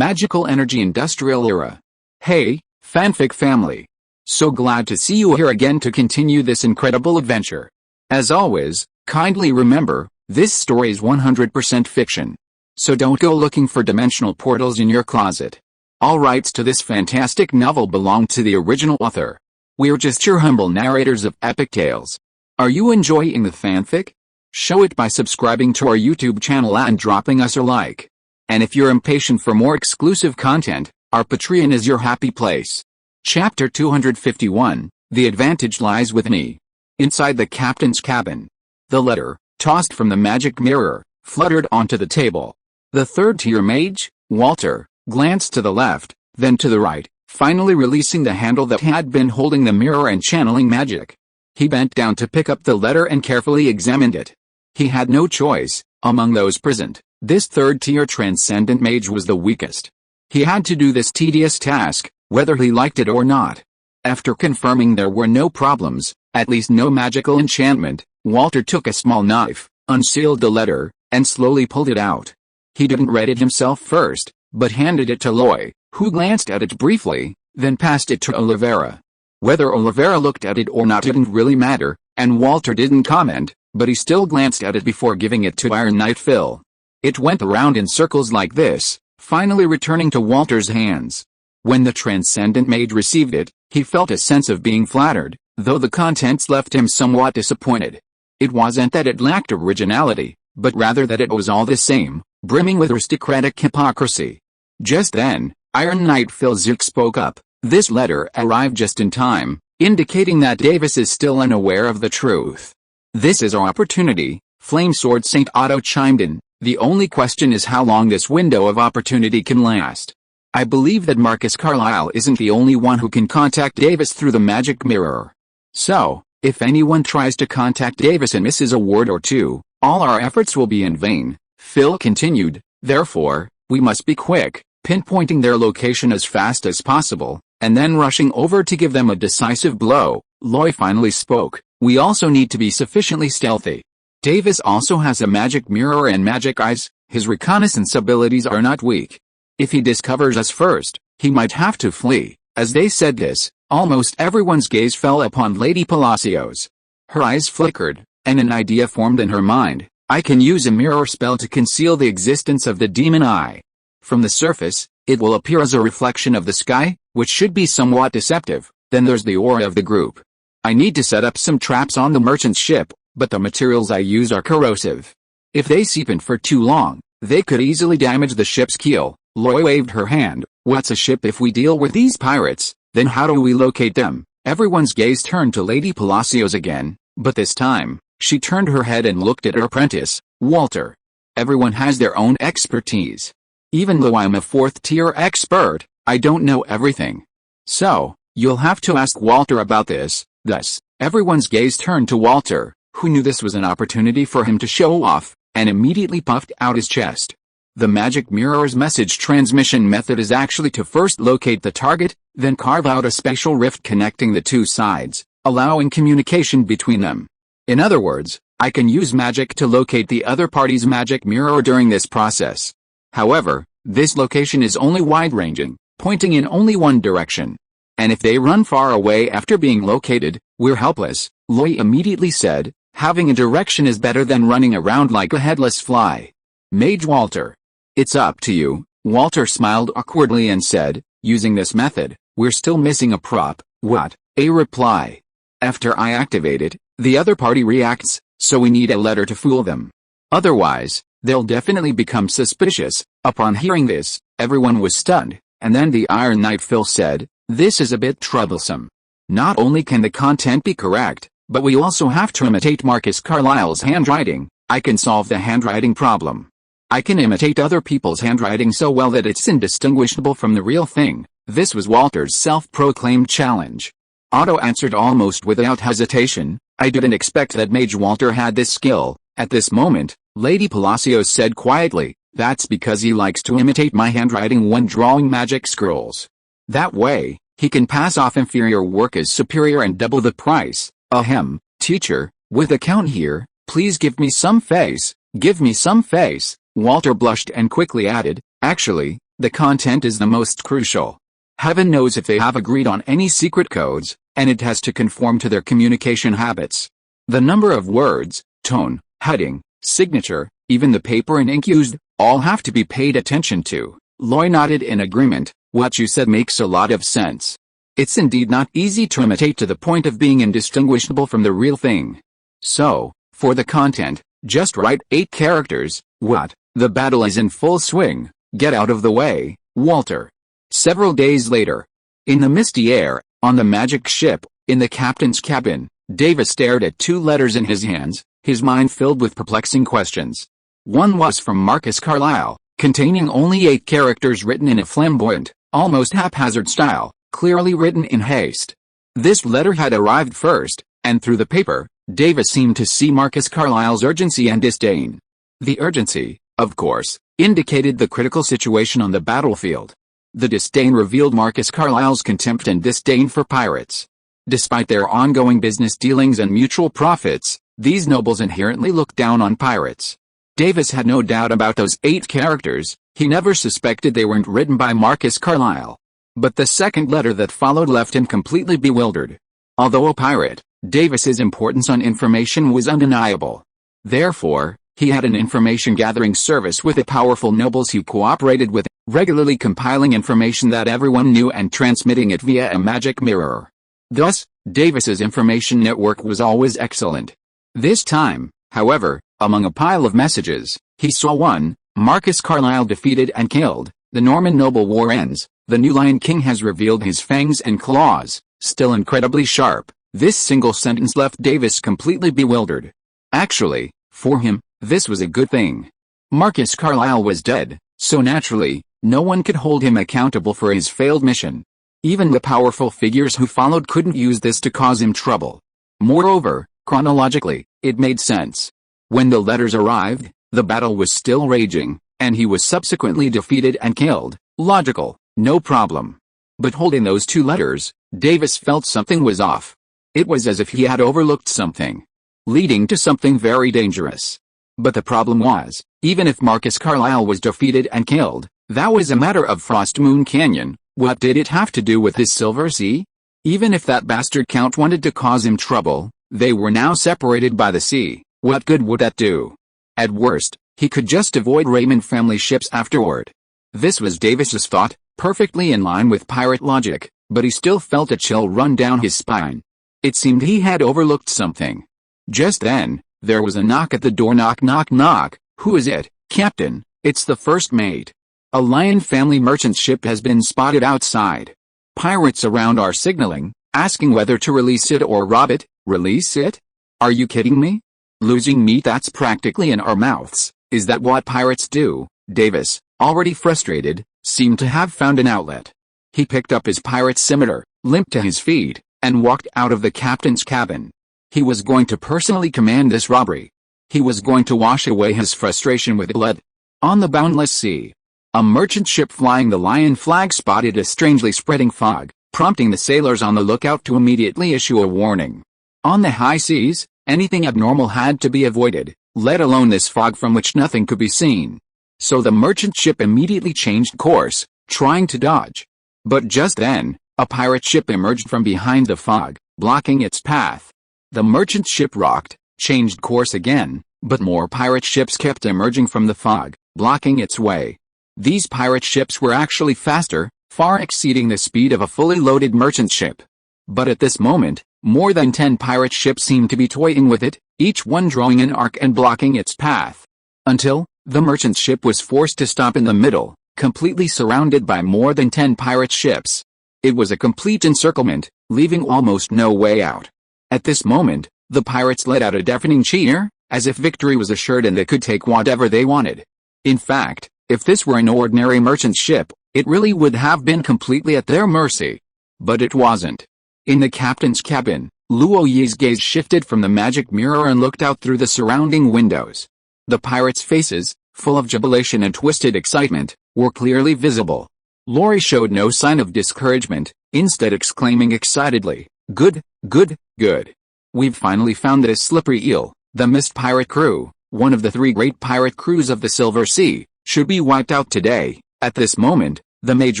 Magical Energy Industrial Era. Hey, fanfic family. So glad to see you here again to continue this incredible adventure. As always, kindly remember, this story is 100% fiction. So don't go looking for dimensional portals in your closet. All rights to this fantastic novel belong to the original author. We're just your humble narrators of epic tales. Are you enjoying the fanfic? Show it by subscribing to our YouTube channel and dropping us a like. And if you're impatient for more exclusive content, our Patreon is your happy place. Chapter 251, The Advantage Lies with Me. Inside the captain's cabin. The letter, tossed from the magic mirror, fluttered onto the table. The third-tier mage, Walter, glanced to the left, then to the right, finally releasing the handle that had been holding the mirror and channeling magic. He bent down to pick up the letter and carefully examined it. He had no choice. Among those present, this third-tier transcendent mage was the weakest. He had to do this tedious task, whether he liked it or not. After confirming there were no problems, at least no magical enchantment, Walter took a small knife, unsealed the letter, and slowly pulled it out. He didn't read it himself first, but handed it to Loy, who glanced at it briefly, then passed it to Olivera. Whether Olivera looked at it or not didn't really matter, and Walter didn't comment, but he still glanced at it before giving it to Iron Knight Phil. It went around in circles like this, finally returning to Walter's hands. When the transcendent mage received it, he felt a sense of being flattered, though the contents left him somewhat disappointed. It wasn't that it lacked originality, but rather that it was all the same, brimming with aristocratic hypocrisy. Just then, Iron Knight Phil Zook spoke up. This letter arrived just in time, indicating that Davis is still unaware of the truth. This is our opportunity, Flame Sword Saint Otto chimed in. The only question is how long this window of opportunity can last. I believe that Marcus Carlyle isn't the only one who can contact Davis through the magic mirror. So, if anyone tries to contact Davis and misses a word or two, all our efforts will be in vain, Phil continued. Therefore, we must be quick, pinpointing their location as fast as possible, and then rushing over to give them a decisive blow. Loy finally spoke. We also need to be sufficiently stealthy. Davis also has a magic mirror and magic eyes. His reconnaissance abilities are not weak. If he discovers us first, he might have to flee. As they said this, almost everyone's gaze fell upon Lady Palacios. Her eyes flickered, and an idea formed in her mind. I can use a mirror spell to conceal the existence of the demon eye. From the surface, it will appear as a reflection of the sky, which should be somewhat deceptive. Then there's the aura of the group. I need to set up some traps on the merchant ship, but the materials I use are corrosive. If they seep in for too long, they could easily damage the ship's keel. Loy waved her hand. What's a ship if we deal with these pirates? Then how do we locate them? Everyone's gaze turned to Lady Palacios again, but this time, she turned her head and looked at her apprentice, Walter. Everyone has their own expertise. Even though I'm a fourth-tier expert, I don't know everything. So, you'll have to ask Walter about this. Thus, everyone's gaze turned to Walter, who knew this was an opportunity for him to show off, and immediately puffed out his chest. The magic mirror's message transmission method is actually to first locate the target, then carve out a spatial rift connecting the two sides, allowing communication between them. In other words, I can use magic to locate the other party's magic mirror during this process. However, this location is only wide-ranging, pointing in only one direction. And if they run far away after being located, we're helpless, Loy immediately said. Having a direction is better than running around like a headless fly. Mage Walter. It's up to you. Walter smiled awkwardly and said, using this method, we're still missing a prop. What? A reply. After I activate it, the other party reacts, so we need a letter to fool them. Otherwise, they'll definitely become suspicious. Upon hearing this, everyone was stunned, and then the Iron Knight Phil said, this is a bit troublesome. Not only can the content be correct, but we also have to imitate Marcus Carlyle's handwriting. I can solve the handwriting problem. I can imitate other people's handwriting so well that it's indistinguishable from the real thing. This was Walter's self-proclaimed challenge. Otto answered almost without hesitation, I didn't expect that Mage Walter had this skill. At this moment, Lady Palacios said quietly, that's because he likes to imitate my handwriting when drawing magic scrolls. That way, he can pass off inferior work as superior and double the price. Ahem, teacher, with a count here, please give me some face, give me some face. Walter blushed and quickly added, actually, The content is the most crucial. Heaven knows if they have agreed on any secret codes, and it has to conform to their communication habits. The number of words, tone, heading, signature, even the paper and ink used, all have to be paid attention to. Loy nodded in agreement. What you said makes a lot of sense. It's indeed not easy to imitate to the point of being indistinguishable from the real thing. So, for the content, just write 8 characters. What? The battle is in full swing. Get out of the way, Walter. Several days later. In the misty air, on the magic ship, in the captain's cabin, Davis stared at 2 letters in his hands, his mind filled with perplexing questions. One was from Marcus Carlyle, containing only 8 characters written in a flamboyant, almost haphazard style, clearly written in haste. This letter had arrived first, and through the paper, Davis seemed to see Marcus Carlyle's urgency and disdain. The urgency, of course, indicated the critical situation on the battlefield. The disdain revealed Marcus Carlyle's contempt and disdain for pirates. Despite their ongoing business dealings and mutual profits, these nobles inherently looked down on pirates. Davis had no doubt about those 8 characters. He never suspected they weren't written by Marcus Carlyle. But the second letter that followed left him completely bewildered. Although a pirate, Davis's importance on information was undeniable. Therefore, he had an information-gathering service with the powerful nobles he cooperated with, regularly compiling information that everyone knew and transmitting it via a magic mirror. Thus, Davis's information network was always excellent. This time, however, among a pile of messages, he saw one: Marcus Carlyle defeated and killed. The Norman noble war ends. The new Lion King has revealed his fangs and claws, still incredibly sharp. This single sentence left Davis completely bewildered. Actually, for him, this was a good thing. Marcus Carlyle was dead, so naturally, no one could hold him accountable for his failed mission. Even the powerful figures who followed couldn't use this to cause him trouble. Moreover, chronologically, it made sense. When the letters arrived, the battle was still raging, and he was subsequently defeated and killed. Logical, no problem. But holding those 2 letters, Davis felt something was off. It was as if he had overlooked something, leading to something very dangerous. But the problem was, even if Marcus Carlyle was defeated and killed, that was a matter of Frost Moon Canyon. What did it have to do with his Silver Sea? Even if that bastard Count wanted to cause him trouble, they were now separated by the sea. What good would that do? At worst, he could just avoid Raymond family ships afterward. This was Davis's thought, perfectly in line with pirate logic, but he still felt a chill run down his spine. It seemed he had overlooked something. Just then, there was a knock at the door. Knock, knock, knock. Who is it, Captain? It's the first mate. A Lion family merchant ship has been spotted outside. Pirates around are signaling, asking whether to release it or rob it. Release it? Are you kidding me? Losing meat that's practically in our mouths. Is that what pirates do? Davis, already frustrated, seemed to have found an outlet. He picked up his pirate scimitar, limped to his feet, and walked out of the captain's cabin. He was going to personally command this robbery. He was going to wash away his frustration with blood. On the boundless sea, a merchant ship flying the Lion flag spotted a strangely spreading fog, prompting the sailors on the lookout to immediately issue a warning. On the high seas, anything abnormal had to be avoided, let alone this fog from which nothing could be seen. So the merchant ship immediately changed course, trying to dodge. But just then, a pirate ship emerged from behind the fog, blocking its path. The merchant ship rocked, changed course again, but more pirate ships kept emerging from the fog, blocking its way. These pirate ships were actually faster, far exceeding the speed of a fully loaded merchant ship. But at this moment, more than 10 pirate ships seemed to be toying with it, each one drawing an arc and blocking its path. Until, the merchant ship was forced to stop in the middle, completely surrounded by more than 10 pirate ships. It was a complete encirclement, leaving almost no way out. At this moment, the pirates let out a deafening cheer, as if victory was assured and they could take whatever they wanted. In fact, if this were an ordinary merchant ship, it really would have been completely at their mercy. But it wasn't. In the captain's cabin, Luo Yi's gaze shifted from the magic mirror and looked out through the surrounding windows. The pirates' faces, full of jubilation and twisted excitement, were clearly visible. Lori showed no sign of discouragement, instead exclaiming excitedly, "Good, good, good. We've finally found this slippery eel. The Mist Pirate crew, one of the 3 great pirate crews of the Silver Sea, should be wiped out today, At this moment, the mage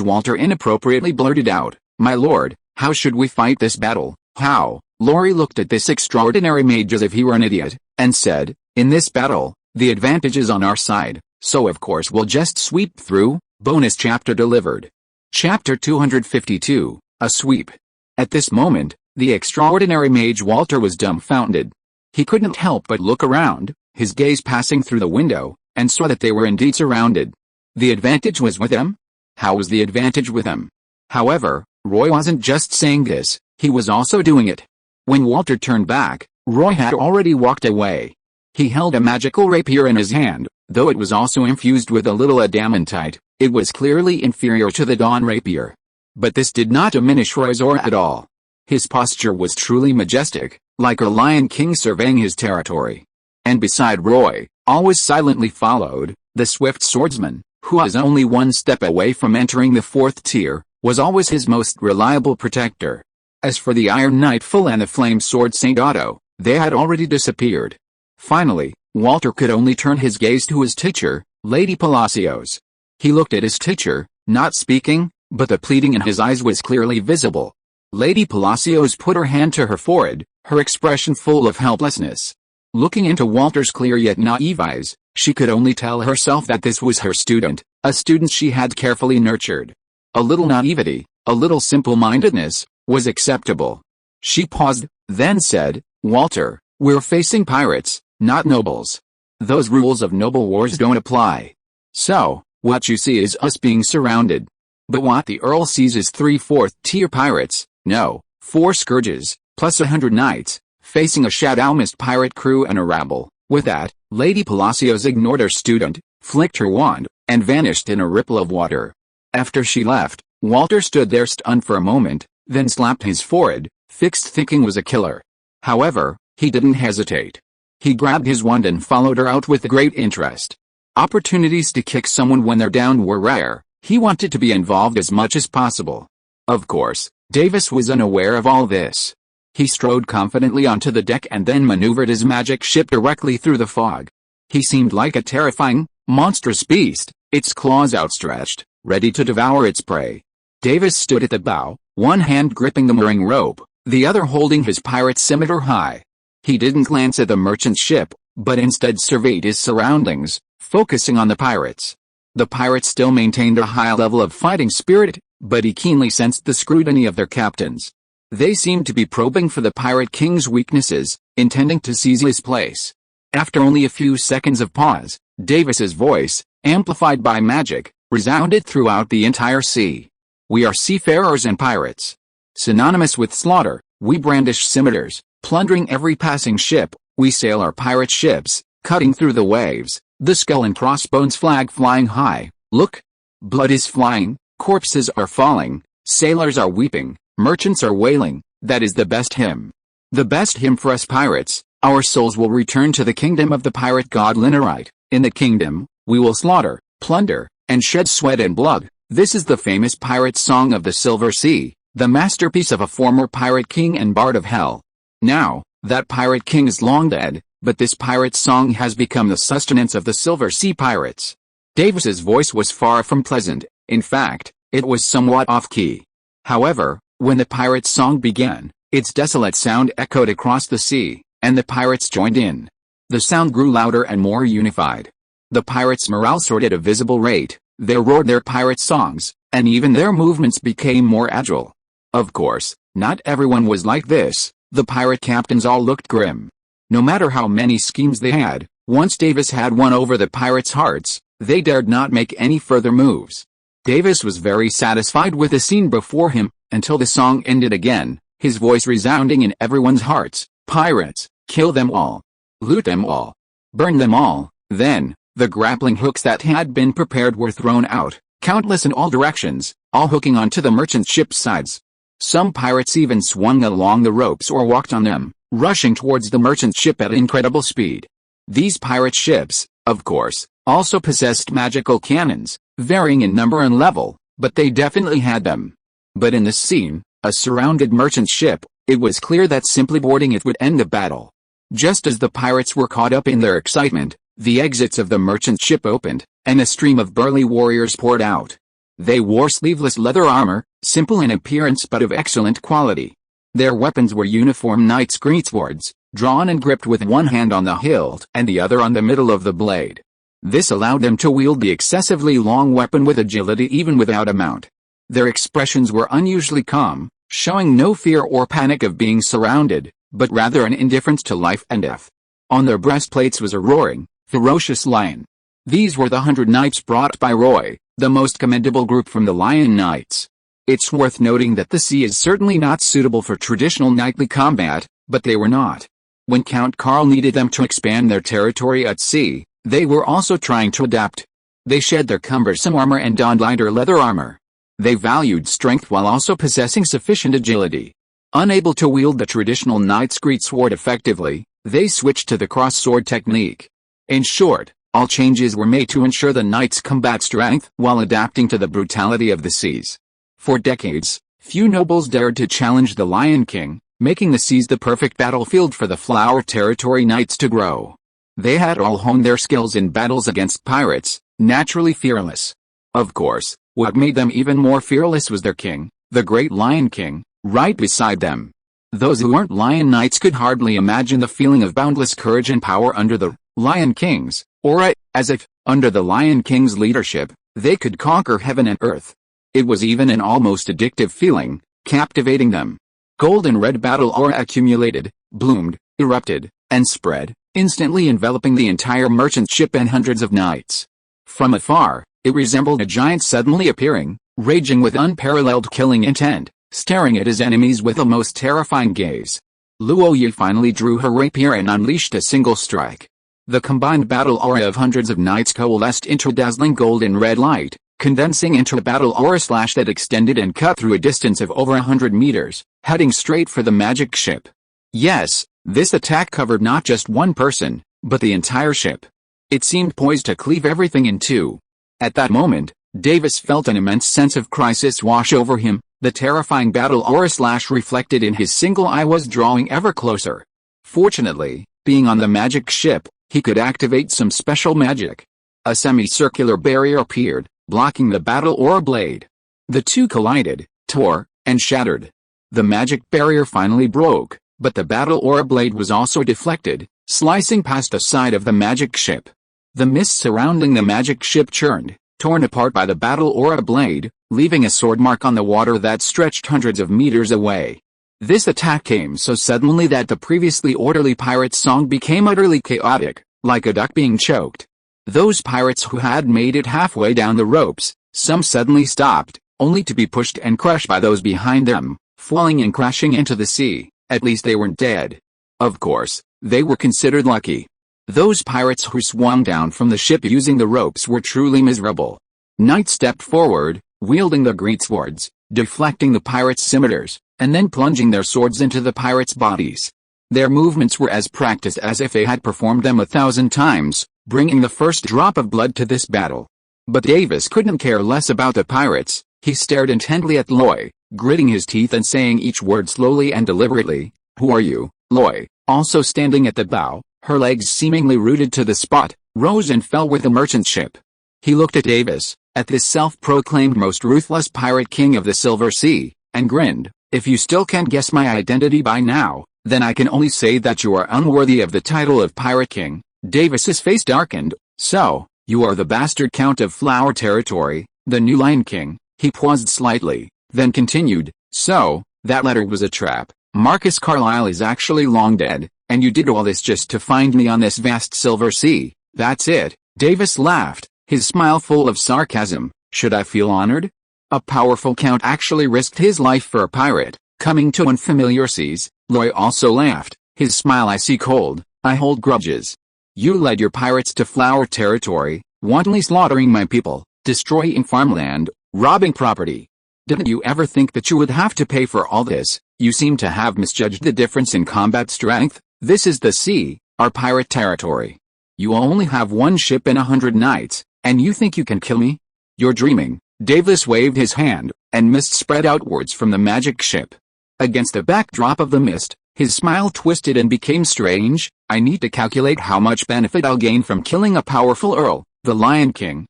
Walter inappropriately blurted out, "My lord, how should we fight this battle? How?" Laurie looked at this extraordinary mage as if he were an idiot, and said, "In this battle, the advantage is on our side, so of course we'll just sweep through." Bonus chapter delivered. Chapter 252, A Sweep. At this moment, the extraordinary mage Walter was dumbfounded. He couldn't help but look around, his gaze passing through the window, and saw that they were indeed surrounded. The advantage was with them? How was the advantage with them? However, Roy wasn't just saying this, he was also doing it. When Walter turned back, Roy had already walked away. He held a magical rapier in his hand, though it was also infused with a little adamantite. It was clearly inferior to the Dawn rapier. But this did not diminish Roy's aura at all. His posture was truly majestic, like a lion king surveying his territory. And beside Roy, always silently followed, the swift swordsman, who was only one step away from entering the fourth tier, was always his most reliable protector. As for the Iron Knightful and the Flame Sword Saint Otto, they had already disappeared. Finally, Walter could only turn his gaze to his teacher, Lady Palacios. He looked at his teacher, not speaking, but the pleading in his eyes was clearly visible. Lady Palacios put her hand to her forehead, her expression full of helplessness. Looking into Walter's clear yet naive eyes, she could only tell herself that this was her student, a student she had carefully nurtured. A little naivety, a little simple-mindedness, was acceptable. She paused, then said, "Walter, we're facing pirates, not nobles. Those rules of noble wars don't apply. So, what you see is us being surrounded. But what the Earl sees is 3 4th-tier pirates, no, 4 scourges, plus 100 knights, facing a shadow-mist pirate crew and a rabble." With that, Lady Palacios ignored her student, flicked her wand, and vanished in a ripple of water. After she left, Walter stood there stunned for a moment, then slapped his forehead, fixed thinking was a killer. However, he didn't hesitate. He grabbed his wand and followed her out with great interest. Opportunities to kick someone when they're down were rare. He wanted to be involved as much as possible. Of course, Davis was unaware of all this. He strode confidently onto the deck and then maneuvered his magic ship directly through the fog. He seemed like a terrifying, monstrous beast, its claws outstretched, ready to devour its prey. Davis stood at the bow, one hand gripping the mooring rope, the other holding his pirate scimitar high. He didn't glance at the merchant ship, but instead surveyed his surroundings, focusing on the pirates. The pirates still maintained a high level of fighting spirit, but he keenly sensed the scrutiny of their captains. They seemed to be probing for the pirate king's weaknesses, intending to seize his place. After only a few seconds of pause, Davis's voice, amplified by magic, resounded throughout the entire sea. "We are seafarers and pirates. Synonymous with slaughter, we brandish scimitars, plundering every passing ship. We sail our pirate ships, cutting through the waves, the skull and crossbones flag flying high. Look! Blood is flying, corpses are falling, sailors are weeping, merchants are wailing. That is the best hymn. The best hymn for us pirates. Our souls will return to the kingdom of the pirate god Linerite. In the kingdom, we will slaughter, plunder, and shed sweat and blood." This is the famous pirate song of the Silver Sea, the masterpiece of a former pirate king and bard of hell. Now, that pirate king is long dead, but this pirate song has become the sustenance of the Silver Sea pirates. Davis's voice was far from pleasant. In fact, it was somewhat off-key. However, when the pirate song began, its desolate sound echoed across the sea, and the pirates joined in. The sound grew louder and more unified. The pirates' morale soared at a visible rate. They roared their pirate songs, and even their movements became more agile. Of course, not everyone was like this. The pirate captains all looked grim. No matter how many schemes they had, once Davis had won over the pirates' hearts, they dared not make any further moves. Davis was very satisfied with the scene before him, until the song ended again, his voice resounding in everyone's hearts. "Pirates, kill them all. Loot them all. Burn them all." Then, the grappling hooks that had been prepared were thrown out, countless in all directions, all hooking onto the merchant ship's sides. Some pirates even swung along the ropes or walked on them, rushing towards the merchant ship at incredible speed. These pirate ships, of course, also possessed magical cannons, varying in number and level, but they definitely had them. But in this scene, a surrounded merchant ship, it was clear that simply boarding it would end the battle. Just as the pirates were caught up in their excitement, The exits of the merchant ship opened, and a stream of burly warriors poured out. They wore sleeveless leather armor, simple in appearance but of excellent quality. Their weapons were uniform knight's greatswords, drawn and gripped with one hand on the hilt and the other on the middle of the blade. This allowed them to wield the excessively long weapon with agility even without a mount. Their expressions were unusually calm, showing no fear or panic of being surrounded, but rather an indifference to life and death. On their breastplates was a roaring, ferocious lion. These were the 100 knights brought by Roy, the most commendable group from the Lion Knights. It's worth noting that the sea is certainly not suitable for traditional knightly combat, but they were not. When Count Karl needed them to expand their territory at sea, they were also trying to adapt. They shed their cumbersome armor and donned lighter leather armor. They valued strength while also possessing sufficient agility. Unable to wield the traditional knight's greatsword effectively, they switched to the cross-sword technique. In short, all changes were made to ensure the knights' combat strength while adapting to the brutality of the seas. For decades, few nobles dared to challenge the Lion King, making the seas the perfect battlefield for the Flower Territory Knights to grow. They had all honed their skills in battles against pirates, naturally fearless. Of course, what made them even more fearless was their king, the great Lion King, right beside them. Those who weren't Lion Knights could hardly imagine the feeling of boundless courage and power under the Lion Kings, or as if, under the Lion King's leadership, they could conquer heaven and earth. It was even an almost addictive feeling, captivating them. Golden red battle aura accumulated, bloomed, erupted, and spread, instantly enveloping the entire merchant ship and hundreds of knights. From afar, it resembled a giant suddenly appearing, raging with unparalleled killing intent, staring at his enemies with a most terrifying gaze. Luo Yi finally drew her rapier and unleashed a single strike. The combined battle aura of hundreds of knights coalesced into a dazzling golden red light, condensing into a battle aura slash that extended and cut through a distance of over 100 meters, heading straight for the magic ship. Yes, this attack covered not just one person, but the entire ship. It seemed poised to cleave everything in two. At that moment, Davis felt an immense sense of crisis wash over him. The terrifying battle aura slash reflected in his single eye was drawing ever closer. Fortunately, being on the magic ship, he could activate some special magic. A semicircular barrier appeared, blocking the battle aura blade. The two collided, tore, and shattered. The magic barrier finally broke, but the battle aura blade was also deflected, slicing past the side of the magic ship. The mist surrounding the magic ship churned, torn apart by the battle aura blade, leaving a sword mark on the water that stretched hundreds of meters away. This attack came so suddenly that the previously orderly pirate's song became utterly chaotic, like a duck being choked. Those pirates who had made it halfway down the ropes, some suddenly stopped, only to be pushed and crushed by those behind them, falling and crashing into the sea. At least they weren't dead. Of course, they were considered lucky. Those pirates who swung down from the ship using the ropes were truly miserable. Knights stepped forward, wielding their greatswords, deflecting the pirates' scimitars, and then plunging their swords into the pirates' bodies. Their movements were as practiced as if they had performed them 1,000 times, bringing the first drop of blood to this battle. But Davis couldn't care less about the pirates. He stared intently at Loy, gritting his teeth and saying each word slowly and deliberately. "Who are you?" Loy, also standing at the bow, her legs seemingly rooted to the spot, rose and fell with the merchant ship. He looked at Davis, at this self-proclaimed most ruthless pirate king of the Silver Sea, and grinned. "If you still can't guess my identity by now, then I can only say that you are unworthy of the title of Pirate King." Davis's face darkened. "So, you are the bastard Count of Flower Territory, the new Lion King." He paused slightly, then continued, "So, that letter was a trap. Marcus Carlyle is actually long dead, and you did all this just to find me on this vast Silver Sea. That's it." Davis laughed, his smile full of sarcasm. "Should I feel honored? A powerful count actually risked his life for a pirate, coming to unfamiliar seas." Loy also laughed, his smile icy cold. "I hold grudges. You led your pirates to Flower Territory, wantonly slaughtering my people, destroying farmland, robbing property. Didn't you ever think that you would have to pay for all this? You seem to have misjudged the difference in combat strength. This is the sea, our pirate territory. You only have one ship and 100 knights, and you think you can kill me? You're dreaming." Davis waved his hand, and mist spread outwards from the magic ship. Against the backdrop of the mist, His smile twisted and became strange. I need to calculate how much benefit I'll gain from killing a powerful earl, the Lion King.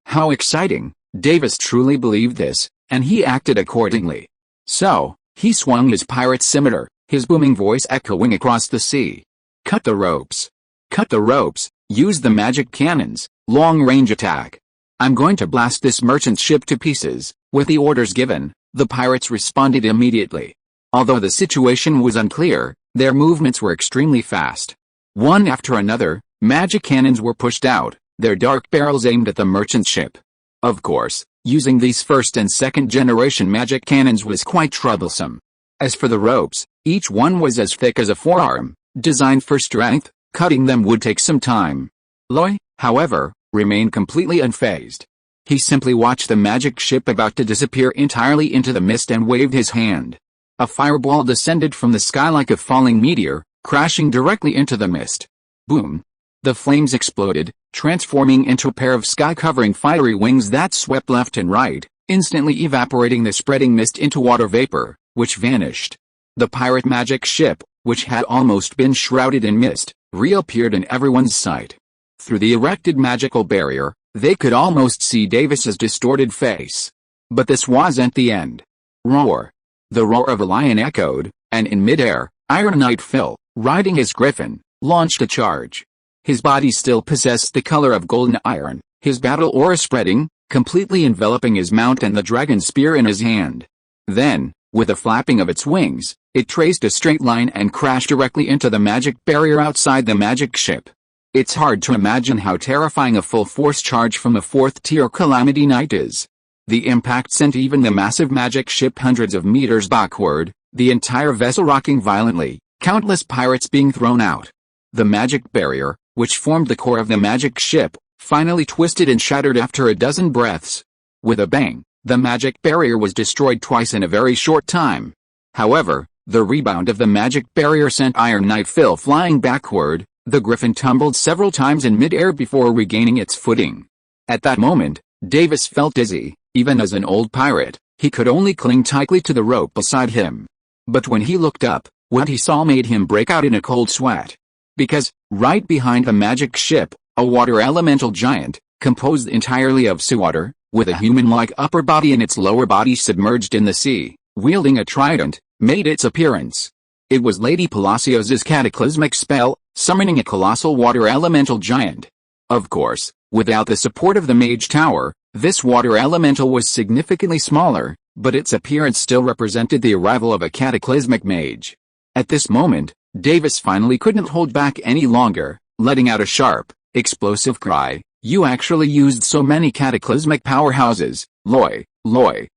How exciting. Davis truly believed this, and he acted accordingly. So, he swung his pirate scimitar, his booming voice echoing across the sea. Cut the ropes. Cut the ropes. Use the magic cannons. Long-range attack. I'm going to blast this merchant ship to pieces. With the orders given, the pirates responded immediately. Although the situation was unclear, their movements were extremely fast. One after another, magic cannons were pushed out, their dark barrels aimed at the merchant ship. Of course, using these first and second generation magic cannons was quite troublesome. As for the ropes, each one was as thick as a forearm, designed for strength. Cutting them would take some time. Roy, however, remained completely unfazed. He simply watched the magic ship about to disappear entirely into the mist and waved his hand. A fireball descended from the sky like a falling meteor, crashing directly into the mist. Boom! The flames exploded, transforming into a pair of sky-covering fiery wings that swept left and right, instantly evaporating the spreading mist into water vapor, which vanished. The pirate magic ship, which had almost been shrouded in mist, reappeared in everyone's sight. Through the erected magical barrier, they could almost see Davis's distorted face. But this wasn't the end. Roar! The roar of a lion echoed, and in midair, Iron Knight Phil, riding his griffin, launched a charge. His body still possessed the color of golden iron, his battle aura spreading, completely enveloping his mount and the dragon spear in his hand. Then, with a flapping of its wings, it traced a straight line and crashed directly into the magic barrier outside the magic ship. It's hard to imagine how terrifying a full-force charge from a fourth-tier Calamity Knight is. The impact sent even the massive magic ship hundreds of meters backward, the entire vessel rocking violently, countless pirates being thrown out. The magic barrier, which formed the core of the magic ship, finally twisted and shattered after a dozen breaths. With a bang, the magic barrier was destroyed twice in a very short time. However, the rebound of the magic barrier sent Iron Knight Phil flying backward. The griffin tumbled several times in midair before regaining its footing. At that moment, Davis felt dizzy. Even as an old pirate, he could only cling tightly to the rope beside him. But when he looked up, what he saw made him break out in a cold sweat. Because, right behind the magic ship, a water elemental giant, composed entirely of seawater, with a human-like upper body and its lower body submerged in the sea, wielding a trident, made its appearance. It was Lady Palacios's cataclysmic spell, summoning a colossal water elemental giant. Of course, without the support of the mage tower, this water elemental was significantly smaller, but its appearance still represented the arrival of a cataclysmic mage. At this moment, Davis finally couldn't hold back any longer, letting out a sharp, explosive cry. You actually used so many cataclysmic powerhouses, Roy,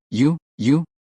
you.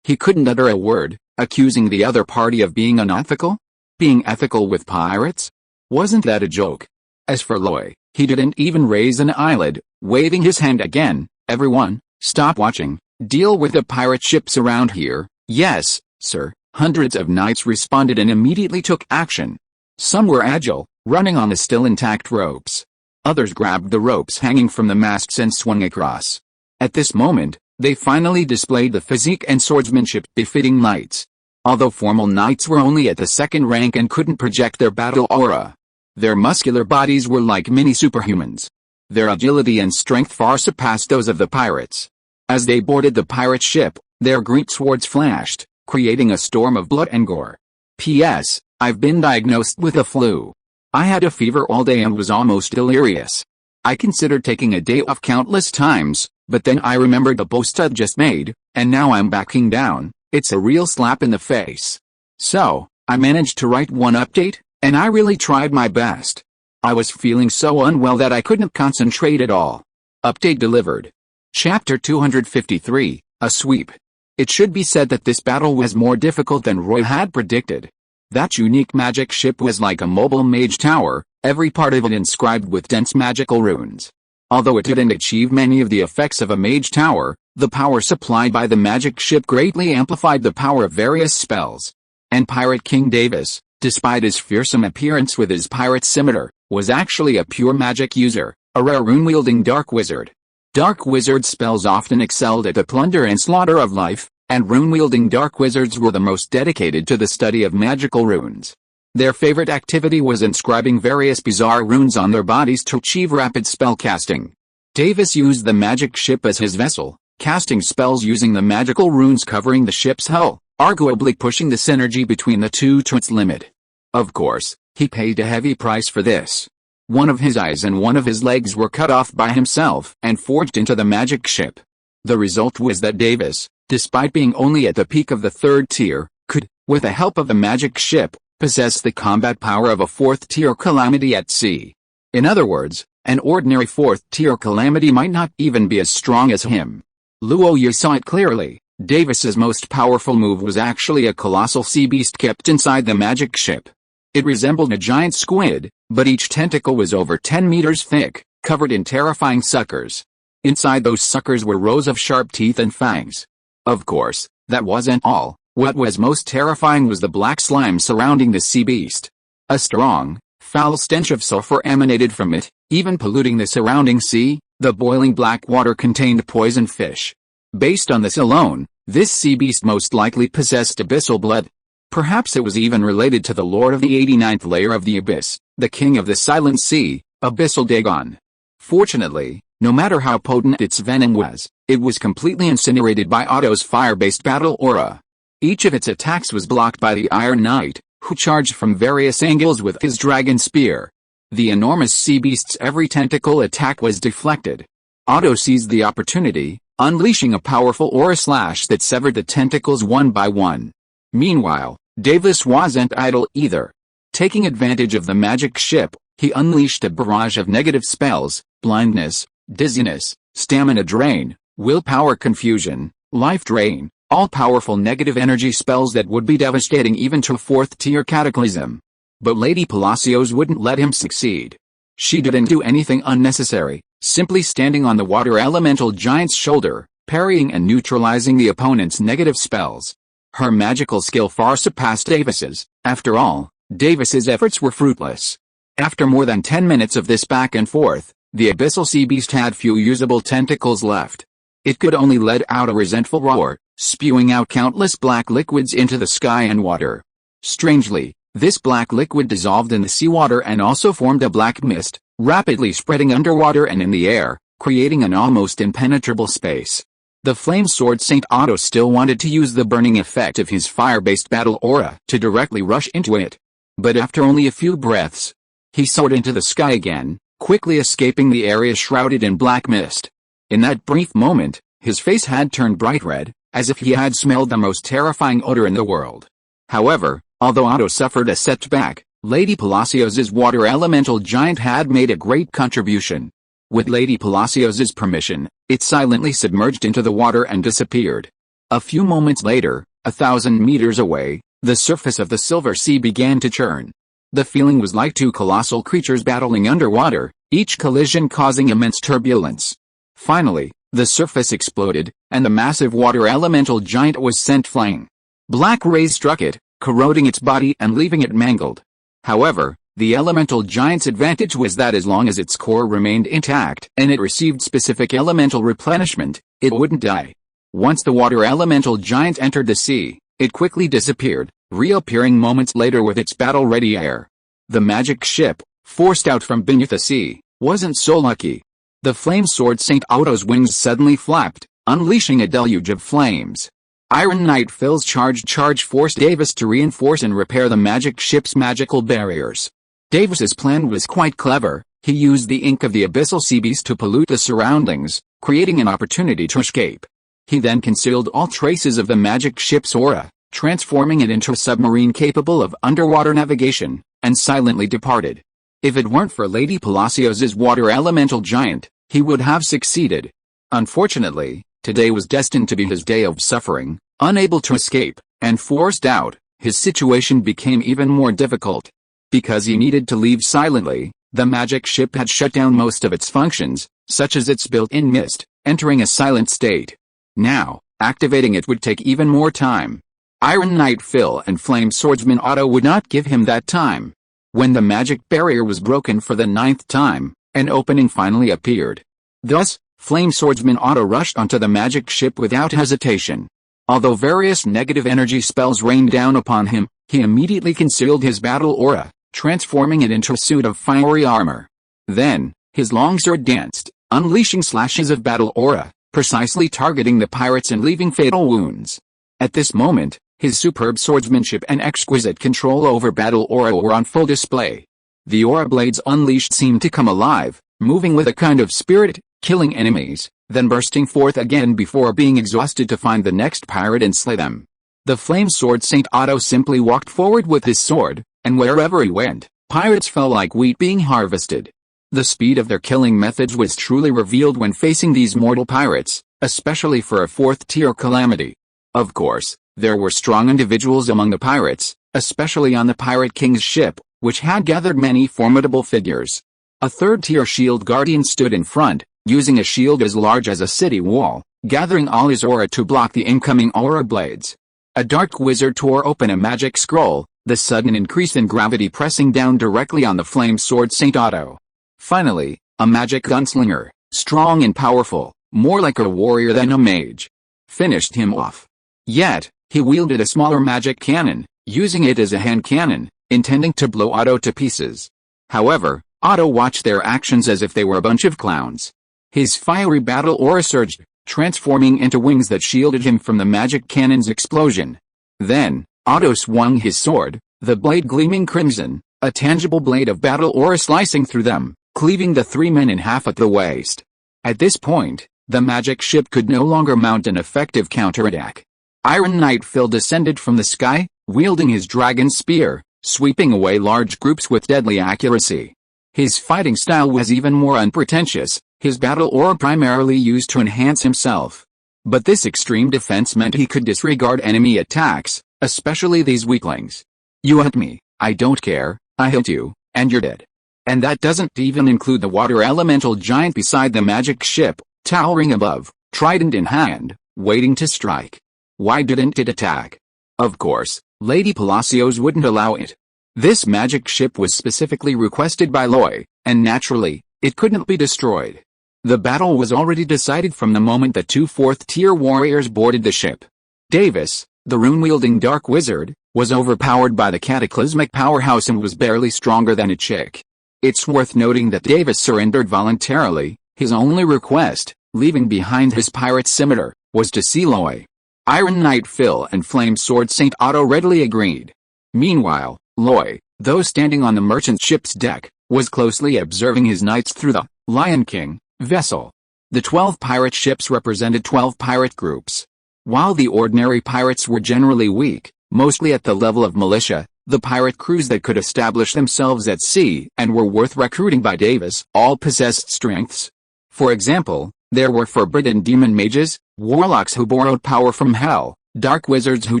He couldn't utter a word, accusing the other party of being unethical? Being ethical with pirates? Wasn't that a joke? As for Roy, he didn't even raise an eyelid, waving his hand again. Everyone, stop watching. Deal with the pirate ships around here. Yes, sir. Hundreds of knights responded and immediately took action. Some were agile, running on the still intact ropes. Others grabbed the ropes hanging from the masts and swung across. At this moment, they finally displayed the physique and swordsmanship befitting knights. Although formal knights were only at the second rank and couldn't project their battle aura, their muscular bodies were like mini superhumans. Their agility and strength far surpassed those of the pirates. As they boarded the pirate ship, their great swords flashed, creating a storm of blood and gore. P.S. I've been diagnosed with a flu. I had a fever all day and was almost delirious. I considered taking a day off countless times, but then I remembered the boast I'd just made, and now I'm backing down. It's a real slap in the face. So, I managed to write one update, and I really tried my best. I was feeling so unwell that I couldn't concentrate at all. Update delivered. Chapter 253, A Sweep. It should be said that this battle was more difficult than Roy had predicted. That unique magic ship was like a mobile mage tower, every part of it inscribed with dense magical runes. Although it didn't achieve many of the effects of a mage tower, the power supplied by the magic ship greatly amplified the power of various spells. And Pirate King Davis, despite his fearsome appearance with his pirate scimitar, was actually a pure magic user, a rare rune-wielding dark wizard. Dark wizard spells often excelled at the plunder and slaughter of life, and rune-wielding dark wizards were the most dedicated to the study of magical runes. Their favorite activity was inscribing various bizarre runes on their bodies to achieve rapid spellcasting. Davis used the magic ship as his vessel, casting spells using the magical runes covering the ship's hull, arguably pushing the synergy between the two to its limit. Of course, he paid a heavy price for this. One of his eyes and one of his legs were cut off by himself and forged into the magic ship. The result was that Davis, despite being only at the peak of the third tier, could, with the help of the magic ship, possess the combat power of a fourth-tier calamity at sea. In other words, an ordinary fourth-tier calamity might not even be as strong as him. Luo Yu saw it clearly. Davis's most powerful move was actually a colossal sea beast kept inside the magic ship. It resembled a giant squid, but each tentacle was over 10 meters thick, covered in terrifying suckers. Inside those suckers were rows of sharp teeth and fangs. Of course, that wasn't all. What was most terrifying was the black slime surrounding the sea beast. A strong, foul stench of sulfur emanated from it, even polluting the surrounding sea. The boiling black water contained poison fish. Based on this alone, this sea beast most likely possessed abyssal blood. Perhaps it was even related to the lord of the 89th layer of the abyss, the king of the silent sea, Abyssal Dagon. Fortunately, no matter how potent its venom was, it was completely incinerated by Otto's fire-based battle aura. Each of its attacks was blocked by the Iron Knight, who charged from various angles with his dragon spear. The enormous sea beast's every tentacle attack was deflected. Otto seized the opportunity, unleashing a powerful aura slash that severed the tentacles one by one. Meanwhile, Davis wasn't idle either. Taking advantage of the magic ship, he unleashed a barrage of negative spells: blindness, dizziness, stamina drain, willpower confusion, life drain, all-powerful negative energy spells that would be devastating even to a fourth-tier cataclysm. But Lady Palacios wouldn't let him succeed. She didn't do anything unnecessary, simply standing on the water elemental giant's shoulder, parrying and neutralizing the opponent's negative spells. Her magical skill far surpassed Davis's. After all, Davis's efforts were fruitless. After more than 10 minutes of this back and forth, the abyssal sea beast had few usable tentacles left. It could only let out a resentful roar, spewing out countless black liquids into the sky and water. Strangely, this black liquid dissolved in the seawater and also formed a black mist, rapidly spreading underwater and in the air, creating an almost impenetrable space. The flame sword Saint Otto still wanted to use the burning effect of his fire-based battle aura to directly rush into it. But after only a few breaths, he soared into the sky again, quickly escaping the area shrouded in black mist. In that brief moment, his face had turned bright red, as if he had smelled the most terrifying odor in the world. However, although Otto suffered a setback, Lady Palacios's water elemental giant had made a great contribution. With Lady Palacios's permission, it silently submerged into the water and disappeared. A few moments later, 1,000 meters away, the surface of the Silver Sea began to churn. The feeling was like two colossal creatures battling underwater, each collision causing immense turbulence. Finally, the surface exploded, and the massive water elemental giant was sent flying. Black rays struck it, corroding its body and leaving it mangled. However, the elemental giant's advantage was that as long as its core remained intact and it received specific elemental replenishment, it wouldn't die. Once the water elemental giant entered the sea, it quickly disappeared, reappearing moments later with its battle-ready air. The magic ship, forced out from beneath the sea, wasn't so lucky. The flame sword Saint Otto's wings suddenly flapped, unleashing a deluge of flames. Iron Knight Phil's charge forced Davis to reinforce and repair the magic ship's magical barriers. Davis's plan was quite clever. He used the ink of the abyssal sea beast to pollute the surroundings, creating an opportunity to escape. He then concealed all traces of the magic ship's aura, transforming it into a submarine capable of underwater navigation, and silently departed. If it weren't for Lady Palacios's water elemental giant, he would have succeeded. Unfortunately, today was destined to be his day of suffering. Unable to escape, and forced out, his situation became even more difficult. Because he needed to leave silently, the magic ship had shut down most of its functions, such as its built-in mist, entering a silent state. Now, activating it would take even more time. Iron Knight Phil and Flame Swordsman Otto would not give him that time. When the magic barrier was broken for the 9th time, an opening finally appeared. Thus, Flame Swordsman Otto rushed onto the magic ship without hesitation. Although various negative energy spells rained down upon him, he immediately concealed his battle aura, transforming it into a suit of fiery armor. Then, his longsword danced, unleashing slashes of battle aura, precisely targeting the pirates and leaving fatal wounds. At this moment, his superb swordsmanship and exquisite control over battle aura were on full display. The aura blades unleashed seemed to come alive, moving with a kind of spirit, killing enemies, then bursting forth again before being exhausted to find the next pirate and slay them. The flame sword Saint Otto simply walked forward with his sword, and wherever he went, pirates fell like wheat being harvested. The speed of their killing methods was truly revealed when facing these mortal pirates, especially for a fourth-tier calamity. Of course, there were strong individuals among the pirates, especially on the Pirate King's ship, which had gathered many formidable figures. A third-tier shield guardian stood in front, using a shield as large as a city wall, gathering all his aura to block the incoming aura blades. A dark wizard tore open a magic scroll, the sudden increase in gravity pressing down directly on the flame sword Saint Otto. Finally, a magic gunslinger, strong and powerful, more like a warrior than a mage, finished him off. Yet, he wielded a smaller magic cannon, using it as a hand cannon, intending to blow Otto to pieces. However, Otto watched their actions as if they were a bunch of clowns. His fiery battle aura surged, transforming into wings that shielded him from the magic cannon's explosion. Then, Otto swung his sword, the blade gleaming crimson, a tangible blade of battle aura slicing through them, cleaving the three men in half at the waist. At this point, the magic ship could no longer mount an effective counterattack. Iron Knight Phil descended from the sky, wielding his dragon spear, sweeping away large groups with deadly accuracy. His fighting style was even more unpretentious, his battle aura primarily used to enhance himself. But this extreme defense meant he could disregard enemy attacks, especially these weaklings. You hit me, I don't care, I hit you, and you're dead. And that doesn't even include the water elemental giant beside the magic ship, towering above, trident in hand, waiting to strike. Why didn't it attack? Of course, Lady Palacios wouldn't allow it. This magic ship was specifically requested by Loy, and naturally, it couldn't be destroyed. The battle was already decided from the moment the two fourth-tier warriors boarded the ship. Davis, the rune-wielding dark wizard, was overpowered by the cataclysmic powerhouse and was barely stronger than a chick. It's worth noting that Davis surrendered voluntarily. His only request, leaving behind his pirate scimitar, was to see Loy. Iron Knight Phil and Flame Sword Saint Otto readily agreed. Meanwhile, Loy, though standing on the merchant ship's deck, was closely observing his knights through the Lion King vessel. The 12 pirate ships represented 12 pirate groups. While the ordinary pirates were generally weak, mostly at the level of militia, the pirate crews that could establish themselves at sea and were worth recruiting by Davis all possessed strengths. For example, there were forbidden demon mages, warlocks who borrowed power from hell, dark wizards who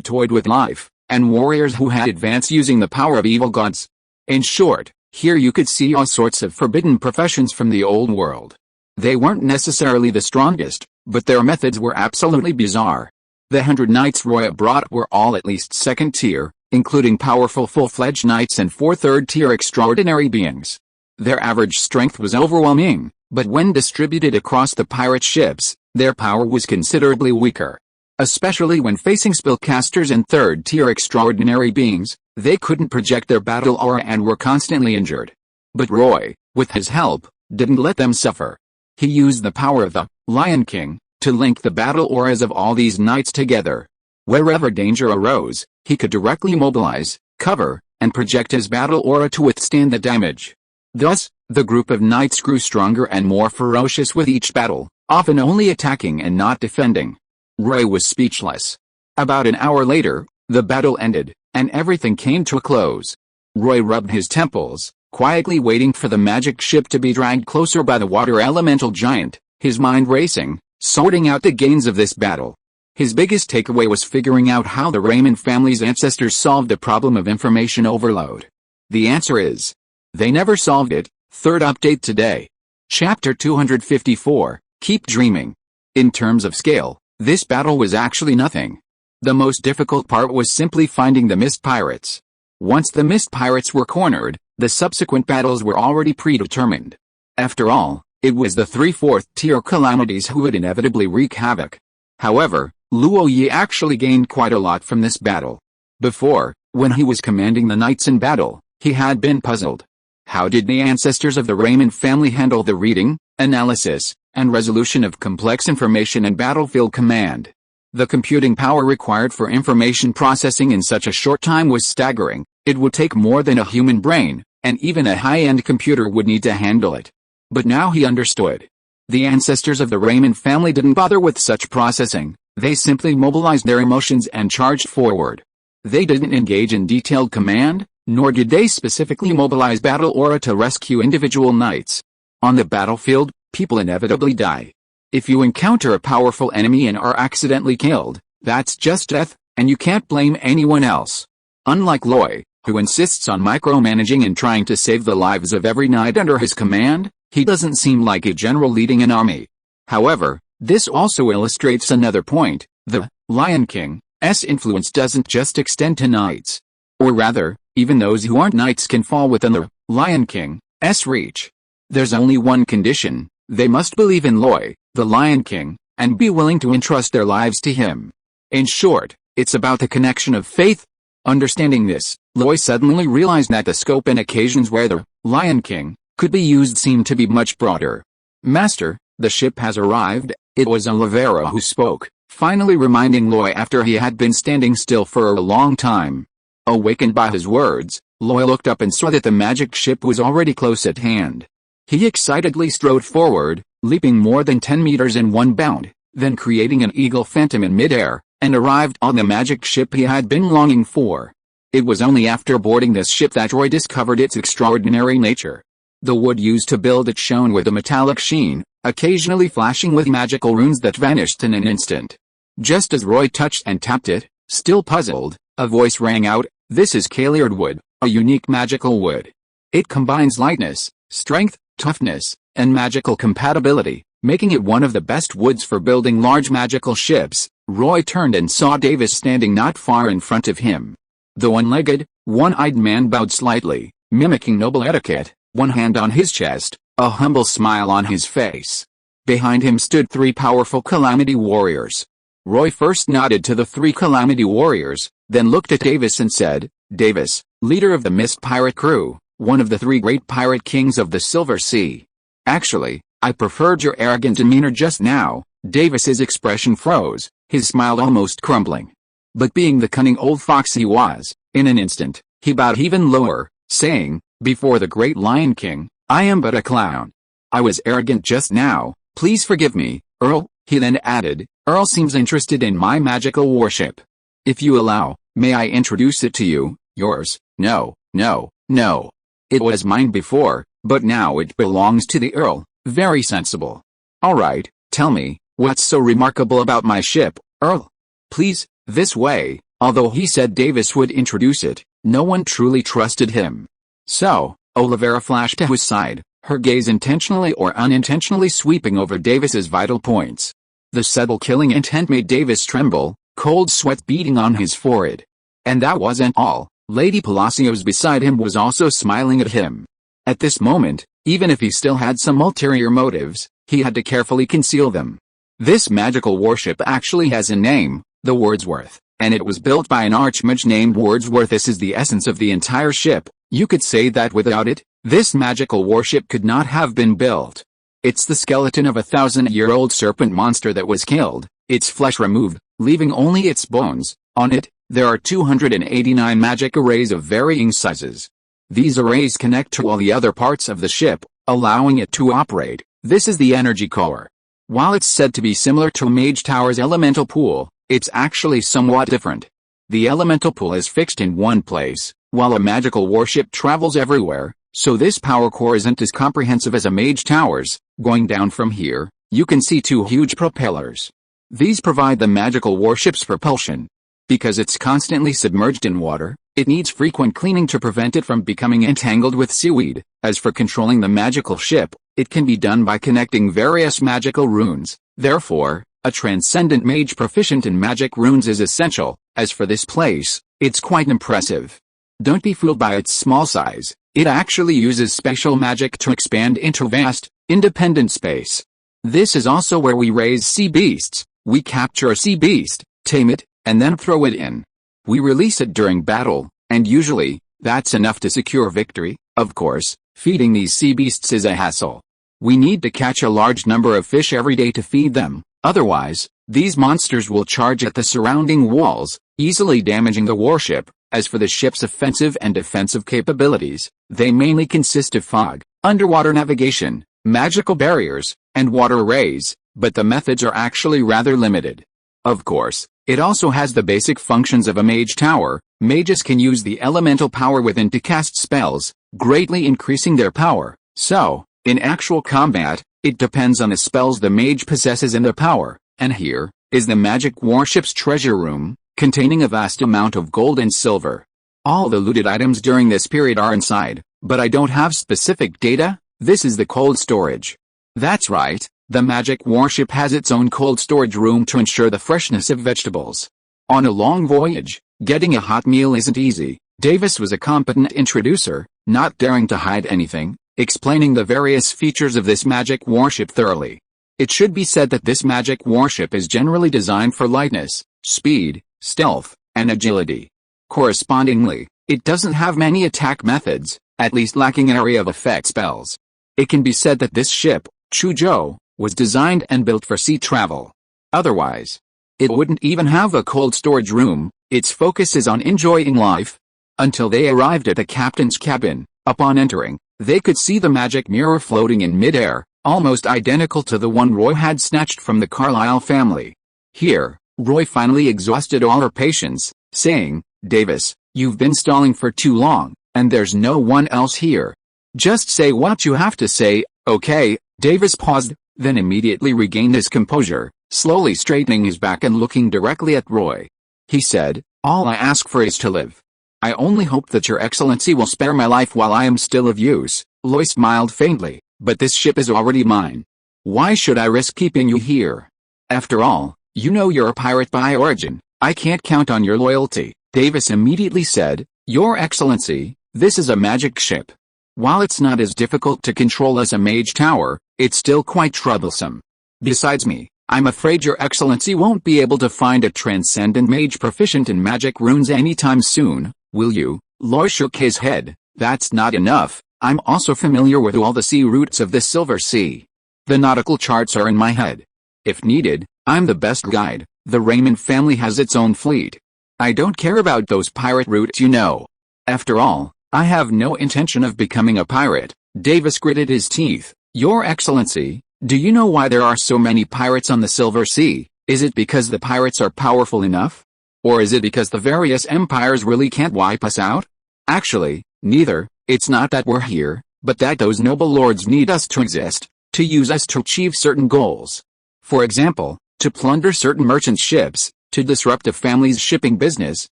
toyed with life, and warriors who had advanced using the power of evil gods. In short, here you could see all sorts of forbidden professions from the old world. They weren't necessarily the strongest, but their methods were absolutely bizarre. The 100 knights Roy brought were all at least second tier, including powerful full-fledged knights and 4 third-tier extraordinary beings. Their average strength was overwhelming, but when distributed across the pirate ships, their power was considerably weaker. Especially when facing spellcasters and third-tier extraordinary beings, they couldn't project their battle aura and were constantly injured. But Roy, with his help, didn't let them suffer. He used the power of the Lion King to link the battle auras of all these knights together. Wherever danger arose, he could directly mobilize, cover, and project his battle aura to withstand the damage. Thus, the group of knights grew stronger and more ferocious with each battle, often only attacking and not defending. Roy was speechless. About an hour later, the battle ended, and everything came to a close. Roy rubbed his temples, quietly waiting for the magic ship to be dragged closer by the water elemental giant, his mind racing, sorting out the gains of this battle. His biggest takeaway was figuring out how the Raymond family's ancestors solved the problem of information overload. The answer is, they never solved it. Third update today. Chapter 254, Keep Dreaming. In terms of scale, this battle was actually nothing. The most difficult part was simply finding the mist pirates. Once the mist pirates were cornered, the subsequent battles were already predetermined. After all, it was the 3/4 tier calamities who would inevitably wreak havoc. However, Luo Yi actually gained quite a lot from this battle. Before, when he was commanding the knights in battle, he had been puzzled. How did the ancestors of the Raymond family handle the reading, analysis, and resolution of complex information in battlefield command? The computing power required for information processing in such a short time was staggering. It would take more than a human brain, and even a high-end computer would need to handle it. But now he understood. The ancestors of the Raymond family didn't bother with such processing, they simply mobilized their emotions and charged forward. They didn't engage in detailed command, nor did they specifically mobilize battle aura to rescue individual knights. On the battlefield, people inevitably die. If you encounter a powerful enemy and are accidentally killed, that's just death, and you can't blame anyone else. Unlike Loy, who insists on micromanaging and trying to save the lives of every knight under his command, he doesn't seem like a general leading an army. However, this also illustrates another point: the Lion King's influence doesn't just extend to knights. Or rather, even those who aren't knights can fall within the Lion King's reach. There's only one condition: they must believe in Loy, the Lion King, and be willing to entrust their lives to him. In short, it's about the connection of faith. Understanding this, Loy suddenly realized that the scope and occasions where the Lion King could be used seemed to be much broader. "Master, the ship has arrived." It was Olivera who spoke, finally reminding Loy after he had been standing still for a long time. Awakened by his words, Loy looked up and saw that the magic ship was already close at hand. He excitedly strode forward, leaping more than 10 meters in one bound, then creating an eagle phantom in midair, and arrived on the magic ship he had been longing for. It was only after boarding this ship that Roy discovered its extraordinary nature. The wood used to build it shone with a metallic sheen, occasionally flashing with magical runes that vanished in an instant. Just as Roy touched and tapped it, still puzzled, a voice rang out, "This is Kaliard wood, a unique magical wood. It combines lightness, strength, toughness, and magical compatibility, making it one of the best woods for building large magical ships." Roy turned and saw Davis standing not far in front of him. The one-legged, one-eyed man bowed slightly, mimicking noble etiquette, one hand on his chest, a humble smile on his face. Behind him stood 3 powerful Calamity warriors. Roy first nodded to the 3 Calamity warriors, then looked at Davis and said, "Davis, leader of the Mist Pirate crew, one of the 3 great pirate kings of the Silver Sea. Actually, I preferred your arrogant demeanor just now." Davis's expression froze, his smile almost crumbling. But being the cunning old fox he was, in an instant, he bowed even lower, saying, "Before the great Lion King, I am but a clown. I was arrogant just now, please forgive me, Earl." He then added, "Earl seems interested in my magical warship. If you allow, may I introduce it to you?" "Yours?" "No, no, no. It was mine before, but now it belongs to the Earl." "Very sensible. All right, tell me, what's so remarkable about my ship, Earl? Please, this way." Although he said Davis would introduce it, no one truly trusted him. So, Olivera flashed to his side, her gaze intentionally or unintentionally sweeping over Davis's vital points. The subtle killing intent made Davis tremble, cold sweat beading on his forehead. And that wasn't all. Lady Palacios beside him was also smiling at him. At this moment, even if he still had some ulterior motives, he had to carefully conceal them. This magical warship actually has a name, the Wordsworth, and it was built by an archmage named Wordsworth. This is the essence of the entire ship. You could say that without it, this magical warship could not have been built. It's the skeleton of a 1,000-year-old serpent monster that was killed, its flesh removed, leaving only its bones. On it, there are 289 magic arrays of varying sizes. These arrays connect to all the other parts of the ship, allowing it to operate. This is the energy core. While it's said to be similar to a mage tower's elemental pool, it's actually somewhat different. The elemental pool is fixed in one place, while a magical warship travels everywhere, so this power core isn't as comprehensive as a mage tower's. Going down from here, you can see 2 huge propellers. These provide the magical warship's propulsion. Because it's constantly submerged in water, it needs frequent cleaning to prevent it from becoming entangled with seaweed. As for controlling the magical ship, it can be done by connecting various magical runes. Therefore, a transcendent mage proficient in magic runes is essential. As for this place, it's quite impressive. Don't be fooled by its small size. It actually uses special magic to expand into vast, independent space. This is also where we raise sea beasts, We capture a sea beast, tame it, and then throw it in. We release it during battle, and usually, that's enough to secure victory. Of course, feeding these sea beasts is a hassle. We need to catch a large number of fish every day to feed them, otherwise, these monsters will charge at the surrounding walls, easily damaging the warship. As for the ship's offensive and defensive capabilities, they mainly consist of fog, underwater navigation, magical barriers, and water arrays, but the methods are actually rather limited. Of course, it also has the basic functions of a mage tower. Mages can use the elemental power within to cast spells, greatly increasing their power. So, in actual combat, it depends on the spells the mage possesses and their power. And here is the magic warship's treasure room, containing a vast amount of gold and silver. All the looted items during this period are inside, but I don't have specific data. This is the cold storage. That's right, the magic warship has its own cold storage room to ensure the freshness of vegetables. On a long voyage, getting a hot meal isn't easy. Davis was a competent introducer, not daring to hide anything, explaining the various features of this magic warship thoroughly. It should be said that this magic warship is generally designed for lightness, speed, stealth, and agility. Correspondingly, it doesn't have many attack methods, at least lacking area of effect spells. It can be said that this ship, Chuzhou, was designed and built for sea travel. Otherwise, it wouldn't even have a cold storage room. Its focus is on enjoying life. Until they arrived at the captain's cabin, upon entering, they could see the magic mirror floating in midair, almost identical to the one Roy had snatched from the Carlyle family. Here, Roy finally exhausted all her patience, saying, "Davis, you've been stalling for too long, and there's no one else here. Just say what you have to say, okay?" Davis paused, then immediately regained his composure, slowly straightening his back and looking directly at Roy. He said, "All I ask for is to live. I only hope that your excellency will spare my life while I am still of use." Roy smiled faintly, "But this ship is already mine. Why should I risk keeping you here? After all, you know you're a pirate by origin. I can't count on your loyalty." Davis immediately said, "Your excellency, this is a magic ship. While it's not as difficult to control as a mage tower, it's still quite troublesome. Besides me, I'm afraid your excellency won't be able to find a transcendent mage proficient in magic runes anytime soon, will you?" Roy shook his head. "That's not enough. I'm also familiar with all the sea routes of the Silver Sea. The nautical charts are in my head. If needed, I'm the best guide. The Raymond family has its own fleet. I don't care about those pirate routes, you know. After all, I have no intention of becoming a pirate." Davis gritted his teeth. "Your excellency, do you know why there are so many pirates on the Silver Sea? Is it because the pirates are powerful enough? Or is it because the various empires really can't wipe us out? Actually, neither. It's not that we're here, but that those noble lords need us to exist, to use us to achieve certain goals. For example, to plunder certain merchant ships, to disrupt a family's shipping business,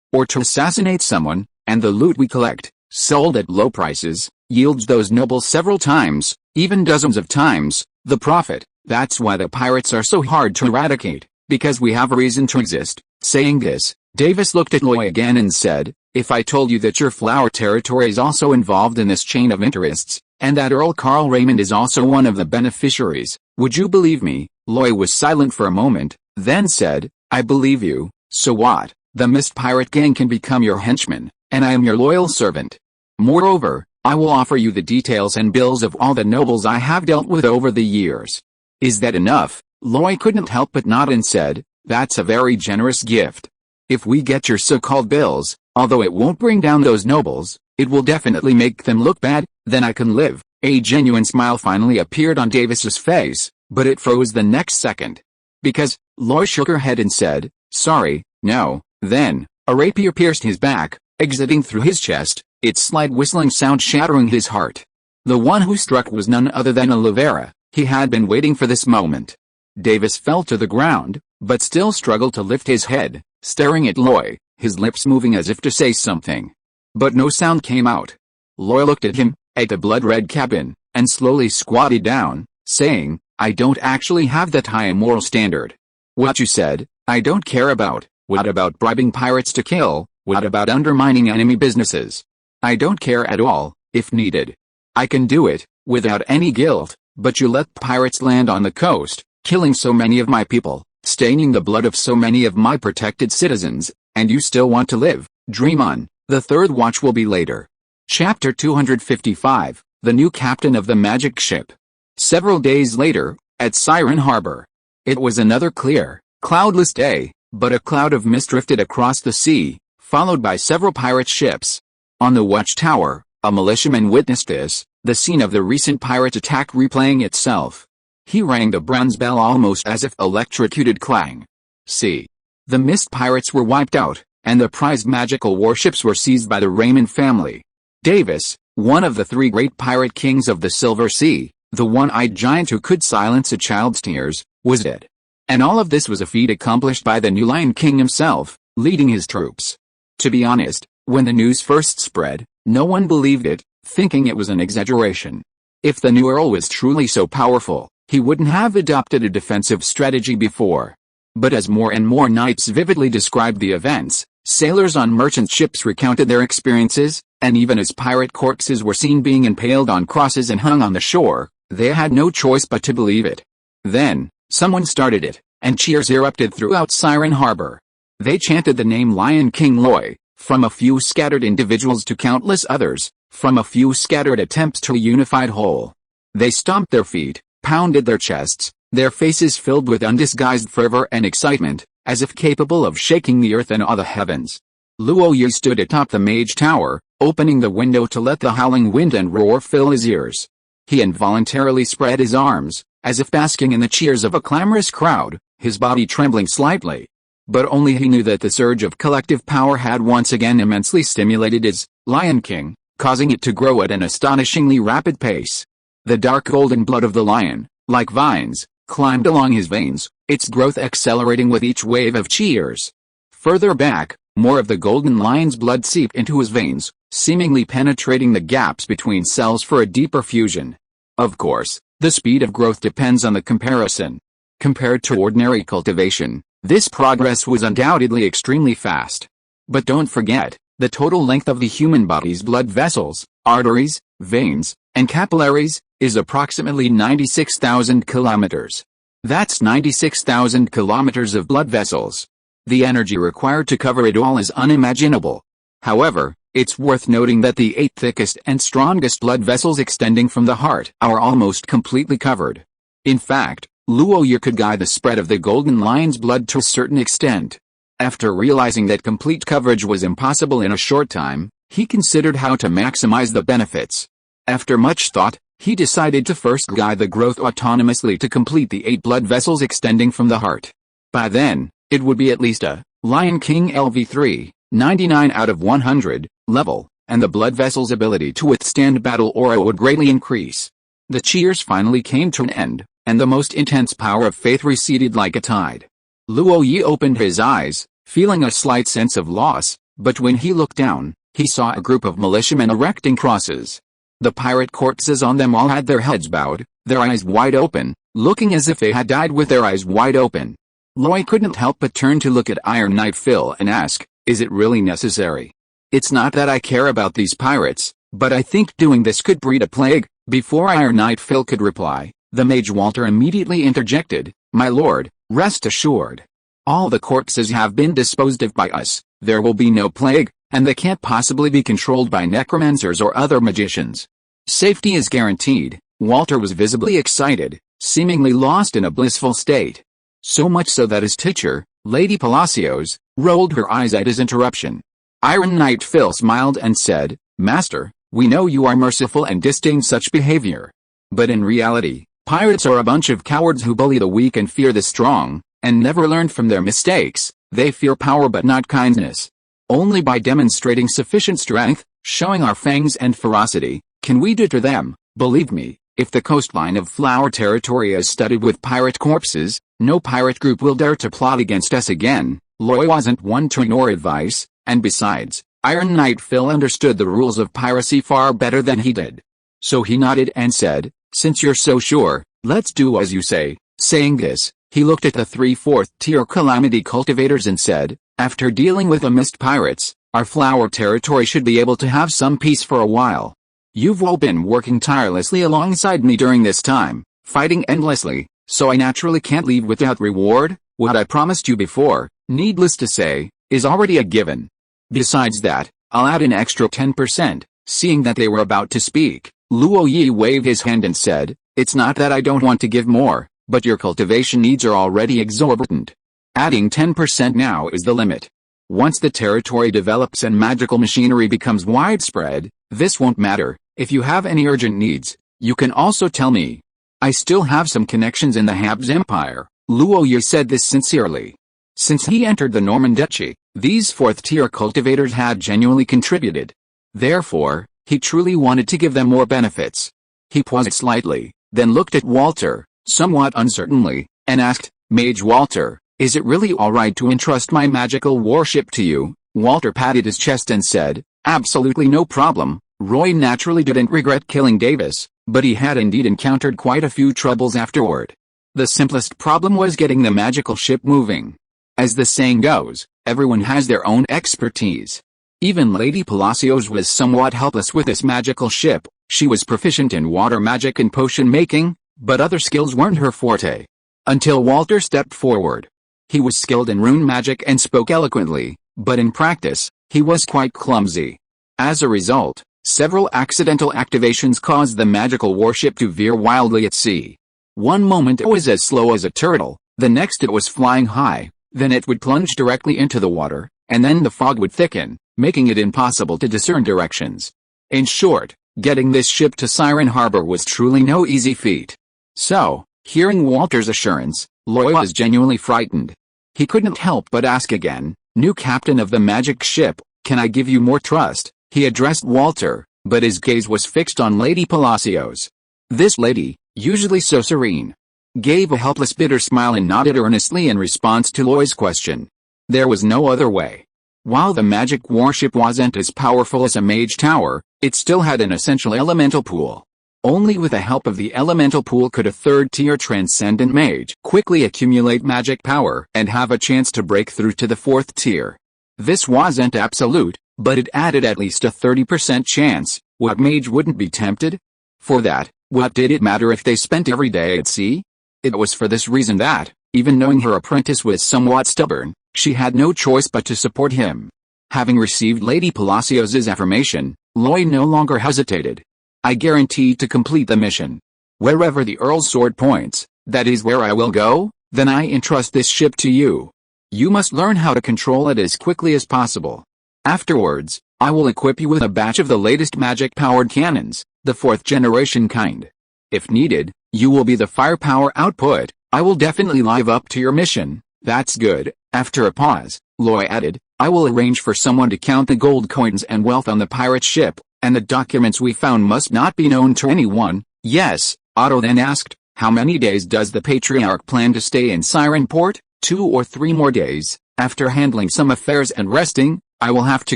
or to assassinate someone, and the loot we collect, sold at low prices, yields those nobles several times, even dozens of times, the profit. That's why the pirates are so hard to eradicate, because we have a reason to exist." Saying this, Davis looked at Roy again and said, "If I told you that your flower territory is also involved in this chain of interests, and that Earl Carl Raymond is also one of the beneficiaries, would you believe me?" Roy was silent for a moment, then said, "I believe you. So what? The Mist Pirate Gang can become your henchman, and I am your loyal servant. Moreover, I will offer you the details and bills of all the nobles I have dealt with over the years. Is that enough?" Roy couldn't help but nod and said, "That's a very generous gift. If we get your so-called bills, although it won't bring down those nobles, it will definitely make them look bad, then I can live." A genuine smile finally appeared on Davis's face, but it froze the next second. "Because," Roy shook her head and said, "Sorry, no." Then, a rapier pierced his back, exiting through his chest, its slight whistling sound shattering his heart. The one who struck was none other than Olivera. He had been waiting for this moment. Davis fell to the ground, but still struggled to lift his head, staring at Roy, his lips moving as if to say something. But no sound came out. Roy looked at him, at the blood-red cabin, and slowly squatted down, saying, "I don't actually have that high a moral standard. What you said, I don't care about. What about bribing pirates to kill? What about undermining enemy businesses? I don't care at all, if needed. I can do it, without any guilt, but you let pirates land on the coast, killing so many of my people, staining the blood of so many of my protected citizens, and you still want to live? Dream on. The third watch will be later. Chapter 255, The New Captain of the Magic Ship. Several days later, at Siren Harbor. It was another clear, cloudless day, but a cloud of mist drifted across the sea, followed by several pirate ships. On the watchtower, a militiaman witnessed this, the scene of the recent pirate attack replaying itself. He rang the bronze bell almost as if electrocuted clang. See. The mist pirates were wiped out, and the prized magical warships were seized by the Raymond family. Davis, one of the three great pirate kings of the Silver Sea, the one-eyed giant who could silence a child's tears, was dead. And all of this was a feat accomplished by the new Lion King himself, leading his troops. To be honest, when the news first spread, no one believed it, thinking it was an exaggeration. If the new Earl was truly so powerful, he wouldn't have adopted a defensive strategy before. But as more and more knights vividly described the events, sailors on merchant ships recounted their experiences, and even as pirate corpses were seen being impaled on crosses and hung on the shore, they had no choice but to believe it. Then, someone started it, and cheers erupted throughout Siren Harbor. They chanted the name Lion King Loy, from a few scattered individuals to countless others, from a few scattered attempts to a unified whole. They stomped their feet, pounded their chests, their faces filled with undisguised fervor and excitement, as if capable of shaking the earth and awe the heavens. Luo Yu stood atop the mage tower, opening the window to let the howling wind and roar fill his ears. He involuntarily spread his arms, as if basking in the cheers of a clamorous crowd, his body trembling slightly. But only he knew that the surge of collective power had once again immensely stimulated his Lion King, causing it to grow at an astonishingly rapid pace. The dark golden blood of the lion, like vines, climbed along his veins, its growth accelerating with each wave of cheers. Further back, more of the golden lion's blood seeped into his veins, seemingly penetrating the gaps between cells for a deeper fusion. Of course, the speed of growth depends on the comparison. Compared to ordinary cultivation, this progress was undoubtedly extremely fast. But don't forget, the total length of the human body's blood vessels, arteries, veins, and capillaries, is approximately 96,000 kilometers. That's 96,000 kilometers of blood vessels. The energy required to cover it all is unimaginable. However, it's worth noting that the 8 thickest and strongest blood vessels extending from the heart are almost completely covered. In fact, Luo Yu could guide the spread of the golden lion's blood to a certain extent. After realizing that complete coverage was impossible in a short time, he considered how to maximize the benefits. After much thought, he decided to first guide the growth autonomously to complete the 8 blood vessels extending from the heart. By then, it would be at least a Lion King LV3, 99 out of 100, level, and the blood vessel's ability to withstand battle aura would greatly increase. The cheers finally came to an end, and the most intense power of faith receded like a tide. Luo Yi opened his eyes, feeling a slight sense of loss, but when he looked down, he saw a group of militiamen erecting crosses. The pirate corpses on them all had their heads bowed, their eyes wide open, looking as if they had died with their eyes wide open. Loy couldn't help but turn to look at Iron Knight Phil and ask, "Is it really necessary? It's not that I care about these pirates, but I think doing this could breed a plague." Before Iron Knight Phil could reply, the mage Walter immediately interjected, "My lord, rest assured. All the corpses have been disposed of by us, there will be no plague, and they can't possibly be controlled by necromancers or other magicians. Safety is guaranteed." Walter was visibly excited, seemingly lost in a blissful state. So much so that his teacher, Lady Palacios, rolled her eyes at his interruption. Iron Knight Phil smiled and said, "Master, we know you are merciful and disdain such behavior. But in reality, pirates are a bunch of cowards who bully the weak and fear the strong, and never learn from their mistakes. They fear power but not kindness. Only by demonstrating sufficient strength, showing our fangs and ferocity, can we deter them. Believe me, if the coastline of Flower Territory is studded with pirate corpses, no pirate group will dare to plot against us again." Loy wasn't one to ignore advice, and besides, Iron Knight Phil understood the rules of piracy far better than he did. So he nodded and said, "Since you're so sure, let's do as you say." Saying this, he looked at the 3/4 tier Calamity cultivators and said, "After dealing with the mist pirates, our Flower Territory should be able to have some peace for a while. You've all been working tirelessly alongside me during this time, fighting endlessly, so I naturally can't leave without reward. What I promised you before, needless to say, is already a given. Besides that, I'll add an extra 10%. Seeing that they were about to speak, Luo Yi waved his hand and said, "It's not that I don't want to give more, but your cultivation needs are already exorbitant. Adding 10% now is the limit. Once the territory develops and magical machinery becomes widespread, this won't matter. If you have any urgent needs, you can also tell me. I still have some connections in the Habs Empire." Luo Yi said this sincerely. Since he entered the Norman Duchy, these fourth-tier cultivators had genuinely contributed. Therefore, he truly wanted to give them more benefits. He paused slightly, then looked at Walter, somewhat uncertainly, and asked, "Mage Walter, is it really alright to entrust my magical warship to you?" Walter patted his chest and said, "Absolutely no problem." Roy naturally didn't regret killing Davis, but he had indeed encountered quite a few troubles afterward. The simplest problem was getting the magical ship moving. As the saying goes, everyone has their own expertise. Even Lady Palacios was somewhat helpless with this magical ship. She was proficient in water magic and potion making, but other skills weren't her forte. Until Walter stepped forward. He was skilled in rune magic and spoke eloquently, but in practice, he was quite clumsy. As a result, several accidental activations caused the magical warship to veer wildly at sea. One moment it was as slow as a turtle, the next it was flying high, then it would plunge directly into the water, and then the fog would thicken, making it impossible to discern directions. In short, getting this ship to Siren Harbor was truly no easy feat. So, hearing Walter's assurance, Loy was genuinely frightened. He couldn't help but ask again, "New captain of the magic ship, can I give you more trust?" He addressed Walter, but his gaze was fixed on Lady Palacios. This lady, usually so serene, gave a helpless bitter smile and nodded earnestly in response to Loy's question. There was no other way. While the magic warship wasn't as powerful as a mage tower, it still had an essential elemental pool. Only with the help of the elemental pool could a third-tier transcendent mage quickly accumulate magic power and have a chance to break through to the fourth tier. This wasn't absolute, but it added at least a 30% chance. What mage wouldn't be tempted? For that, what did it matter if they spent every day at sea? It was for this reason that, even knowing her apprentice was somewhat stubborn, she had no choice but to support him. Having received Lady Palacios' affirmation, Loy no longer hesitated. "I guarantee to complete the mission. Wherever the Earl's sword points, that is where I will go. Then I entrust this ship to you. You must learn how to control it as quickly as possible. Afterwards, I will equip you with a batch of the latest magic-powered cannons, the fourth-generation kind. If needed, you will be the firepower output. I will definitely live up to your mission." "That's good." After a pause, Loy added, "I will arrange for someone to count the gold coins and wealth on the pirate ship, and the documents we found must not be known to anyone." "Yes," Otto then asked, "how many days does the Patriarch plan to stay in Siren Port?" 2 or 3 more days. After handling some affairs and resting, I will have to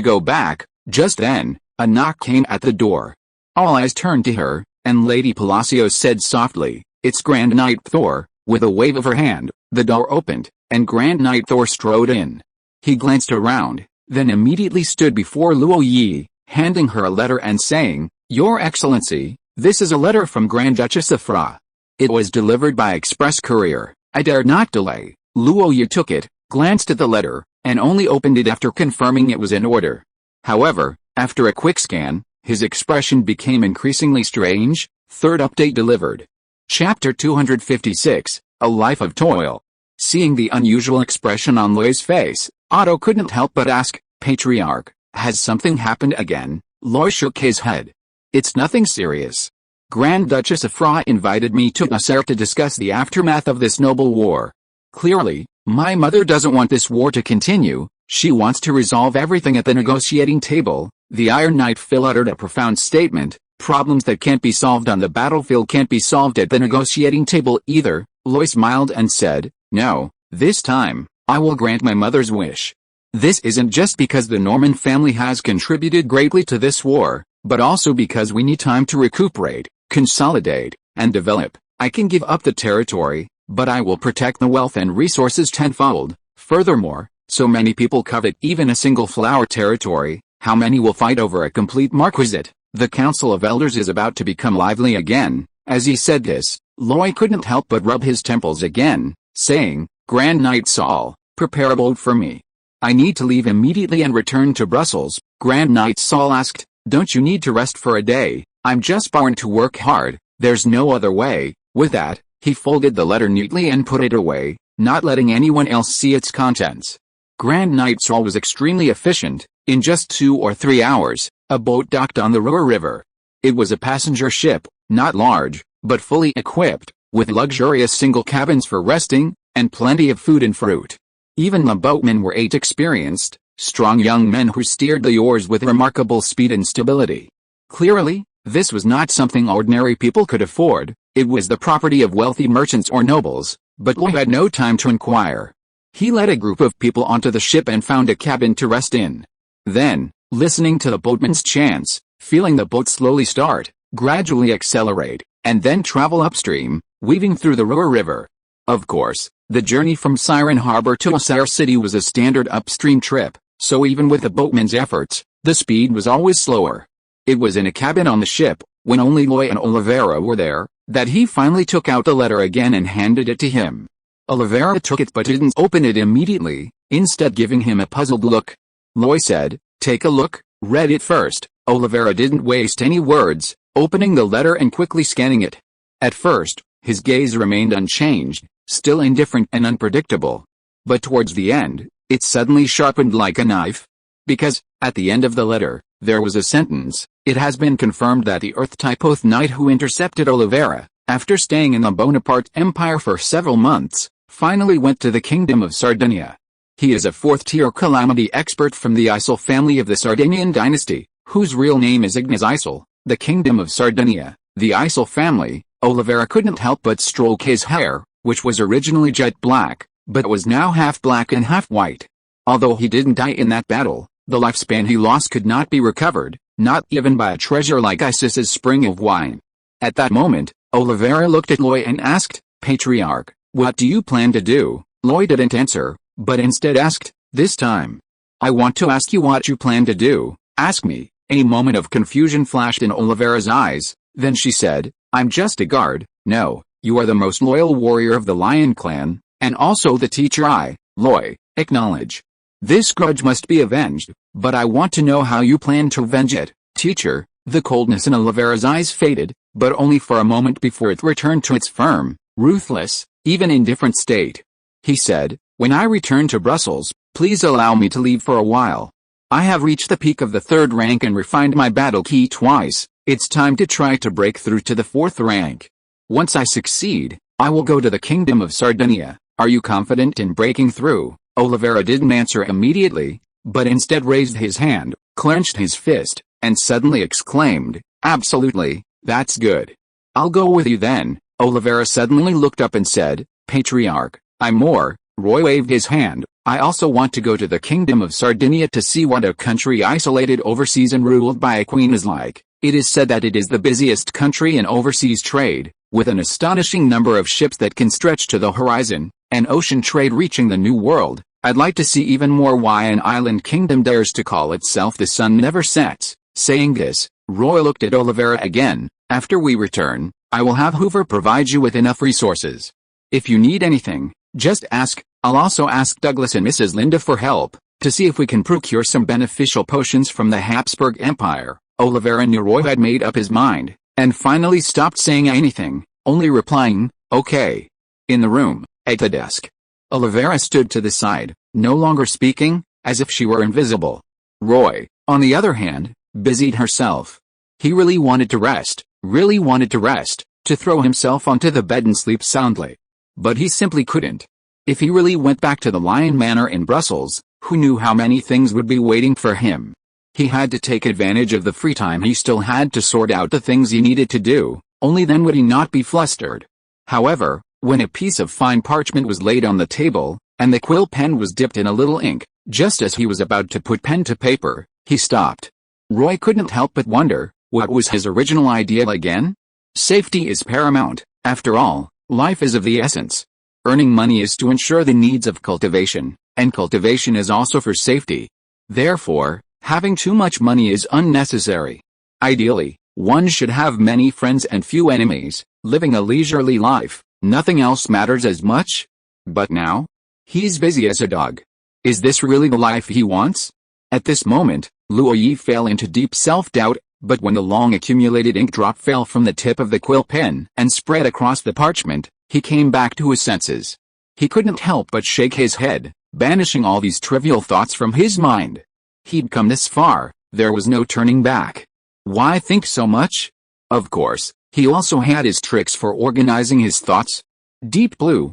go back." Just then, a knock came at the door. All eyes turned to her, and Lady Palacios said softly, "It's Grand Knight Thor." With a wave of her hand, the door opened, and Grand Knight Thor strode in. He glanced around, then immediately stood before Luo Yi, handing her a letter and saying, "Your Excellency, this is a letter from Grand Duchess Afra. It was delivered by express courier. I dared not delay." Luo Yi took it, glanced at the letter, and only opened it after confirming it was in order. However, after a quick scan, his expression became increasingly strange. Third update delivered. Chapter 256, A Life of Toil. Seeing the unusual expression on Loy's face, Otto couldn't help but ask, "Patriarch, has something happened again?" Loy shook his head. "It's nothing serious. Grand Duchess Afra invited me to Nasser to discuss the aftermath of this noble war. Clearly, my mother doesn't want this war to continue. She wants to resolve everything at the negotiating table." The Iron Knight Phil uttered a profound statement. "Problems that can't be solved on the battlefield can't be solved at the negotiating table either." Loy smiled and said, "No, this time, I will grant my mother's wish. This isn't just because the Norman family has contributed greatly to this war, but also because we need time to recuperate, consolidate, and develop. I can give up the territory, but I will protect the wealth and resources tenfold. Furthermore, so many people covet even a single flower territory. How many will fight over a complete marquisate?" The Council of Elders is about to become lively again. As he said this, Loy couldn't help but rub his temples again, saying, Grand Knight Saul, prepare a boat for me. I need to leave immediately and return to Brussels. Grand Knight Saul asked, don't you need to rest for a day? I'm just born to work hard, there's no other way. With that, he folded the letter neatly and put it away, not letting anyone else see its contents. Grand Knight Saul was extremely efficient. In just 2 or 3 hours, a boat docked on the Ruhr River. It was a passenger ship, not large, but fully equipped, with luxurious single cabins for resting, and plenty of food and fruit. Even the boatmen were 8 experienced, strong young men who steered the oars with remarkable speed and stability. Clearly, this was not something ordinary people could afford, it was the property of wealthy merchants or nobles, but Roy had no time to inquire. He led a group of people onto the ship and found a cabin to rest in. Then, listening to the boatman's chants, feeling the boat slowly start, gradually accelerate, and then travel upstream, weaving through the Ruhr River. Of course, the journey from Siren Harbor to Osar City was a standard upstream trip, so even with the boatman's efforts, the speed was always slower. It was in a cabin on the ship, when only Roy and Oliveira were there, that he finally took out the letter again and handed it to him. Oliveira took it but didn't open it immediately, instead giving him a puzzled look. Roy said, take a look, read it first. Oliveira didn't waste any words, opening the letter and quickly scanning it. At first, his gaze remained unchanged, still indifferent and unpredictable. But towards the end, it suddenly sharpened like a knife. Because, at the end of the letter, there was a sentence, it has been confirmed that the Earth-type Oath Knight who intercepted Oliveira, after staying in the Bonaparte Empire for several months, finally went to the Kingdom of Sardinia. He is a 4th-tier calamity expert from the Isel family of the Sardinian dynasty, whose real name is Ignaz Isel, the Kingdom of Sardinia, the Isel family. Oliveira couldn't help but stroke his hair, which was originally jet black, but was now half black and half white. Although he didn't die in that battle, the lifespan he lost could not be recovered, not even by a treasure like Isis's spring of wine. At that moment, Oliveira looked at Roy and asked, Patriarch, what do you plan to do? Roy didn't answer, but instead asked, this time. I want to ask you what you plan to do. Ask me. A moment of confusion flashed in Oliveira's eyes, then she said, I'm just a guard. No, you are the most loyal warrior of the Lion clan, and also the teacher I, Roy, acknowledge. This grudge must be avenged, but I want to know how you plan to avenge it, teacher. The coldness in Oliveira's eyes faded, but only for a moment before it returned to its firm, ruthless, even indifferent state. He said, when I return to Brussels, please allow me to leave for a while. I have reached the peak of the 3rd rank and refined my battle key twice. It's time to try to break through to the 4th rank. Once I succeed, I will go to the Kingdom of Sardinia. Are you confident in breaking through? Oliveira didn't answer immediately, but instead raised his hand, clenched his fist, and suddenly exclaimed, absolutely, that's good. I'll go with you then. Oliveira suddenly looked up and said, Patriarch, I'm more. Roy waved his hand, I also want to go to the Kingdom of Sardinia to see what a country isolated overseas and ruled by a queen is like. It is said that it is the busiest country in overseas trade, with an astonishing number of ships that can stretch to the horizon, and ocean trade reaching the New World. I'd like to see even more why an island kingdom dares to call itself the sun never sets. Saying this, Roy looked at Oliveira again. After we return, I will have Hoover provide you with enough resources. If you need anything, just ask. I'll also ask Douglas and Mrs. Linda for help, to see if we can procure some beneficial potions from the Habsburg Empire. Oliveira knew Roy had made up his mind, and finally stopped saying anything, only replying, okay. In the room, at the desk, Oliveira stood to the side, no longer speaking, as if she were invisible. Roy, on the other hand, busied herself. He really wanted to rest, to throw himself onto the bed and sleep soundly. But he simply couldn't. If he really went back to the Lion Manor in Brussels, who knew how many things would be waiting for him? He had to take advantage of the free time he still had to sort out the things he needed to do, only then would he not be flustered. However, when a piece of fine parchment was laid on the table, and the quill pen was dipped in a little ink, just as he was about to put pen to paper, he stopped. Roy couldn't help but wonder, what was his original idea again? Safety is paramount, after all, life is of the essence. Earning money is to ensure the needs of cultivation, and cultivation is also for safety. Therefore, having too much money is unnecessary. Ideally, one should have many friends and few enemies, living a leisurely life, nothing else matters as much. But now, He's busy as a dog. Is this really the life he wants? At this moment, Luo Yi fell into deep self-doubt, but when the long accumulated ink drop fell from the tip of the quill pen and spread across the parchment, he came back to his senses. He couldn't help but shake his head, banishing all these trivial thoughts from his mind. He'd come this far, there was no turning back. Why think so much? Of course, he also had his tricks for organizing his thoughts. Deep Blue,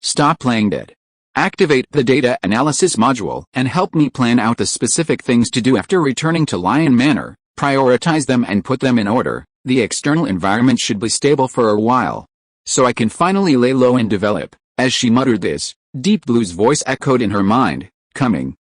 stop playing dead. Activate the data analysis module and help me plan out the specific things to do after returning to Lion Manor. Prioritize them and put them in order. The external environment should be stable for a while, so I can finally lay low and develop. As she muttered this, Deep Blue's voice echoed in her mind. Coming,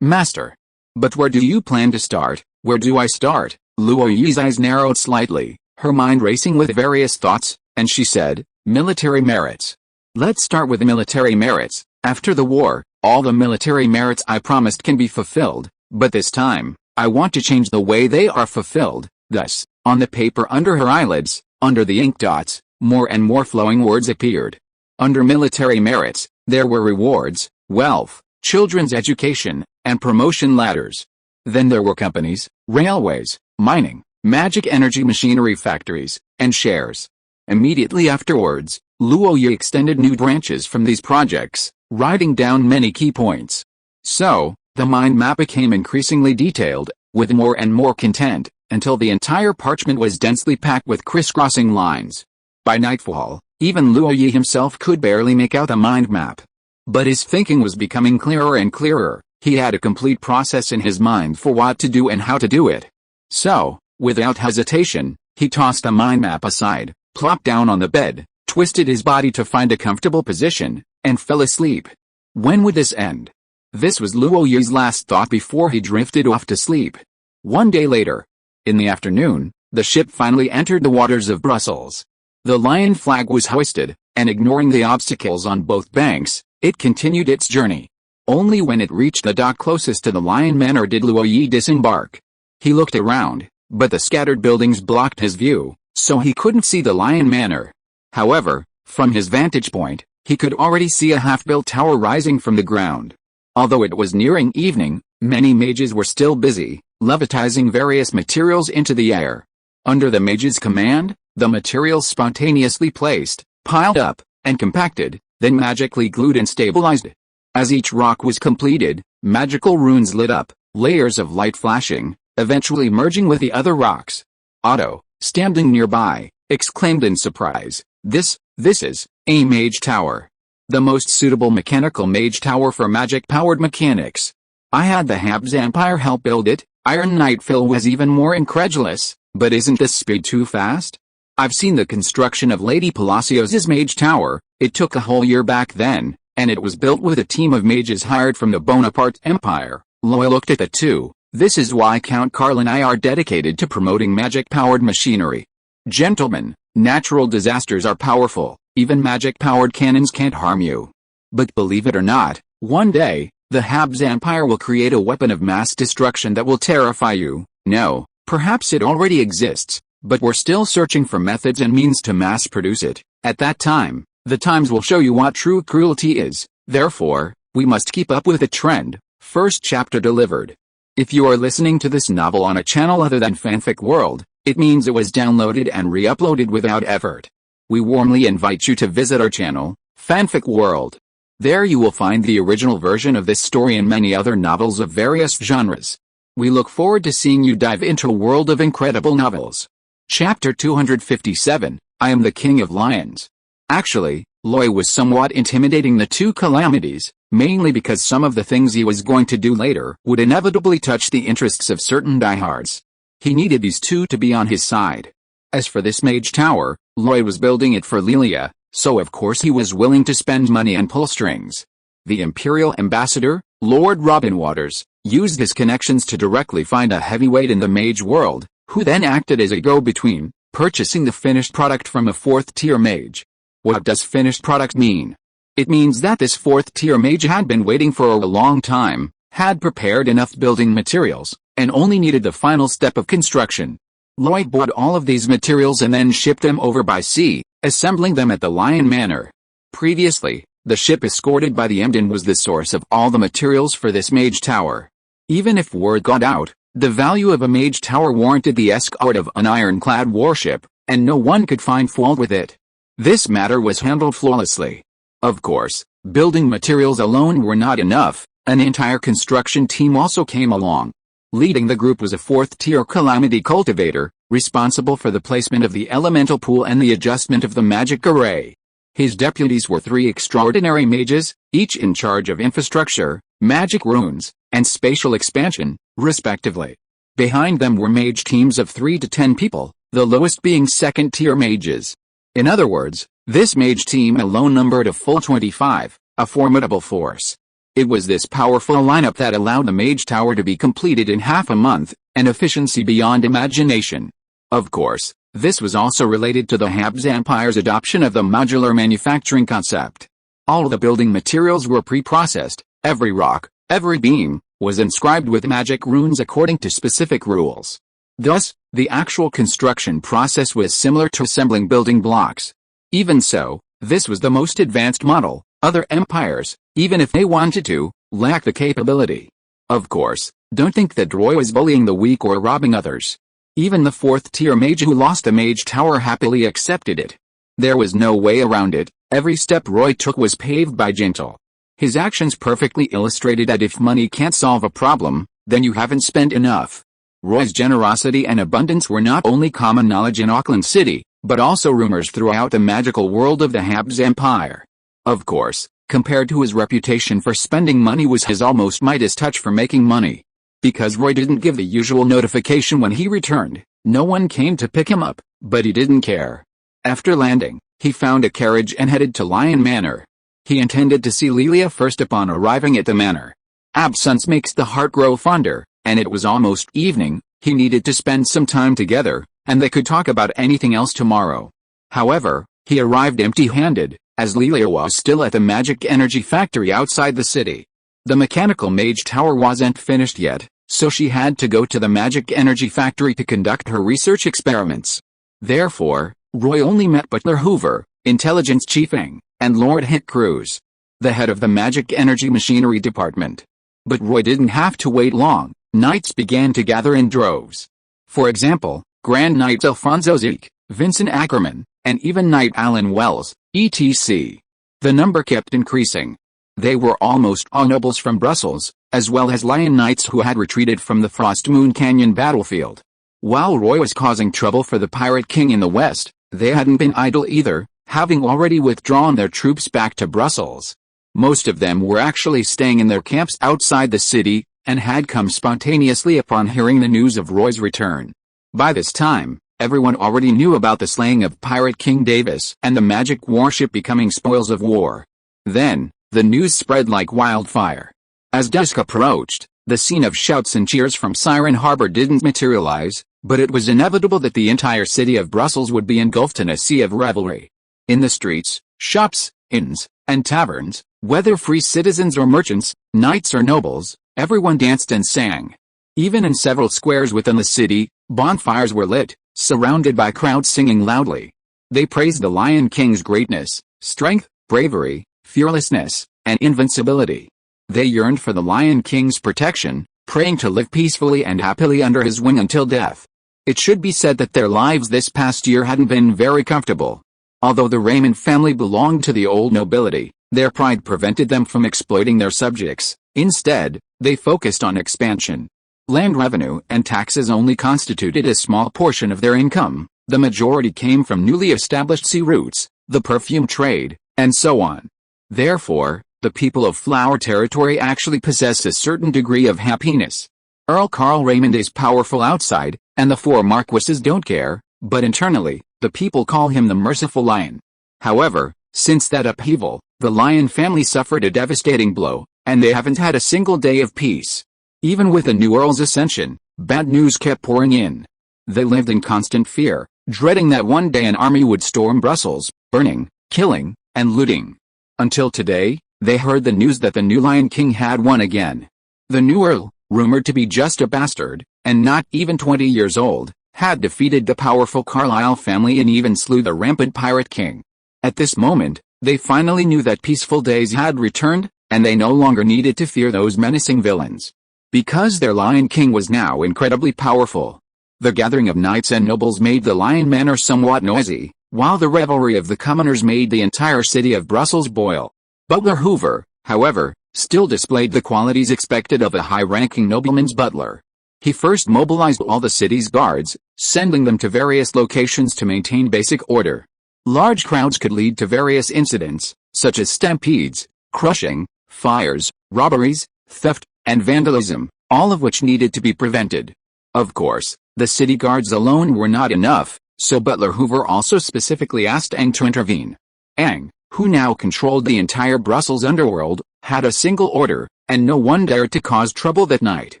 master. But where do you plan to start? Where do I start? Luo Yi's eyes narrowed slightly, her mind racing with various thoughts, and she said, military merits. Let's start with military merits. After the war, all the military merits I promised can be fulfilled, but this time, I want to change the way they are fulfilled. Thus, on the paper under her eyelids, under the ink dots, more and more flowing words appeared. Under military merits, there were rewards, wealth, children's education, and promotion ladders. Then there were companies, railways, mining, magic energy machinery factories, and shares. Immediately afterwards, Luo Yi extended new branches from these projects, writing down many key points. So, the mind map became increasingly detailed, with more and more content, until the entire parchment was densely packed with crisscrossing lines. By nightfall, even Luo Yi himself could barely make out the mind map. But his thinking was becoming clearer and clearer. He had a complete process in his mind for what to do and how to do it. So, without hesitation, he tossed the mind map aside, plopped down on the bed, twisted his body to find a comfortable position, and fell asleep. When would this end? This was Luo Yi's last thought before he drifted off to sleep. One day later, in the afternoon, the ship finally entered the waters of Brussels. The lion flag was hoisted, and ignoring the obstacles on both banks, it continued its journey. Only when it reached the dock closest to the Lion Manor did Luo Yi disembark. He looked around, but the scattered buildings blocked his view, so he couldn't see the Lion Manor. However, from his vantage point, he could already see a half-built tower rising from the ground. Although it was nearing evening, many mages were still busy, levitizing various materials into the air. Under the mage's command, the materials spontaneously placed, piled up, and compacted, then magically glued and stabilized. As each rock was completed, magical runes lit up, layers of light flashing, eventually merging with the other rocks. Otto, standing nearby, exclaimed in surprise, This is a mage tower. The most suitable mechanical mage tower for magic-powered mechanics. I had the Habs Empire help build it." Iron Knight Phil was even more incredulous, "But isn't this speed too fast? I've seen the construction of Lady Palacios' mage tower. It took a whole year back then, and it was built with a team of mages hired from the Bonaparte Empire." Loy looked at the two. "This is why Count Carl and I are dedicated to promoting magic-powered machinery. Gentlemen, natural disasters are powerful, even magic-powered cannons can't harm you. But believe it or not, one day, the Habs Empire will create a weapon of mass destruction that will terrify you. No, perhaps it already exists, but we're still searching for methods and means to mass produce it. At that time, the times will show you what true cruelty is. Therefore, we must keep up with the trend." First chapter delivered. If you are listening to this novel on a channel other than Fanfic World, it means it was downloaded and re-uploaded without effort. We warmly invite you to visit our channel, Fanfic World. There you will find the original version of this story and many other novels of various genres. We look forward to seeing you dive into a world of incredible novels. Chapter 257, I Am the King of Lions. Actually, Loy was somewhat intimidating the two calamities, mainly because some of the things he was going to do later would inevitably touch the interests of certain diehards. He needed these two to be on his side. As for this mage tower, Loy was building it for Lilia, so of course he was willing to spend money and pull strings. The Imperial Ambassador, Lord Robin Waters, used his connections to directly find a heavyweight in the mage world, who then acted as a go-between, purchasing the finished product from a fourth-tier mage. What does finished product mean? It means that this fourth-tier mage had been waiting for a long time, had prepared enough building materials, and only needed the final step of construction. Lloyd bought all of these materials and then shipped them over by sea, assembling them at the Lion Manor. Previously, The ship escorted by the Emden was the source of all the materials for this mage tower. Even if word got out, the value of a mage tower warranted the escort of an ironclad warship, and no one could find fault with it. This matter was handled flawlessly. Of course, building materials alone were not enough. An entire construction team also came along. Leading the group was a fourth-tier calamity cultivator, responsible for the placement of the elemental pool and the adjustment of the magic array. His deputies were 3 extraordinary mages, each in charge of infrastructure, magic runes, and spatial expansion, respectively. Behind them were mage teams of 3 to 10 people, the lowest being second-tier mages. In other words, this mage team alone numbered a full 25, a formidable force. It was this powerful lineup that allowed the mage tower to be completed in half a month, an efficiency beyond imagination. Of course, this was also related to the Habs Empire's adoption of the modular manufacturing concept. All the building materials were pre-processed, every rock, every beam, was inscribed with magic runes according to specific rules. Thus, the actual construction process was similar to assembling building blocks. Even so, this was the most advanced model. Other empires, even if they wanted to, lack the capability. Of course, don't think that Roy was bullying the weak or robbing others. Even the fourth-tier mage who lost the mage tower happily accepted it. There was no way around it, every step Roy took was paved by gentle. His actions perfectly illustrated that if money can't solve a problem, then you haven't spent enough. Roy's generosity and abundance were not only common knowledge in Auckland City, but also rumors throughout the magical world of the Habs Empire. Of course, compared to his reputation for spending money was his almost Midas touch for making money. Because Roy didn't give the usual notification when he returned, no one came to pick him up, but he didn't care. After landing, he found a carriage and headed to Lion Manor. He intended to see Lelia first upon arriving at the manor. Absence makes the heart grow fonder, and it was almost evening. He needed to spend some time together, and they could talk about anything else tomorrow. However, he arrived empty-handed, as Lelia was still at the magic energy factory outside the city. The mechanical mage tower wasn't finished yet, so she had to go to the magic energy factory to conduct her research experiments. Therefore, Roy only met Butler Hoover, intelligence chiefing, and Lord Hit Cruz, the head of the magic energy machinery department. But Roy didn't have to wait long. Knights began to gather in droves. For example, Grand Knight Alfonso Zeke, Vincent Ackerman, and even Knight Alan Wells, etc. The number kept increasing. They were almost all nobles from Brussels, as well as Lion Knights who had retreated from the Frost Moon Canyon battlefield. While Roy was causing trouble for the Pirate King in the west, they hadn't been idle either, having already withdrawn their troops back to Brussels. Most of them were actually staying in their camps outside the city, and had come spontaneously upon hearing the news of Roy's return. By this time, everyone already knew about the slaying of Pirate King Davis and the magic warship becoming spoils of war. Then, the news spread like wildfire. As dusk approached, the scene of shouts and cheers from Siren Harbor didn't materialize, but it was inevitable that the entire city of Brussels would be engulfed in a sea of revelry. In the streets, shops, inns, and taverns, whether free citizens or merchants, knights or nobles, everyone danced and sang. Even in several squares within the city, bonfires were lit, surrounded by crowds singing loudly. They praised the Lion King's greatness, strength, bravery, fearlessness, and invincibility. They yearned for the Lion King's protection, praying to live peacefully and happily under his wing until death. It should be said that their lives this past year hadn't been very comfortable. Although the Raymond family belonged to the old nobility, their pride prevented them from exploiting their subjects. Instead, they focused on expansion. Land revenue and taxes only constituted a small portion of their income. The majority came from newly established sea routes, the perfume trade, and so on. Therefore, the people of Flower Territory actually possess a certain degree of happiness. Earl Carl Raymond is powerful outside, and the 4 marquises don't care, but internally, the people call him the Merciful Lion. However, since that upheaval, the Lion family suffered a devastating blow, and they haven't had a single day of peace. Even with the new Earl's ascension, bad news kept pouring in. They lived in constant fear, dreading that one day an army would storm Brussels, burning, killing, and looting. Until today, they heard the news that the new Lion King had won again. The new Earl, rumored to be just a bastard, and not even 20 years old, had defeated the powerful Carlisle family and even slew the rampant Pirate King. At this moment, They finally knew that peaceful days had returned, and they no longer needed to fear those menacing villains. Because their Lion King was now incredibly powerful. The gathering of knights and nobles made the Lion Manor somewhat noisy, while the revelry of the commoners made the entire city of Brussels boil. Butler Hoover, however, still displayed the qualities expected of a high-ranking nobleman's butler. He first mobilized all the city's guards, sending them to various locations to maintain basic order. Large crowds could lead to various incidents, such as stampedes, crushing, fires, robberies, theft, and vandalism, all of which needed to be prevented. Of course, the city guards alone were not enough, so Butler Hoover also specifically asked Aang to intervene. Aang, who now controlled the entire Brussels underworld, had a single order, and no one dared to cause trouble that night.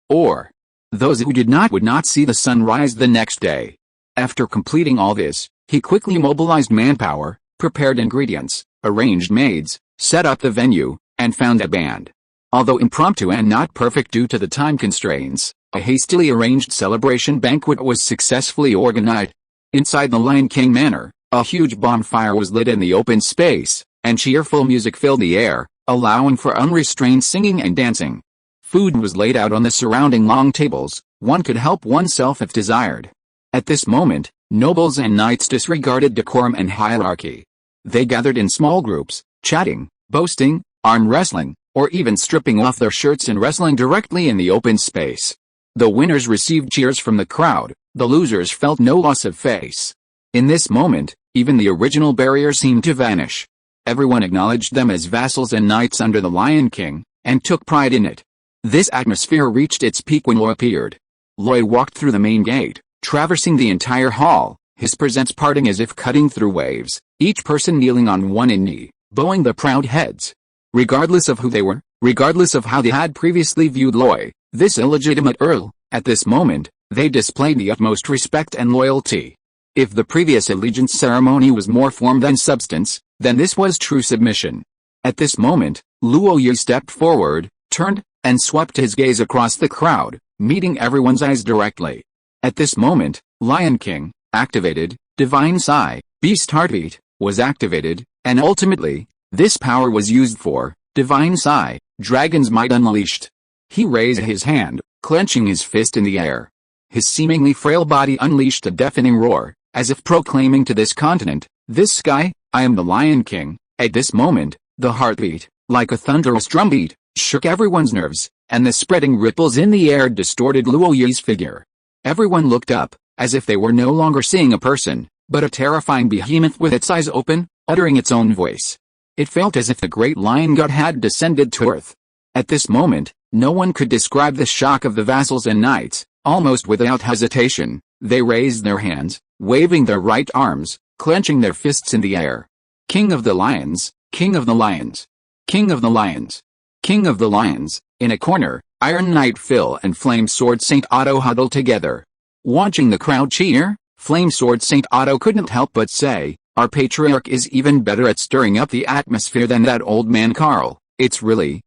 Or, those who did not would not see the sun rise the next day. After completing all this, he quickly mobilized manpower, prepared ingredients, arranged maids, set up the venue, and found a band. Although impromptu and not perfect due to the time constraints, a hastily arranged celebration banquet was successfully organized. Inside the Lion King Manor, a huge bonfire was lit in the open space, and cheerful music filled the air, allowing for unrestrained singing and dancing. Food was laid out on the surrounding long tables. One could help oneself if desired. At this moment, nobles and knights disregarded decorum and hierarchy. They gathered in small groups, chatting, boasting, arm wrestling, or even stripping off their shirts and wrestling directly in the open space. The winners received cheers from the crowd, the losers felt no loss of face. In this moment, even the original barrier seemed to vanish. Everyone acknowledged them as vassals and knights under the Lion King, and took pride in it. This atmosphere reached its peak when Loy appeared. Loy walked through the main gate, traversing the entire hall, his presence parting as if cutting through waves, each person kneeling on one knee, bowing their proud heads. Regardless of who they were, regardless of how they had previously viewed Loy, this illegitimate earl, at this moment, they displayed the utmost respect and loyalty. If the previous allegiance ceremony was more form than substance, then this was true submission. At this moment, Luo Yu stepped forward, turned, and swept his gaze across the crowd, meeting everyone's eyes directly. At this moment, Lion King, activated, Divine Sigh, Beast Heartbeat, was activated, and ultimately, this power was used for, Divine Sigh, Dragon's Might Unleashed. He raised his hand, clenching his fist in the air. His seemingly frail body unleashed a deafening roar, as if proclaiming to this continent, this sky, I am the Lion King. At this moment, the heartbeat, like a thunderous drumbeat, shook everyone's nerves, and the spreading ripples in the air distorted Luo Yu's figure. Everyone looked up, as if they were no longer seeing a person, but a terrifying behemoth with its eyes open, uttering its own voice. It felt as if the great lion god had descended to earth. At this moment, no one could describe the shock of the vassals and knights. Almost without hesitation, they raised their hands, waving their right arms, clenching their fists in the air. King of the Lions, King of the Lions, King of the Lions, King of the Lions. In a corner, Iron Knight Phil and Flame Sword Saint Otto huddled together. Watching the crowd cheer, Flame Sword Saint Otto couldn't help but say, our patriarch is even better at stirring up the atmosphere than that old man Carl. It's really.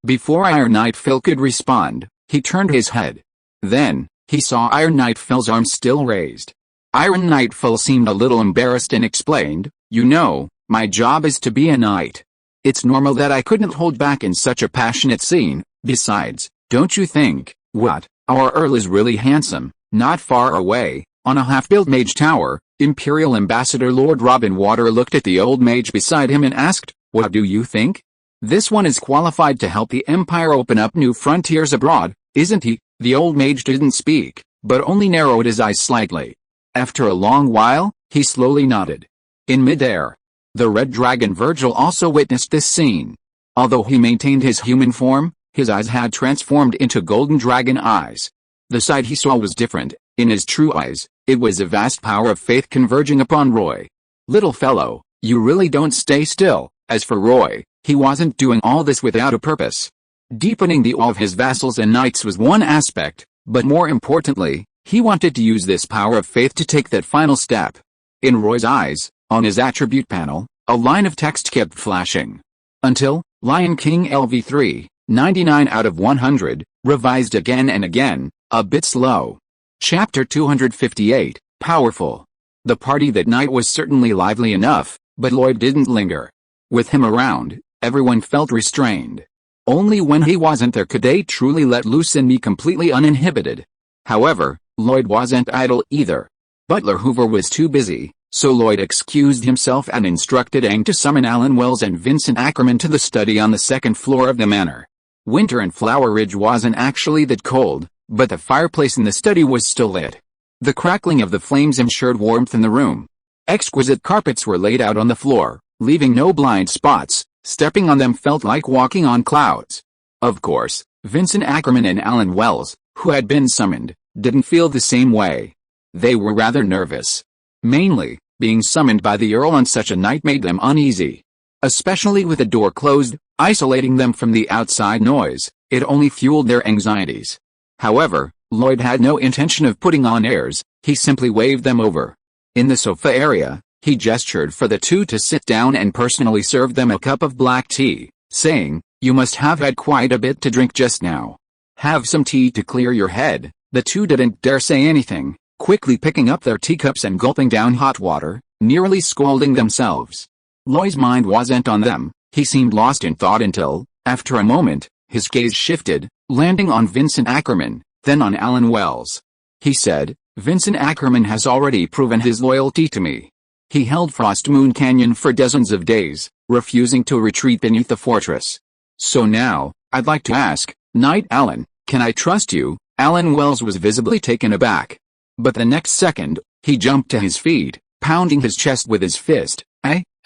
Before Iron Knight Phil could respond, he turned his head. Then, he saw Iron Knight Phil's arms still raised. Iron Knight Phil seemed a little embarrassed and explained, you know, my job is to be a knight. It's normal that I couldn't hold back in such a passionate scene. Besides, don't you think, what, our Earl is really handsome? Not far away, on a half-built mage tower, Imperial Ambassador Lord Robin Water looked at the old mage beside him and asked, what do you think? This one is qualified to help the Empire open up new frontiers abroad, isn't he? The old mage didn't speak, but only narrowed his eyes slightly. After a long while, he slowly nodded. In midair, the red dragon Virgil also witnessed this scene. Although he maintained his human form, his eyes had transformed into golden dragon eyes. The sight he saw was different. In his true eyes, it was a vast power of faith converging upon Roy. Little fellow, you really don't stay still. As for Roy, he wasn't doing all this without a purpose. Deepening the awe of his vassals and knights was one aspect, but more importantly, he wanted to use this power of faith to take that final step. In Roy's eyes, on his attribute panel, a line of text kept flashing. Until, Lion King LV3, 99 out of 100, revised again and again, a bit slow. Chapter 258, Powerful. The party that night was certainly lively enough, But Lloyd didn't linger. With him around, everyone felt restrained. Only when he wasn't there could they truly let loose and be completely uninhibited. However, Lloyd wasn't idle either. Butler Hoover was too busy, so Lloyd excused himself and instructed Aang to summon Alan Wells and Vincent Ackerman to the study on the second floor of the manor. Winter in Flower Ridge wasn't actually that cold, but the fireplace in the study was still lit. The crackling of the flames ensured warmth in the room. Exquisite carpets were laid out on the floor, leaving no blind spots. Stepping on them felt like walking on clouds. Of course, Vincent Ackerman and Alan Wells, who had been summoned, didn't feel the same way. They were rather nervous. Mainly, being summoned by the Earl on such a night made them uneasy. Especially with the door closed, isolating them from the outside noise, it only fueled their anxieties. However, Lloyd had no intention of putting on airs, he simply waved them over. In the sofa area, he gestured for the two to sit down and personally served them a cup of black tea, saying, "You must have had quite a bit to drink just now. Have some tea to clear your head." The two didn't dare say anything, quickly picking up their teacups and gulping down hot water, nearly scalding themselves. Lloyd's mind wasn't on them, he seemed lost in thought until, after a moment, his gaze shifted, landing on Vincent Ackerman, then on Alan Wells. He said, "Vincent Ackerman has already proven his loyalty to me. He held Frost Moon Canyon for dozens of days, refusing to retreat beneath the fortress. So now, I'd like to ask, Knight Alan, can I trust you?" Alan Wells was visibly taken aback. But the next second, he jumped to his feet, pounding his chest with his fist.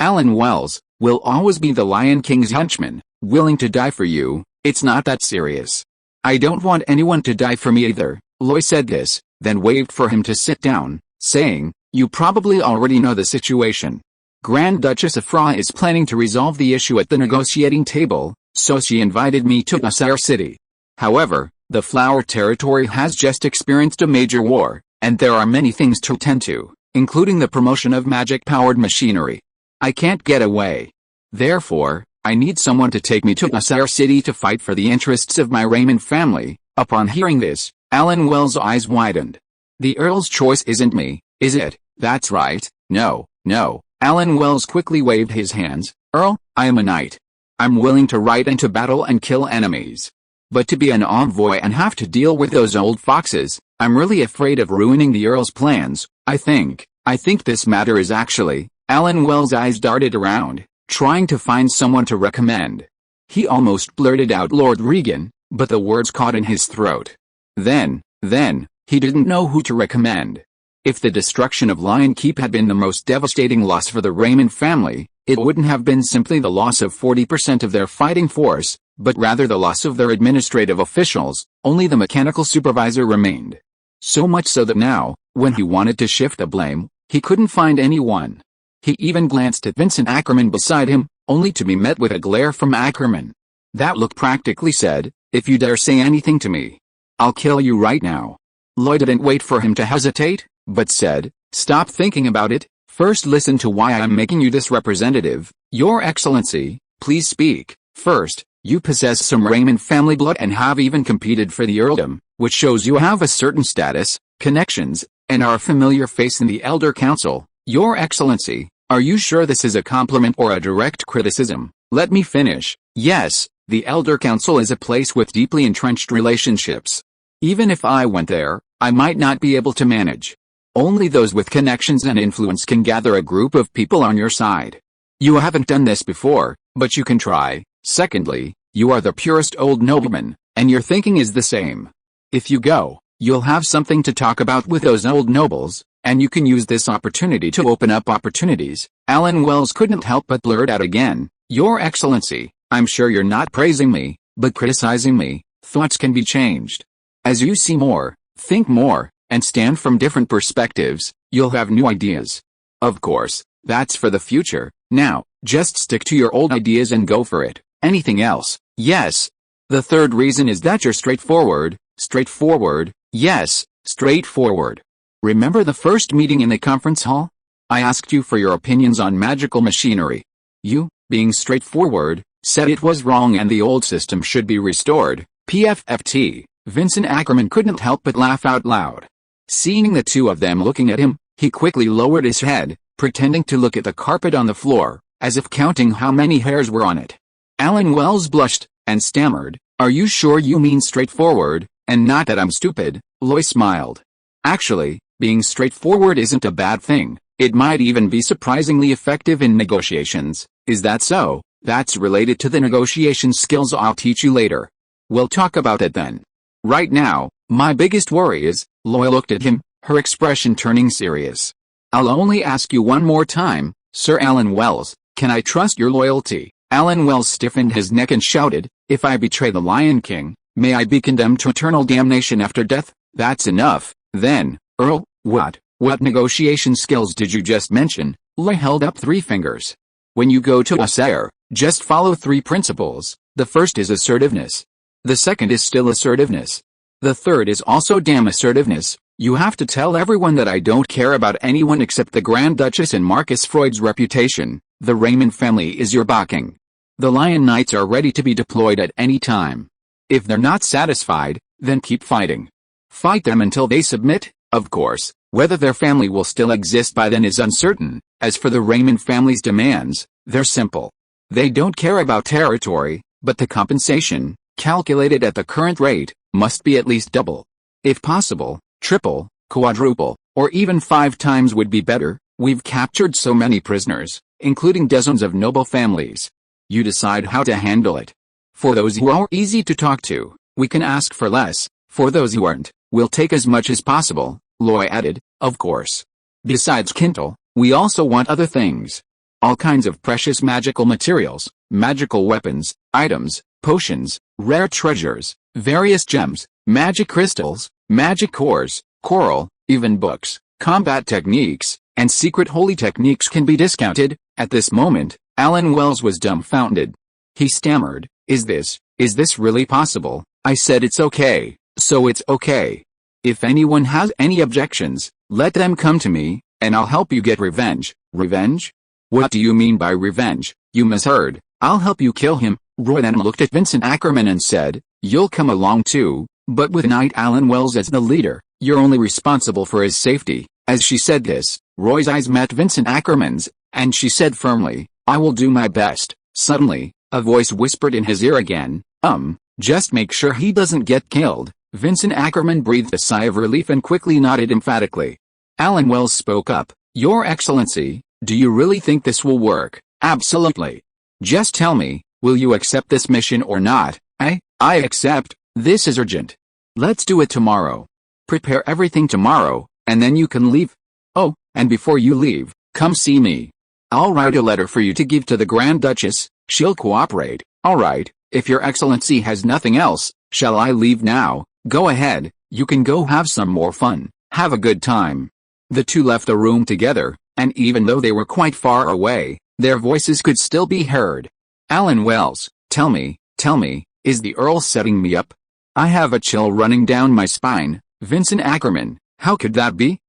Alan Wells, will always be the Lion King's henchman, willing to die for you. It's not that serious. I don't want anyone to die for me either." Lloyd said this, then waved for him to sit down, saying, "You probably already know the situation. Grand Duchess Afra is planning to resolve the issue at the negotiating table, so she invited me to Asar City. However, the Flower Territory has just experienced a major war, and there are many things to attend to, including the promotion of magic-powered machinery. I can't get away. Therefore, I need someone to take me to Asar City to fight for the interests of my Raymond family." Upon hearing this, Alan Wells' eyes widened. "The Earl's choice isn't me, is it?" "That's right, no. Alan Wells quickly waved his hands. "Earl, I am a knight. I'm willing to ride into battle and kill enemies. But to be an envoy and have to deal with those old foxes, I'm really afraid of ruining the Earl's plans. I think this matter is actually..." Alan Wells' eyes darted around, trying to find someone to recommend. He almost blurted out Lord Regan, but the words caught in his throat. Then, he didn't know who to recommend. If the destruction of Lion Keep had been the most devastating loss for the Raymond family, it wouldn't have been simply the loss of 40% of their fighting force, but rather the loss of their administrative officials. Only the mechanical supervisor remained. So much so that now, when he wanted to shift the blame, he couldn't find anyone. He even glanced at Vincent Ackerman beside him, only to be met with a glare from Ackerman. That look practically said, "If you dare say anything to me, I'll kill you right now." Lloyd didn't wait for him to hesitate, but said, "Stop thinking about it, first listen to why I'm making you this representative. Your Excellency, please speak. First, you possess some Raymond family blood and have even competed for the earldom, which shows you have a certain status, connections, and are a familiar face in the Elder Council. Your Excellency, are you sure this is a compliment or a direct criticism?" "Let me finish. Yes, the Elder Council is a place with deeply entrenched relationships. Even if I went there, I might not be able to manage. Only those with connections and influence can gather a group of people on your side. You haven't done this before, but you can try. Secondly, you are the purest old nobleman, and your thinking is the same. If you go, you'll have something to talk about with those old nobles, and you can use this opportunity to open up opportunities." Alan Wells couldn't help but blurt out again, "Your Excellency, I'm sure you're not praising me, but criticizing me. Thoughts can be changed. As you see more, think more, and stand from different perspectives, you'll have new ideas. Of course, that's for the future. Now, just stick to your old ideas and go for it. Anything else?" "Yes. The third reason is that you're straightforward." "Straightforward?" "Yes, straightforward. Remember the first meeting in the conference hall? I asked you for your opinions on magical machinery. You, being straightforward, said it was wrong and the old system should be restored. PFFT. Vincent Ackerman couldn't help but laugh out loud. Seeing the two of them looking at him, he quickly lowered his head, pretending to look at the carpet on the floor, as if counting how many hairs were on it. Alan Wells blushed, and stammered, "Are you sure you mean straightforward, and not that I'm stupid?" Loy smiled. "Actually, being straightforward isn't a bad thing. It might even be surprisingly effective in negotiations." "Is that so?" "That's related to the negotiation skills I'll teach you later." "We'll talk about it then. Right now, my biggest worry is..." Loy looked at him, her expression turning serious. "I'll only ask you one more time, Sir Alan Wells, can I trust your loyalty?" Alan Wells stiffened his neck and shouted, "If I betray the Lion King, may I be condemned to eternal damnation after death?" "That's enough, then, Earl." What negotiation skills did you just mention?" Loy held up 3 fingers. "When you go to a sire, just follow 3 principles. The first is assertiveness. The second is still assertiveness. The third is also damn assertiveness. You have to tell everyone that I don't care about anyone except the Grand Duchess and Marcus Freud's reputation. The Raymond family is your backing. The Lion Knights are ready to be deployed at any time. If they're not satisfied, then keep fighting. Fight them until they submit. Of course, whether their family will still exist by then is uncertain. As for the Raymond family's demands, they're simple. They don't care about territory, but the compensation, calculated at the current rate, must be at least double. If possible, triple, quadruple, or even 5 times would be better. We've captured so many prisoners, including dozens of noble families. You decide how to handle it. For those who are easy to talk to, we can ask for less. For those who aren't, we'll take as much as possible." Loy added, "Of course. Besides Kintel, we also want other things. All kinds of precious magical materials, magical weapons, items, potions, rare treasures, various gems, magic crystals, magic cores, coral, even books, combat techniques, and secret holy techniques can be discounted." At this moment, Alan Wells was dumbfounded. He stammered, Is this really possible?" "I said it's okay, so it's okay. If anyone has any objections, let them come to me, and I'll help you get revenge." "Revenge? What do you mean by revenge?" "You misheard. I'll help you kill him." Roy then looked at Vincent Ackerman and said, "You'll come along too, but with Knight Alan Wells as the leader, you're only responsible for his safety." As she said this, Roy's eyes met Vincent Ackerman's, and she said firmly, "I will do my best." Suddenly, a voice whispered in his ear again, Just make sure he doesn't get killed." Vincent Ackerman breathed a sigh of relief and quickly nodded emphatically. Alan Wells spoke up, "Your Excellency, do you really think this will work?" "Absolutely. Just tell me, will you accept this mission or not?" I accept. This is urgent. Let's do it tomorrow. Prepare everything tomorrow, and then you can leave. Oh, and before you leave, come see me. I'll write a letter for you to give to the Grand Duchess. She'll cooperate." "All right, if your Excellency has nothing else, shall I leave now?" "Go ahead, you can go have some more fun. Have a good time." The two left the room together, and even though they were quite far away, their voices could still be heard. "Alan Wells, tell me, is the Earl setting me up? I have a chill running down my spine." "Vincent Ackerman, how could that be?"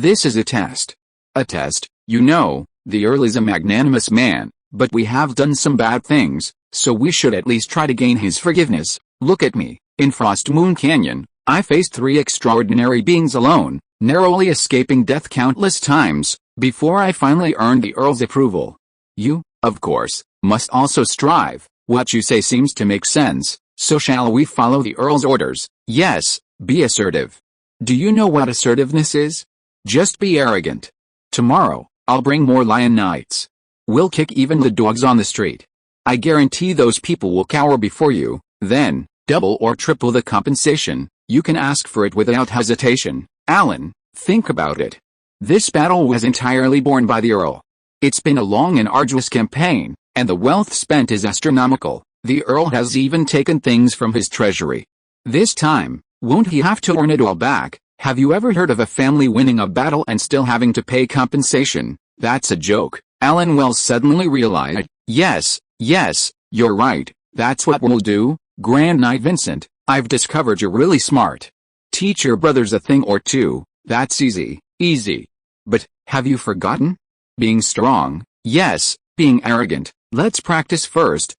"This is a test." "A test? You know, the Earl is a magnanimous man, but we have done some bad things, so we should at least try to gain his forgiveness. Look at me. In Frost Moon Canyon, I faced 3 extraordinary beings alone, narrowly escaping death countless times, before I finally earned the Earl's approval. You, of course, must also strive. What you say seems to make sense, so shall we follow the Earl's orders?" "Yes, be assertive." "Do you know what assertiveness is?" "Just be arrogant. Tomorrow, I'll bring more Lion Knights. We'll kick even the dogs on the street. I guarantee those people will cower before you, then, double or triple the compensation. You can ask for it without hesitation." "Alan, think about it. This battle was entirely borne by the Earl. It's been a long and arduous campaign, and the wealth spent is astronomical. The Earl has even taken things from his treasury. This time, won't he have to earn it all back? Have you ever heard of a family winning a battle and still having to pay compensation? That's a joke." Alan Wells suddenly realized, Yes, you're right. That's what we'll do." "Grand Knight Vincent, I've discovered you're really smart. Teach your brothers a thing or two. That's easy. But, have you forgotten? Being strong, yes, being arrogant. Let's practice first.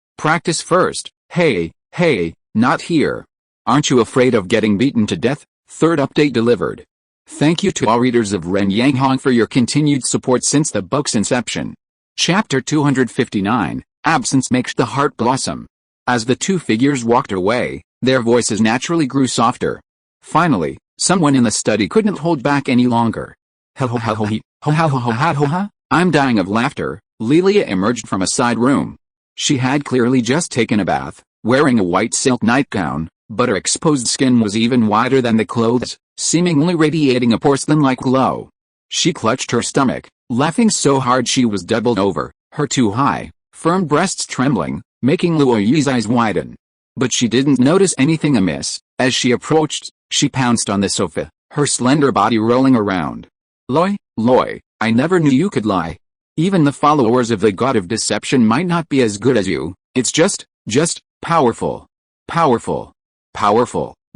Hey, not here. Aren't you afraid of getting beaten to death?" Third update delivered. Thank you to all readers of Ren Yang Hong for your continued support since the book's inception. Chapter 259, Absence Makes the Heart Blossom. As the two figures walked away, their voices naturally grew softer. Finally, someone in the study couldn't hold back any longer. I'm dying of laughter. Lilia emerged from a side room. She had clearly just taken a bath, wearing a white silk nightgown, but her exposed skin was even whiter than the clothes, seemingly radiating a porcelain-like glow. She clutched her stomach, laughing so hard she was doubled over, her two high, firm breasts trembling, making Luo Yi's eyes widen. But she didn't notice anything amiss. As she approached, she pounced on the sofa, her slender body rolling around. Loi, I never knew you could lie. Even the followers of the god of deception might not be as good as you. It's just powerful. Powerful,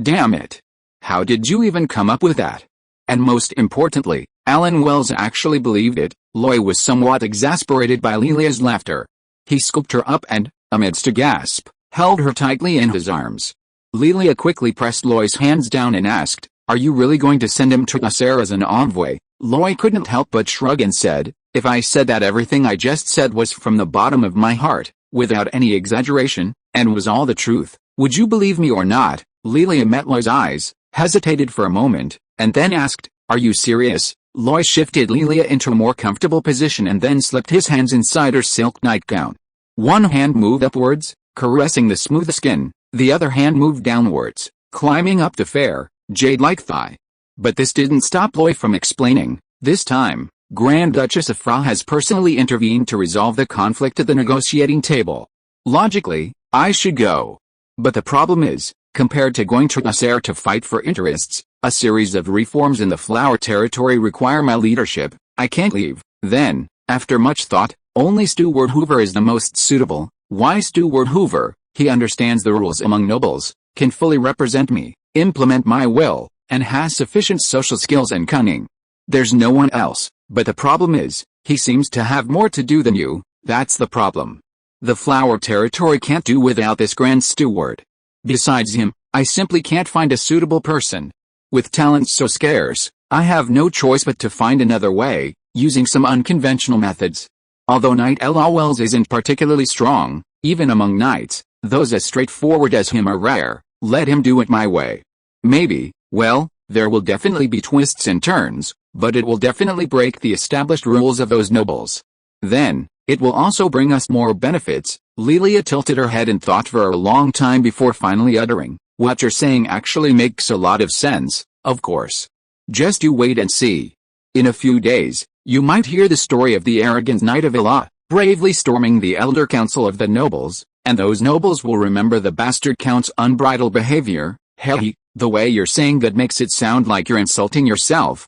damn it. How did you even come up with that? And most importantly, Alan Wells actually believed it. Loi was somewhat exasperated by Lilia's laughter. He scooped her up and, amidst a gasp, held her tightly in his arms. Lilia quickly pressed Loi's hands down and asked, "Are you really going to send him to us as an envoy?" Loi couldn't help but shrug and said, "If I said that everything I just said was from the bottom of my heart, without any exaggeration, and was all the truth, would you believe me or not?" Lilia met Loi's eyes, hesitated for a moment, and then asked, "Are you serious?" Loi shifted Lilia into a more comfortable position and then slipped his hands inside her silk nightgown. One hand moved upwards, caressing the smooth skin, the other hand moved downwards, climbing up the fair, jade-like thigh. But this didn't stop Loi from explaining. This time, Grand Duchess Afra has personally intervened to resolve the conflict at the negotiating table. Logically, I should go. But the problem is, compared to going to Nasser to fight for interests, a series of reforms in the flower territory require my leadership. I can't leave. Then, after much thought, only Steward Hoover is the most suitable. Why Steward Hoover? He understands the rules among nobles, can fully represent me, implement my will, and has sufficient social skills and cunning. There's no one else, but the problem is, he seems to have more to do than you. That's the problem. The flower territory can't do without this grand steward. Besides him, I simply can't find a suitable person. With talents so scarce, I have no choice but to find another way, using some unconventional methods. Although Knight Ella Wells isn't particularly strong, even among knights, those as straightforward as him are rare. Let him do it my way. Maybe, well, there will definitely be twists and turns, but it will definitely break the established rules of those nobles. Then, it will also bring us more benefits. Lilia tilted her head and thought for a long time before finally uttering, "What you're saying actually makes a lot of sense, of course. Just you wait and see. In a few days, you might hear the story of the arrogant Knight of Ella, bravely storming the Elder Council of the Nobles, and those nobles will remember the bastard Count's unbridled behavior." Hey, the way you're saying that makes it sound like you're insulting yourself.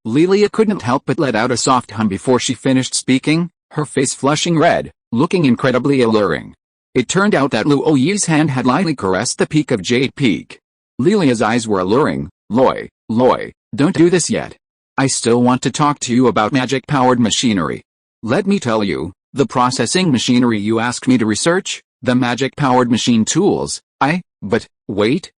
Lilia couldn't help but let out a soft hum before she finished speaking, her face flushing red, looking incredibly alluring. It turned out that Luo Yi's hand had lightly caressed the peak of Jade Peak. Lilia's eyes were alluring. Loi, don't do this yet. I still want to talk to you about magic-powered machinery. Let me tell you, the processing machinery you asked me to research, the magic-powered machine tools, but, wait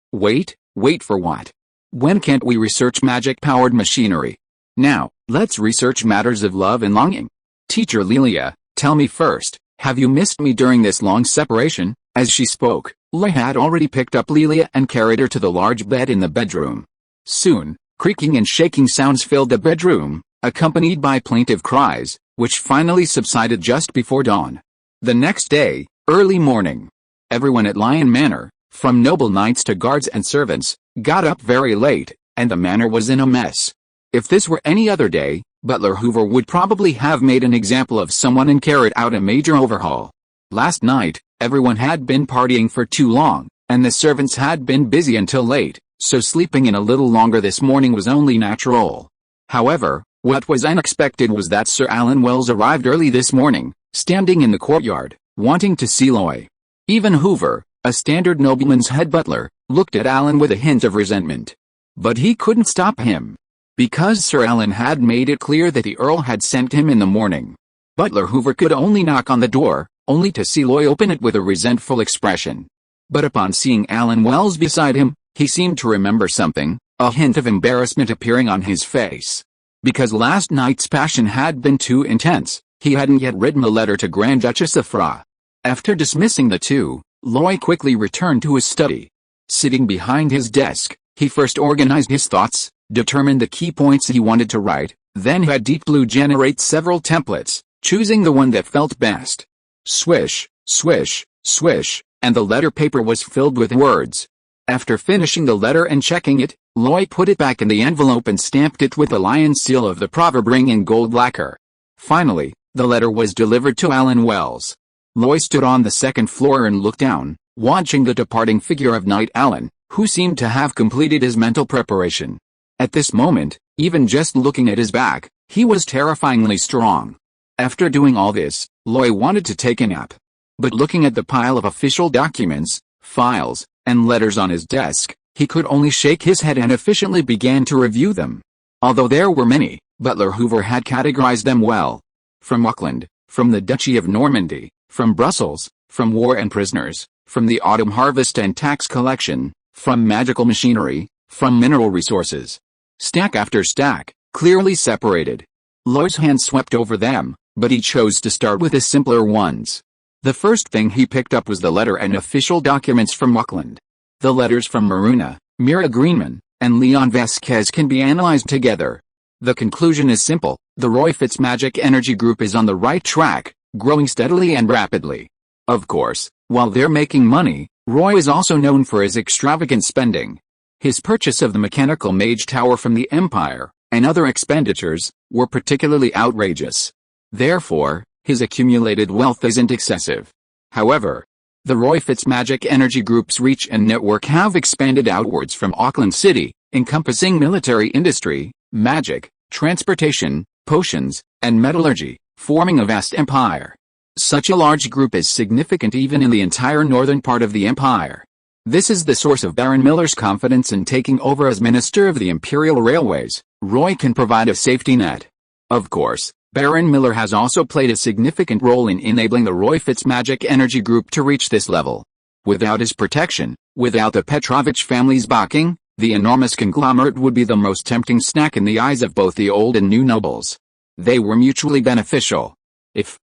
for what? When can't we research magic-powered machinery? Now, let's research matters of love and longing. Teacher Lilia, tell me first, have you missed me during this long separation? As she spoke, Loi had already picked up Lilia and carried her to the large bed in the bedroom. Soon, creaking and shaking sounds filled the bedroom, accompanied by plaintive cries, which finally subsided just before dawn. The next day, early morning, everyone at Lion Manor, from noble knights to guards and servants, got up very late, and the manor was in a mess. If this were any other day, Butler Hoover would probably have made an example of someone and carried out a major overhaul. Last night, everyone had been partying for too long, and the servants had been busy until late, so sleeping in a little longer this morning was only natural. However, what was unexpected was that Sir Alan Wells arrived early this morning, standing in the courtyard, wanting to see Loi. Even Hoover, a standard nobleman's head butler, looked at Alan with a hint of resentment. But he couldn't stop him, because Sir Alan had made it clear that the Earl had sent him in the morning. Butler Hoover could only knock on the door, only to see Loi open it with a resentful expression. But upon seeing Alan Wells beside him, he seemed to remember something. a hint of embarrassment appearing on his face. Because last night's passion had been too intense, he hadn't yet written a letter to Grand Duchess Afra. After dismissing the two, Roy quickly returned to his study. Sitting behind his desk, he first organized his thoughts, determined the key points he wanted to write, then had Deep Blue generate several templates, choosing the one that felt best. Swish, swish, swish, and the letter paper was filled with words. After finishing the letter and checking it, Roy put it back in the envelope and stamped it with the lion seal of the proverb ring in gold lacquer. Finally, the letter was delivered to Alan Wells. Roy stood on the second floor and looked down, watching the departing figure of Knight Alan, who seemed to have completed his mental preparation. At this moment, even just looking at his back, he was terrifyingly strong. After doing all this, Roy wanted to take a nap. But looking at the pile of official documents, files, and letters on his desk, he could only shake his head and efficiently began to review them. Although there were many, Butler Hoover had categorized them well. From Auckland, from the Duchy of Normandy, from Brussels, from war and prisoners, from the autumn harvest and tax collection, from magical machinery, from mineral resources. Stack after stack, clearly separated. Roy's hand swept over them, but he chose to start with the simpler ones. The first thing he picked up was the letter and official documents from Auckland. The letters from Maruna, Mira Greenman, and Leon Vasquez can be analyzed together. The conclusion is simple: the Roy Fitz Magic Energy Group is on the right track, growing steadily and rapidly. Of course, while they're making money, Roy is also known for his extravagant spending. His purchase of the mechanical mage tower from the Empire, and other expenditures, were particularly outrageous. Therefore, his accumulated wealth isn't excessive. However, the Roy Fitz Magic Energy Group's reach and network have expanded outwards from Auckland City, encompassing military industry, magic, transportation, potions, and metallurgy, forming a vast empire. Such a large group is significant even in the entire northern part of the empire. This is the source of Baron Miller's confidence in taking over as Minister of the Imperial Railways. Roy can provide a safety net. Of course, Baron Miller has also played a significant role in enabling the Roy Fitz Magic Energy Group to reach this level. Without his protection, without the Petrovich family's backing, the enormous conglomerate would be the most tempting snack in the eyes of both the old and new nobles. They were mutually beneficial. If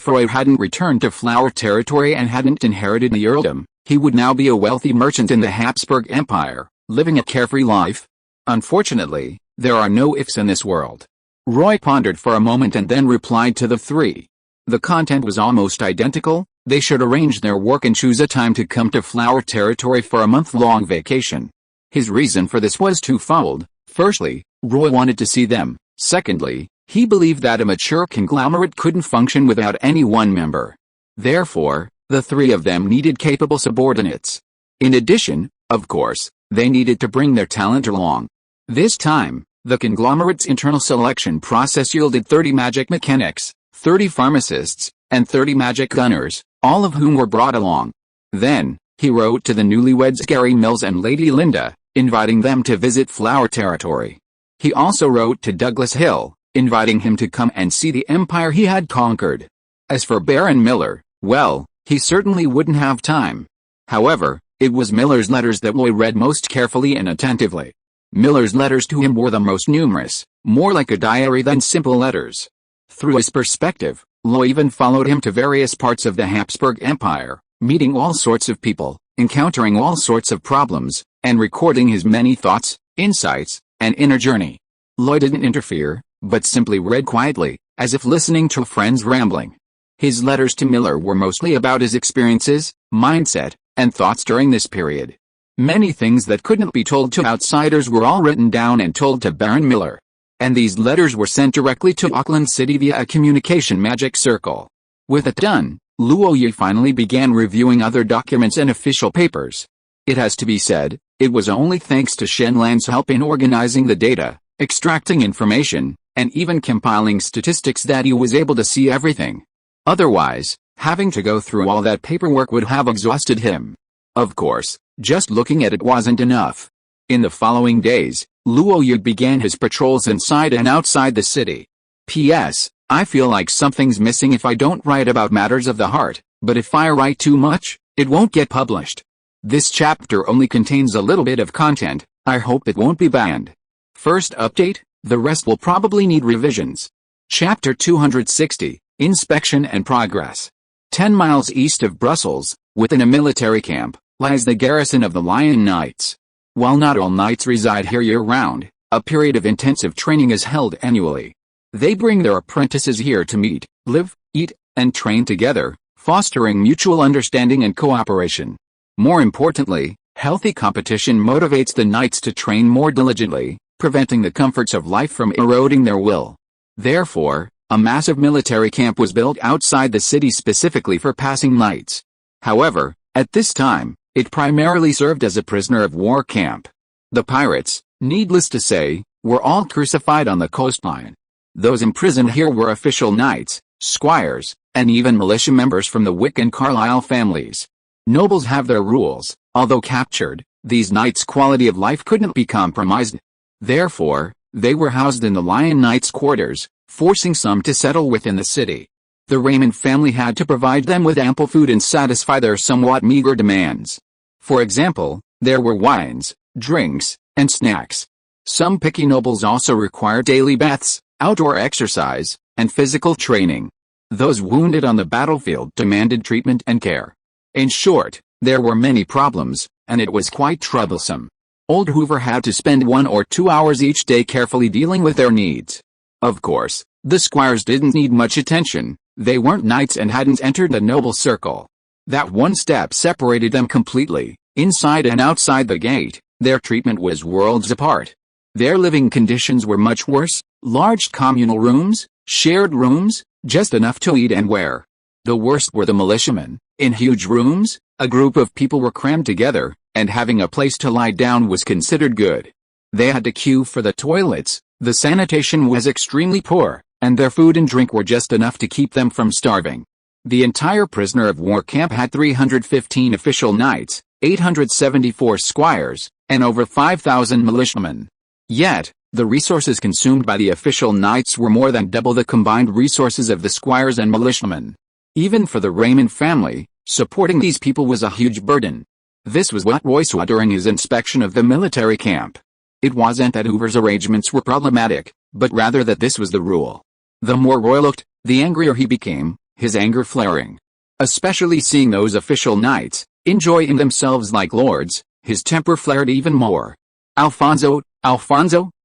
Roy hadn't returned to Flower territory and hadn't inherited the earldom, he would now be a wealthy merchant in the Habsburg Empire, living a carefree life. Unfortunately, there are no ifs in this world. Roy pondered for a moment and then replied to the three. The content was almost identical: they should arrange their work and choose a time to come to Flower territory for a month-long vacation. His reason for this was twofold. Firstly, Roy wanted to see them. Secondly, he believed that a mature conglomerate couldn't function without any one member. Therefore, the three of them needed capable subordinates. In addition, of course, they needed to bring their talent along. This time, the conglomerate's internal selection process yielded 30 magic mechanics, 30 pharmacists, and 30 magic gunners, all of whom were brought along. Then, he wrote to the newlyweds Gary Mills and Lady Linda, inviting them to visit Flower territory. He also wrote to Douglas Hill, inviting him to come and see the empire he had conquered. As for Baron Miller, well, he certainly wouldn't have time. However, it was Miller's letters that Roy read most carefully and attentively. Miller's letters to him were the most numerous, more like a diary than simple letters. Through his perspective, Roy even followed him to various parts of the Habsburg Empire, meeting all sorts of people, encountering all sorts of problems, and recording his many thoughts, insights, and inner journey. Roy didn't interfere, but simply read quietly, as if listening to a friend's rambling. His letters to Miller were mostly about his experiences, mindset, and thoughts during this period. Many things that couldn't be told to outsiders were all written down and told to Baron Miller. And these letters were sent directly to Auckland City via a communication magic circle. With it done, Luoyi finally began reviewing other documents and official papers. It has to be said, it was only thanks to Shenlan's help in organizing the data, extracting information, and even compiling statistics that he was able to see everything. Otherwise, having to go through all that paperwork would have exhausted him. Of course, just looking at it wasn't enough. In the following days, Luoyi began his patrols inside and outside the city. P.S. I feel like something's missing if I don't write about matters of the heart, but if I write too much, it won't get published. This chapter only contains a little bit of content, I hope it won't be banned. First update, the rest will probably need revisions. Chapter 260, Inspection and Progress. 10 miles east of Brussels, within a military camp, lies the garrison of the Lion Knights. While not all knights reside here year-round, a period of intensive training is held annually. They bring their apprentices here to meet, live, eat, and train together, fostering mutual understanding and cooperation. More importantly, healthy competition motivates the knights to train more diligently, preventing the comforts of life from eroding their will. Therefore, a massive military camp was built outside the city specifically for passing knights. However, at this time, it primarily served as a prisoner of war camp. The pirates, needless to say, were all crucified on the coastline. Those imprisoned here were official knights, squires, and even militia members from the Wick and Carlisle families. Nobles have their rules. Although captured, these knights' quality of life couldn't be compromised. Therefore, they were housed in the Lion Knights' quarters, forcing some to settle within the city. The Raymond family had to provide them with ample food and satisfy their somewhat meager demands. For example, there were wines, drinks, and snacks. Some picky nobles also required daily baths, outdoor exercise, and physical training. Those wounded on the battlefield demanded treatment and care. In short, there were many problems, and it was quite troublesome. Old Hoover had to spend 1 or 2 hours each day carefully dealing with their needs. Of course, the squires didn't need much attention. They weren't knights and hadn't entered the noble circle. That one step separated them completely. Inside and outside the gate, their treatment was worlds apart. Their living conditions were much worse: large communal rooms, shared rooms, just enough to eat and wear. The worst were the militiamen. In huge rooms, a group of people were crammed together, and having a place to lie down was considered good. They had to queue for the toilets, the sanitation was extremely poor, and their food and drink were just enough to keep them from starving. The entire prisoner of war camp had 315 official knights, 874 squires, and over 5,000 militiamen. Yet, the resources consumed by the official knights were more than double the combined resources of the squires and militiamen. Even for the Raymond family, supporting these people was a huge burden. This was what Roy saw during his inspection of the military camp. It wasn't that Hoover's arrangements were problematic, but rather that this was the rule. The more Roy looked, the angrier he became, his anger flaring. Especially seeing those official knights, enjoying themselves like lords, his temper flared even more. Alfonso,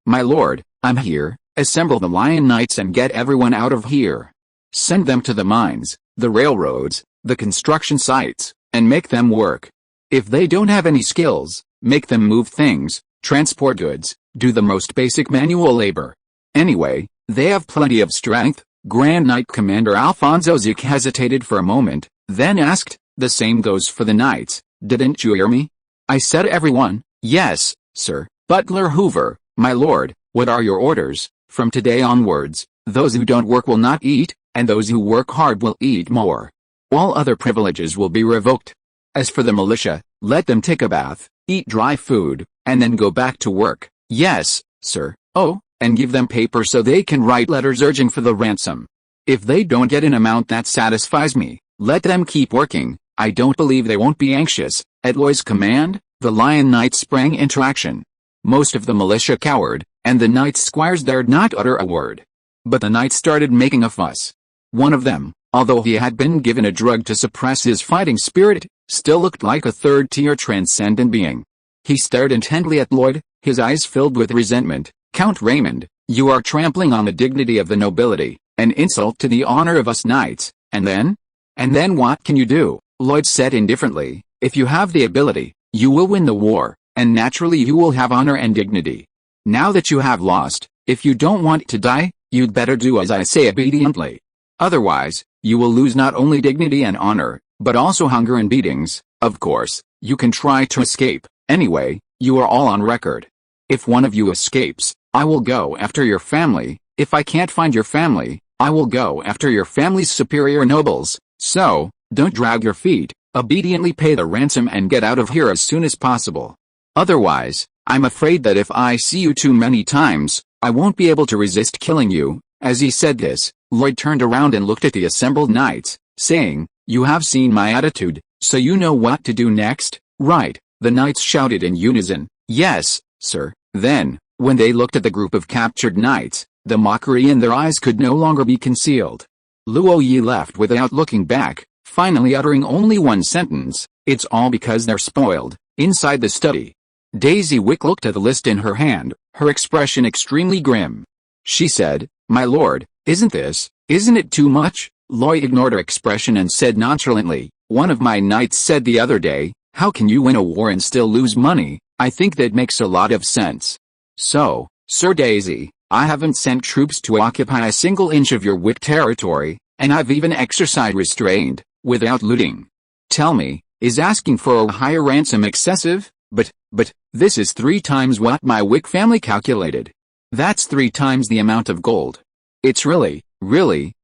my lord, I'm here. Assemble the Lion Knights and get everyone out of here. Send them to the mines, the railroads, the construction sites, and make them work. If they don't have any skills, make them move things, transport goods, do the most basic manual labor. Anyway, they have plenty of strength. Grand Knight Commander Alfonso Zik hesitated for a moment, then asked, the same goes for the knights, didn't you hear me? I said everyone. Yes, sir. Butler Hoover, my lord, what are your orders? From today onwards, those who don't work will not eat, and those who work hard will eat more. All other privileges will be revoked. As for the militia, let them take a bath, eat dry food, and then go back to work. Yes, sir. Oh, and give them paper so they can write letters urging for the ransom. If they don't get an amount that satisfies me, let them keep working. I don't believe they won't be anxious. At Roy's command, the Lion Knights sprang into action. Most of the militia cowered, and the knights' squires dared not utter a word. But the knights started making a fuss. One of them, although he had been given a drug to suppress his fighting spirit, still looked like a third-tier transcendent being. He stared intently at Lloyd, his eyes filled with resentment. Count Raymond, you are trampling on the dignity of the nobility, an insult to the honor of us knights, and then? And then what can you do? Lloyd said indifferently, if you have the ability, you will win the war, and naturally you will have honor and dignity. Now that you have lost, if you don't want to die, you'd better do as I say obediently. Otherwise, you will lose not only dignity and honor, but also hunger and beatings. Of course, you can try to escape. Anyway, you are all on record. If one of you escapes, I will go after your family. If I can't find your family, I will go after your family's superior nobles. So, don't drag your feet, obediently pay the ransom and get out of here as soon as possible. Otherwise, I'm afraid that if I see you too many times, I won't be able to resist killing you. As he said this, Lloyd turned around and looked at the assembled knights, saying, you have seen my attitude, so you know what to do next, right? The knights shouted in unison, yes, sir." Then, when they looked at the group of captured knights, the mockery in their eyes could no longer be concealed. Luo Yi left without looking back, finally uttering only one sentence, "It's all because they're spoiled." Inside the study, Daisy Wick looked at the list in her hand, her expression extremely grim. She said, "My lord, isn't it too much?" Loy ignored her expression and said nonchalantly, "One of my knights said the other day, how can you win a war and still lose money? I think that makes a lot of sense. So, Sir Daisy, I haven't sent troops to occupy a single inch of your Wick territory, and I've even exercised restraint, without looting. Tell me, is asking for a higher ransom excessive? But, this is 3 times what my Wick family calculated. That's 3 times the amount of gold. It's really,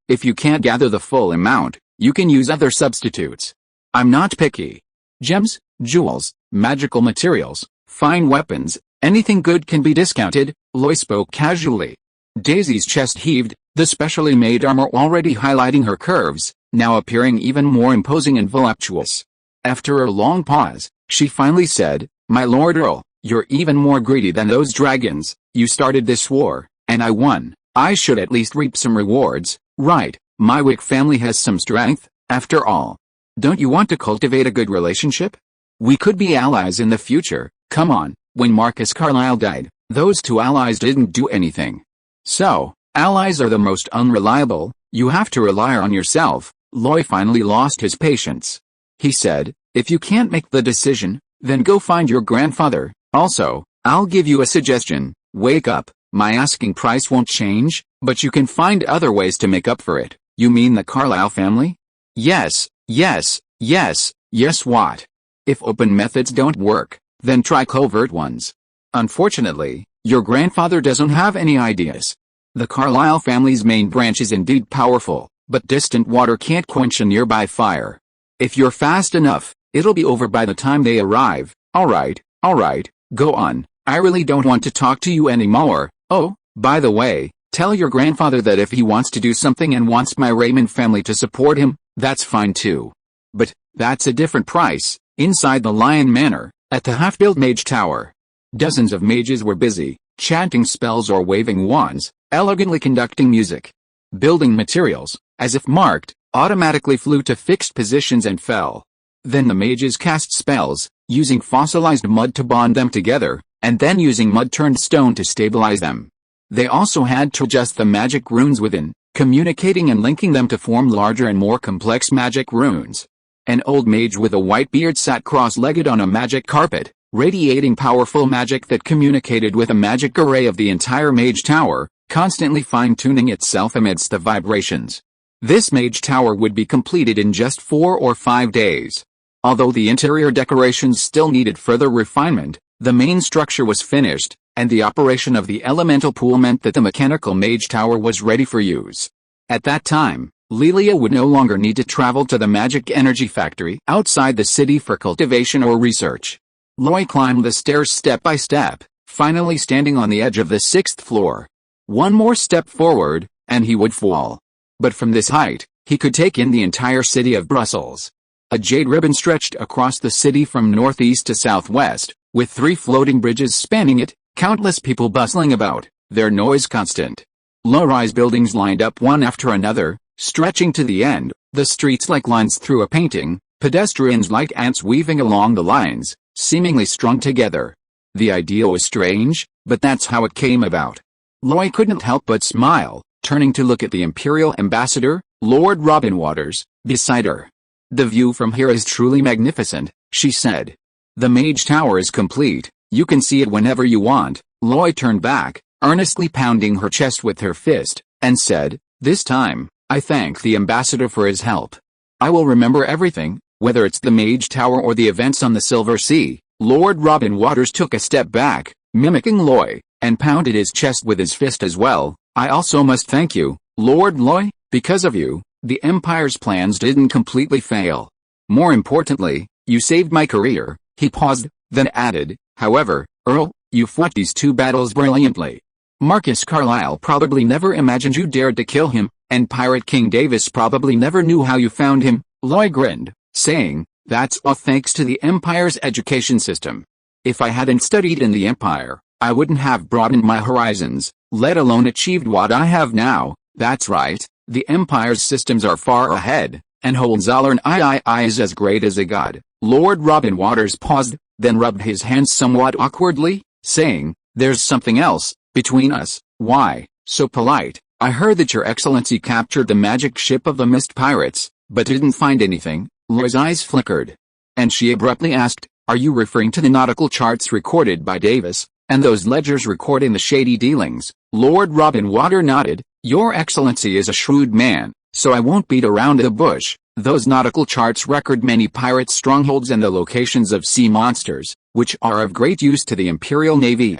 if you can't gather the full amount, you can use other substitutes. I'm not picky. Gems, jewels, magical materials, fine weapons, anything good can be discounted." Loy spoke casually. Daisy's chest heaved, the specially made armor already highlighting her curves, now appearing even more imposing and voluptuous. After a long pause, she finally said, "My Lord Earl, you're even more greedy than those dragons. You started this war, and I won. I should at least reap some rewards, right? My Wick family has some strength, after all. Don't you want to cultivate a good relationship? We could be allies in the future. Come on." When Marcus Carlyle died, those 2 allies didn't do anything. So, allies are the most unreliable. You have to rely on yourself. Loy finally lost his patience. He said, "If you can't make the decision, then go find your grandfather. Also, I'll give you a suggestion. Wake up. My asking price won't change, but you can find other ways to make up for it." "You mean the Carlyle family?" Yes, what? If open methods don't work, then try covert ones. Unfortunately, your grandfather doesn't have any ideas. The Carlyle family's main branch is indeed powerful, but distant water can't quench a nearby fire. If you're fast enough, it'll be over by the time they arrive. Alright, go on. I really don't want to talk to you anymore. Oh, by the way, tell your grandfather that if he wants to do something and wants my Raymond family to support him, that's fine too. But, that's a different price." Inside the Lion Manor, at the half-built mage tower, dozens of mages were busy, chanting spells or waving wands, elegantly conducting music. Building materials, as if marked, automatically flew to fixed positions and fell. Then the mages cast spells, using fossilized mud to bond them together, and then using mud-turned stone to stabilize them. They also had to adjust the magic runes within, communicating and linking them to form larger and more complex magic runes. An old mage with a white beard sat cross-legged on a magic carpet, radiating powerful magic that communicated with a magic array of the entire mage tower, constantly fine-tuning itself amidst the vibrations. This mage tower would be completed in just 4 or 5 days. Although the interior decorations still needed further refinement, the main structure was finished, and the operation of the elemental pool meant that the mechanical mage tower was ready for use. At that time, Lilia would no longer need to travel to the magic energy factory outside the city for cultivation or research. Loy climbed the stairs step by step, finally standing on the edge of the 6th floor. One more step forward, and he would fall. But from this height, he could take in the entire city of Brussels. A jade ribbon stretched across the city from northeast to southwest, with 3 floating bridges spanning it, countless people bustling about, their noise constant. Low-rise buildings lined up one after another, stretching to the end, the streets like lines through a painting, pedestrians like ants weaving along the lines, seemingly strung together. The idea was strange, but that's how it came about. Loy couldn't help but smile, turning to look at the Imperial Ambassador, Lord Robin Waters, beside her. "The view from here is truly magnificent," she said. "The Mage Tower is complete, you can see it whenever you want." Loy turned back, earnestly pounding her chest with her fist, and said, "This time, I thank the ambassador for his help. I will remember everything, whether it's the Mage Tower or the events on the Silver Sea." Lord Robin Waters took a step back, mimicking Loy, and pounded his chest with his fist as well. "I also must thank you, Lord Loy. Because of you, the Empire's plans didn't completely fail. More importantly, you saved my career." He paused, then added, "However, Earl, you fought these 2 battles brilliantly. Marcus Carlyle probably never imagined you dared to kill him, and Pirate King Davis probably never knew how you found him." Loy grinned, saying, "That's all thanks to the Empire's education system. If I hadn't studied in the Empire, I wouldn't have broadened my horizons, let alone achieved what I have now. That's right, the Empire's systems are far ahead, and Hohenzollern III is as great as a god. Lord Robin Waters paused, then rubbed his hands somewhat awkwardly, saying, "There's something else between us." "Why, so polite?" "I heard that your excellency captured the magic ship of the mist pirates, but didn't find anything." Loy's eyes flickered. And she abruptly asked, "Are you referring to the nautical charts recorded by Davis, and those ledgers recording the shady dealings?" Lord Robin Water nodded. "Your excellency is a shrewd man, so I won't beat around the bush. Those nautical charts record many pirate strongholds and the locations of sea monsters, which are of great use to the Imperial Navy.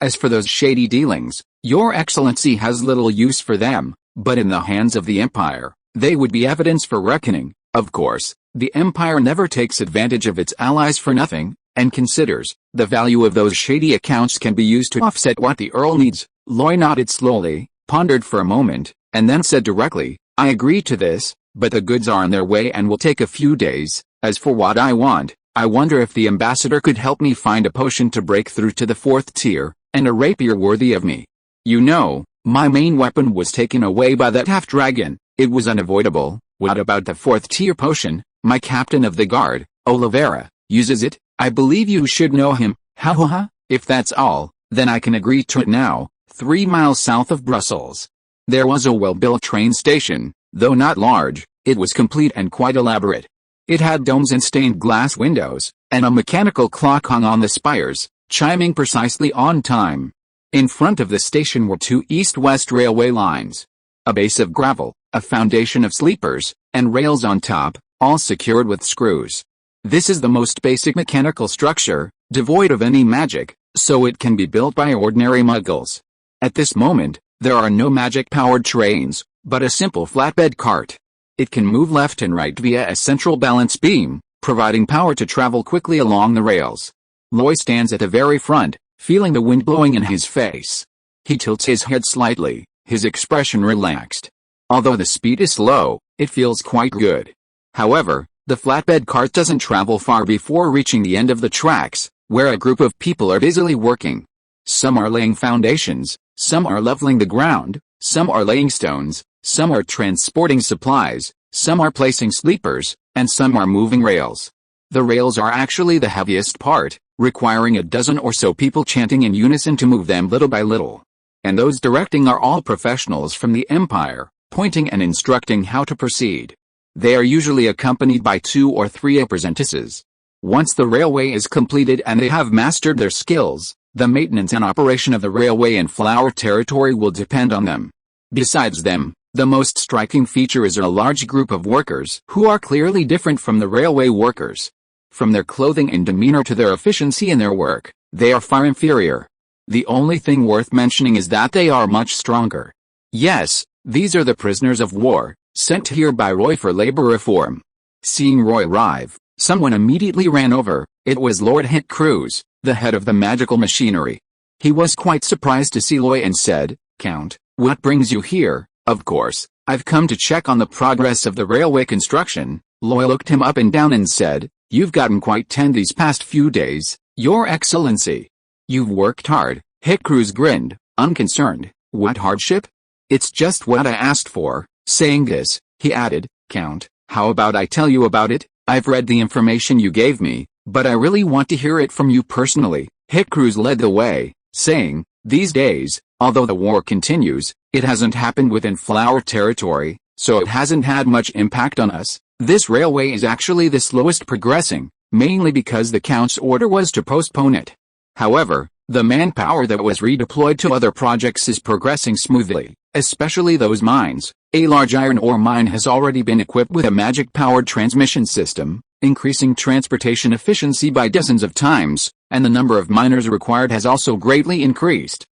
As for those shady dealings, your excellency has little use for them, but in the hands of the Empire, they would be evidence for reckoning. Of course, the Empire never takes advantage of its allies for nothing, and considers the value of those shady accounts can be used to offset what the Earl needs." Loy nodded slowly, pondered for a moment, and then said directly, "I agree to this, but the goods are on their way and will take a few days. As for what I want, I wonder if the ambassador could help me find a potion to break through to the 4th tier, and a rapier worthy of me. You know, my main weapon was taken away by that half-dragon. It was unavoidable." "What about the 4th tier potion? My captain of the guard, Oliveira, uses it. I believe you should know him." "Ha ha ha, if that's all, then I can agree to it now." 3 miles south of Brussels, there was a well-built train station. Though not large, it was complete and quite elaborate. It had domes and stained glass windows, and a mechanical clock hung on the spires, chiming precisely on time. In front of the station were 2 east-west railway lines, a base of gravel, a foundation of sleepers, and rails on top, all secured with screws. This is the most basic mechanical structure, devoid of any magic, so it can be built by ordinary muggles. At this moment, there are no magic-powered trains, but a simple flatbed cart. It can move left and right via a central balance beam, providing power to travel quickly along the rails. Loy stands at the very front, feeling the wind blowing in his face. He tilts his head slightly, his expression relaxed. Although the speed is slow, it feels quite good. However, the flatbed cart doesn't travel far before reaching the end of the tracks, where a group of people are busily working. Some are laying foundations, some are leveling the ground, some are laying stones, some are transporting supplies, some are placing sleepers, and some are moving rails. The rails are actually the heaviest part, requiring a dozen or so people chanting in unison to move them little by little. And those directing are all professionals from the Empire, pointing and instructing how to proceed. They are usually accompanied by 2 or 3 apprentices. Once the railway is completed and they have mastered their skills, the maintenance and operation of the railway in Flower territory will depend on them. Besides them, the most striking feature is a large group of workers who are clearly different from the railway workers. From their clothing and demeanor to their efficiency in their work, they are far inferior. The only thing worth mentioning is that they are much stronger. Yes, these are the prisoners of war, sent here by Roy for labor reform. Seeing Roy arrive, someone immediately ran over. It was Lord Hit Cruz, the head of the magical machinery. He was quite surprised to see Loy and said, "Count, what brings you here?" "Of course, I've come to check on the progress of the railway construction." Loy looked him up and down and said, "You've gotten quite tense these past few days, Your Excellency." "You've worked hard." Hit Cruz grinned, unconcerned. "What hardship?" "It's just what I asked for." Saying this, he added, "Count, how about I tell you about it? I've read the information you gave me, but I really want to hear it from you personally." Hit Cruz led the way, saying, "These days, although the war continues, it hasn't happened within Flower territory, so it hasn't had much impact on us. This railway is actually the slowest progressing, mainly because the Count's order was to postpone it. However, the manpower that was redeployed to other projects is progressing smoothly, especially those mines. A large iron ore mine has already been equipped with a magic-powered transmission system, increasing transportation efficiency by dozens of times, and the number of miners required has also greatly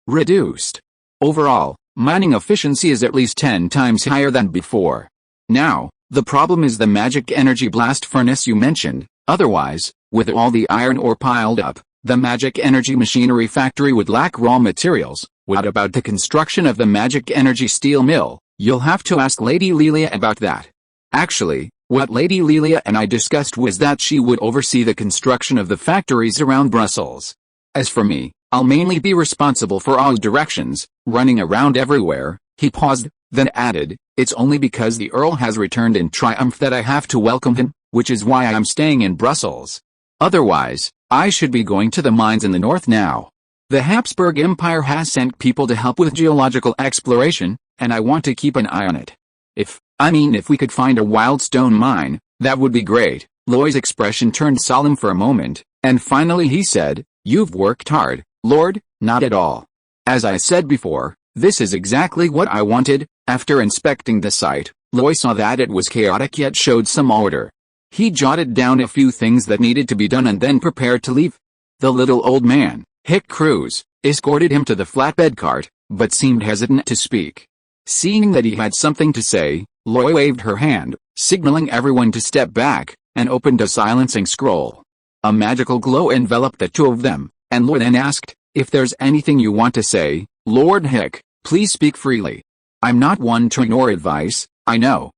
reduced. Overall, mining efficiency is at least 10 times higher than before. Now, the problem is the magic energy blast furnace you mentioned. Otherwise, with all the iron ore piled up, the magic energy machinery factory would lack raw materials. What about the construction of the magic energy steel mill? You'll have to ask Lady Lelia about that. Actually, what Lady Lelia and I discussed was that she would oversee the construction of the factories around Brussels. As for me, I'll mainly be responsible for all directions, running around everywhere." He paused, then added, "It's only because the Earl has returned in triumph that I have to welcome him, which is why I'm staying in Brussels. Otherwise, I should be going to the mines in the north now. The Habsburg Empire has sent people to help with geological exploration, and I want to keep an eye on it. If we could find a wild stone mine, that would be great." Loy's expression turned solemn for a moment, and finally he said, "You've worked hard, Lord." "Not at all. As I said before, this is exactly what I wanted." After inspecting the site, Loy saw that it was chaotic yet showed some order. He jotted down a few things that needed to be done and then prepared to leave. The little old man, Hick Cruz, escorted him to the flatbed cart, but seemed hesitant to speak. Seeing that he had something to say, Loy waved her hand, signaling everyone to step back, and opened a silencing scroll. A magical glow enveloped the two of them, and Loy then asked, "If there's anything you want to say, Lord Hick, please speak freely. I'm not one to ignore advice. I know.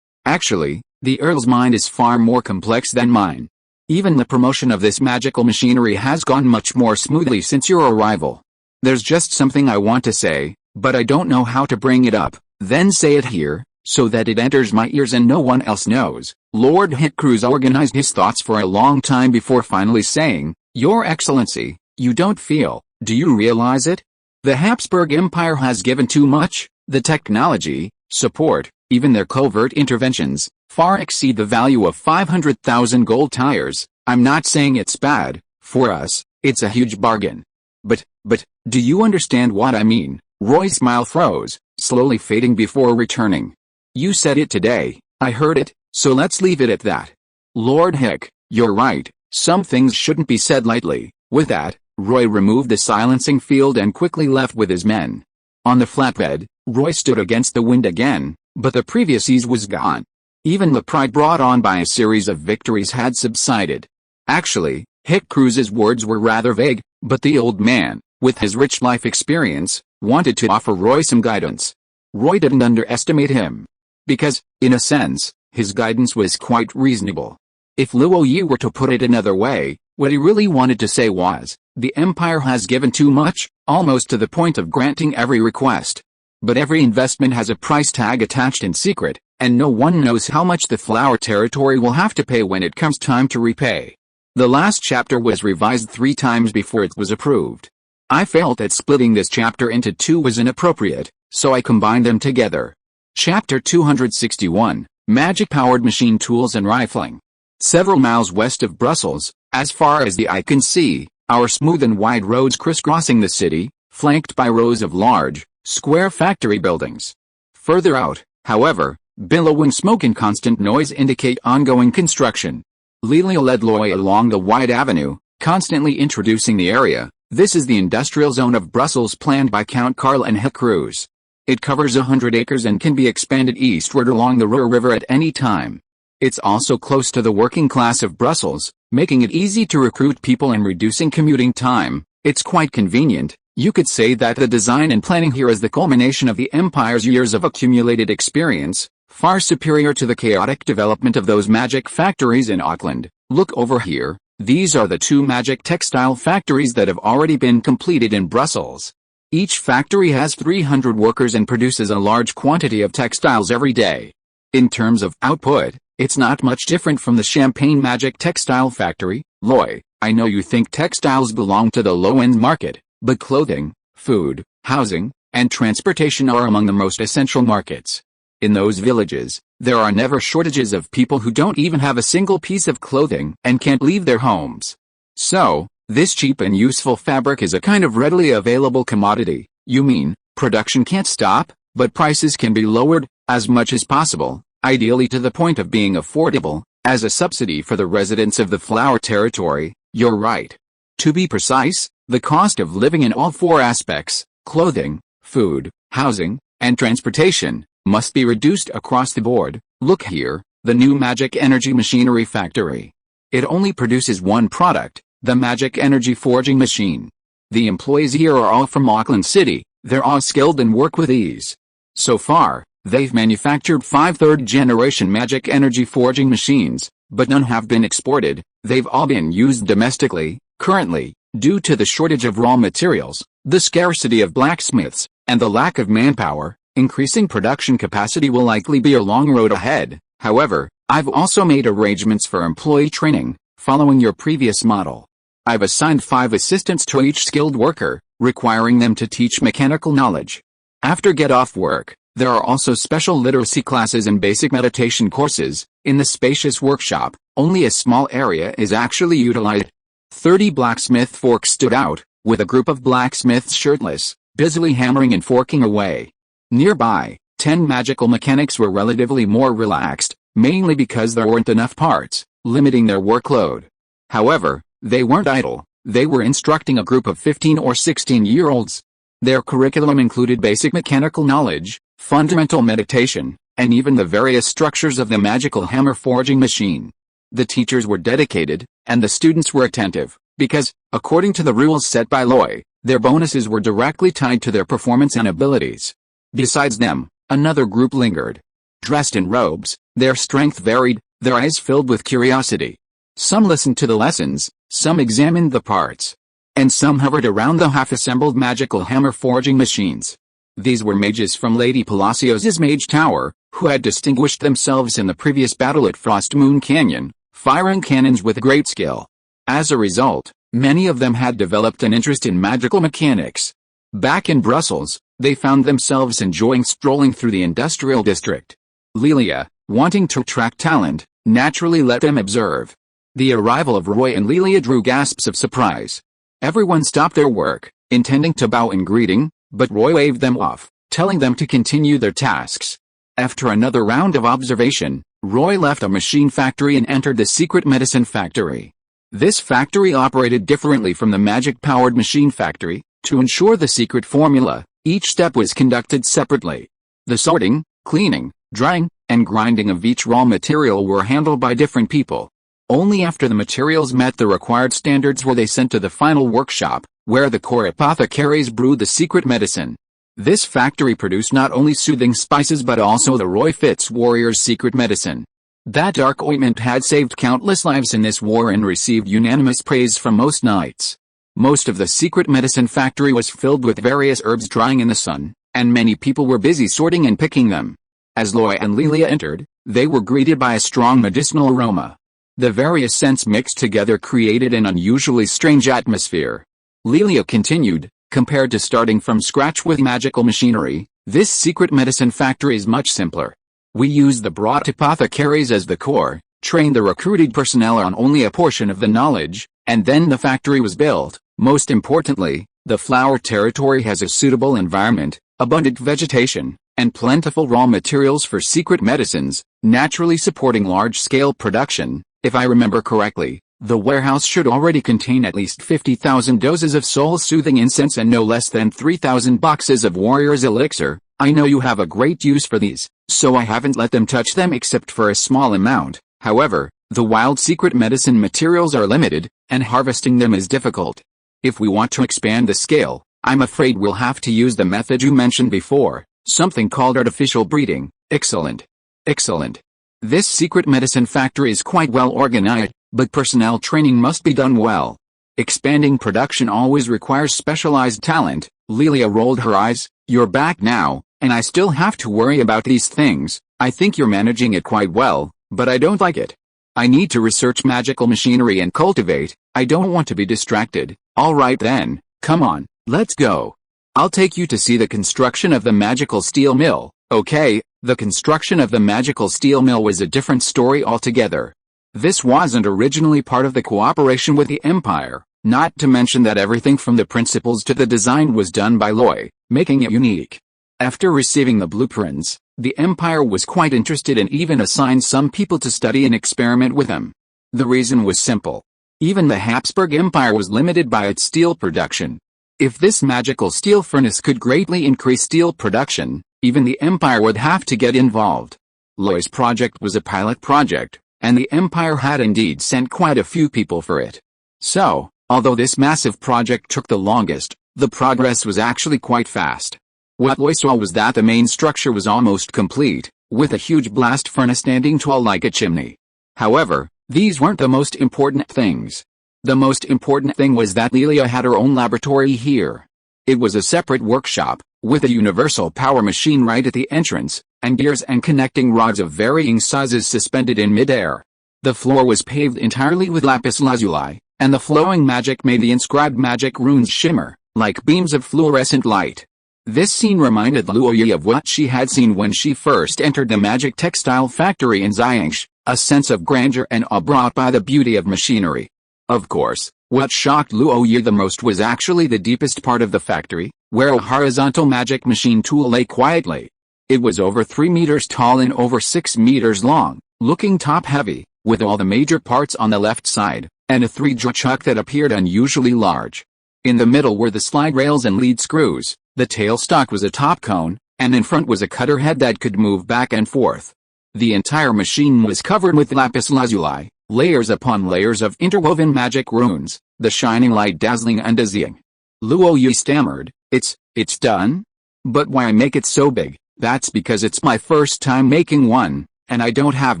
Actually, the Earl's mind is far more complex than mine. Even the promotion of this magical machinery has gone much more smoothly since your arrival. There's just something I want to say, but I don't know how to bring it up, then say it here, so that it enters my ears and no one else knows." Lord Hick Cruz organized his thoughts for a long time before finally saying, "Your Excellency, you don't feel, do you realize it? The Habsburg Empire has given too much. The technology, support, even their covert interventions, far exceed the value of 500,000 gold tires. I'm not saying it's bad. For us, it's a huge bargain. But, do you understand what I mean?" Roy's smile froze, slowly fading before returning. "You said it today, I heard it, so let's leave it at that. Lord Hick, you're right, some things shouldn't be said lightly." With that, Roy removed the silencing field and quickly left with his men. On the flatbed, Roy stood against the wind again, but the previous ease was gone. Even the pride brought on by a series of victories had subsided. Actually, Hick Cruz's words were rather vague, but the old man, with his rich life experience, wanted to offer Roy some guidance. Roy didn't underestimate him. Because, in a sense, his guidance was quite reasonable. If Luo Yi were to put it another way, what he really wanted to say was, the Empire has given too much, almost to the point of granting every request. But every investment has a price tag attached in secret, and no one knows how much the Flower Territory will have to pay when it comes time to repay. The last chapter was revised 3 times before it was approved. I felt that splitting this chapter into 2 was inappropriate, so I combined them together. Chapter 261, Magic-Powered Machine Tools and Rifling. Several miles west of Brussels, as far as the eye can see, are smooth and wide roads crisscrossing the city, flanked by rows of large, square factory buildings. Further out, however, billowing smoke and constant noise indicate ongoing construction. Lelia led Loy along the wide avenue, constantly introducing the area. This is the industrial zone of Brussels planned by Count Karl and Hick Cruz. It covers 100 acres and can be expanded eastward along the Ruhr River at any time. It's also close to the working class of Brussels, making it easy to recruit people and reducing commuting time. It's quite convenient. You could say that the design and planning here is the culmination of the Empire's years of accumulated experience, far superior to the chaotic development of those magic factories in Auckland. Look over here, these are the 2 magic textile factories that have already been completed in Brussels. Each factory has 300 workers and produces a large quantity of textiles every day. In terms of output, it's not much different from the Champagne Magic Textile Factory. Loy, I know you think textiles belong to the low-end market, but clothing, food, housing, and transportation are among the most essential markets. In those villages, there are never shortages of people who don't even have a single piece of clothing and can't leave their homes. So, this cheap and useful fabric is a kind of readily available commodity. You mean, production can't stop, but prices can be lowered, as much as possible, ideally to the point of being affordable, as a subsidy for the residents of the Flower Territory. You're right. To be precise, the cost of living in all 4 aspects, clothing, food, housing, and transportation, must be reduced across the board. Look here, the new Magic Energy Machinery Factory. It only produces one product, the Magic Energy Forging Machine. The employees here are all from Auckland City. They're all skilled and work with ease. So far, they've manufactured 5 third-generation Magic Energy Forging machines, but none have been exported. They've all been used domestically. Currently, Due to the shortage of raw materials, the scarcity of blacksmiths, and the lack of manpower, increasing production capacity will likely be a long road ahead. However, I've also made arrangements for employee training, following your previous model. I've assigned 5 assistants to each skilled worker, requiring them to teach mechanical knowledge. After get-off work, there are also special literacy classes and basic meditation courses. In the spacious workshop, only a small area is actually utilized. 30 blacksmith forks stood out, with a group of blacksmiths shirtless, busily hammering and forking away. Nearby, 10 magical mechanics were relatively more relaxed, mainly because there weren't enough parts, limiting their workload. However, they weren't idle. They were instructing a group of 15 or 16-year-olds. Their curriculum included basic mechanical knowledge, fundamental meditation, and even the various structures of the magical hammer forging machine. The teachers were dedicated, and the students were attentive, because, according to the rules set by Loy, their bonuses were directly tied to their performance and abilities. Besides them, another group lingered. Dressed in robes, their strength varied, their eyes filled with curiosity. Some listened to the lessons, some examined the parts, and some hovered around the half-assembled magical hammer forging machines. These were mages from Lady Palacios's Mage Tower, who had distinguished themselves in the previous battle at Frost Moon Canyon, firing cannons with great skill. As a result, many of them had developed an interest in magical mechanics. Back in Brussels, they found themselves enjoying strolling through the industrial district. Lelia, wanting to attract talent, naturally let them observe. The arrival of Roy and Lelia drew gasps of surprise. Everyone stopped their work, intending to bow in greeting, but Roy waved them off, telling them to continue their tasks. After another round of observation, Roy left a machine factory and entered the secret medicine factory. This factory operated differently from the magic-powered machine factory. To ensure the secret formula, each step was conducted separately. The sorting, cleaning, drying, and grinding of each raw material were handled by different people. Only after the materials met the required standards were they sent to the final workshop, where the core apothecaries brewed the secret medicine. This factory produced not only soothing spices but also the Roy Fitz warrior's secret medicine. That dark ointment had saved countless lives in this war and received unanimous praise from most knights. Most of the secret medicine factory was filled with various herbs drying in the sun, and many people were busy sorting and picking them. As Loy and Lelia entered, they were greeted by a strong medicinal aroma. The various scents mixed together created an unusually strange atmosphere. Lelia continued, compared to starting from scratch with magical machinery, this secret medicine factory is much simpler. We use the brought apothecaries as the core, trained the recruited personnel on only a portion of the knowledge, and then the factory was built. Most importantly, the flower territory has a suitable environment, abundant vegetation, and plentiful raw materials for secret medicines, naturally supporting large-scale production. If I remember correctly, the warehouse should already contain at least 50,000 doses of soul-soothing incense and no less than 3,000 boxes of warrior's elixir. I know you have a great use for these, so I haven't let them touch them except for a small amount. However, the wild secret medicine materials are limited, and harvesting them is difficult. If we want to expand the scale, I'm afraid we'll have to use the method you mentioned before, something called artificial breeding. Excellent. Excellent. This secret medicine factory is quite well organized, but personnel training must be done well. Expanding production always requires specialized talent. Lelia rolled her eyes. You're back now, and I still have to worry about these things. I think you're managing it quite well, but I don't like it. I need to research magical machinery and cultivate. I don't want to be distracted. All right then, come on, let's go. I'll take you to see the construction of the magical steel mill. Okay, the construction of the magical steel mill was a different story altogether. This wasn't originally part of the cooperation with the Empire, not to mention that everything from the principles to the design was done by Loy, making it unique. After receiving the blueprints, the Empire was quite interested and even assigned some people to study and experiment with them. The reason was simple. Even the Habsburg Empire was limited by its steel production. If this magical steel furnace could greatly increase steel production, even the Empire would have to get involved. Loy's project was a pilot project, and the Empire had indeed sent quite a few people for it. So, although this massive project took the longest, the progress was actually quite fast. What Loy saw was that the main structure was almost complete, with a huge blast furnace standing tall like a chimney. However, these weren't the most important things. The most important thing was that Lelia had her own laboratory here. It was a separate workshop, with a universal power machine right at the entrance, and gears and connecting rods of varying sizes suspended in midair. The floor was paved entirely with lapis lazuli, and the flowing magic made the inscribed magic runes shimmer, like beams of fluorescent light. This scene reminded Luo Yi of what she had seen when she first entered the magic textile factory in Xiangsh, a sense of grandeur and awe brought by the beauty of machinery. Of course, what shocked Luo Yi the most was actually the deepest part of the factory, where a horizontal magic machine tool lay quietly. It was over 3 meters tall and over 6 meters long, looking top-heavy, with all the major parts on the left side, and a 3-jaw chuck that appeared unusually large. In the middle were the slide rails and lead screws, the tailstock was a top cone, and in front was a cutter head that could move back and forth. The entire machine was covered with lapis lazuli, layers upon layers of interwoven magic runes, the shining light dazzling and dizzying. Luo Yi stammered, It's done? But why make it so big? That's because it's my first time making one, and I don't have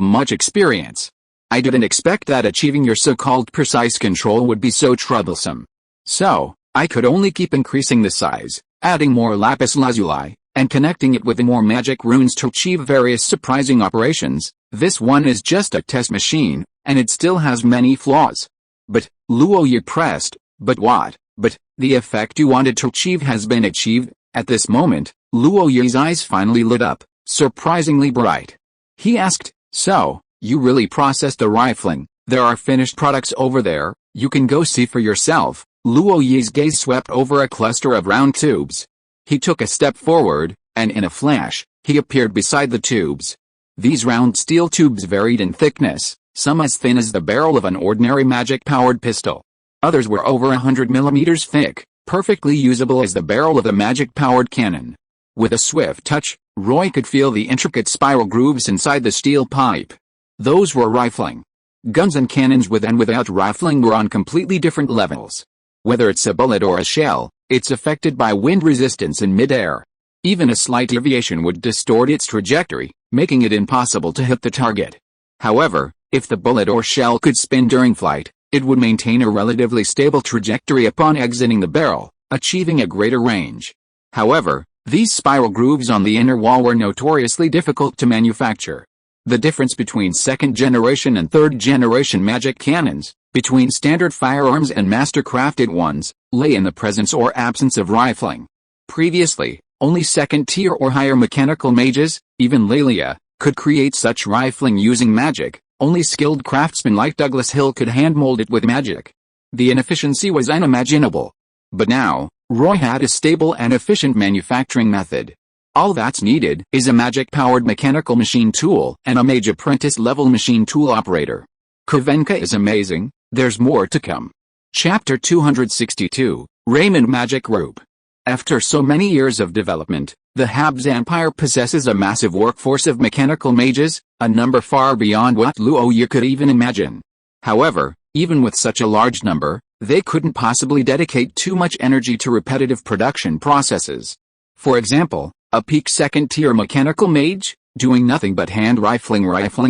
much experience. I didn't expect that achieving your so-called precise control would be so troublesome. So, I could only keep increasing the size, adding more lapis lazuli, and connecting it with more magic runes to achieve various surprising operations. This one is just a test machine, and it still has many flaws. But, Luo Yi pressed, but what? But, the effect you wanted to achieve has been achieved. At this moment, Luo Yi's eyes finally lit up, surprisingly bright. He asked, So, you really processed the rifling? There are finished products over there, you can go see for yourself. Luo Yi's gaze swept over a cluster of round tubes. He took a step forward, and in a flash, he appeared beside the tubes. These round steel tubes varied in thickness, some as thin as the barrel of an ordinary magic-powered pistol. Others were over 100 millimeters thick, perfectly usable as the barrel of a magic-powered cannon. With a swift touch, Roy could feel the intricate spiral grooves inside the steel pipe. Those were rifling. Guns and cannons with and without rifling were on completely different levels. Whether it's a bullet or a shell, it's affected by wind resistance in midair. Even a slight deviation would distort its trajectory, making it impossible to hit the target. However, if the bullet or shell could spin during flight, it would maintain a relatively stable trajectory upon exiting the barrel, achieving a greater range. However, these spiral grooves on the inner wall were notoriously difficult to manufacture. The difference between second-generation and third-generation magic cannons, between standard firearms and master-crafted ones, lay in the presence or absence of rifling. Previously, only second-tier or higher mechanical mages, even Lelia, could create such rifling using magic. Only skilled craftsmen like Douglas Hill could hand-mold it with magic. The inefficiency was unimaginable. But now, Roy had a stable and efficient manufacturing method. All that's needed is a magic-powered mechanical machine tool and a mage apprentice-level machine tool operator. Kavenka is amazing, there's more to come. Chapter 262, Raymond Magic Group. After so many years of development, the Habs Empire possesses a massive workforce of mechanical mages, a number far beyond what Luo Yi could even imagine. However, even with such a large number, they couldn't possibly dedicate too much energy to repetitive production processes. For example, a peak second-tier mechanical mage, doing nothing but hand rifling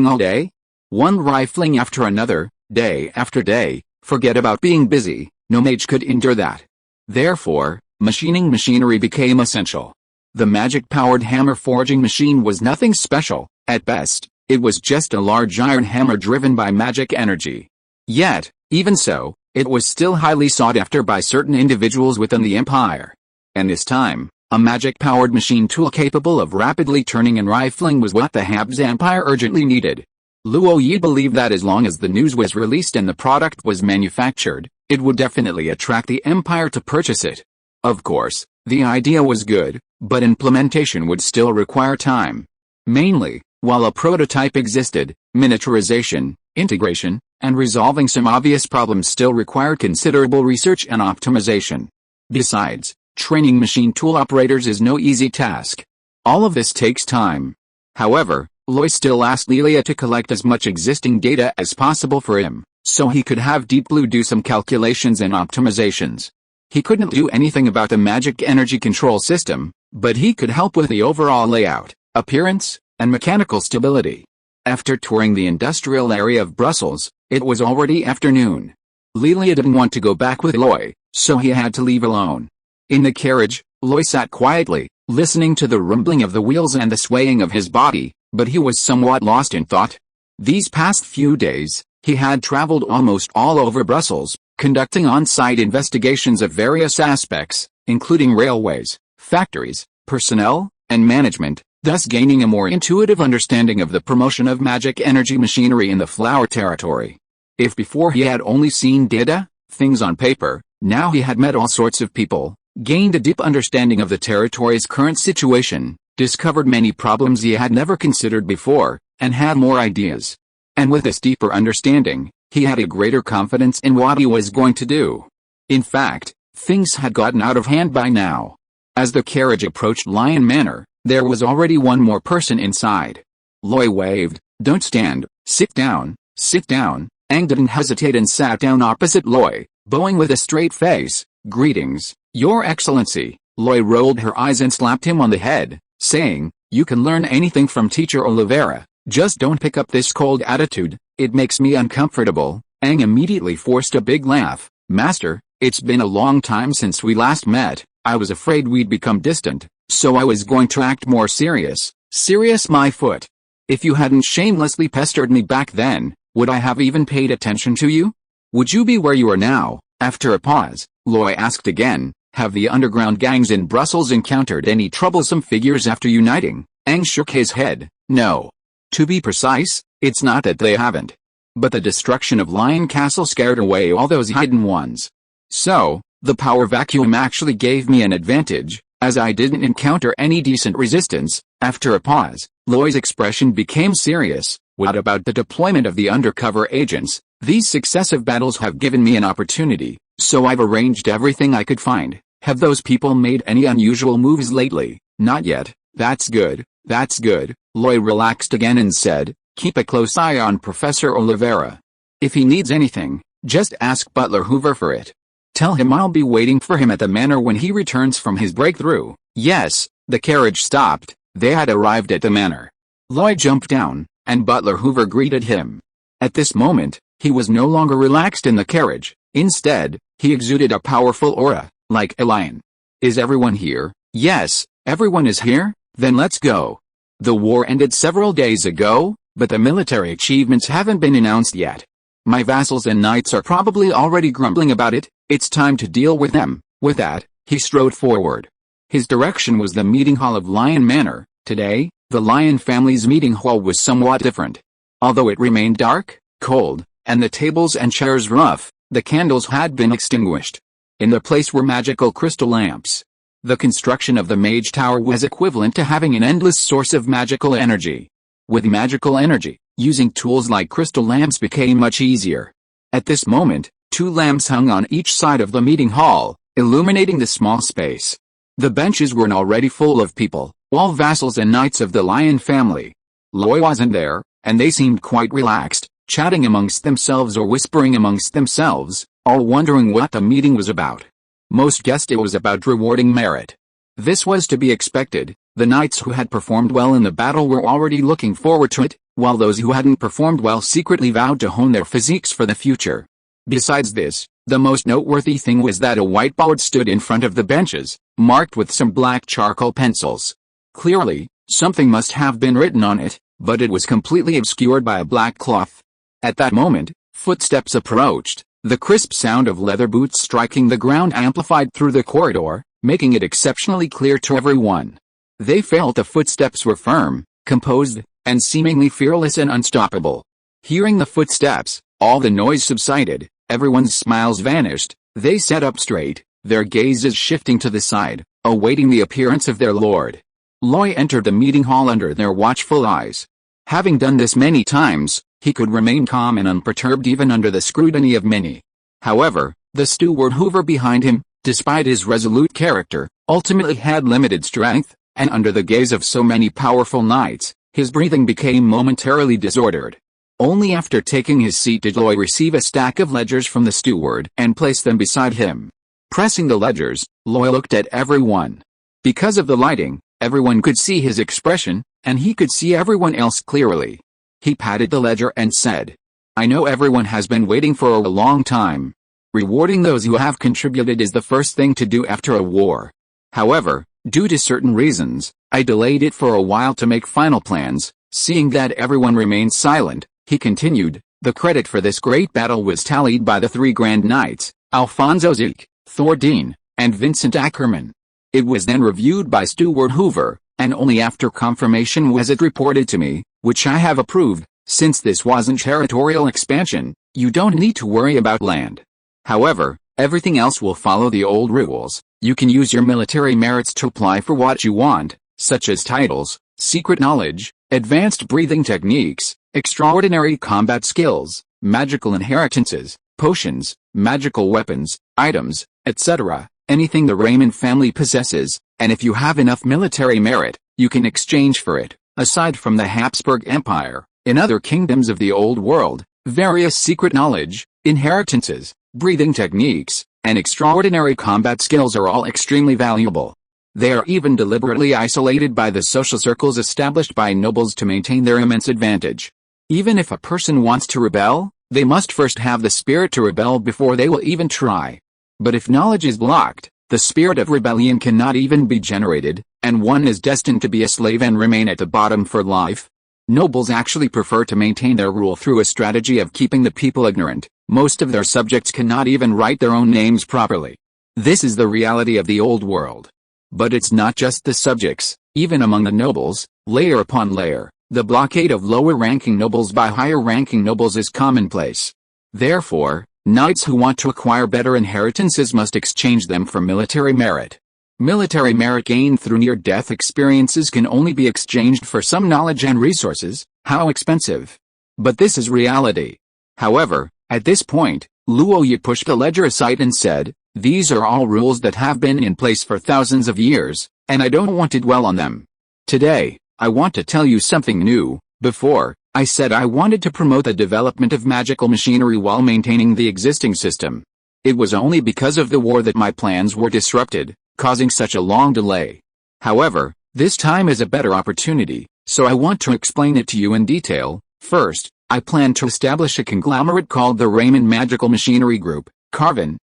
all day? One rifling after another, day after day, forget about being busy, no mage could endure that. Therefore, machining machinery became essential. The magic-powered hammer forging machine was nothing special, at best, it was just a large iron hammer driven by magic energy. Yet, even so, it was still highly sought after by certain individuals within the empire. And this time, a magic-powered machine tool capable of rapidly turning and rifling was what the Habs Empire urgently needed. Luo Yi believed that as long as the news was released and the product was manufactured, it would definitely attract the empire to purchase it. Of course, the idea was good, but implementation would still require time. Mainly, while a prototype existed, miniaturization, integration, and resolving some obvious problems still required considerable research and optimization. Besides, training machine tool operators is no easy task. All of this takes time. However, Loy still asked Lelia to collect as much existing data as possible for him, so he could have Deep Blue do some calculations and optimizations. He couldn't do anything about the magic energy control system, but he could help with the overall layout, appearance, and mechanical stability. After touring the industrial area of Brussels, it was already afternoon. Lelia didn't want to go back with Loy, so he had to leave alone. In the carriage, Loy sat quietly, listening to the rumbling of the wheels and the swaying of his body, but he was somewhat lost in thought. These past few days, he had traveled almost all over Brussels, conducting on-site investigations of various aspects, including railways, factories, personnel, and management, thus gaining a more intuitive understanding of the promotion of magic energy machinery in the flower territory. If before he had only seen data, things on paper, now he had met all sorts of people, gained a deep understanding of the territory's current situation, discovered many problems he had never considered before, and had more ideas. And with this deeper understanding, he had a greater confidence in what he was going to do. In fact, things had gotten out of hand by now. As the carriage approached Lion Manor, there was already one more person inside. Loy waved, "Don't stand, sit down, sit down." Aang didn't hesitate and sat down opposite Loy, bowing with a straight face. "Greetings, Your Excellency." Loy rolled her eyes and slapped him on the head, saying, "You can learn anything from Teacher Oliveira, just don't pick up this cold attitude, it makes me uncomfortable." Aang immediately forced a big laugh. "Master, it's been a long time since we last met. I was afraid we'd become distant, so I was going to act more serious." "Serious my foot. If you hadn't shamelessly pestered me back then, would I have even paid attention to you? Would you be where you are now?" After a pause, Loy asked again, "Have the underground gangs in Brussels encountered any troublesome figures after uniting?" Aang shook his head. "No. To be precise, it's not that they haven't. But the destruction of Lion Castle scared away all those hidden ones. So, the power vacuum actually gave me an advantage, as I didn't encounter any decent resistance." After a pause, Loy's expression became serious. "What about the deployment of the undercover agents? These successive battles have given me an opportunity, so I've arranged everything I could find. Have those people made any unusual moves lately?" "Not yet." "That's good, that's good." Loy relaxed again and said, "Keep a close eye on Professor Oliveira. If he needs anything, just ask Butler Hoover for it. Tell him I'll be waiting for him at the manor when he returns from his breakthrough." "Yes." The carriage stopped. They had arrived at the manor. Loy jumped down, and Butler Hoover greeted him. At this moment, he was no longer relaxed in the carriage. Instead, he exuded a powerful aura, like a lion. "Is everyone here?" "Yes, everyone is here." "Then let's go." The war ended several days ago, but the military achievements haven't been announced yet. My vassals and knights are probably already grumbling about it. It's time to deal with them. With that, he strode forward. His direction was the meeting hall of Lion Manor. Today, the Lion family's meeting hall was somewhat different. Although it remained dark, cold, and the tables and chairs rough, the candles had been extinguished. In the place were magical crystal lamps. The construction of the Mage Tower was equivalent to having an endless source of magical energy. With magical energy, using tools like crystal lamps became much easier. At this moment, 2 lamps hung on each side of the meeting hall, illuminating the small space. The benches were already full of people, all vassals and knights of the Lion family. Loy wasn't there, and they seemed quite relaxed, chatting amongst themselves or whispering amongst themselves, all wondering what the meeting was about. Most guessed it was about rewarding merit. This was to be expected. The knights who had performed well in the battle were already looking forward to it, while those who hadn't performed well secretly vowed to hone their physiques for the future. Besides this, the most noteworthy thing was that a whiteboard stood in front of the benches, marked with some black charcoal pencils. Clearly, something must have been written on it, but it was completely obscured by a black cloth. At that moment, footsteps approached. The crisp sound of leather boots striking the ground amplified through the corridor, making it exceptionally clear to everyone. They felt the footsteps were firm, composed, and seemingly fearless and unstoppable. Hearing the footsteps, all the noise subsided, everyone's smiles vanished, they sat up straight, their gazes shifting to the side, awaiting the appearance of their lord. Loy entered the meeting hall under their watchful eyes. Having done this many times, he could remain calm and unperturbed even under the scrutiny of many. However, the steward Hoover behind him, despite his resolute character, ultimately had limited strength, and under the gaze of so many powerful knights, his breathing became momentarily disordered. Only after taking his seat did Loy receive a stack of ledgers from the steward and place them beside him. Pressing the ledgers, Loy looked at everyone. Because of the lighting, everyone could see his expression, and he could see everyone else clearly. He patted the ledger and said, "I know everyone has been waiting for a long time. Rewarding those who have contributed is the first thing to do after a war. However, due to certain reasons, I delayed it for a while to make final plans. Seeing that everyone remained silent, he continued, the credit for this great battle was tallied by the 3 Grand Knights, Alfonso Zeke, Thordine, and Vincent Ackerman. It was then reviewed by Steward Hoover, and only after confirmation was it reported to me, which I have approved. Since this wasn't territorial expansion, you don't need to worry about land. However, everything else will follow the old rules. You can use your military merits to apply for what you want, such as titles, secret knowledge, advanced breathing techniques, extraordinary combat skills, magical inheritances, potions, magical weapons, items, etc., anything the Raymond family possesses, and if you have enough military merit, you can exchange for it. Aside from the Habsburg Empire, in other kingdoms of the Old World, various secret knowledge, inheritances, breathing techniques, and extraordinary combat skills are all extremely valuable. They are even deliberately isolated by the social circles established by nobles to maintain their immense advantage. Even if a person wants to rebel, they must first have the spirit to rebel before they will even try. But if knowledge is blocked, the spirit of rebellion cannot even be generated, and one is destined to be a slave and remain at the bottom for life. Nobles actually prefer to maintain their rule through a strategy of keeping the people ignorant. Most of their subjects cannot even write their own names properly. This is the reality of the old world. But it's not just the subjects. Even among the nobles, layer upon layer, the blockade of lower-ranking nobles by higher-ranking nobles is commonplace. Therefore, knights who want to acquire better inheritances must exchange them for military merit. Military merit gained through near-death experiences can only be exchanged for some knowledge and resources. How expensive! But this is reality. However, at this point, Luo Yi pushed the ledger aside and said, these are all rules that have been in place for thousands of years, and I don't want to dwell on them. Today, I want to tell you something new. Before, I said I wanted to promote the development of magical machinery while maintaining the existing system. It was only because of the war that my plans were disrupted, causing such a long delay. However, this time is a better opportunity, so I want to explain it to you in detail. First, I plan to establish a conglomerate called the Raymond Magical Machinery Group. Carvin,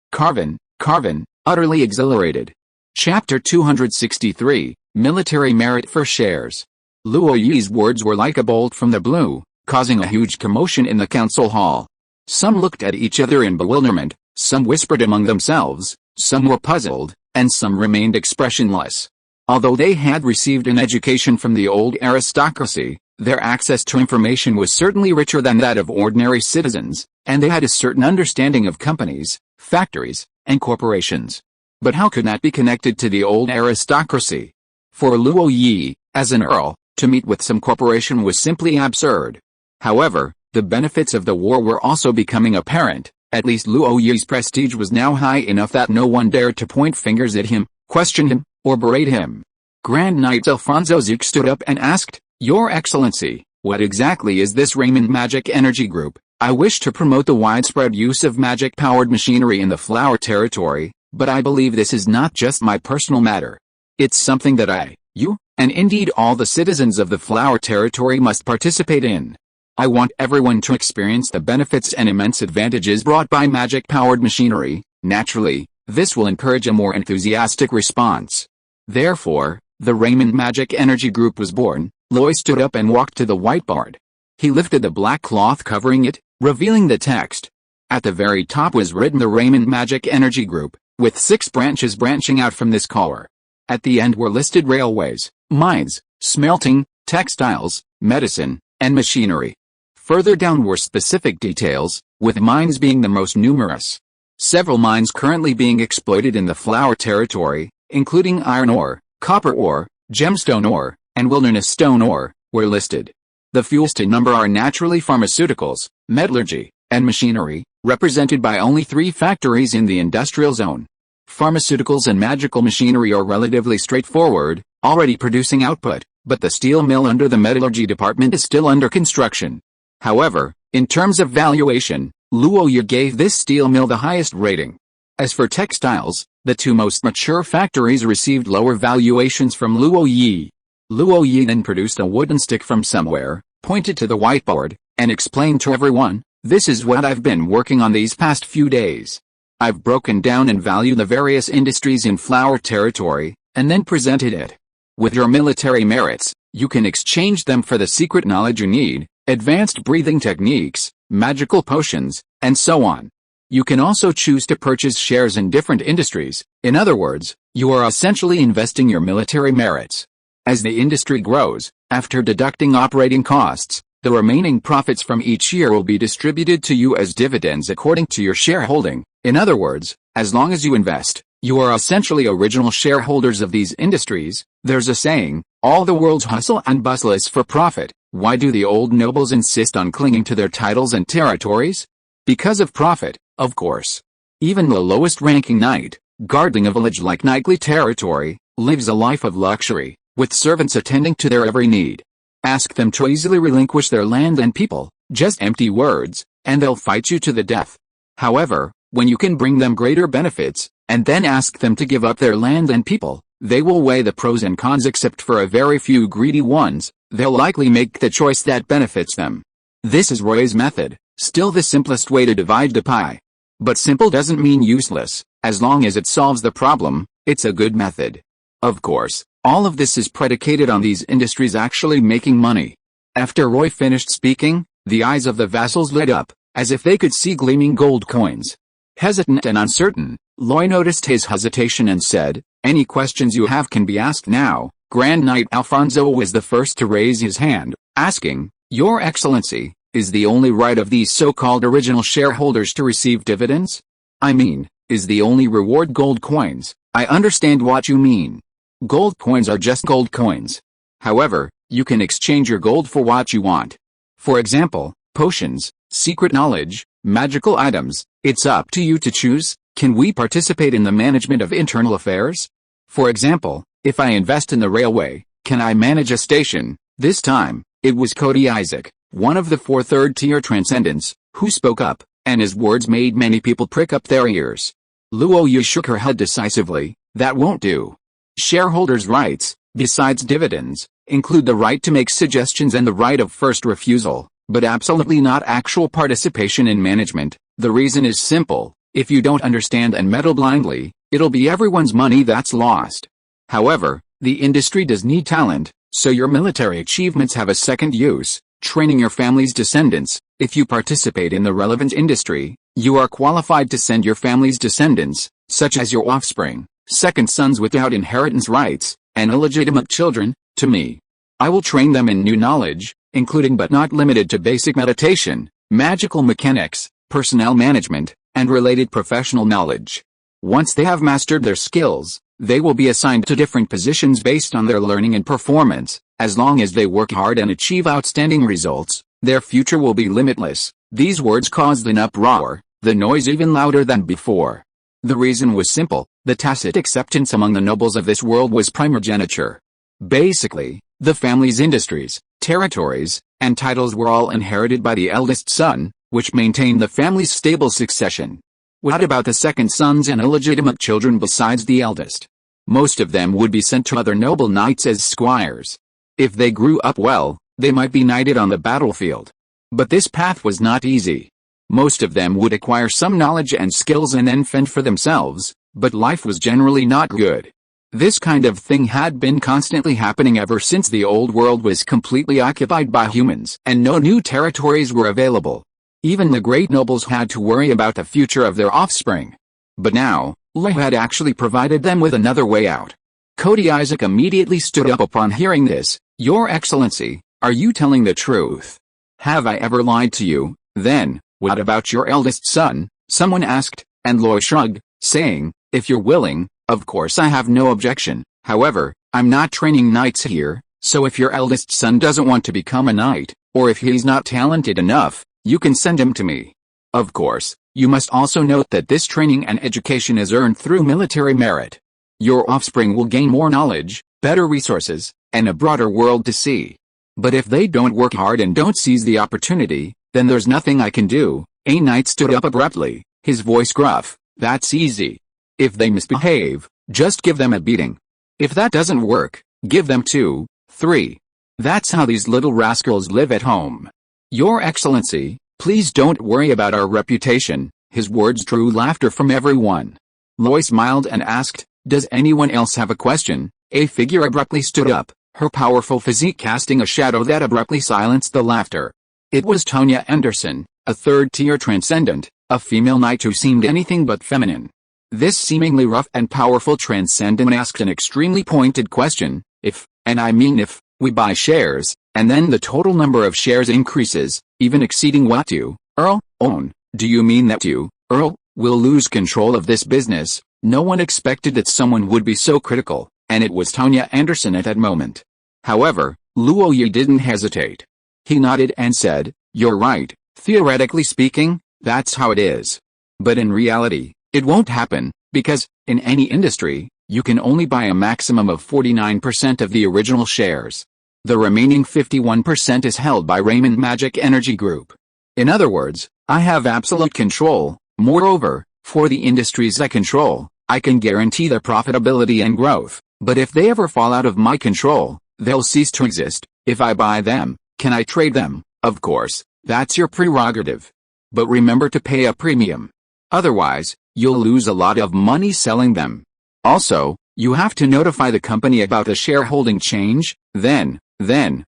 utterly exhilarated. Chapter 263, Military Merit for Shares. Luo Yi's words were like a bolt from the blue, causing a huge commotion in the council hall. Some looked at each other in bewilderment, some whispered among themselves, some were puzzled, and some remained expressionless. Although they had received an education from the old aristocracy, their access to information was certainly richer than that of ordinary citizens, and they had a certain understanding of companies, factories, and corporations. But how could that be connected to the old aristocracy? For Luo Yi, as an earl, to meet with some corporation was simply absurd. However, the benefits of the war were also becoming apparent. At least Luo Yi's prestige was now high enough that no one dared to point fingers at him, question him, or berate him. Grand Knight Alfonso Zeke stood up and asked, Your Excellency, what exactly is this Raymond Magic Energy Group? I wish to promote the widespread use of magic-powered machinery in the Flower Territory, but I believe this is not just my personal matter. It's something that you, and indeed all the citizens of the Flower Territory must participate in. I want everyone to experience the benefits and immense advantages brought by magic-powered machinery. Naturally, this will encourage a more enthusiastic response. Therefore, the Raymond Magic Energy Group was born. Loy stood up and walked to the whiteboard. He lifted the black cloth covering it, revealing the text. At the very top was written the Raymond Magic Energy Group, with 6 branches branching out from this core. At the end were listed railways, mines, smelting, textiles, medicine, and machinery. Further down were specific details, with mines being the most numerous. Several mines currently being exploited in the Flower Territory, including iron ore, copper ore, gemstone ore, and wilderness stone ore, were listed. The fuels to number are naturally pharmaceuticals, metallurgy, and machinery, represented by only 3 factories in the industrial zone. Pharmaceuticals and magical machinery are relatively straightforward, already producing output, but the steel mill under the metallurgy department is still under construction. However, in terms of valuation, Luo Yi gave this steel mill the highest rating. As for textiles, the 2 most mature factories received lower valuations from Luo Yi. Luo Yi then produced a wooden stick from somewhere, pointed to the whiteboard, and explained to everyone, this is what I've been working on these past few days. I've broken down and valued the various industries in flower territory, and then presented it. With your military merits, you can exchange them for the secret knowledge you need, advanced breathing techniques, magical potions, and so on. You can also choose to purchase shares in different industries. In other words, you are essentially investing your military merits. As the industry grows, after deducting operating costs, the remaining profits from each year will be distributed to you as dividends according to your shareholding. In other words, as long as you invest, you are essentially original shareholders of these industries. There's a saying, all the world's hustle and bustle is for profit. Why do the old nobles insist on clinging to their titles and territories? Because of profit, of course. Even the lowest-ranking knight, guarding a village like knightly territory, lives a life of luxury, with servants attending to their every need. Ask them to easily relinquish their land and people, just empty words, and they'll fight you to the death. However, when you can bring them greater benefits, and then ask them to give up their land and people, they will weigh the pros and cons. Except for a very few greedy ones, they'll likely make the choice that benefits them. This is Roy's method, still the simplest way to divide the pie. But simple doesn't mean useless. As long as it solves the problem, it's a good method. Of course, all of this is predicated on these industries actually making money. After Roy finished speaking, the eyes of the vassals lit up, as if they could see gleaming gold coins. Hesitant and uncertain, Roy noticed his hesitation and said, "Any questions you have can be asked now." Grand Knight Alfonso was the first to raise his hand, asking, "Your Excellency, is the only right of these so-called original shareholders to receive dividends? I mean, is the only reward gold coins?" "I understand what you mean. Gold coins are just gold coins. However, you can exchange your gold for what you want. For example, potions, secret knowledge, magical items. It's up to you to choose. Can we participate in the management of internal affairs? For example, if I invest in the railway, can I manage a station?" This time, it was Cody Isaac, one of the 4 third-tier transcendents, who spoke up, and his words made many people prick up their ears. Luo Yu shook her head decisively. "That won't do. Shareholders' rights, besides dividends, include the right to make suggestions and the right of first refusal, but absolutely not actual participation in management. The reason is simple. If you don't understand and meddle blindly, it'll be everyone's money that's lost. However, the industry does need talent, so your military achievements have a second use, training your family's descendants. If you participate in the relevant industry, you are qualified to send your family's descendants, such as your offspring, second sons without inheritance rights, and illegitimate children, to me. I will train them in new knowledge, including but not limited to basic meditation, magical mechanics, personnel management, and related professional knowledge. Once they have mastered their skills, they will be assigned to different positions based on their learning and performance. As long as they work hard and achieve outstanding results, their future will be limitless." These words caused an uproar, the noise even louder than before. The reason was simple. The tacit acceptance among the nobles of this world was primogeniture. Basically, the family's industries, territories, and titles were all inherited by the eldest son, which maintained the family's stable succession. What about the second sons and illegitimate children besides the eldest? Most of them would be sent to other noble knights as squires. If they grew up well, they might be knighted on the battlefield. But this path was not easy. Most of them would acquire some knowledge and skills and then fend for themselves, but life was generally not good. This kind of thing had been constantly happening ever since the old world was completely occupied by humans and no new territories were available. Even the great nobles had to worry about the future of their offspring. But now, Lei had actually provided them with another way out. Cody Isaac immediately stood up upon hearing this. "Your Excellency, are you telling the truth? Have I ever lied to you?" "Then, what about your eldest son?" someone asked, and Loi shrugged, saying, "If you're willing, of course I have no objection. However, I'm not training knights here, so if your eldest son doesn't want to become a knight, or if he's not talented enough, you can send him to me. Of course, you must also note that this training and education is earned through military merit. Your offspring will gain more knowledge, better resources, and a broader world to see. But if they don't work hard and don't seize the opportunity, then there's nothing I can do." A knight stood up abruptly, his voice gruff. "That's easy. If they misbehave, just give them a beating. If that doesn't work, give them 2, 3. That's how these little rascals live at home. Your Excellency, please don't worry about our reputation. His words drew laughter from everyone. Loy smiled and asked, "Does anyone else have a question?" A figure abruptly stood up, her powerful physique casting a shadow that abruptly silenced the laughter. It was Tonya Anderson, a third-tier transcendent, a female knight who seemed anything but feminine. This seemingly rough and powerful transcendent asked an extremely pointed question: if, and I mean if, we buy shares, and then the total number of shares increases, even exceeding what you, Earl, own, do you mean that you, Earl, will lose control of this business? No one expected that someone would be so critical, and it was Tonya Anderson at that moment. However, Luoyi didn't hesitate. He nodded and said, "You're right, theoretically speaking, that's how it is. But in reality, it won't happen, because, in any industry, you can only buy a maximum of 49% of the original shares. The remaining 51% is held by Raymond Magic Energy Group. In other words, I have absolute control. Moreover, for the industries I control, I can guarantee their profitability and growth, but if they ever fall out of my control, they'll cease to exist. If I buy them, can I trade them? Of course, that's your prerogative. But remember to pay a premium. Otherwise, you'll lose a lot of money selling them. Also, you have to notify the company about the shareholding change. Then,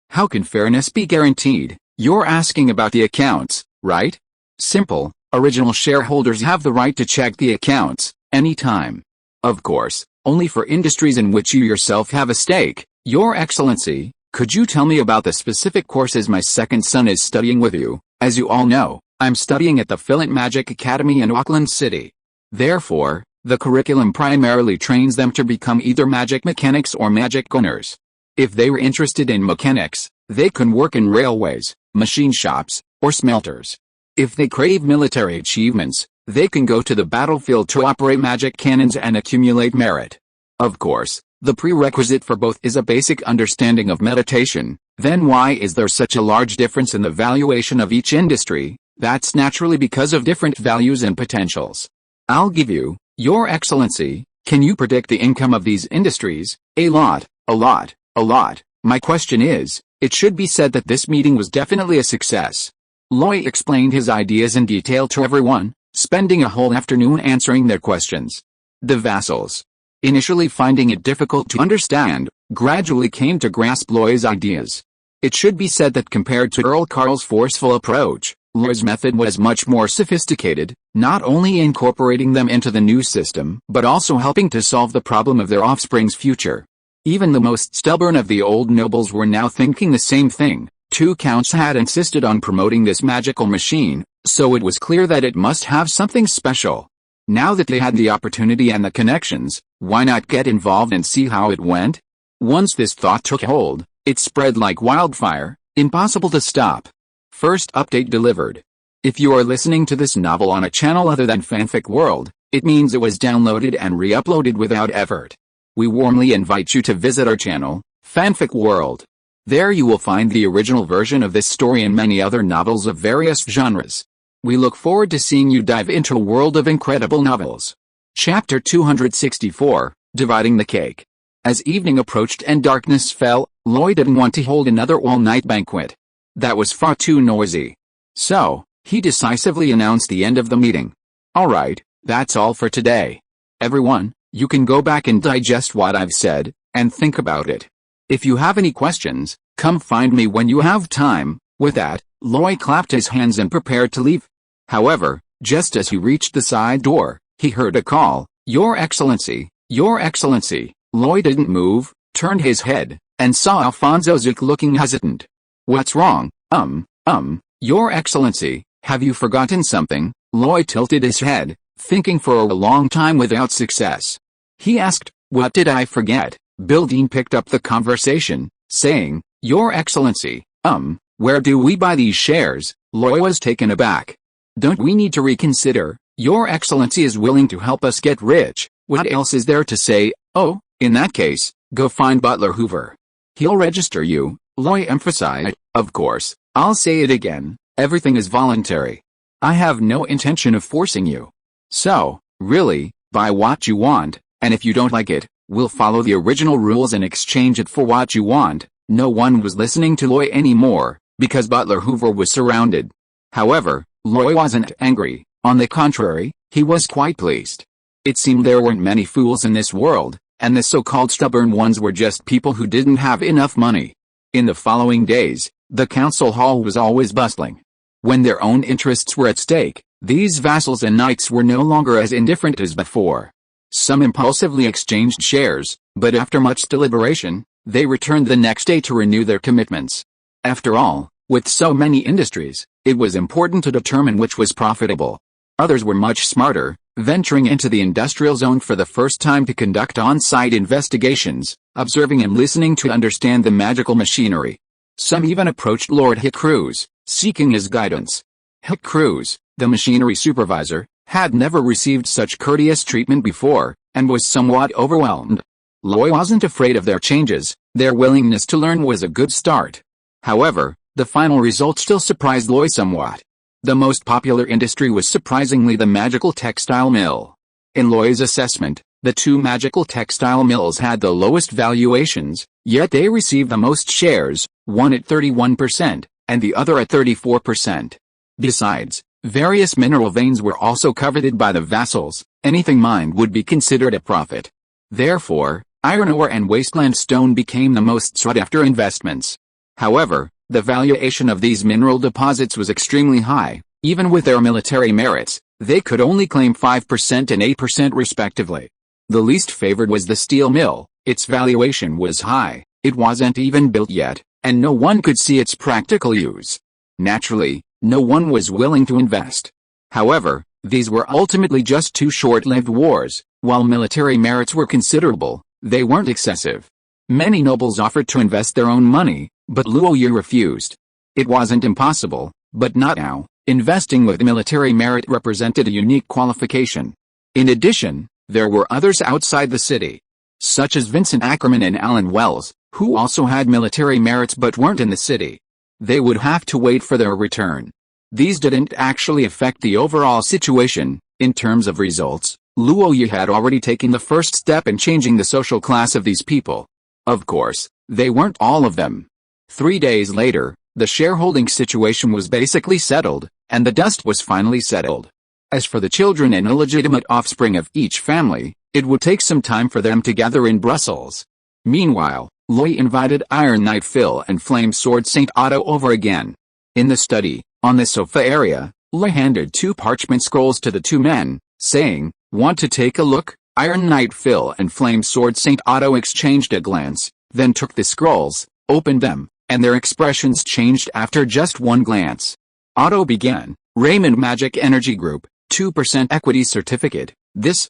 how can fairness be guaranteed? You're asking about the accounts, right? Simple, original shareholders have the right to check the accounts, anytime. Of course, only for industries in which you yourself have a stake. Your Excellency, could you tell me about the specific courses my second son is studying with you? As you all know, I'm studying at the Philint Magic Academy in Auckland City. Therefore, the curriculum primarily trains them to become either magic mechanics or magic gunners. If they were interested in mechanics, they can work in railways, machine shops, or smelters. If they crave military achievements, they can go to the battlefield to operate magic cannons and accumulate merit. Of course, the prerequisite for both is a basic understanding of meditation. Then why is there such a large difference in the valuation of each industry? That's naturally because of different values and potentials. I'll give you, Your Excellency, can you predict the income of these industries? A lot. My question is, it should be said that this meeting was definitely a success. Loy explained his ideas in detail to everyone, spending a whole afternoon answering their questions. The vassals, initially finding it difficult to understand, gradually came to grasp Loy's ideas. It should be said that compared to Earl Carl's forceful approach, Loy's method was much more sophisticated, not only incorporating them into the new system, but also helping to solve the problem of their offspring's future. Even the most stubborn of the old nobles were now thinking the same thing. 2 counts had insisted on promoting this magical machine, so it was clear that it must have something special. Now that they had the opportunity and the connections, why not get involved and see how it went? Once this thought took hold, it spread like wildfire, impossible to stop. First update delivered. If you are listening to this novel on a channel other than Fanfic World, it means it was downloaded and re-uploaded without effort. We warmly invite you to visit our channel, Fanfic World. There you will find the original version of this story and many other novels of various genres. We look forward to seeing you dive into a world of incredible novels. Chapter 264, Dividing the Cake. As evening approached and darkness fell, Loy didn't want to hold another all-night banquet. That was far too noisy. So, he decisively announced the end of the meeting. Alright, that's all for today. Everyone, you can go back and digest what I've said, and think about it. If you have any questions, come find me when you have time. With that, Loy clapped his hands and prepared to leave. However, just as he reached the side door, he heard a call, Your Excellency, Your Excellency. Loy didn't move, turned his head, and saw Alfonso Zook looking hesitant. What's wrong? Your Excellency, have you forgotten something? Loy tilted his head, thinking for a long time without success. He asked, What did I forget? Bildine picked up the conversation, saying, Your Excellency, where do we buy these shares? Loy was taken aback. Don't we need to reconsider? Your Excellency is willing to help us get rich. What else is there to say? Oh, in that case, go find Butler Hoover. He'll register you, Loy emphasized. Of course, I'll say it again, everything is voluntary. I have no intention of forcing you. So, really, buy what you want, and if you don't like it, we'll follow the original rules and exchange it for what you want. No one was listening to Loy anymore, because Butler Hoover was surrounded. However, Loy wasn't angry, On the contrary, he was quite pleased. It seemed there weren't many fools in this world, and the so-called stubborn ones were just people who didn't have enough money. In the following days, the council hall was always bustling. When their own interests were at stake, these vassals and knights were no longer as indifferent as before. Some impulsively exchanged shares, but after much deliberation, they returned the next day to renew their commitments. After all, with so many industries, it was important to determine which was profitable. Others were much smarter, venturing into the industrial zone for the first time to conduct on-site investigations, observing and listening to understand the magical machinery. Some even approached Lord Hickruse, seeking his guidance. Hickruse, the machinery supervisor, had never received such courteous treatment before, and was somewhat overwhelmed. Loy wasn't afraid of their changes, their willingness to learn was a good start. However, the final result still surprised Loy somewhat. The most popular industry was surprisingly the magical textile mill. In Loy's assessment, the two magical textile mills had the lowest valuations, yet they received the most shares, one at 31%, and the other at 34%. Besides, various mineral veins were also coveted by the vassals. Anything mined would be considered a profit. Therefore, iron ore and wasteland stone became the most sought-after investments. However, the valuation of these mineral deposits was extremely high. Even with their military merits, they could only claim 5% and 8% respectively. The least favored was the steel mill. Its valuation was high, it wasn't even built yet, and no one could see its practical use. Naturally, no one was willing to invest. However, these were ultimately just two short-lived wars. While military merits were considerable, they weren't excessive. Many nobles offered to invest their own money, but Luo Yu refused. It wasn't impossible, but not now. Investing with military merit represented a unique qualification. In addition, there were others outside the city, such as Vincent Ackerman and Alan Wells, who also had military merits but weren't in the city. They would have to wait for their return. These didn't actually affect the overall situation. In terms of results, Luo Yu had already taken the first step in changing the social class of these people. Of course, they weren't all of them. 3 days later, the shareholding situation was basically settled, and the dust was finally settled. As for the children and illegitimate offspring of each family, it would take some time for them to gather in Brussels. Meanwhile, Loy invited Iron Knight Phil and Flame Sword Saint Otto over again. In the study, on the sofa area, Loy handed 2 parchment scrolls to the 2 men, saying, "Want to take a look?" Iron Knight Phil and Flame Sword Saint Otto exchanged a glance, then took the scrolls, opened them, and their expressions changed after just one glance. Otto began, "Raymond Magic Energy Group, 2% equity certificate. This,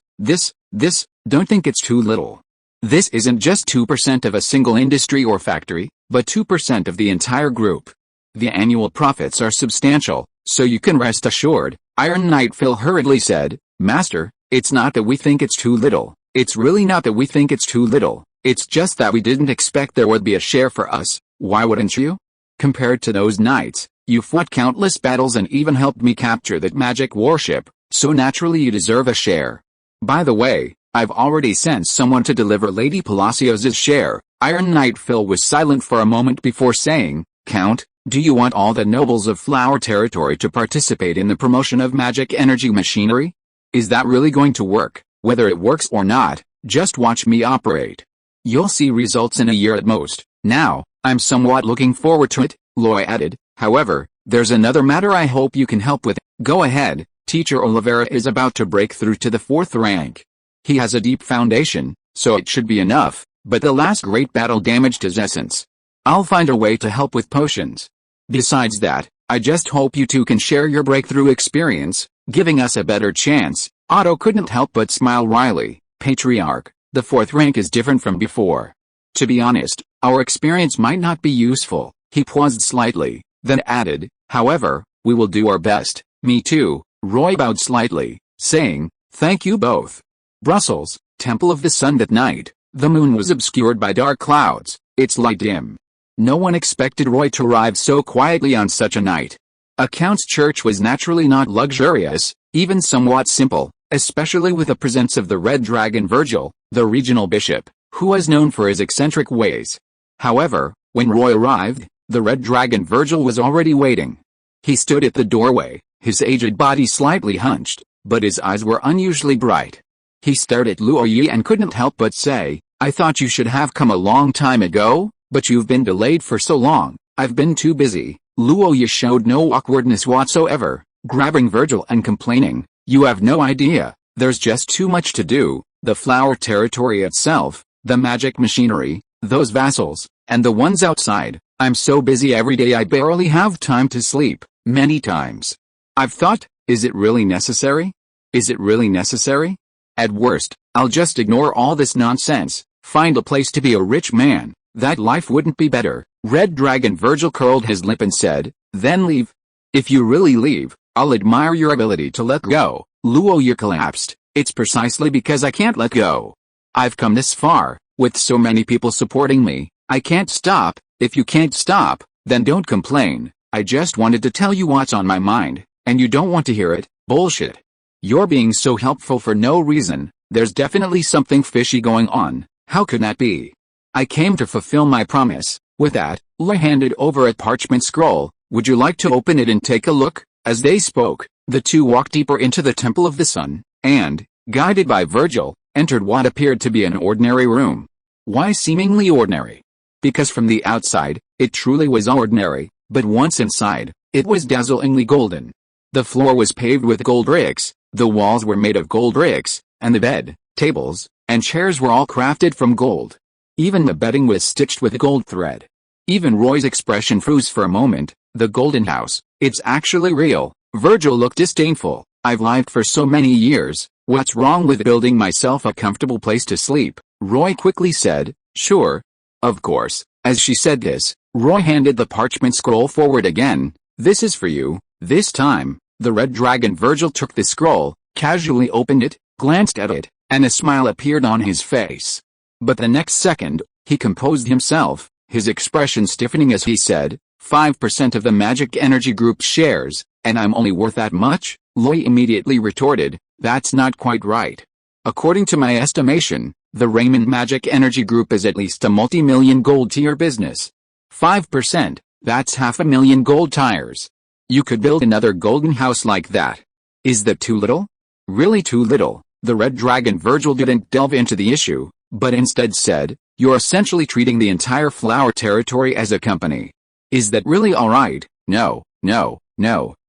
don't think it's too little. This isn't just 2% of a single industry or factory, but 2% of the entire group. The annual profits are substantial, so you can rest assured." Iron Knight Phil hurriedly said, "Master, it's not that we think it's too little. It's really not that we think it's too little. It's just that we didn't expect there would be a share for us. Why wouldn't you? Compared to those knights, you fought countless battles and even helped me capture that magic warship, so naturally you deserve a share. By the way, I've already sent someone to deliver Lady Palacios' share." Iron Knight Phil was silent for a moment before saying, "Count, do you want all the nobles of Flower Territory to participate in the promotion of magic energy machinery? Is that really going to work? Whether it works or not, just watch me operate. You'll see results in a year at most. Now, I'm somewhat looking forward to it," Loy added. "However, there's another matter I hope you can help with." "Go ahead." Teacher Oliveira is about to break through to the 4th rank. He has a deep foundation, so it should be enough, but the last great battle damaged his essence. I'll find a way to help with potions. Besides that, I just hope you two can share your breakthrough experience, giving us a better chance. Otto couldn't help but smile wryly. "Patriarch, the 4th rank is different from before. To be honest, our experience might not be useful." He paused slightly, then added, "However, we will do our best." "Me too." Roy bowed slightly, saying, "Thank you both." Brussels, Temple of the Sun. That night, the moon was obscured by dark clouds, its light dim. No one expected Roy to arrive so quietly on such a night. Account's church was naturally not luxurious, even somewhat simple, especially with the presence of the Red Dragon Virgil, the regional bishop, who was known for his eccentric ways. However, when Roy arrived, the Red Dragon Virgil was already waiting. He stood at the doorway, his aged body slightly hunched, but his eyes were unusually bright. He stared at Luo Yi and couldn't help but say, "I thought you should have come a long time ago, but you've been delayed for so long." "I've been too busy." Luo Yi showed no awkwardness whatsoever, grabbing Virgil and complaining, "You have no idea, there's just too much to do, the flower territory itself, the magic machinery, those vassals, and the ones outside. I'm so busy every day I barely have time to sleep." Many times I've thought, is it really necessary? Is it really necessary? At worst, I'll just ignore all this nonsense, find a place to be a rich man. That life wouldn't be better. Red Dragon Virgil curled his lip and said, "Then leave. If you really leave, I'll admire your ability to let go." Luo Yi collapsed. "It's precisely because I can't let go. I've come this far, with so many people supporting me, I can't stop. If you can't stop, then don't complain. I just wanted to tell you what's on my mind, and you don't want to hear it. Bullshit. You're being so helpful for no reason. There's definitely something fishy going on. How could that be? I came to fulfill my promise." With that, Lui handed over a parchment scroll. "Would you like to open it and take a look?" As they spoke, the two walked deeper into the Temple of the Sun, and, guided by Virgil, entered what appeared to be an ordinary room. Why seemingly ordinary? Because from the outside, it truly was ordinary, but once inside, it was dazzlingly golden. The floor was paved with gold bricks, the walls were made of gold bricks, and the bed, tables, and chairs were all crafted from gold. Even the bedding was stitched with gold thread. Even Roy's expression froze for a moment. "The golden house, it's actually real." Virgil looked disdainful. "I've lived for so many years, what's wrong with building myself a comfortable place to sleep?" Roy quickly said, "Sure. Of course." As she said this, Roy handed the parchment scroll forward again. "This is for you." This time, the Red Dragon Virgil took the scroll, casually opened it, glanced at it, and a smile appeared on his face. But the next second, he composed himself, his expression stiffening as he said, 5% of the Magic Energy Group's shares, and I'm only worth that much?" Lui immediately retorted, "That's not quite right. According to my estimation, the Raymond Magic Energy Group is at least a multi-million gold tier business. 5%, that's 500,000 gold tires. You could build another golden house like that. Is that too little? Really too little?" The Red Dragon Virgil didn't delve into the issue, but instead said, "You're essentially treating the entire flower territory as a company. Is that really alright?" No,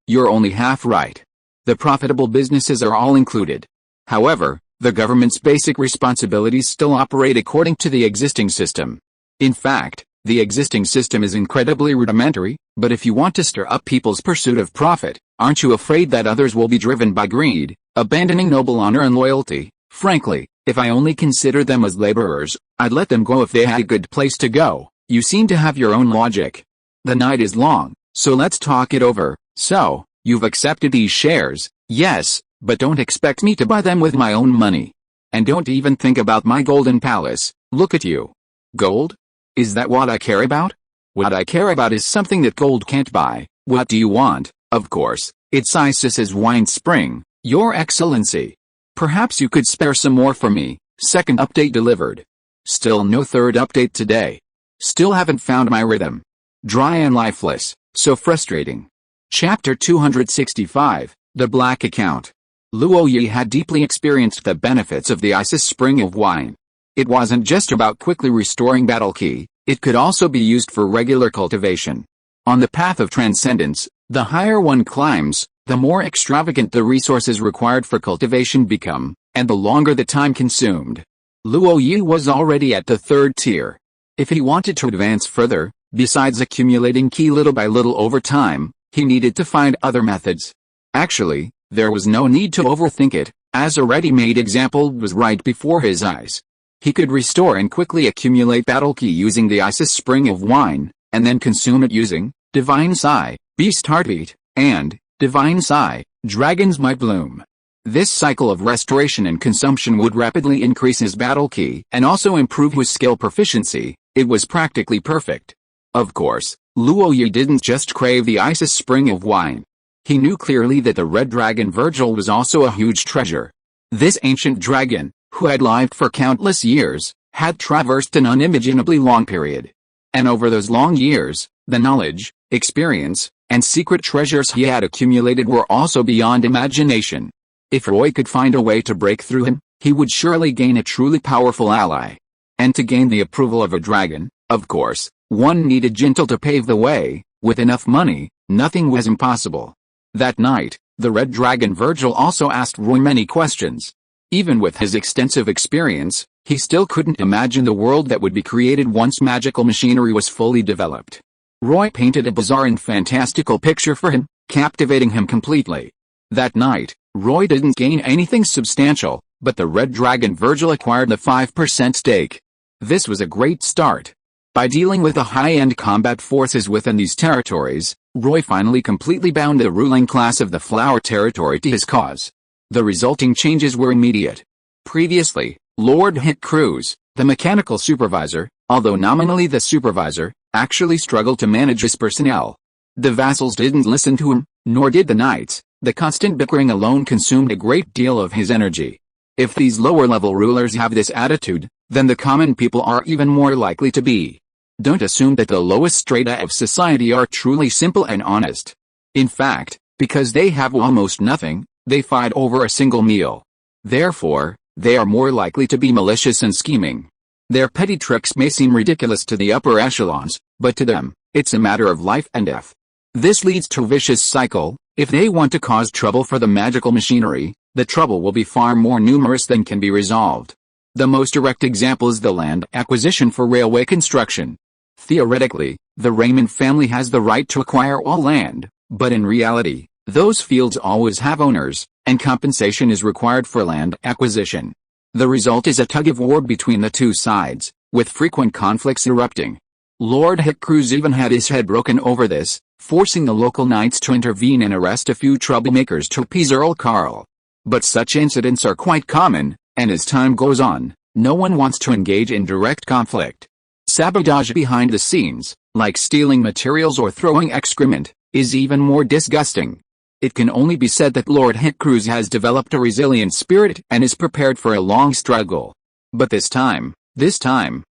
you're only half right. The profitable businesses are all included. However, the government's basic responsibilities still operate according to the existing system. In fact, the existing system is incredibly rudimentary, but if you want to stir up people's pursuit of profit, aren't you afraid that others will be driven by greed, abandoning noble honor and loyalty? Frankly, if I only consider them as laborers, I'd let them go if they had a good place to go. You seem to have your own logic. The night is long, so let's talk it over. So, you've accepted these shares? Yes, but don't expect me to buy them with my own money. And don't even think about my golden palace. Look at you. Gold? Is that what I care about? What I care about is something that gold can't buy. What do you want? Of course, it's Isis's wine spring, Your Excellency. Perhaps you could spare some more for me. Second update delivered. Still no third update today. Still haven't found my rhythm. Dry and lifeless, so frustrating. Chapter 265, The Black Account. Luo Yi had deeply experienced the benefits of the Isis Spring of Wine. It wasn't just about quickly restoring battle ki, it could also be used for regular cultivation. On the path of transcendence, the higher one climbs, the more extravagant the resources required for cultivation become, and the longer the time consumed. Luo Yi was already at the third tier. If he wanted to advance further, besides accumulating ki little by little over time, he needed to find other methods. Actually, there was no need to overthink it, as a ready-made example was right before his eyes. He could restore and quickly accumulate battle ki using the Isis Spring of Wine, and then consume it using Divine Sigh, Beast Heartbeat, and Divine Sigh, Dragon's Might Bloom. This cycle of restoration and consumption would rapidly increase his battle ki and also improve his skill proficiency. It was practically perfect. Of course, Luo Yi didn't just crave the Isis Spring of Wine. He knew clearly that the Red Dragon Virgil was also a huge treasure. This ancient dragon, who had lived for countless years, had traversed an unimaginably long period. And over those long years, the knowledge, experience, and secret treasures he had accumulated were also beyond imagination. If Roy could find a way to break through him, he would surely gain a truly powerful ally. And to gain the approval of a dragon, of course, one needed gentle to pave the way. With enough money, nothing was impossible. That night, the Red Dragon Virgil also asked Roy many questions. Even with his extensive experience, he still couldn't imagine the world that would be created once magical machinery was fully developed. Roy painted a bizarre and fantastical picture for him, captivating him completely. That night, Roy didn't gain anything substantial, but the Red Dragon Virgil acquired the 5% stake. This was a great start. By dealing with the high-end combat forces within these territories, Roy finally completely bound the ruling class of the Flower Territory to his cause. The resulting changes were immediate. Previously, Lord Hit Cruz, the mechanical supervisor, although nominally the supervisor, actually struggled to manage his personnel. The vassals didn't listen to him, nor did the knights. The constant bickering alone consumed a great deal of his energy. If these lower-level rulers have this attitude, then the common people are even more likely to be. Don't assume that the lowest strata of society are truly simple and honest. In fact, because they have almost nothing, they fight over a single meal. Therefore, they are more likely to be malicious and scheming. Their petty tricks may seem ridiculous to the upper echelons, but to them, it's a matter of life and death. This leads to a vicious cycle. If they want to cause trouble for the magical machinery, the trouble will be far more numerous than can be resolved. The most direct example is the land acquisition for railway construction. Theoretically, the Raymond family has the right to acquire all land, but in reality, those fields always have owners, and compensation is required for land acquisition. The result is a tug-of-war between the two sides, with frequent conflicts erupting. Lord Hit Cruz even had his head broken over this, forcing the local knights to intervene and arrest a few troublemakers to appease Earl Carl. But such incidents are quite common, and as time goes on, no one wants to engage in direct conflict. Sabotage behind the scenes, like stealing materials or throwing excrement, is even more disgusting. It can only be said that Lord Hit Cruz has developed a resilient spirit and is prepared for a long struggle. But this time,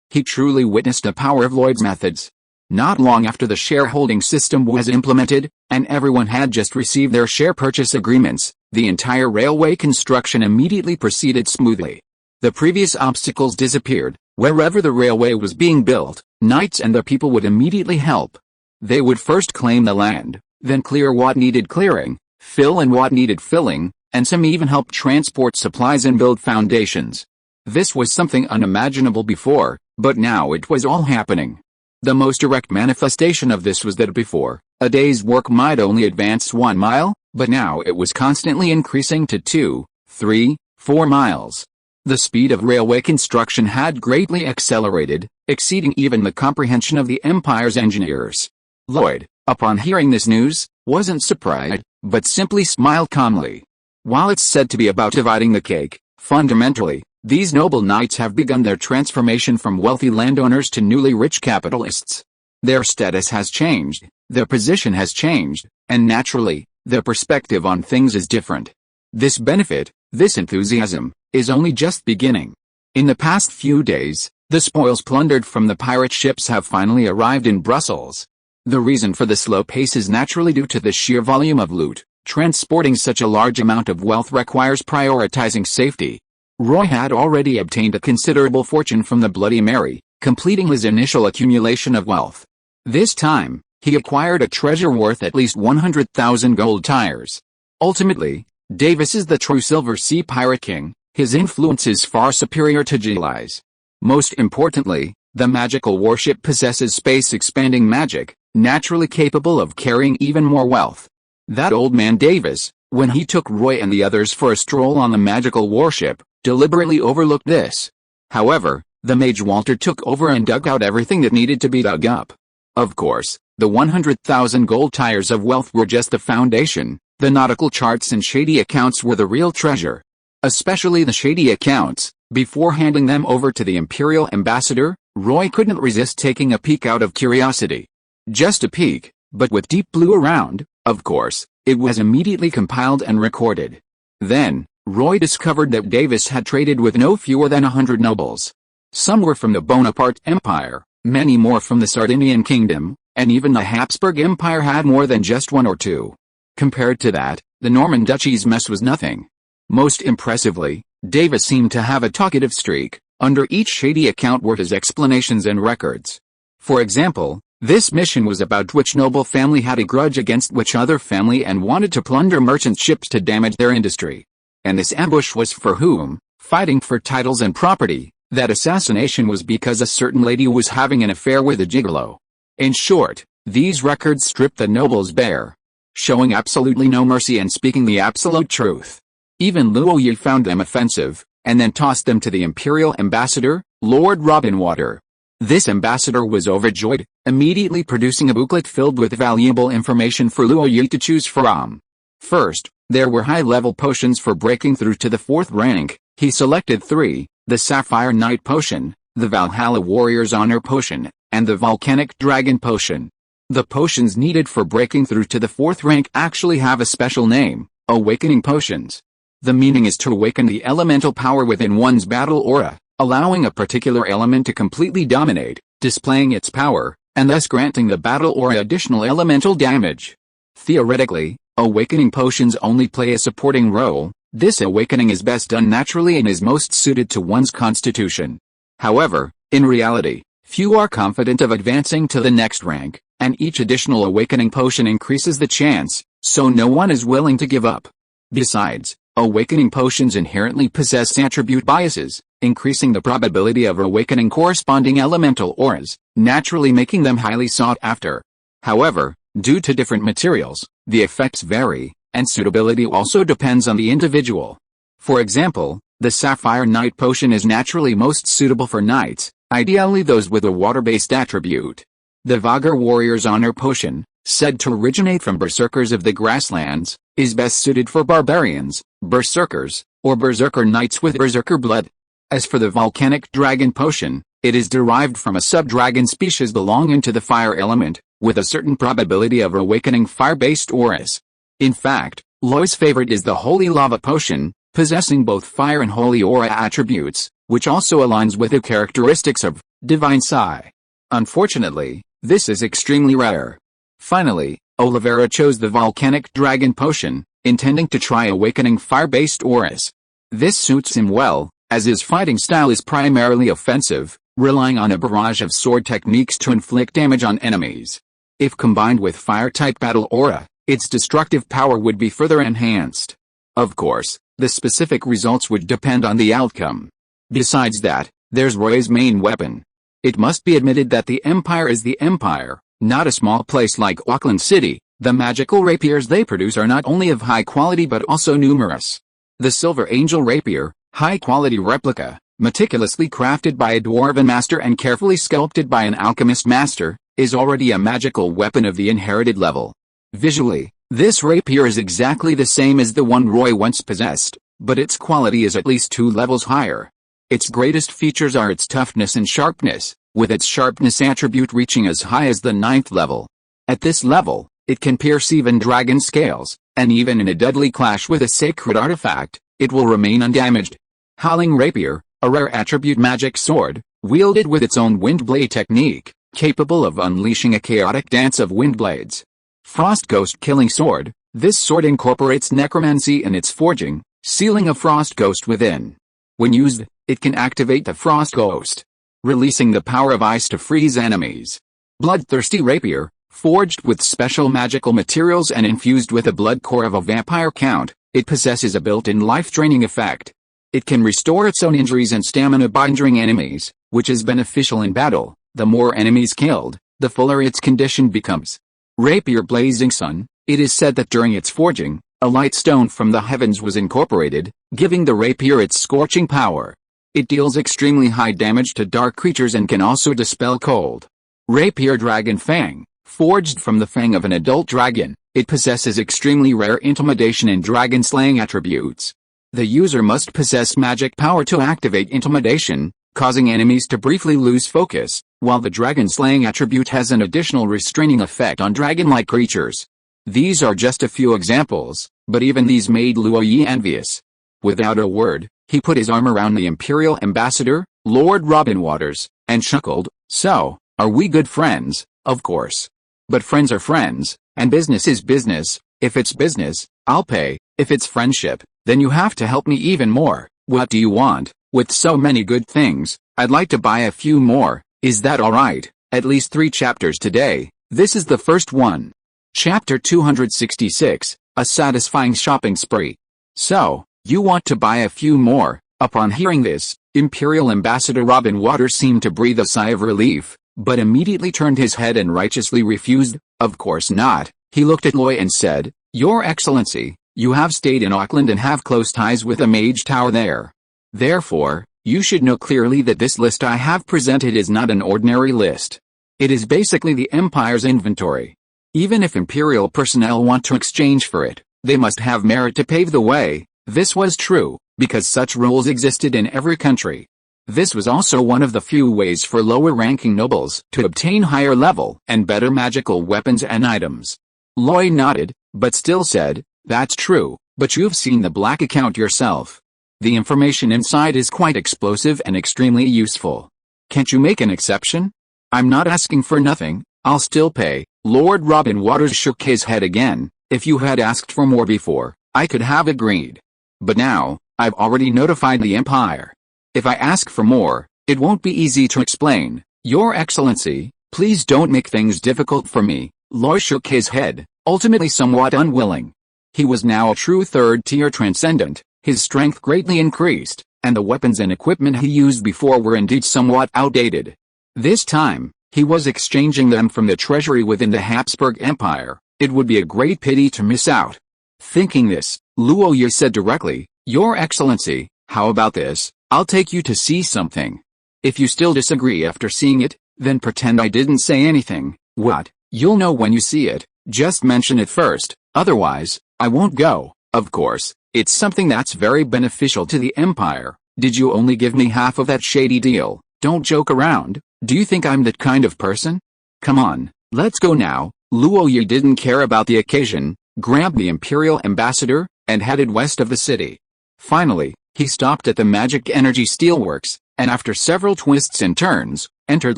he truly witnessed the power of Lloyd's methods. Not long after the shareholding system was implemented, and everyone had just received their share purchase agreements, the entire railway construction immediately proceeded smoothly. The previous obstacles disappeared. Wherever the railway was being built, knights and the people would immediately help. They would first claim the land, then clear what needed clearing, fill in what needed filling, and some even helped transport supplies and build foundations. This was something unimaginable before, but now it was all happening. The most direct manifestation of this was that before, a day's work might only advance 1 mile, but now it was constantly increasing to 2, 3, 4 miles. The speed of railway construction had greatly accelerated, exceeding even the comprehension of the Empire's engineers. Lloyd, upon hearing this news, wasn't surprised, but simply smiled calmly. While it's said to be about dividing the cake, fundamentally, these noble knights have begun their transformation from wealthy landowners to newly rich capitalists. Their status has changed, their position has changed, and naturally, their perspective on things is different. This benefit, this enthusiasm, is only just beginning. In the past few days, the spoils plundered from the pirate ships have finally arrived in Brussels. The reason for the slow pace is naturally due to the sheer volume of loot. Transporting such a large amount of wealth requires prioritizing safety. Roy had already obtained a considerable fortune from the Bloody Mary, completing his initial accumulation of wealth. This time, he acquired a treasure worth at least 100,000 gold tires. Ultimately, Davis is the true Silver Sea Pirate King. His influence is far superior to July's. Most importantly, the magical warship possesses space-expanding magic, naturally capable of carrying even more wealth. That old man Davis, when he took Roy and the others for a stroll on the magical warship, deliberately overlooked this. However, the mage Walter took over and dug out everything that needed to be dug up. Of course, the 100,000 gold tires of wealth were just the foundation. The nautical charts and shady accounts were the real treasure. Especially the shady accounts. Before handing them over to the Imperial Ambassador, Roy couldn't resist taking a peek out of curiosity. Just a peek, but with Deep Blue around, of course, it was immediately compiled and recorded. Then, Roy discovered that Davis had traded with no fewer than 100 nobles. Some were from the Bonaparte Empire, many more from the Sardinian Kingdom, and even the Habsburg Empire had more than just one or two. Compared to that, the Norman duchies mess was nothing. Most impressively, Davis seemed to have a talkative streak. Under each shady account were his explanations and records. For example, this mission was about which noble family had a grudge against which other family and wanted to plunder merchant ships to damage their industry. And this ambush was for whom, fighting for titles and property. That assassination was because a certain lady was having an affair with a gigolo. In short, these records stripped the nobles bare, showing absolutely no mercy and speaking the absolute truth. Even Luo Yi found them offensive, and then tossed them to the imperial ambassador, Lord Robinwater. This ambassador was overjoyed, immediately producing a booklet filled with valuable information for Luo Yi to choose from. First, there were high-level potions for breaking through to the 4th rank. He selected 3, the Sapphire Knight Potion, the Valhalla Warrior's Honor Potion, and the Volcanic Dragon Potion. The potions needed for breaking through to the 4th rank actually have a special name, Awakening Potions. The meaning is to awaken the elemental power within one's battle aura, allowing a particular element to completely dominate, displaying its power, and thus granting the battle aura additional elemental damage. Theoretically, awakening potions only play a supporting role. This awakening is best done naturally and is most suited to one's constitution. However, in reality, few are confident of advancing to the next rank, and each additional awakening potion increases the chance, so no one is willing to give up. Besides, awakening potions inherently possess attribute biases, increasing the probability of awakening corresponding elemental auras, naturally making them highly sought after. However, due to different materials, the effects vary, and suitability also depends on the individual. For example, the Sapphire Knight Potion is naturally most suitable for knights, ideally those with a water-based attribute. The Vagar Warrior's Honor Potion, said to originate from berserkers of the grasslands, is best suited for barbarians, berserkers, or berserker knights with berserker blood. As for the Volcanic Dragon Potion, it is derived from a sub-dragon species belonging to the fire element, with a certain probability of awakening fire-based auras. In fact, Loi's favorite is the Holy Lava Potion, possessing both fire and holy aura attributes, which also aligns with the characteristics of divine psi. Unfortunately, this is extremely rare. Finally, Oliveira chose the Volcanic Dragon Potion, intending to try awakening fire-based auras. This suits him well, as his fighting style is primarily offensive, relying on a barrage of sword techniques to inflict damage on enemies. If combined with fire-type battle aura, its destructive power would be further enhanced. Of course, the specific results would depend on the outcome. Besides that, there's Roy's main weapon. It must be admitted that the Empire is the Empire, not a small place like Auckland City. The magical rapiers they produce are not only of high quality but also numerous. The Silver Angel Rapier, high-quality replica, meticulously crafted by a dwarven master and carefully sculpted by an alchemist master, is already a magical weapon of the inherited level. Visually, this rapier is exactly the same as the one Roy once possessed, but its quality is at least 2 levels higher. Its greatest features are its toughness and sharpness, with its sharpness attribute reaching as high as the 9th level. At this level, it can pierce even dragon scales, and even in a deadly clash with a sacred artifact, it will remain undamaged. Howling Rapier, a rare attribute magic sword, wielded with its own windblade technique, capable of unleashing a chaotic dance of windblades. Frost Ghost Killing Sword, this sword incorporates necromancy in its forging, sealing a frost ghost within. When used, it can activate the frost ghost, releasing the power of ice to freeze enemies. Bloodthirsty Rapier, forged with special magical materials and infused with a blood core of a vampire count, it possesses a built-in life-draining effect. It can restore its own injuries and stamina by injuring enemies, which is beneficial in battle. The more enemies killed, the fuller its condition becomes. Rapier Blazing Sun, it is said that during its forging, a light stone from the heavens was incorporated, giving the rapier its scorching power. It deals extremely high damage to dark creatures and can also dispel cold. Rapier Dragon Fang, forged from the fang of an adult dragon, it possesses extremely rare intimidation and dragon-slaying attributes. The user must possess magic power to activate intimidation, causing enemies to briefly lose focus, while the dragon-slaying attribute has an additional restraining effect on dragon-like creatures. These are just a few examples, but even these made Luo Yi envious. Without a word, he put his arm around the Imperial Ambassador, Lord Robinwaters, and chuckled, "So, are we good friends?" "Of course. But friends are friends, and business is business. If it's business, I'll pay. If it's friendship, then you have to help me even more. What do you want? With so many good things, I'd like to buy a few more. Is that alright? At least 3 chapters today. This is the first one. Chapter 266, A Satisfying Shopping Spree. So, you want to buy a few more? Upon hearing this, Imperial Ambassador Robin Waters seemed to breathe a sigh of relief, but immediately turned his head and righteously refused. Of course not. He looked at Loy and said, Your Excellency, you have stayed in Auckland and have close ties with a mage tower there. Therefore, you should know clearly that this list I have presented is not an ordinary list. It is basically the Empire's inventory. Even if Imperial personnel want to exchange for it, they must have merit to pave the way. This was true, because such rules existed in every country. This was also one of the few ways for lower-ranking nobles to obtain higher level and better magical weapons and items. Loy nodded, but still said, That's true, but you've seen the black account yourself. The information inside is quite explosive and extremely useful. Can't you make an exception? I'm not asking for nothing, I'll still pay. Lord Robin Waters shook his head again. If you had asked for more before, I could have agreed. But now, I've already notified the Empire. If I ask for more, it won't be easy to explain. Your Excellency, please don't make things difficult for me. Loy shook his head, ultimately somewhat unwilling. He was now a true third-tier transcendent, his strength greatly increased, and the weapons and equipment he used before were indeed somewhat outdated. This time, he was exchanging them from the treasury within the Habsburg Empire. It would be a great pity to miss out. Thinking this, Luo Yi said directly, Your Excellency, how about this? I'll take you to see something. If you still disagree after seeing it, then pretend I didn't say anything. What? You'll know when you see it. Just mention it first, otherwise, I won't go. Of course, it's something that's very beneficial to the Empire. Did you only give me half of that shady deal? Don't joke around. Do you think I'm that kind of person? Come on, let's go now. Luo Yi didn't care about the occasion, grabbed the Imperial Ambassador, and headed west of the city. Finally, he stopped at the Magic Energy Steelworks, and after several twists and turns, entered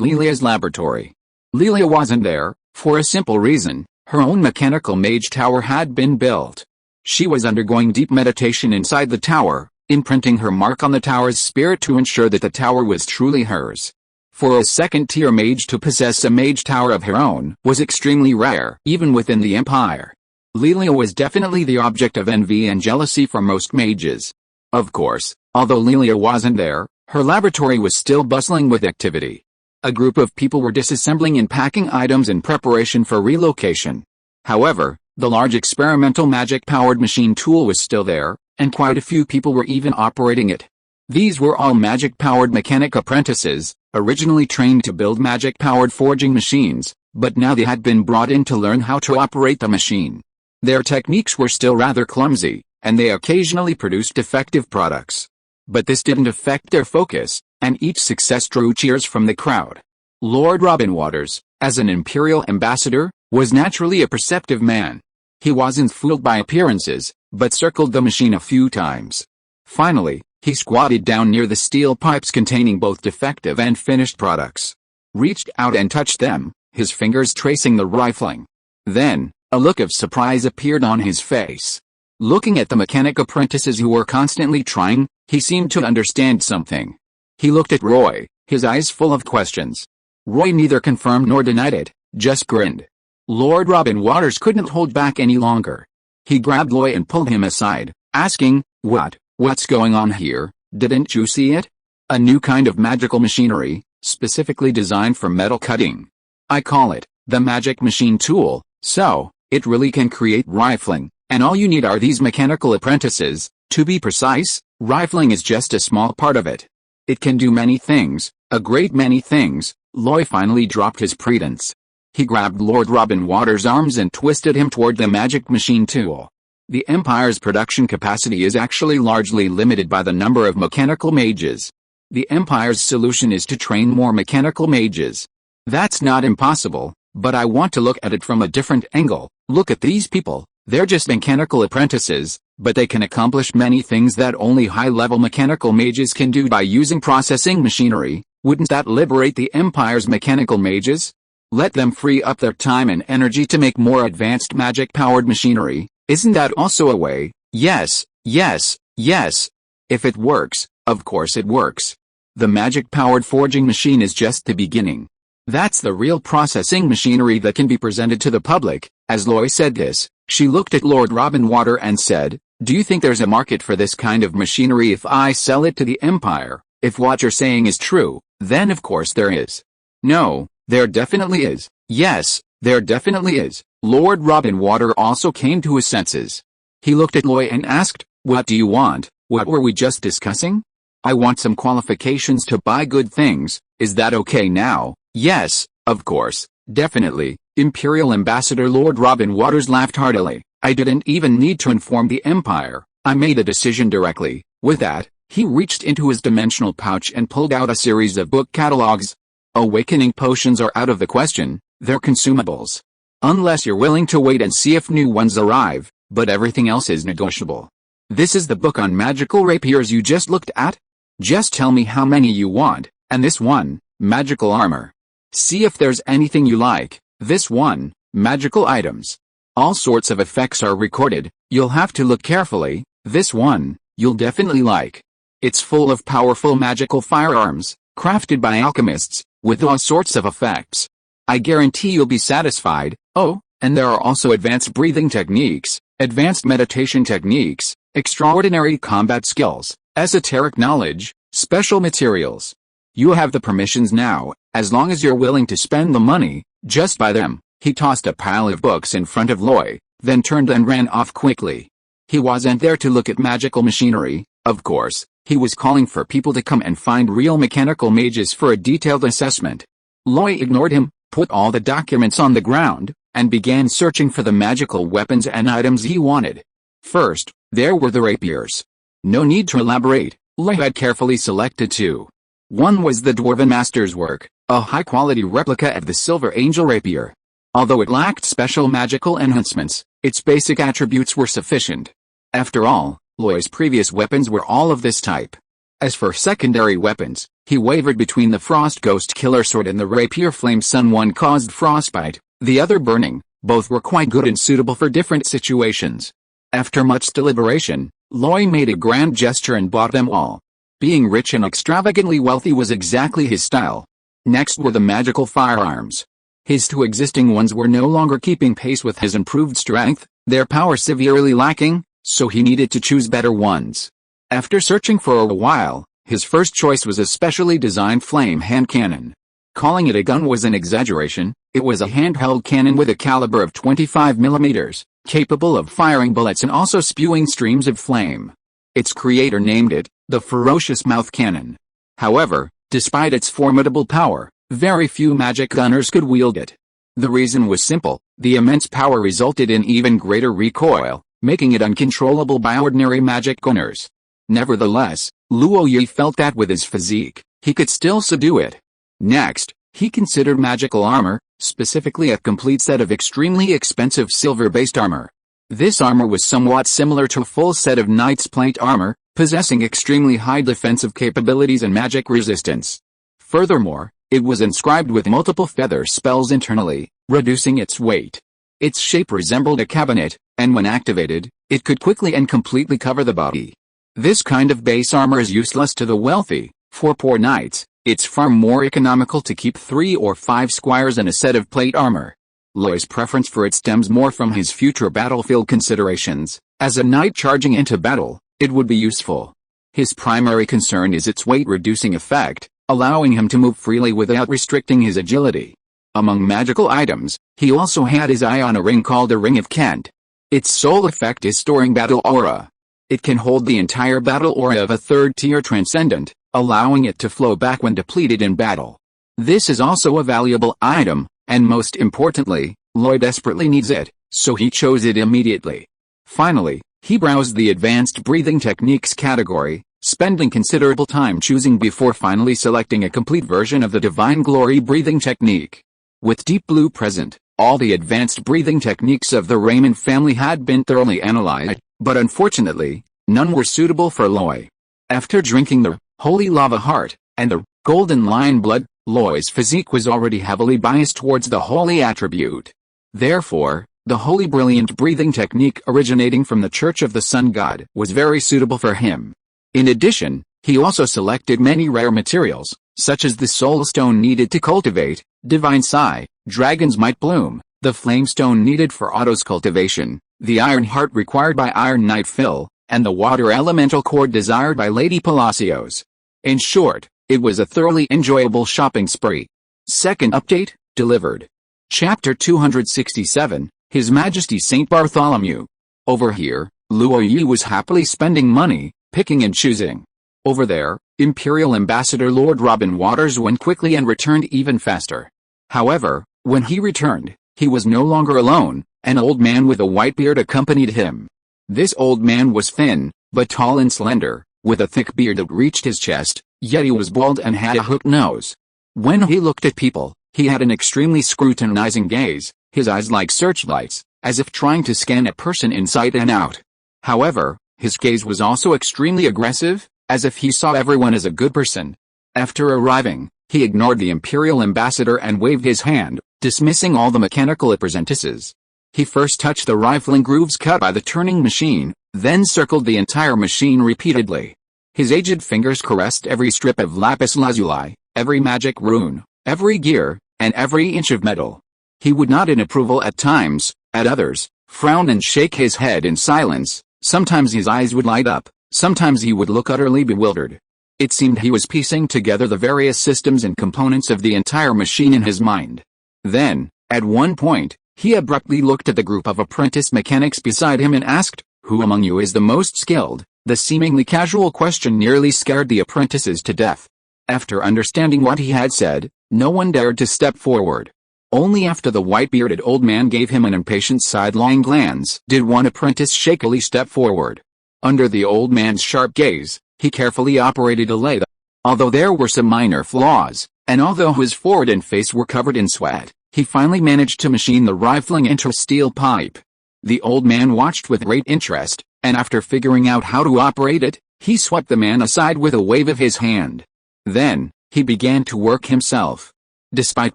Lilia's laboratory. Lilia wasn't there, for a simple reason, her own mechanical mage tower had been built. She was undergoing deep meditation inside the tower, imprinting her mark on the tower's spirit to ensure that the tower was truly hers. For a second-tier mage to possess a mage tower of her own was extremely rare, even within the Empire. Lilia was definitely the object of envy and jealousy for most mages. Of course, although Lilia wasn't there, her laboratory was still bustling with activity. A group of people were disassembling and packing items in preparation for relocation. However, the large experimental magic-powered machine tool was still there, and quite a few people were even operating it. These were all magic-powered mechanic apprentices, originally trained to build magic-powered forging machines, but now they had been brought in to learn how to operate the machine. Their techniques were still rather clumsy, and they occasionally produced defective products. But this didn't affect their focus, and each success drew cheers from the crowd. Lord Robin Waters, as an Imperial Ambassador, was naturally a perceptive man. He wasn't fooled by appearances, but circled the machine a few times. Finally, he squatted down near the steel pipes containing both defective and finished products. Reached out and touched them, his fingers tracing the rifling. Then, a look of surprise appeared on his face. Looking at the mechanic apprentices who were constantly trying, he seemed to understand something. He looked at Roy, his eyes full of questions. Roy neither confirmed nor denied it, just grinned. Lord Robin Waters couldn't hold back any longer. He grabbed Loy and pulled him aside, asking, What's going on here? Didn't you see it? A new kind of magical machinery, specifically designed for metal cutting. I call it, the magic machine tool, so, it really can create rifling, and all you need are these mechanical apprentices. To be precise, rifling is just a small part of it. It can do many things, a great many things. Loy finally dropped his pretense. He grabbed Lord Robin Waters' arms and twisted him toward the magic machine tool. The Empire's production capacity is actually largely limited by the number of mechanical mages. The Empire's solution is to train more mechanical mages. That's not impossible, but I want to look at it from a different angle. Look at these people, they're just mechanical apprentices, but they can accomplish many things that only high-level mechanical mages can do by using processing machinery. Wouldn't that liberate the Empire's mechanical mages? Let them free up their time and energy to make more advanced magic-powered machinery. Isn't that also a way? Yes, yes, yes. If it works, of course it works. The magic-powered forging machine is just the beginning. That's the real processing machinery that can be presented to the public. As Loy said this, she looked at Lord Robinwater and said, "Do you think there's a market for this kind of machinery if I sell it to the Empire? If what you're saying is true, then of course there is." "No, there definitely is." "Yes, there definitely is." Lord Robinwater also came to his senses. He looked at Loy and asked, "What do you want? What were we just discussing?" "I want some qualifications to buy good things. Is that okay now?" "Yes, of course, definitely." Imperial Ambassador Lord Robinwaters laughed heartily. "I didn't even need to inform the Empire. I made the decision directly." With that, he reached into his dimensional pouch and pulled out a series of book catalogs. Awakening potions are out of the question, they're consumables. Unless you're willing to wait and see if new ones arrive, but everything else is negotiable. This is the book on magical rapiers you just looked at? Just tell me how many you want, and this one, magical armor. See if there's anything you like. This one, magical items. All sorts of effects are recorded, you'll have to look carefully. This one, you'll definitely like. It's full of powerful magical firearms, crafted by alchemists, with all sorts of effects. I guarantee you'll be satisfied. Oh, and there are also advanced breathing techniques, advanced meditation techniques, extraordinary combat skills, esoteric knowledge, special materials. You have the permissions now, as long as you're willing to spend the money. Just buy them. He tossed a pile of books in front of Loy, then turned and ran off quickly. He wasn't there to look at magical machinery, of course. He was calling for people to come and find real mechanical mages for a detailed assessment. Loy ignored him, put all the documents on the ground, and began searching for the magical weapons and items he wanted. First, there were the rapiers. No need to elaborate, Loy had carefully selected two. One was the Dwarven Master's work, a high-quality replica of the Silver Angel rapier. Although it lacked special magical enhancements, its basic attributes were sufficient. After all, Loy's previous weapons were all of this type. As for secondary weapons, he wavered between the Frost Ghost Killer Sword and the Rapier Flame Sun. One caused frostbite, the other burning. Both were quite good and suitable for different situations. After much deliberation, Loy made a grand gesture and bought them all. Being rich and extravagantly wealthy was exactly his style. Next were the magical firearms. His two existing ones were no longer keeping pace with his improved strength, their power severely lacking, so he needed to choose better ones. After searching for a while, his first choice was a specially designed flame hand cannon. Calling it a gun was an exaggeration. It was a handheld cannon with a caliber of 25 millimeters, capable of firing bullets and also spewing streams of flame. Its creator named it the Ferocious Mouth Cannon. However, despite its formidable power, very few magic gunners could wield it. The reason was simple: the immense power resulted in even greater recoil, making it uncontrollable by ordinary magic gunners. Nevertheless, Luo Yi felt that with his physique, he could still subdue it. Next, he considered magical armor, specifically a complete set of extremely expensive silver-based armor. This armor was somewhat similar to a full set of knight's plate armor, possessing extremely high defensive capabilities and magic resistance. Furthermore, it was inscribed with multiple feather spells internally, reducing its weight. Its shape resembled a cabinet, and when activated, it could quickly and completely cover the body. This kind of base armor is useless to the wealthy. For poor knights, it's far more economical to keep 3 or 5 squires and a set of plate armor. Loy's preference for it stems more from his future battlefield considerations. As a knight charging into battle, it would be useful. His primary concern is its weight-reducing effect, allowing him to move freely without restricting his agility. Among magical items, he also had his eye on a ring called a Ring of Kent. Its sole effect is storing battle aura. It can hold the entire battle aura of a third-tier transcendent, allowing it to flow back when depleted in battle. This is also a valuable item, and most importantly, Loy desperately needs it, so he chose it immediately. Finally, he browsed the advanced breathing techniques category, spending considerable time choosing before finally selecting a complete version of the Divine Glory breathing technique. With Deep Blue present, all the advanced breathing techniques of the Raymond family had been thoroughly analyzed, but unfortunately, none were suitable for Loy. After drinking the Holy Lava Heart and the Golden Lion Blood, Loy's physique was already heavily biased towards the holy attribute. Therefore, the holy brilliant breathing technique originating from the Church of the Sun God was very suitable for him. In addition, he also selected many rare materials, such as the soul stone needed to cultivate divine Sai, dragon's might bloom, the flame stone needed for Otto's cultivation, the iron heart required by Iron Knight Phil, and the water elemental cord desired by Lady Palacios. In short, it was a thoroughly enjoyable shopping spree. Second update, delivered. Chapter 267, His Majesty Saint Bartholomew. Over here, Luoyi was happily spending money, picking and choosing. Over there, Imperial Ambassador Lord Robin Waters went quickly and returned even faster. However, when he returned, he was no longer alone. An old man with a white beard accompanied him. This old man was thin, but tall and slender, with a thick beard that reached his chest, yet he was bald and had a hooked nose. When he looked at people, he had an extremely scrutinizing gaze, his eyes like searchlights, as if trying to scan a person inside and out. However, his gaze was also extremely aggressive, as if he saw everyone as a good person. After arriving, he ignored the Imperial Ambassador and waved his hand, dismissing all the mechanical apprentices. He first touched the rifling grooves cut by the turning machine, then circled the entire machine repeatedly. His aged fingers caressed every strip of lapis lazuli, every magic rune, every gear, and every inch of metal. He would nod in approval at times, at others, frown and shake his head in silence. Sometimes his eyes would light up, sometimes he would look utterly bewildered. It seemed he was piecing together the various systems and components of the entire machine in his mind. Then, at one point, he abruptly looked at the group of apprentice mechanics beside him and asked, "Who among you is the most skilled?" The seemingly casual question nearly scared the apprentices to death. After understanding what he had said, no one dared to step forward. Only after the white-bearded old man gave him an impatient sidelong glance did one apprentice shakily step forward. Under the old man's sharp gaze, he carefully operated a lathe. Although there were some minor flaws, and although his forehead and face were covered in sweat, he finally managed to machine the rifling inter-steel pipe. The old man watched with great interest, and after figuring out how to operate it, he swept the man aside with a wave of his hand. Then, he began to work himself. Despite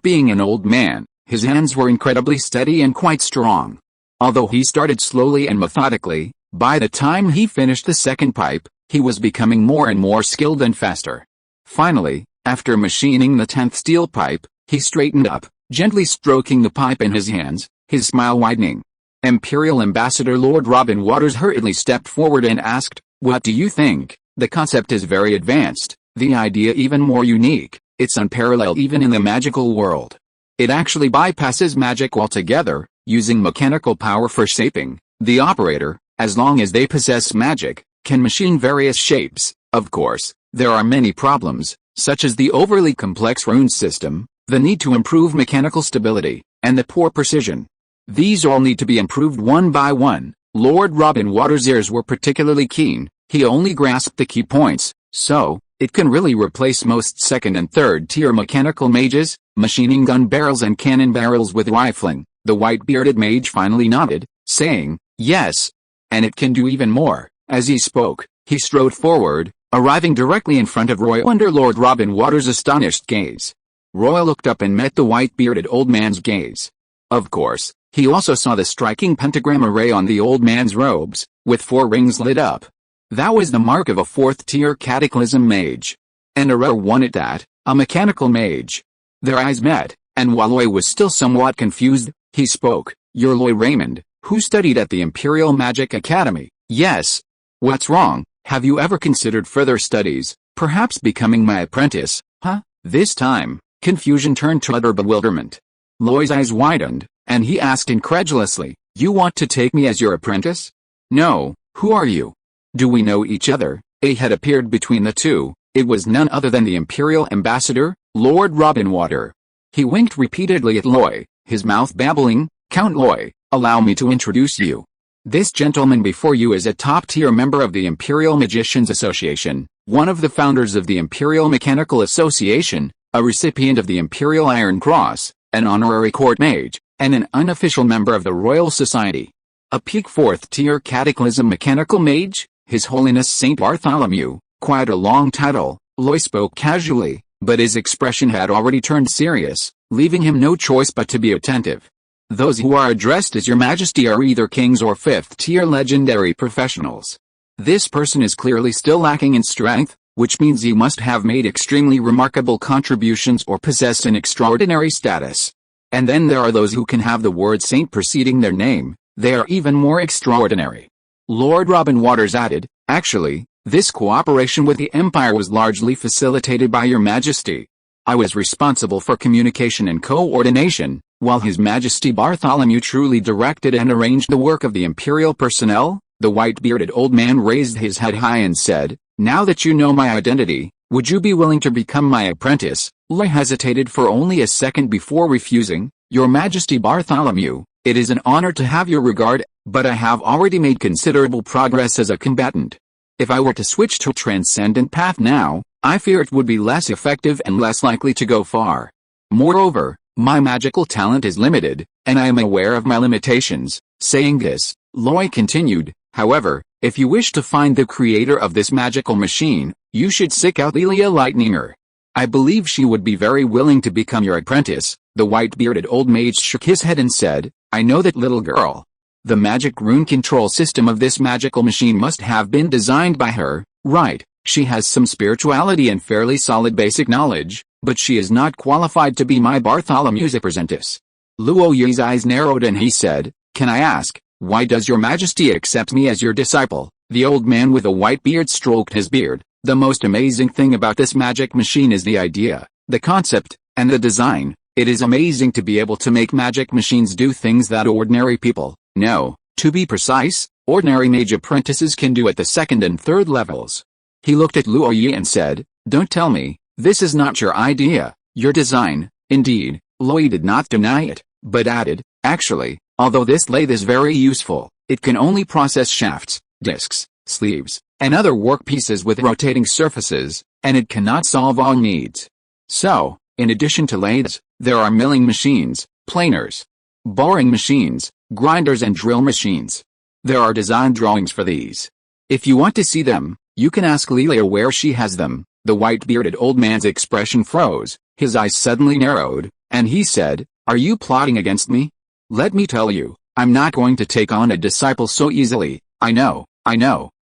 being an old man, his hands were incredibly steady and quite strong. Although he started slowly and methodically, by the time he finished the second pipe, he was becoming more and more skilled and faster. Finally, after machining the 10th steel pipe, he straightened up, gently stroking the pipe in his hands, his smile widening. Imperial Ambassador Lord Robin Waters hurriedly stepped forward and asked, "What do you think? The concept is very advanced, the idea even more unique, it's unparalleled even in the magical world. It actually bypasses magic altogether, using mechanical power for shaping. The operator, as long as they possess magic, can machine various shapes. Of course, there are many problems, such as the overly complex rune system, the need to improve mechanical stability, and the poor precision. These all need to be improved one by one." Lord Robin Waters' ears were particularly keen. He only grasped the key points. "So, it can really replace most second and third tier mechanical mages, machining gun barrels and cannon barrels with rifling." The white-bearded mage finally nodded, saying, "Yes. And it can do even more." As he spoke, he strode forward, arriving directly in front of Roy under Lord Robin Waters' astonished gaze. Roy looked up and met the white-bearded old man's gaze. Of course, he also saw the striking pentagram array on the old man's robes, with 4 rings lit up. That was the mark of a 4th-tier cataclysm mage. And a rare one at that, a mechanical mage. Their eyes met, and while Roy was still somewhat confused, he spoke, "You're Loy Raymond, who studied at the Imperial Magic Academy?" "Yes." "What's wrong? Have you ever considered further studies, perhaps becoming my apprentice?" "Huh?" This time, confusion turned to utter bewilderment. Loy's eyes widened, and he asked incredulously, "You want to take me as your apprentice?" "No, who are you? Do we know each other?" A head appeared between the two. It was none other than the Imperial Ambassador, Lord Robin Water. He winked repeatedly at Loy, his mouth babbling, "Count Loy, allow me to introduce you. This gentleman before you is a top-tier member of the Imperial Magicians Association, one of the founders of the Imperial Mechanical Association, a recipient of the Imperial Iron Cross, an honorary court mage, and an unofficial member of the Royal Society. A peak 4th-tier cataclysm mechanical mage, His Holiness Saint Bartholomew." Quite a long title. Loy spoke casually, but his expression had already turned serious, leaving him no choice but to be attentive. Those who are addressed as Your Majesty are either kings or fifth-tier legendary professionals. This person is clearly still lacking in strength, which means he must have made extremely remarkable contributions or possess an extraordinary status. And then there are those who can have the word saint preceding their name. They are even more extraordinary. Lord Robin Waters added, actually, this cooperation with the Empire was largely facilitated by Your Majesty. I was responsible for communication and coordination, while His Majesty Bartholomew truly directed and arranged the work of the Imperial personnel. The white-bearded old man raised his head high and said, now that you know my identity, would you be willing to become my apprentice? Loy hesitated for only a second before refusing. Your Majesty Bartholomew, it is an honor to have your regard, but I have already made considerable progress as a combatant. If I were to switch to a transcendent path now, I fear it would be less effective and less likely to go far. Moreover, my magical talent is limited, and I am aware of my limitations. Saying this, Loy continued, however, if you wish to find the creator of this magical machine, you should seek out Lelia Lightninger. I believe she would be very willing to become your apprentice. The white-bearded old mage shook his head and said, I know that little girl. The magic rune control system of this magical machine must have been designed by her, right? She has some spirituality and fairly solid basic knowledge, but she is not qualified to be my Bartholomew's apprentice. Luo Yi's eyes narrowed and he said, can I ask, why does Your Majesty accept me as your disciple? The old man with a white beard stroked his beard. The most amazing thing about this magic machine is the idea, the concept, and the design. It is amazing to be able to make magic machines do things that ordinary people, no, to be precise, ordinary mage apprentices can do at the second and third levels. He looked at Luo Yi and said, don't tell me, this is not your idea, your design. Indeed, Luo Yi did not deny it, but added, actually, although this lathe is very useful, it can only process shafts, discs, sleeves, and other workpieces with rotating surfaces, and it cannot solve all needs. So, in addition to lathes, there are milling machines, planers, boring machines, grinders and drill machines. There are design drawings for these. If you want to see them, you can ask Lelia where she has them. The white-bearded old man's expression froze, his eyes suddenly narrowed, and he said, are you plotting against me? Let me tell you, I'm not going to take on a disciple so easily. I know,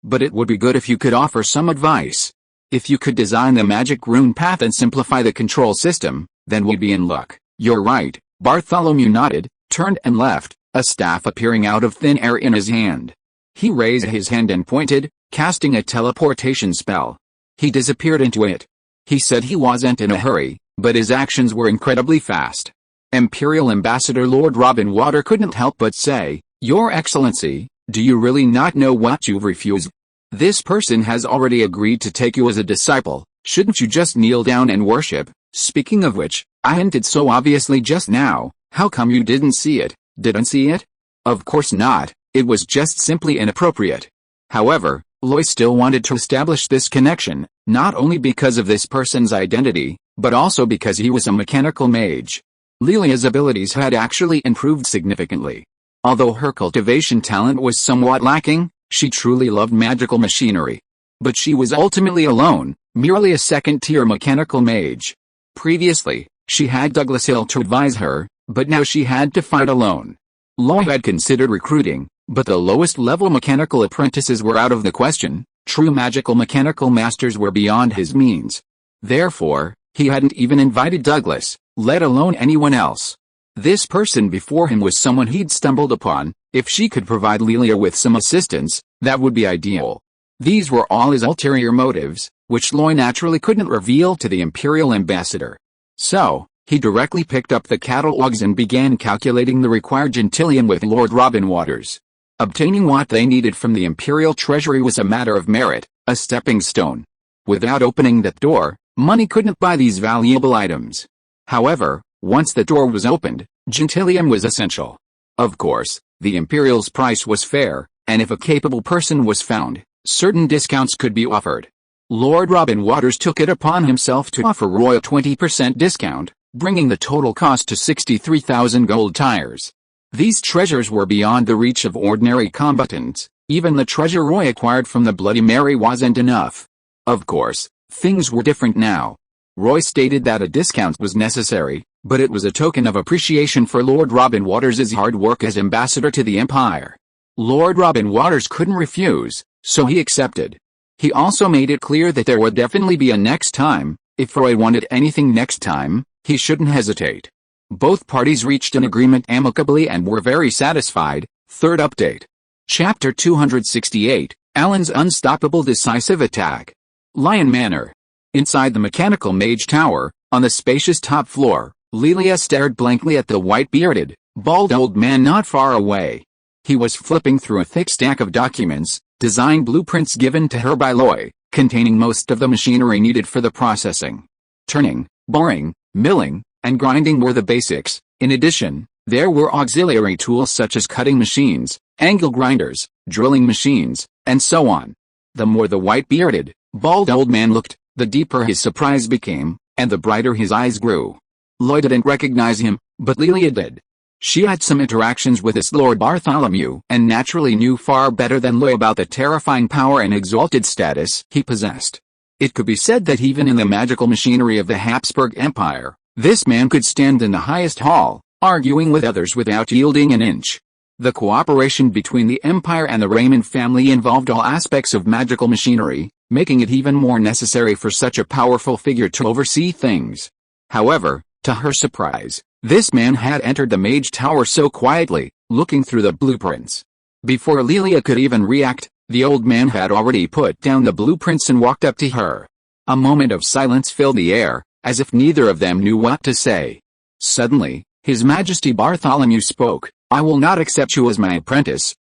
but it would be good if you could offer some advice. If you could design the magic rune path and simplify the control system, then we'd be in luck. You're right. Bartholomew nodded, turned and left, a staff appearing out of thin air in his hand. He raised his hand and pointed, casting a teleportation spell. He disappeared into it. He said he wasn't in a hurry, but his actions were incredibly fast. Imperial Ambassador Lord Robin Water couldn't help but say, Your Excellency, do you really not know what you've refused? This person has already agreed to take you as a disciple. Shouldn't you just kneel down and worship? Speaking of which, I hinted so obviously just now, how come you didn't see it? Didn't see it? Of course not, it was just simply inappropriate. However, Loy still wanted to establish this connection, not only because of this person's identity, but also because he was a mechanical mage. Lelia's abilities had actually improved significantly. Although her cultivation talent was somewhat lacking, she truly loved magical machinery. But she was ultimately alone, merely a second-tier mechanical mage. Previously, she had Douglas Hill to advise her, but now she had to fight alone. Loy had considered recruiting, but the lowest-level mechanical apprentices were out of the question. True magical mechanical masters were beyond his means. Therefore, he hadn't even invited Douglas, let alone anyone else. This person before him was someone he'd stumbled upon. If she could provide Lelia with some assistance, that would be ideal. These were all his ulterior motives, which Loy naturally couldn't reveal to the Imperial Ambassador. So, he directly picked up the catalogs and began calculating the required gentillion with Lord Robin Waters. Obtaining what they needed from the Imperial Treasury was a matter of merit, a stepping stone. Without opening that door, money couldn't buy these valuable items. However, once the door was opened, gentillion was essential. Of course, the Imperial's price was fair, and if a capable person was found, certain discounts could be offered. Lord Robin Waters took it upon himself to offer Roy a 20% discount, bringing the total cost to 63,000 gold tires. These treasures were beyond the reach of ordinary combatants. Even the treasure Roy acquired from the Bloody Mary wasn't enough. Of course, things were different now. Roy stated that a discount was necessary, but it was a token of appreciation for Lord Robin Waters' hard work as ambassador to the Empire. Lord Robin Waters couldn't refuse, so he accepted. He also made it clear that there would definitely be a next time. If Roy wanted anything next time, he shouldn't hesitate. Both parties reached an agreement amicably and were very satisfied. Third update. Chapter 268, Alan's Unstoppable Decisive Attack. Lion Manor. Inside the mechanical mage tower, on the spacious top floor, Lelia stared blankly at the white-bearded, bald old man not far away. He was flipping through a thick stack of documents, design blueprints given to her by Loy, containing most of the machinery needed for the processing. Turning, boring, milling, and grinding were the basics. In addition, there were auxiliary tools such as cutting machines, angle grinders, drilling machines, and so on. The more the white-bearded, bald old man looked, the deeper his surprise became, and the brighter his eyes grew. Loy didn't recognize him, but Lelia did. She had some interactions with this Lord Bartholomew and naturally knew far better than Loy about the terrifying power and exalted status he possessed. It could be said that even in the magical machinery of the Habsburg Empire, this man could stand in the highest hall, arguing with others without yielding an inch. The cooperation between the Empire and the Raymond family involved all aspects of magical machinery, making it even more necessary for such a powerful figure to oversee things. However, to her surprise, this man had entered the mage tower so quietly, looking through the blueprints. Before Lelia could even react, the old man had already put down the blueprints and walked up to her. A moment of silence filled the air, as if neither of them knew what to say. Suddenly, His Majesty Bartholomew spoke. "I will not accept you as my apprentice."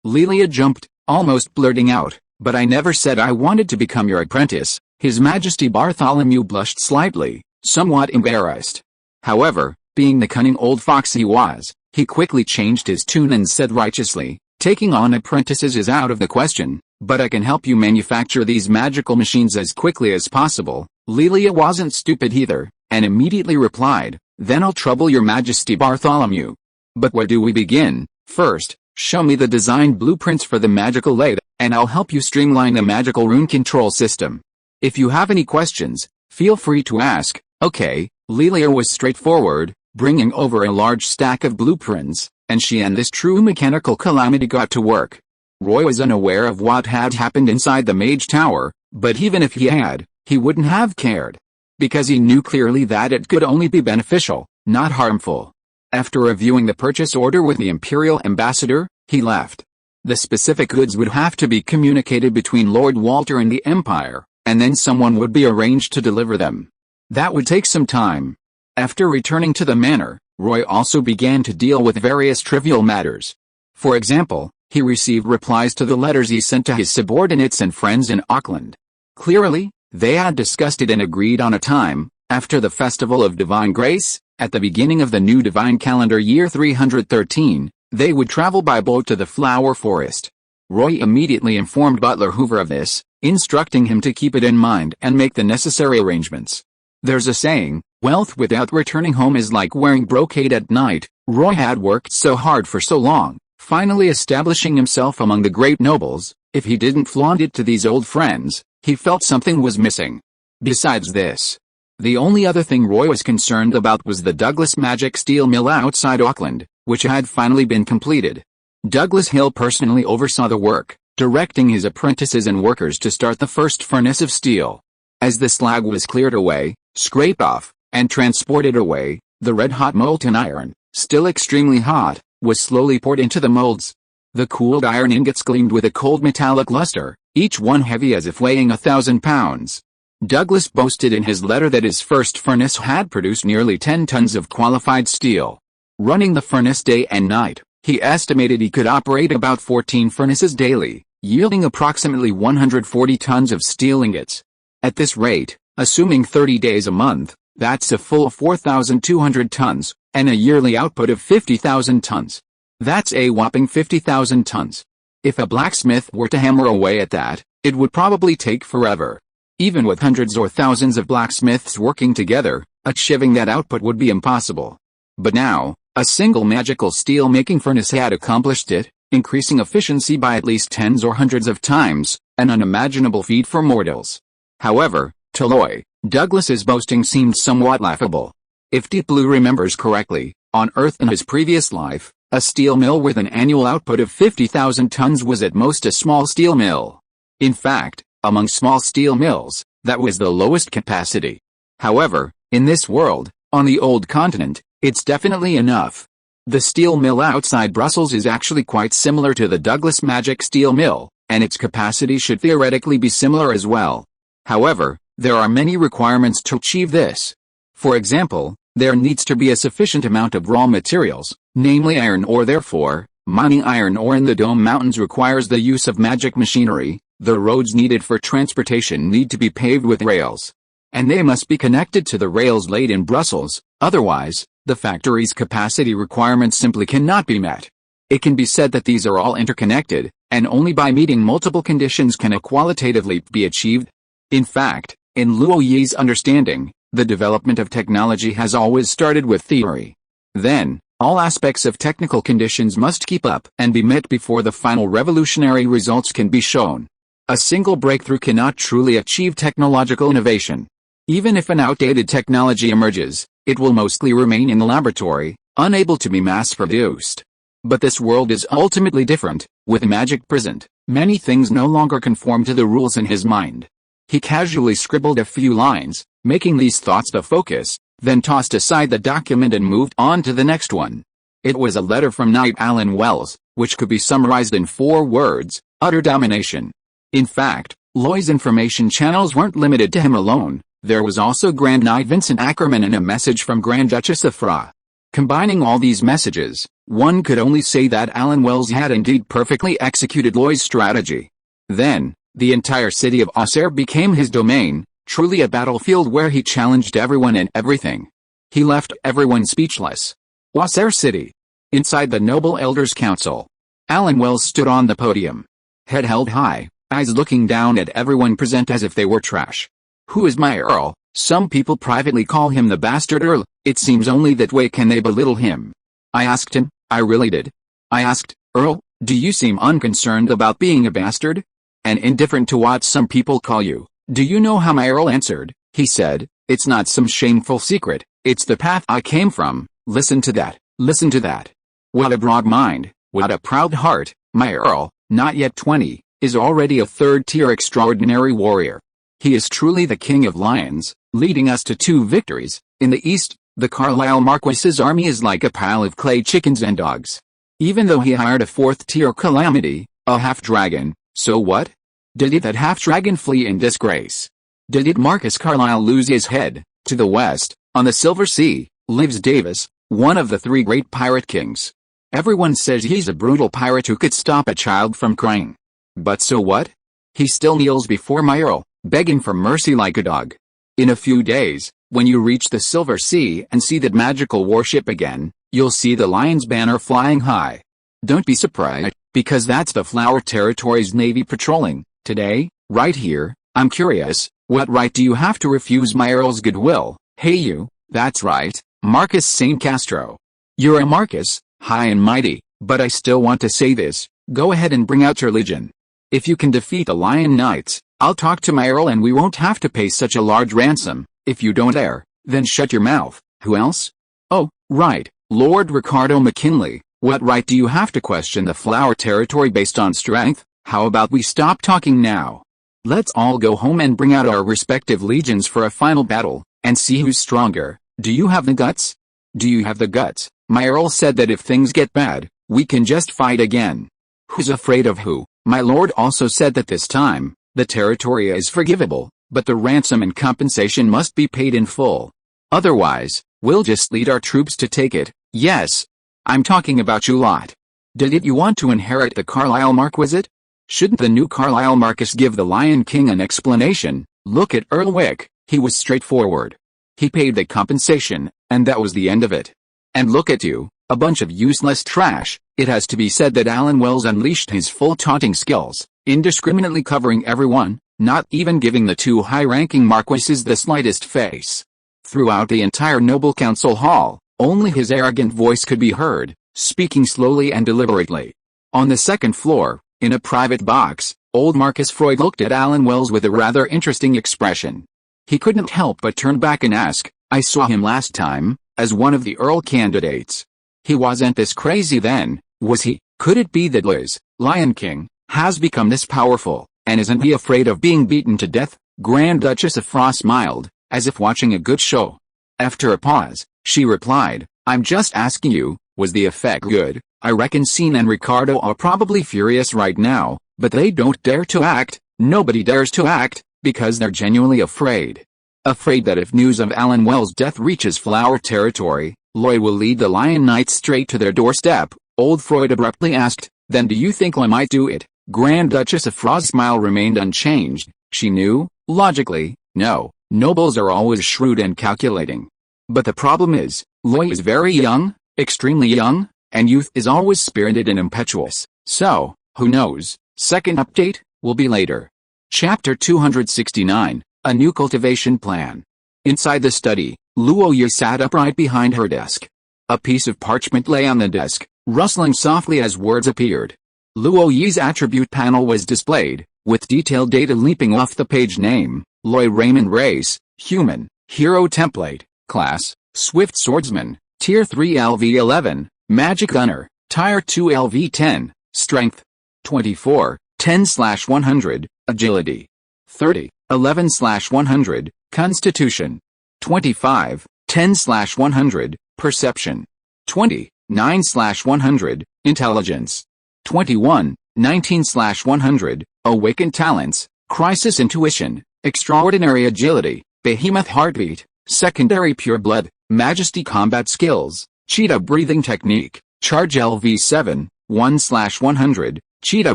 Lelia jumped, almost blurting out, "But I never said I wanted to become your apprentice." His Majesty Bartholomew blushed slightly, somewhat embarrassed. However, being the cunning old fox he was, he quickly changed his tune and said righteously, "Taking on apprentices is out of the question, but I can help you manufacture these magical machines as quickly as possible." Lelia wasn't stupid either, and immediately replied, "Then I'll trouble your Majesty Bartholomew. But where do we begin? First, show me the design blueprints for the magical lathe, and I'll help you streamline the magical rune control system. If you have any questions, feel free to ask." "Okay." Lelia was straightforward, bringing over a large stack of blueprints, and she and this true mechanical calamity got to work. Roy was unaware of what had happened inside the mage tower, but even if he had, he wouldn't have cared. Because he knew clearly that it could only be beneficial, not harmful. After reviewing the purchase order with the Imperial Ambassador, he left. The specific goods would have to be communicated between Lord Walter and the Empire, and then someone would be arranged to deliver them. That would take some time. After returning to the manor, Roy also began to deal with various trivial matters. For example, he received replies to the letters he sent to his subordinates and friends in Auckland. Clearly, they had discussed it and agreed on a time, after the Festival of Divine Grace, at the beginning of the new divine calendar year 313, they would travel by boat to the Flower Forest. Roy immediately informed Butler Hoover of this, instructing him to keep it in mind and make the necessary arrangements. There's a saying, wealth without returning home is like wearing brocade at night. Roy had worked so hard for so long, finally establishing himself among the great nobles. If he didn't flaunt it to these old friends, he felt something was missing. Besides this, the only other thing Roy was concerned about was the Douglas Magic Steel Mill outside Auckland, which had finally been completed. Douglas Hill personally oversaw the work, directing his apprentices and workers to start the first furnace of steel. As the slag was cleared away, scraped off, and transported away, the red-hot molten iron, still extremely hot, was slowly poured into the molds. The cooled iron ingots gleamed with a cold metallic luster, each one heavy as if weighing 1,000 pounds. Douglas boasted in his letter that his first furnace had produced nearly 10 tons of qualified steel. Running the furnace day and night, he estimated he could operate about 14 furnaces daily, yielding approximately 140 tons of steel ingots. At this rate, assuming 30 days a month, that's a full 4,200 tons, and a yearly output of 50,000 tons. That's a whopping 50,000 tons. If a blacksmith were to hammer away at that, it would probably take forever. Even with hundreds or thousands of blacksmiths working together, achieving that output would be impossible. But now, a single magical steel-making furnace had accomplished it, increasing efficiency by at least tens or hundreds of times, an unimaginable feat for mortals. However, to Loy, Douglas's boasting seemed somewhat laughable. If Deep Blue remembers correctly, on Earth in his previous life, a steel mill with an annual output of 50,000 tons was at most a small steel mill. In fact, among small steel mills, that was the lowest capacity. However, in this world, on the old continent, it's definitely enough. The steel mill outside Brussels is actually quite similar to the Douglas Magic Steel Mill, and its capacity should theoretically be similar as well. However, there are many requirements to achieve this. For example, there needs to be a sufficient amount of raw materials, namely iron ore. Therefore, mining iron ore in the Dome Mountains requires the use of magic machinery. The roads needed for transportation need to be paved with rails. And they must be connected to the rails laid in Brussels, otherwise, the factory's capacity requirements simply cannot be met. It can be said that these are all interconnected, and only by meeting multiple conditions can a qualitative leap be achieved. In fact, in Luo Yi's understanding, the development of technology has always started with theory. Then, all aspects of technical conditions must keep up and be met before the final revolutionary results can be shown. A single breakthrough cannot truly achieve technological innovation. Even if an outdated technology emerges, it will mostly remain in the laboratory, unable to be mass-produced. But this world is ultimately different. With magic present, many things no longer conform to the rules in his mind. He casually scribbled a few lines, making these thoughts the focus, then tossed aside the document and moved on to the next one. It was a letter from Knight Alan Wells, which could be summarized in 4 words: utter domination. In fact, Loy's information channels weren't limited to him alone. There was also Grand Knight Vincent Ackerman and a message from Grand Duchess Afra. Combining all these messages, one could only say that Alan Wells had indeed perfectly executed Loy's strategy. Then, the entire city of Auxerre became his domain, truly a battlefield where he challenged everyone and everything. He left everyone speechless. Auxerre City. Inside the Noble Elders Council, Alan Wells stood on the podium. Head held high, eyes looking down at everyone present as if they were trash. Who is my Earl? Some people privately call him the Bastard Earl. It seems only that way can they belittle him. I asked him, I really did. I asked, Earl, do you seem unconcerned about being a bastard? And indifferent to what some people call you? Do you know how my Earl answered? He said, it's not some shameful secret, it's the path I came from. Listen to that, listen to that. What a broad mind, what a proud heart. My Earl, not yet 20, is already a third-tier extraordinary warrior. He is truly the King of Lions, leading us to 2 victories. In the east, the Carlisle Marquis's army is like a pile of clay chickens and dogs. Even though he hired a 4th-tier calamity, a half-dragon, so what? Did that half-dragon flee in disgrace? Did Marcus Carlisle lose his head? To the west, on the Silver Sea, lives Davis, one of the 3 great pirate kings. Everyone says he's a brutal pirate who could stop a child from crying. But so what? He still kneels before my Earl, begging for mercy like a dog. In a few days, when you reach the Silver Sea and see that magical warship again, you'll see the Lion's banner flying high. Don't be surprised, because that's the Flower Territory's Navy patrolling. Today, right here. I'm curious, what right do you have to refuse my Earl's goodwill? Hey you, that's right, Marcus St. Castro. You're a Marcus, high and mighty, but I still want to say this, go ahead and bring out your legion. If you can defeat the Lion Knights, I'll talk to my Earl and we won't have to pay such a large ransom. If you don't dare, then shut your mouth. Who else? Oh, right, Lord Ricardo McKinley. What right do you have to question the Flower Territory based on strength? How about we stop talking now? Let's all go home and bring out our respective legions for a final battle, and see who's stronger. Do you have the guts? Do you have the guts? My Earl said that if things get bad, we can just fight again. Who's afraid of who? My lord also said that this time, the territory is forgivable, but the ransom and compensation must be paid in full. Otherwise, we'll just lead our troops to take it. Yes, I'm talking about you lot. Did you want to inherit the Carlisle Marquisate? Shouldn't the new Carlisle Marquis give the Lion King an explanation? Look at Earl Wick, he was straightforward. He paid the compensation, and that was the end of it. And look at you, a bunch of useless trash. It has to be said that Alan Wells unleashed his full taunting skills, indiscriminately covering everyone, not even giving the 2 high-ranking marquises the slightest face. Throughout the entire noble council hall, only his arrogant voice could be heard, speaking slowly and deliberately. On the 2nd floor, in a private box, old Marcus Freud looked at Alan Wells with a rather interesting expression. He couldn't help but turn back and ask, I saw him last time, as one of the Earl candidates. He wasn't this crazy then, was he? Could it be that Liz, Lion King, has become this powerful, and isn't he afraid of being beaten to death? Grand Duchess of Frost smiled, as if watching a good show. After a pause, she replied, I'm just asking you, was the effect good? I reckon Scene and Ricardo are probably furious right now, but they don't dare to act. Nobody dares to act, because they're genuinely afraid. Afraid that if news of Alan Wells' death reaches Flower territory, Lloyd will lead the Lion Knights straight to their doorstep. Old Freud abruptly asked, then do you think I might do it? Grand Duchess of Frost's smile remained unchanged. She knew, logically, no, nobles are always shrewd and calculating. But the problem is, Lloyd is very young, extremely young, and youth is always spirited and impetuous. So, who knows, second update will be later. Chapter 269, A New Cultivation Plan. Inside the study, Luo Yi sat upright behind her desk. A piece of parchment lay on the desk, rustling softly as words appeared. Luo Yi's attribute panel was displayed, with detailed data leaping off the page. Name, Lloyd Raymond. Race, human. Hero template, class, swift swordsman, tier 3 LV11, magic gunner, tier 2 LV10, strength, 24, 10/100, agility, 30, 11/100, constitution, 25, 10/100, perception, 20, 9/100, intelligence, 21, 19/100, awakened talents, crisis intuition, extraordinary agility, behemoth heartbeat, secondary pure blood, majesty combat skills, cheetah breathing technique, charge LV7, 1/100, cheetah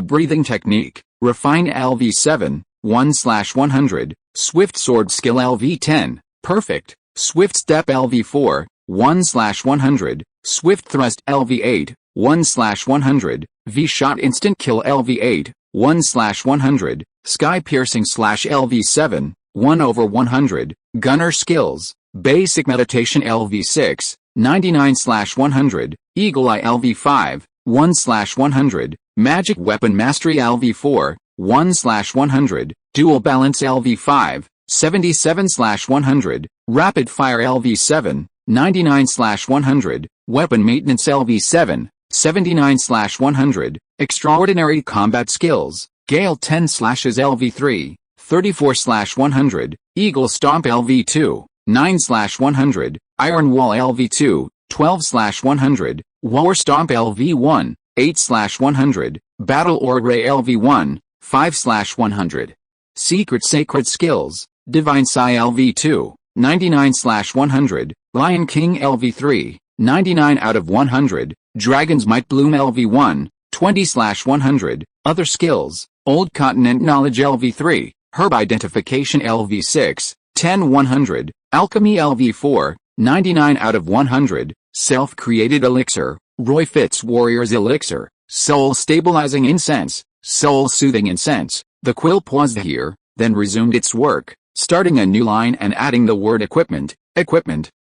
breathing technique, refine LV7, 1/100, swift sword skill LV10, perfect, swift step LV4, 1/100, swift thrust LV8, 1/100, V-shot instant kill LV8, 1/100, sky piercing /LV7, 1/100, gunner skills, basic meditation LV6, 99/100, eagle eye LV5, 1/100, magic weapon mastery LV4, 1/100, dual balance LV5, 77/100, rapid fire LV7, 99/100, weapon maintenance LV7, 79/100, extraordinary combat skills, gale 10 slashes LV3, 34/100, eagle stomp LV2, 9/100, iron wall LV2, 12/100, war stomp LV1, 8/100, battle ray LV1, 5/100. Secret sacred skills, divine psi LV2, 99/100, lion king LV3, 99 out of 100, dragon's might bloom LV1, 20/100, other skills, old continent knowledge LV3, herb identification LV6, 10/100, alchemy LV4, 99 out of 100, self-created elixir, Roy Fitz warrior's elixir, soul stabilizing incense, soul soothing incense. The quill paused here, then resumed its work, starting a new line and adding the word equipment,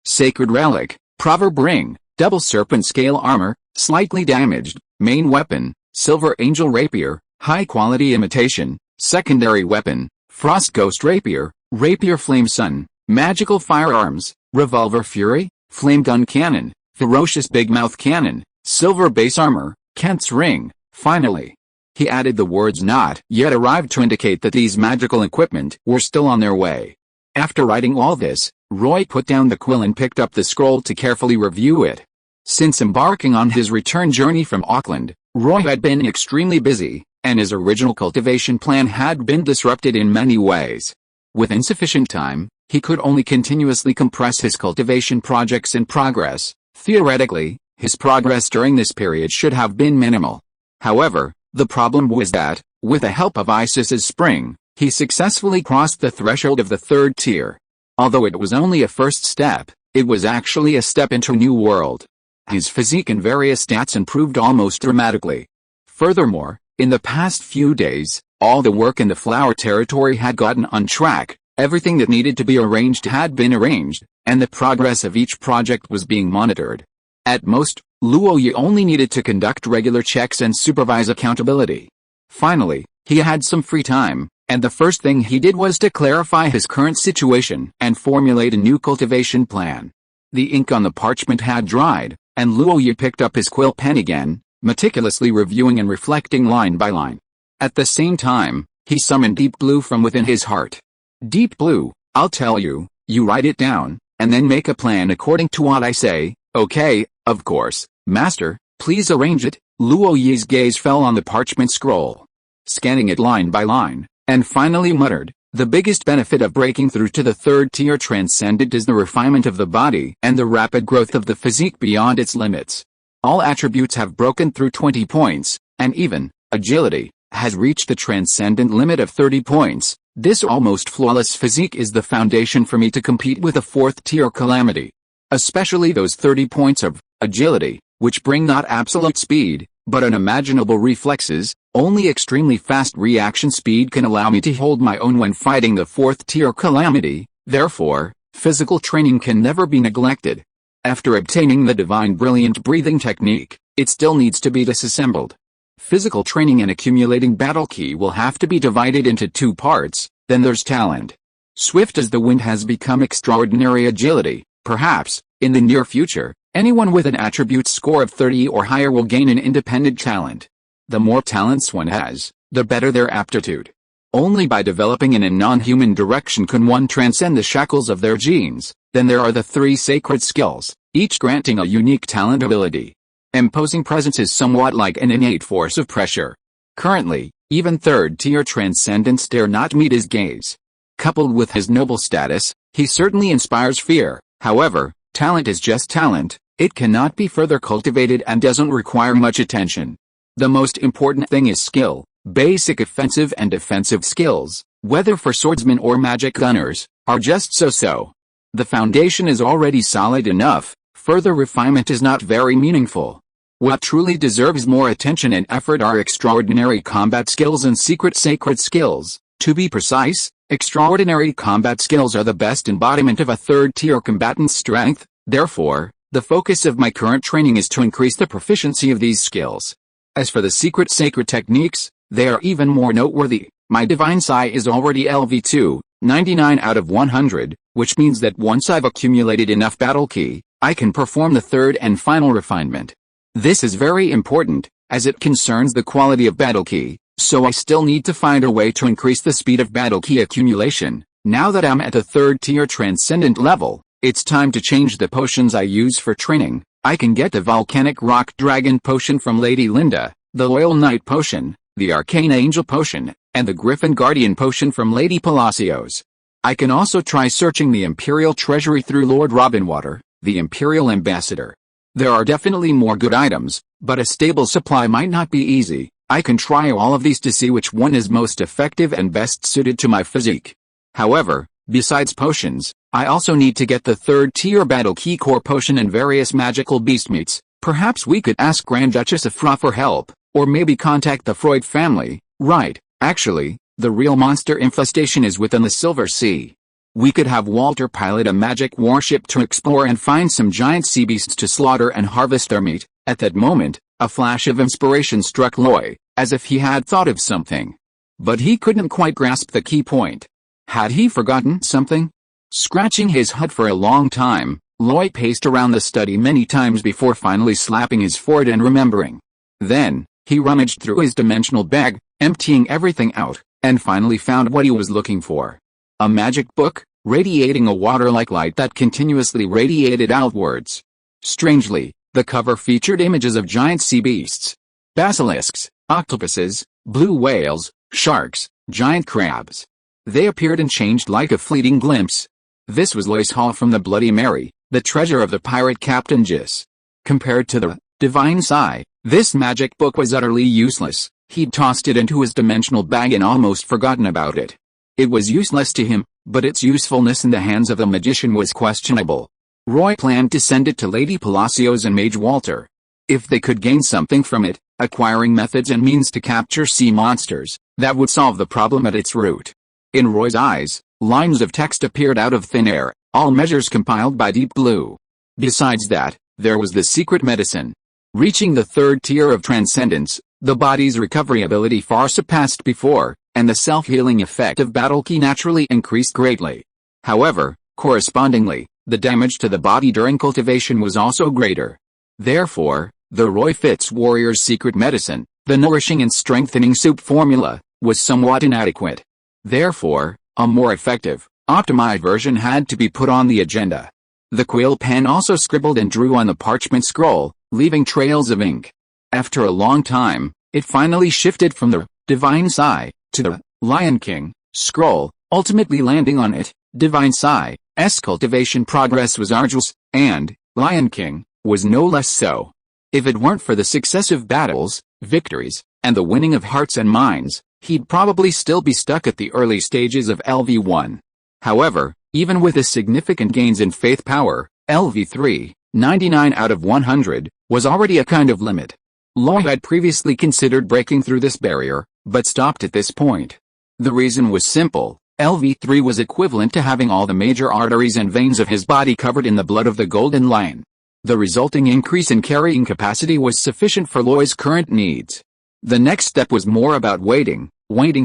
sacred relic, proverb ring, double serpent scale armor, slightly damaged, main weapon, silver angel rapier, high quality imitation, secondary weapon, frost ghost rapier, rapier flame sun, magical firearms, revolver fury, flame gun cannon, ferocious big mouth cannon, silver base armor, Kent's ring. Finally, he added the words not yet arrived to indicate that these magical equipment were still on their way. After writing all this, Roy put down the quill and picked up the scroll to carefully review it. Since embarking on his return journey from Auckland, Roy had been extremely busy, and his original cultivation plan had been disrupted in many ways. With insufficient time, he could only continuously compress his cultivation projects in progress. Theoretically, his progress during this period should have been minimal. However, the problem was that, with the help of Isis's spring, he successfully crossed the threshold of the third tier. Although it was only a first step, it was actually a step into a new world. His physique and various stats improved almost dramatically. Furthermore, in the past few days, all the work in the Flower territory had gotten on track, everything that needed to be arranged had been arranged, and the progress of each project was being monitored. At most, Luo Yi only needed to conduct regular checks and supervise accountability. Finally, he had some free time, and the first thing he did was to clarify his current situation and formulate a new cultivation plan. The ink on the parchment had dried, and Luo Yi picked up his quill pen again, meticulously reviewing and reflecting line by line. At the same time, he summoned Deep Blue from within his heart. Deep Blue, I'll tell you, you write it down, and then make a plan according to what I say. Okay, of course, Master, please arrange it. Luo Yi's gaze fell on the parchment scroll, scanning it line by line, and finally muttered, the biggest benefit of breaking through to the third tier transcendent is the refinement of the body and the rapid growth of the physique beyond its limits. All attributes have broken through 20 points, and even agility has reached the transcendent limit of 30 points. This almost flawless physique is the foundation for me to compete with a fourth tier calamity. Especially those 30 points of agility, which bring not absolute speed, but unimaginable reflexes. Only extremely fast reaction speed can allow me to hold my own when fighting the fourth tier calamity. Therefore, physical training can never be neglected. After obtaining the divine brilliant breathing technique, it still needs to be disassembled. Physical training and accumulating battle ki will have to be divided into two parts. Then there's talent. Swift as the wind has become extraordinary agility. Perhaps, in the near future, anyone with an attribute score of 30 or higher will gain an independent talent. The more talents one has, the better their aptitude. Only by developing in a non-human direction can one transcend the shackles of their genes. Then there are the three sacred skills, each granting a unique talent ability. Imposing presence is somewhat like an innate force of pressure. Currently, even third-tier transcendents dare not meet his gaze. Coupled with his noble status, he certainly inspires fear. However, talent is just talent. It cannot be further cultivated and doesn't require much attention. The most important thing is skill. Basic offensive and defensive skills, whether for swordsmen or magic gunners, are just so-so. The foundation is already solid enough. Further refinement is not very meaningful. What truly deserves more attention and effort are extraordinary combat skills and secret sacred skills. To be precise, extraordinary combat skills are the best embodiment of a third-tier combatant's strength. Therefore, the focus of my current training is to increase the proficiency of these skills. As for the secret sacred techniques, they are even more noteworthy. My divine psi is already LV2, 99 out of 100, which means that once I've accumulated enough battle ki, I can perform the third and final refinement. This is very important, as it concerns the quality of battle ki, so I still need to find a way to increase the speed of battle ki accumulation. Now that I'm at the third tier transcendent level, it's time to change the potions I use for training. I can get the volcanic rock dragon potion from Lady Linda, the loyal knight potion, the arcane angel potion, and the griffin guardian potion from Lady Palacios. I can also try searching the imperial treasury through Lord Robinwater, the imperial ambassador. There are definitely more good items, but a stable supply might not be easy. I can try all of these to see which one is most effective and best suited to my physique. However, besides potions, I also need to get the third tier battle key core potion and various magical beast meats. Perhaps we could ask Grand Duchess Afra for help, or maybe contact the Freud family. Right, actually, the real monster infestation is within the Silver Sea. We could have Walter pilot a magic warship to explore and find some giant sea beasts to slaughter and harvest their meat. At that moment, a flash of inspiration struck Loy, as if he had thought of something. But he couldn't quite grasp the key point. Had he forgotten something? Scratching his head for a long time, Loy paced around the study many times before finally slapping his forehead and remembering. Then, he rummaged through his dimensional bag, emptying everything out, and finally found what he was looking for. A magic book, radiating a water-like light that continuously radiated outwards. Strangely, the cover featured images of giant sea beasts. Basilisks, octopuses, blue whales, sharks, giant crabs. They appeared and changed like a fleeting glimpse. This was Loy's haul from the Bloody Mary, the treasure of the pirate Captain Jis. Compared to the divine psi, this magic book was utterly useless. He'd tossed it into his dimensional bag and almost forgotten about it. It was useless to him, but its usefulness in the hands of a magician was questionable. Roy planned to send it to Lady Palacios and Mage Walter. If they could gain something from it, acquiring methods and means to capture sea monsters, that would solve the problem at its root. In Roy's eyes, lines of text appeared out of thin air, all measures compiled by Deep Blue. Besides that, there was the secret medicine. Reaching the third tier of transcendence, the body's recovery ability far surpassed before. and the self-healing effect of battle ki naturally increased greatly. However, correspondingly, the damage to the body during cultivation was also greater. Therefore, the Roy Fitz warrior's secret medicine, the nourishing and strengthening soup formula, was somewhat inadequate. Therefore, a more effective, optimized version had to be put on the agenda. The quill pen also scribbled and drew on the parchment scroll, leaving trails of ink. After a long time, it finally shifted from the Divine Sigh to the Lion King scroll, ultimately landing on it. Divine Sigh's cultivation progress was arduous, and Lion King was no less so. If it weren't for the successive battles, victories, and the winning of hearts and minds, he'd probably still be stuck at the early stages of LV1. However, even with his significant gains in faith power, LV3, 99 out of 100, was already a kind of limit. Loy had previously considered breaking through this barrier, but stopped at this point. The reason was simple. LV3 was equivalent to having all the major arteries and veins of his body covered in the blood of the Golden Lion. The resulting increase in carrying capacity was sufficient for Loy's current needs. The next step was more about waiting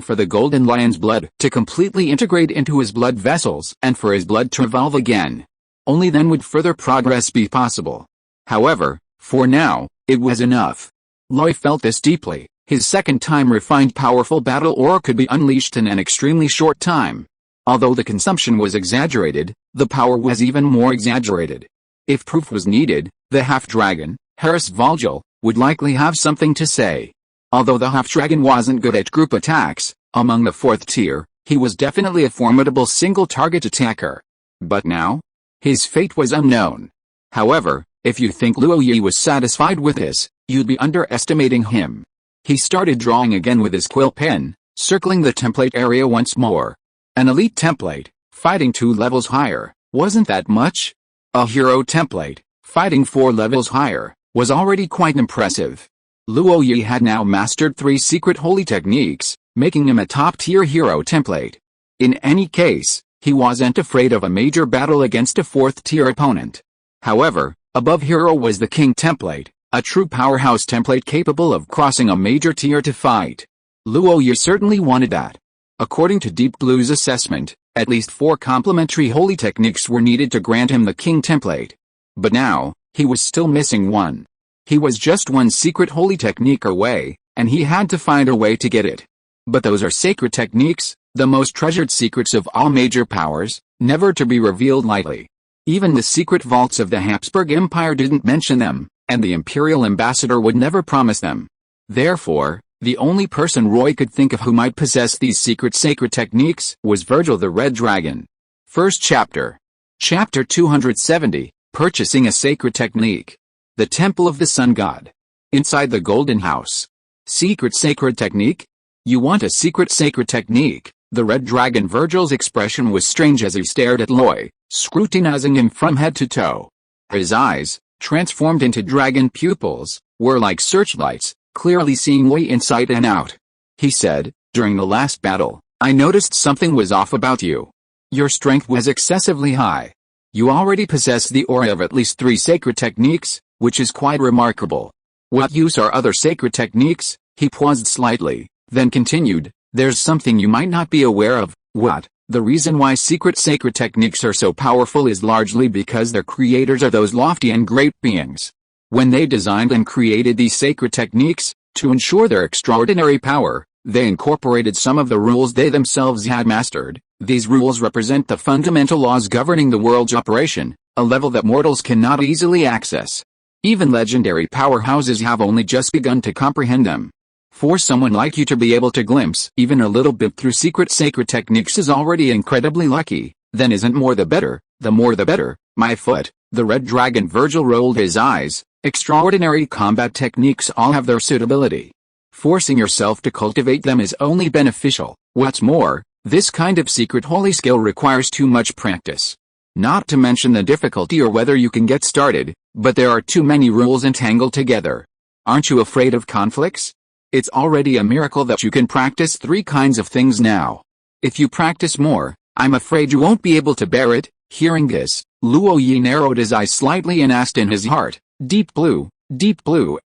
for the Golden Lion's blood to completely integrate into his blood vessels and for his blood to revolve again. Only then would further progress be possible. However, for now, it was enough. Loy felt this deeply. His second-time refined powerful battle aura could be unleashed in an extremely short time. Although the consumption was exaggerated, the power was even more exaggerated. If proof was needed, the half-dragon, Harris Volgil, would likely have something to say. Although the half-dragon wasn't good at group attacks, among the fourth tier, he was definitely a formidable single-target attacker. But now? His fate was unknown. However, if you think Luo Yi was satisfied with this, you'd be underestimating him. He started drawing again with his quill pen, circling the template area once more. An elite template, fighting 2 levels higher, wasn't that much? A hero template, fighting 4 levels higher, was already quite impressive. Luo Yi had now mastered 3 secret holy techniques, making him a top-tier hero template. In any case, he wasn't afraid of a major battle against a 4th-tier opponent. However, above hero was the king template, a true powerhouse template capable of crossing a major tier to fight. Luo Yi certainly wanted that. According to Deep Blue's assessment, at least 4 complementary holy techniques were needed to grant him the king template. But now, he was still missing one. He was just 1 secret holy technique away, and he had to find a way to get it. But those are sacred techniques, the most treasured secrets of all major powers, never to be revealed lightly. Even the secret vaults of the Habsburg Empire didn't mention them, and the imperial ambassador would never promise them. Therefore, the only person Roy could think of who might possess these secret sacred techniques was Virgil the Red Dragon. First chapter. Chapter 270, Purchasing a Sacred Technique. The Temple of the Sun God. Inside the Golden House. Secret sacred technique? You want a secret sacred technique? The Red Dragon Virgil's expression was strange as he stared at Loy, scrutinizing him from head to toe. His eyes, transformed into dragon pupils, were like searchlights, clearly seeing Loy inside and out. He said, "During the last battle, I noticed something was off about you. Your strength was excessively high. You already possess the aura of at least 3 sacred techniques, which is quite remarkable. What use are other sacred techniques?" He paused slightly, then continued, "There's something you might not be aware of." "What?" "The reason why secret sacred techniques are so powerful is largely because their creators are those lofty and great beings. When they designed and created these sacred techniques, to ensure their extraordinary power, they incorporated some of the rules they themselves had mastered. These rules represent the fundamental laws governing the world's operation, a level that mortals cannot easily access. Even legendary powerhouses have only just begun to comprehend them. For someone like you to be able to glimpse even a little bit through secret sacred techniques is already incredibly lucky, then isn't more the better, the more the better, my foot." The Red Dragon Virgil rolled his eyes. Extraordinary combat techniques all have their suitability. Forcing yourself to cultivate them is only beneficial. What's more, this kind of secret holy skill requires too much practice. Not to mention the difficulty or whether you can get started, but there are too many rules entangled together. Aren't you afraid of conflicts? It's already a miracle that you can practice 3 kinds of things now. If you practice more, I'm afraid you won't be able to bear it." Hearing this, Luo Yi narrowed his eyes slightly and asked in his heart, Deep Blue,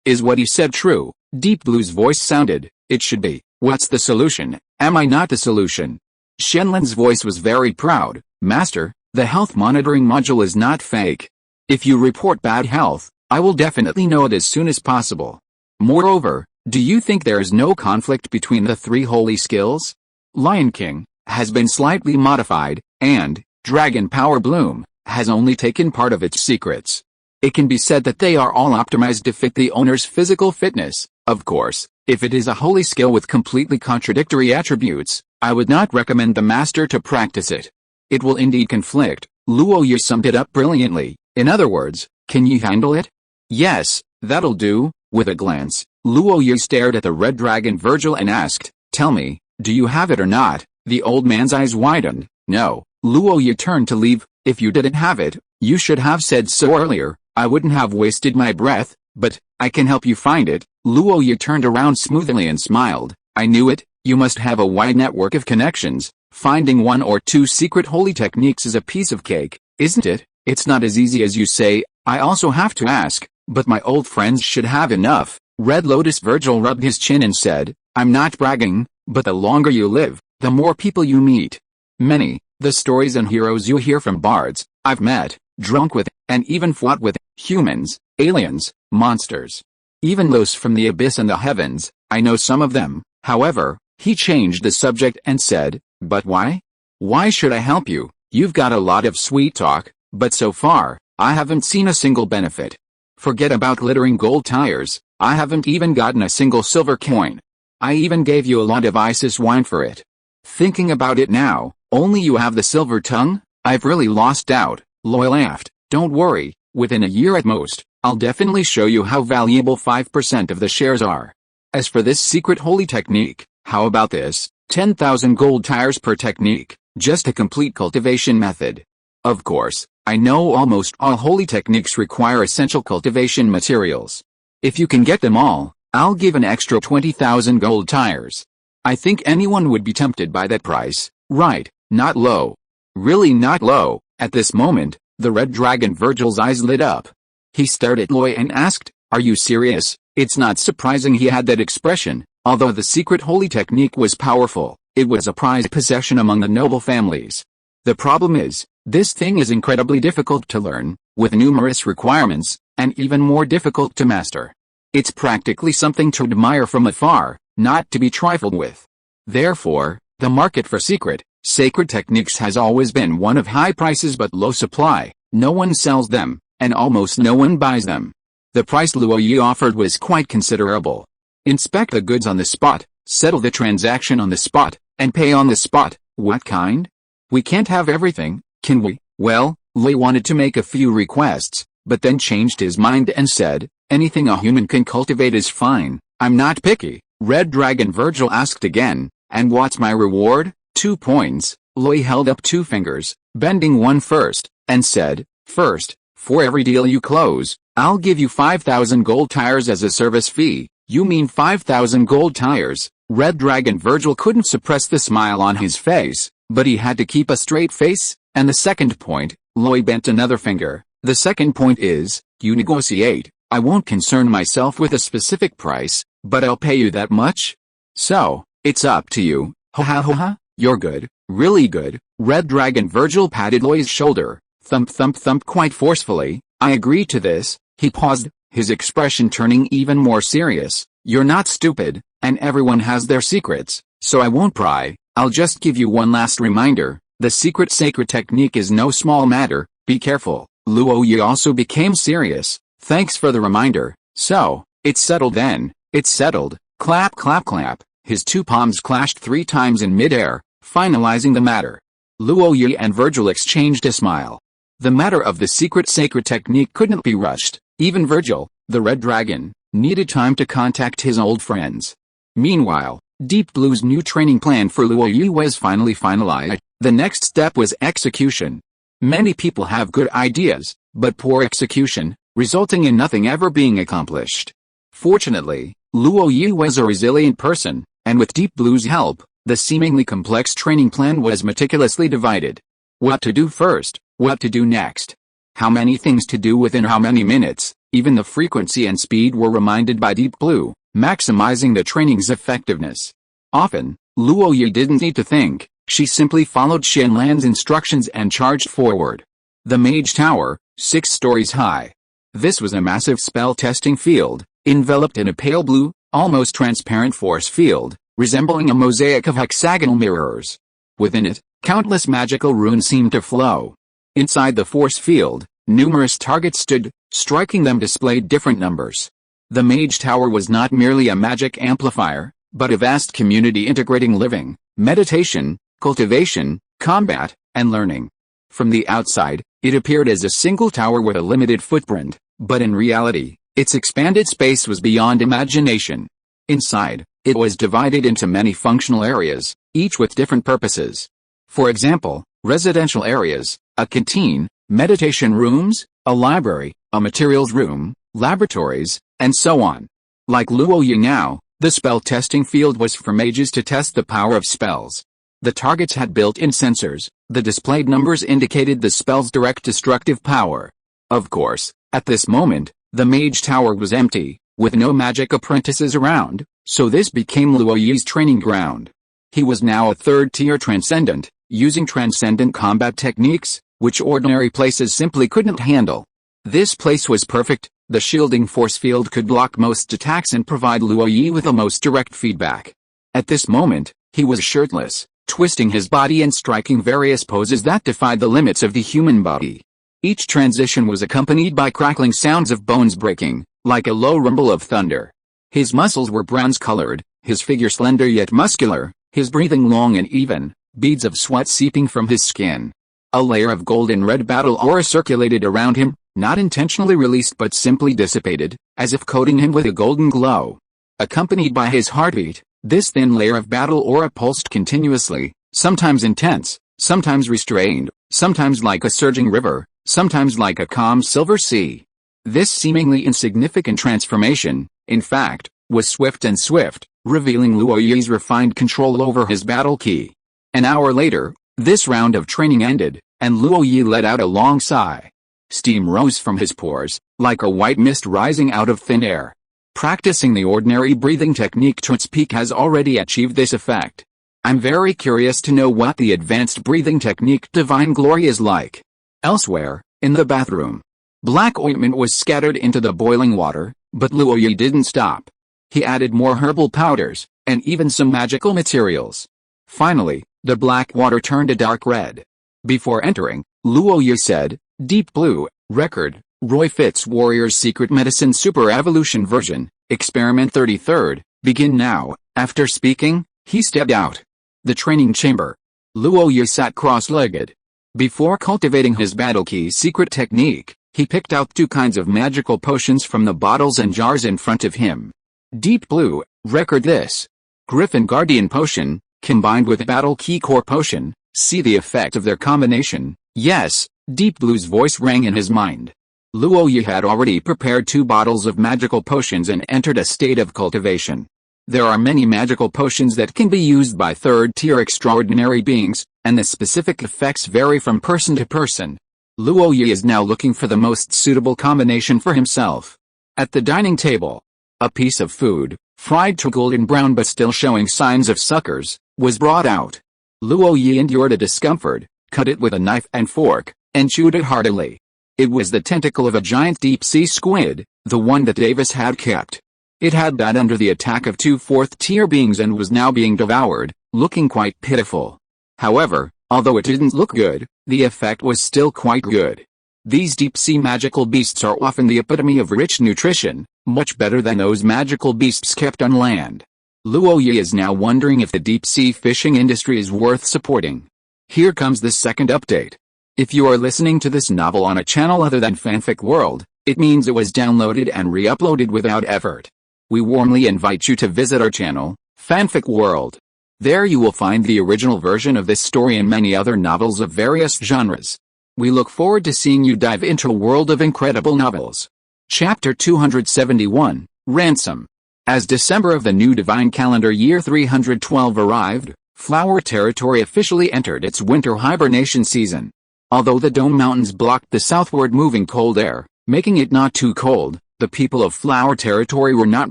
is what he said true?" Deep Blue's voice sounded, "It should be. What's the solution?" Am I not the solution? Shenlin's voice was very proud. Master, the health monitoring module is not fake. If you report bad health, I will definitely know it as soon as possible. Moreover, do you think there is no conflict between the three holy skills? Lion King has been slightly modified, and Dragon Power Bloom has only taken part of its secrets. It can be said that they are all optimized to fit the owner's physical fitness. Of course, if it is a holy skill with completely contradictory attributes, I would not recommend the master to practice it. It will indeed conflict. Luo Yu summed it up brilliantly. In other words, can you handle it? Yes, that'll do. With a glance, Luo Yu stared at the red dragon Virgil and asked, tell me, do you have it or not? The old man's eyes widened. No. Luo Yu turned to leave. If you didn't have it, you should have said so earlier. I wouldn't have wasted my breath, but I can help you find it. Luo Yu turned around smoothly and smiled. I knew it. You must have a wide network of connections. Finding one or two secret holy techniques is a piece of cake, isn't it? It's not as easy as you say. I also have to ask, but my old friends should have enough. Red Lotus Virgil rubbed his chin and said, I'm not bragging, but the longer you live, the more people you meet. Many, the stories and heroes you hear from bards, I've met, drunk with, and even fought with, humans, aliens, monsters. Even those from the abyss and the heavens, I know some of them. However, he changed the subject and said, but why? Why should I help you? You've got a lot of sweet talk, but so far, I haven't seen a single benefit. Forget about glittering gold tires, I haven't even gotten a single silver coin. I even gave you a lot of Isis wine for it. Thinking about it now, only you have the silver tongue? I've really lost out. Loy laughed. Don't worry, within a year at most, I'll definitely show you how valuable 5% of the shares are. As for this secret holy technique, how about this? 10,000 gold tires per technique, just a complete cultivation method. Of course, I know almost all holy techniques require essential cultivation materials. If you can get them all, I'll give an extra 20,000 gold tires. I think anyone would be tempted by that price, right? Not low. Really not low. At this moment, the red dragon Virgil's eyes lit up. He stared at Loy and asked, are you serious? It's not surprising he had that expression. Although the secret holy technique was powerful, it was a prized possession among the noble families. The problem is, this thing is incredibly difficult to learn, with numerous requirements, and even more difficult to master. It's practically something to admire from afar, not to be trifled with. Therefore, the market for sacred techniques has always been one of high prices but low supply. No one sells them, and almost no one buys them. The price Luo Yu offered was quite considerable. Inspect the goods on the spot, settle the transaction on the spot, and pay on the spot. What kind? We can't have everything, can we? Well, Loy wanted to make a few requests, but then changed his mind and said, anything a human can cultivate is fine. I'm not picky. Red Dragon Virgil asked again, and what's my reward? 2 points. Loy held up 2 fingers, bending one first, and said, first, for every deal you close, I'll give you 5,000 gold tires as a service fee. You mean 5,000 gold tires? Red Dragon Virgil couldn't suppress the smile on his face, but he had to keep a straight face. And the second point, Loy bent another finger. The second point is, you negotiate. I won't concern myself with a specific price, but I'll pay you that much. So, it's up to you. Ha ha ha ha, you're good, really good. Red Dragon Virgil patted Loy's shoulder, thump thump thump quite forcefully. I agree to this. He paused, his expression turning even more serious. You're not stupid, and everyone has their secrets, so I won't pry. I'll just give you one last reminder. The secret sacred technique is no small matter. Be careful. Luo Yu also became serious. Thanks for the reminder. So, it's settled then. It's settled. Clap clap clap. His 2 palms clashed 3 times in midair, finalizing the matter. Luo Yu and Virgil exchanged a smile. The matter of the secret sacred technique couldn't be rushed. Even Virgil, the red dragon, needed time to contact his old friends. Meanwhile, Deep Blue's new training plan for Luo Yu was finally finalized. The next step was execution. Many people have good ideas, but poor execution, resulting in nothing ever being accomplished. Fortunately, Luo Yu was a resilient person, and with Deep Blue's help, the seemingly complex training plan was meticulously divided. What to do first, what to do next. How many things to do within how many minutes, even the frequency and speed were reminded by Deep Blue, maximizing the training's effectiveness. Often, Luo Yi didn't need to think, she simply followed Shenlan's instructions and charged forward. The Mage Tower, 6 stories high. This was a massive spell-testing field, enveloped in a pale blue, almost transparent force field, resembling a mosaic of hexagonal mirrors. Within it, countless magical runes seemed to flow. Inside the force field, numerous targets stood, striking them displayed different numbers. The Mage Tower was not merely a magic amplifier, but a vast community integrating living, meditation, cultivation, combat, and learning. From the outside, it appeared as a single tower with a limited footprint, but in reality, its expanded space was beyond imagination. Inside, it was divided into many functional areas, each with different purposes. For example, residential areas, a canteen, meditation rooms, a library, a materials room, laboratories, and so on. Like Luo Yi now, the spell testing field was for mages to test the power of spells. The targets had built-in sensors, the displayed numbers indicated the spell's direct destructive power. Of course, at this moment, the Mage Tower was empty, with no magic apprentices around, so this became Luo Yi's training ground. He was now a third-tier transcendent, using transcendent combat techniques, which ordinary places simply couldn't handle. This place was perfect, the shielding force field could block most attacks and provide Luo Yi with the most direct feedback. At this moment, he was shirtless, twisting his body and striking various poses that defied the limits of the human body. Each transition was accompanied by crackling sounds of bones breaking, like a low rumble of thunder. His muscles were bronze-colored, his figure slender yet muscular, his breathing long and even, beads of sweat seeping from his skin. A layer of gold and red battle aura circulated around him, not intentionally released but simply dissipated, as if coating him with a golden glow. Accompanied by his heartbeat, this thin layer of battle aura pulsed continuously, sometimes intense, sometimes restrained, sometimes like a surging river, sometimes like a calm silver sea. This seemingly insignificant transformation, in fact, was swift, revealing Luo Yi's refined control over his battle ki. An hour later, this round of training ended, and Luo Yi let out a long sigh. Steam rose from his pores, like a white mist rising out of thin air. Practicing the ordinary breathing technique to its peak has already achieved this effect. I'm very curious to know what the advanced breathing technique Divine Glory is like. Elsewhere, in the bathroom, black ointment was scattered into the boiling water, but Luo Yi didn't stop. He added more herbal powders, and even some magical materials. Finally, the black water turned a dark red. Before entering, Luo Yi said, "Deep Blue, record, Roy Fitz Warrior's Secret Medicine Super Evolution version, Experiment 33rd, begin now." After speaking, he stepped out. The training chamber. Luo Yi sat cross-legged. Before cultivating his battle ki secret technique, he picked out 2 kinds of magical potions from the bottles and jars in front of him. Deep Blue, record this. Griffin Guardian Potion, combined with Battle Key Core Potion, see the effect of their combination. Yes, Deep Blue's voice rang in his mind. Luo Yi had already prepared 2 bottles of magical potions and entered a state of cultivation. There are many magical potions that can be used by third-tier extraordinary beings, and the specific effects vary from person to person. Luo Yi is now looking for the most suitable combination for himself. At the dining table, a piece of food, fried to golden brown but still showing signs of suckers, was brought out. Luo Yi endured a discomfort, cut it with a knife and fork, and chewed it heartily. It was the tentacle of a giant deep-sea squid, the one that Davis had kept. It had died under the attack of 2 fourth-tier beings and was now being devoured, looking quite pitiful. However, although it didn't look good, the effect was still quite good. These deep-sea magical beasts are often the epitome of rich nutrition, much better than those magical beasts kept on land. Luo Yi is now wondering if the deep-sea fishing industry is worth supporting. Here comes the second update. If you are listening to this novel on a channel other than Fanfic World, it means it was downloaded and re-uploaded without effort. We warmly invite you to visit our channel, Fanfic World. There you will find the original version of this story and many other novels of various genres. We look forward to seeing you dive into a world of incredible novels. Chapter 271, Ransom. As December of the new divine calendar year 312 arrived, Flower Territory officially entered its winter hibernation season. Although the Dome Mountains blocked the southward moving cold air, making it not too cold, the people of Flower Territory were not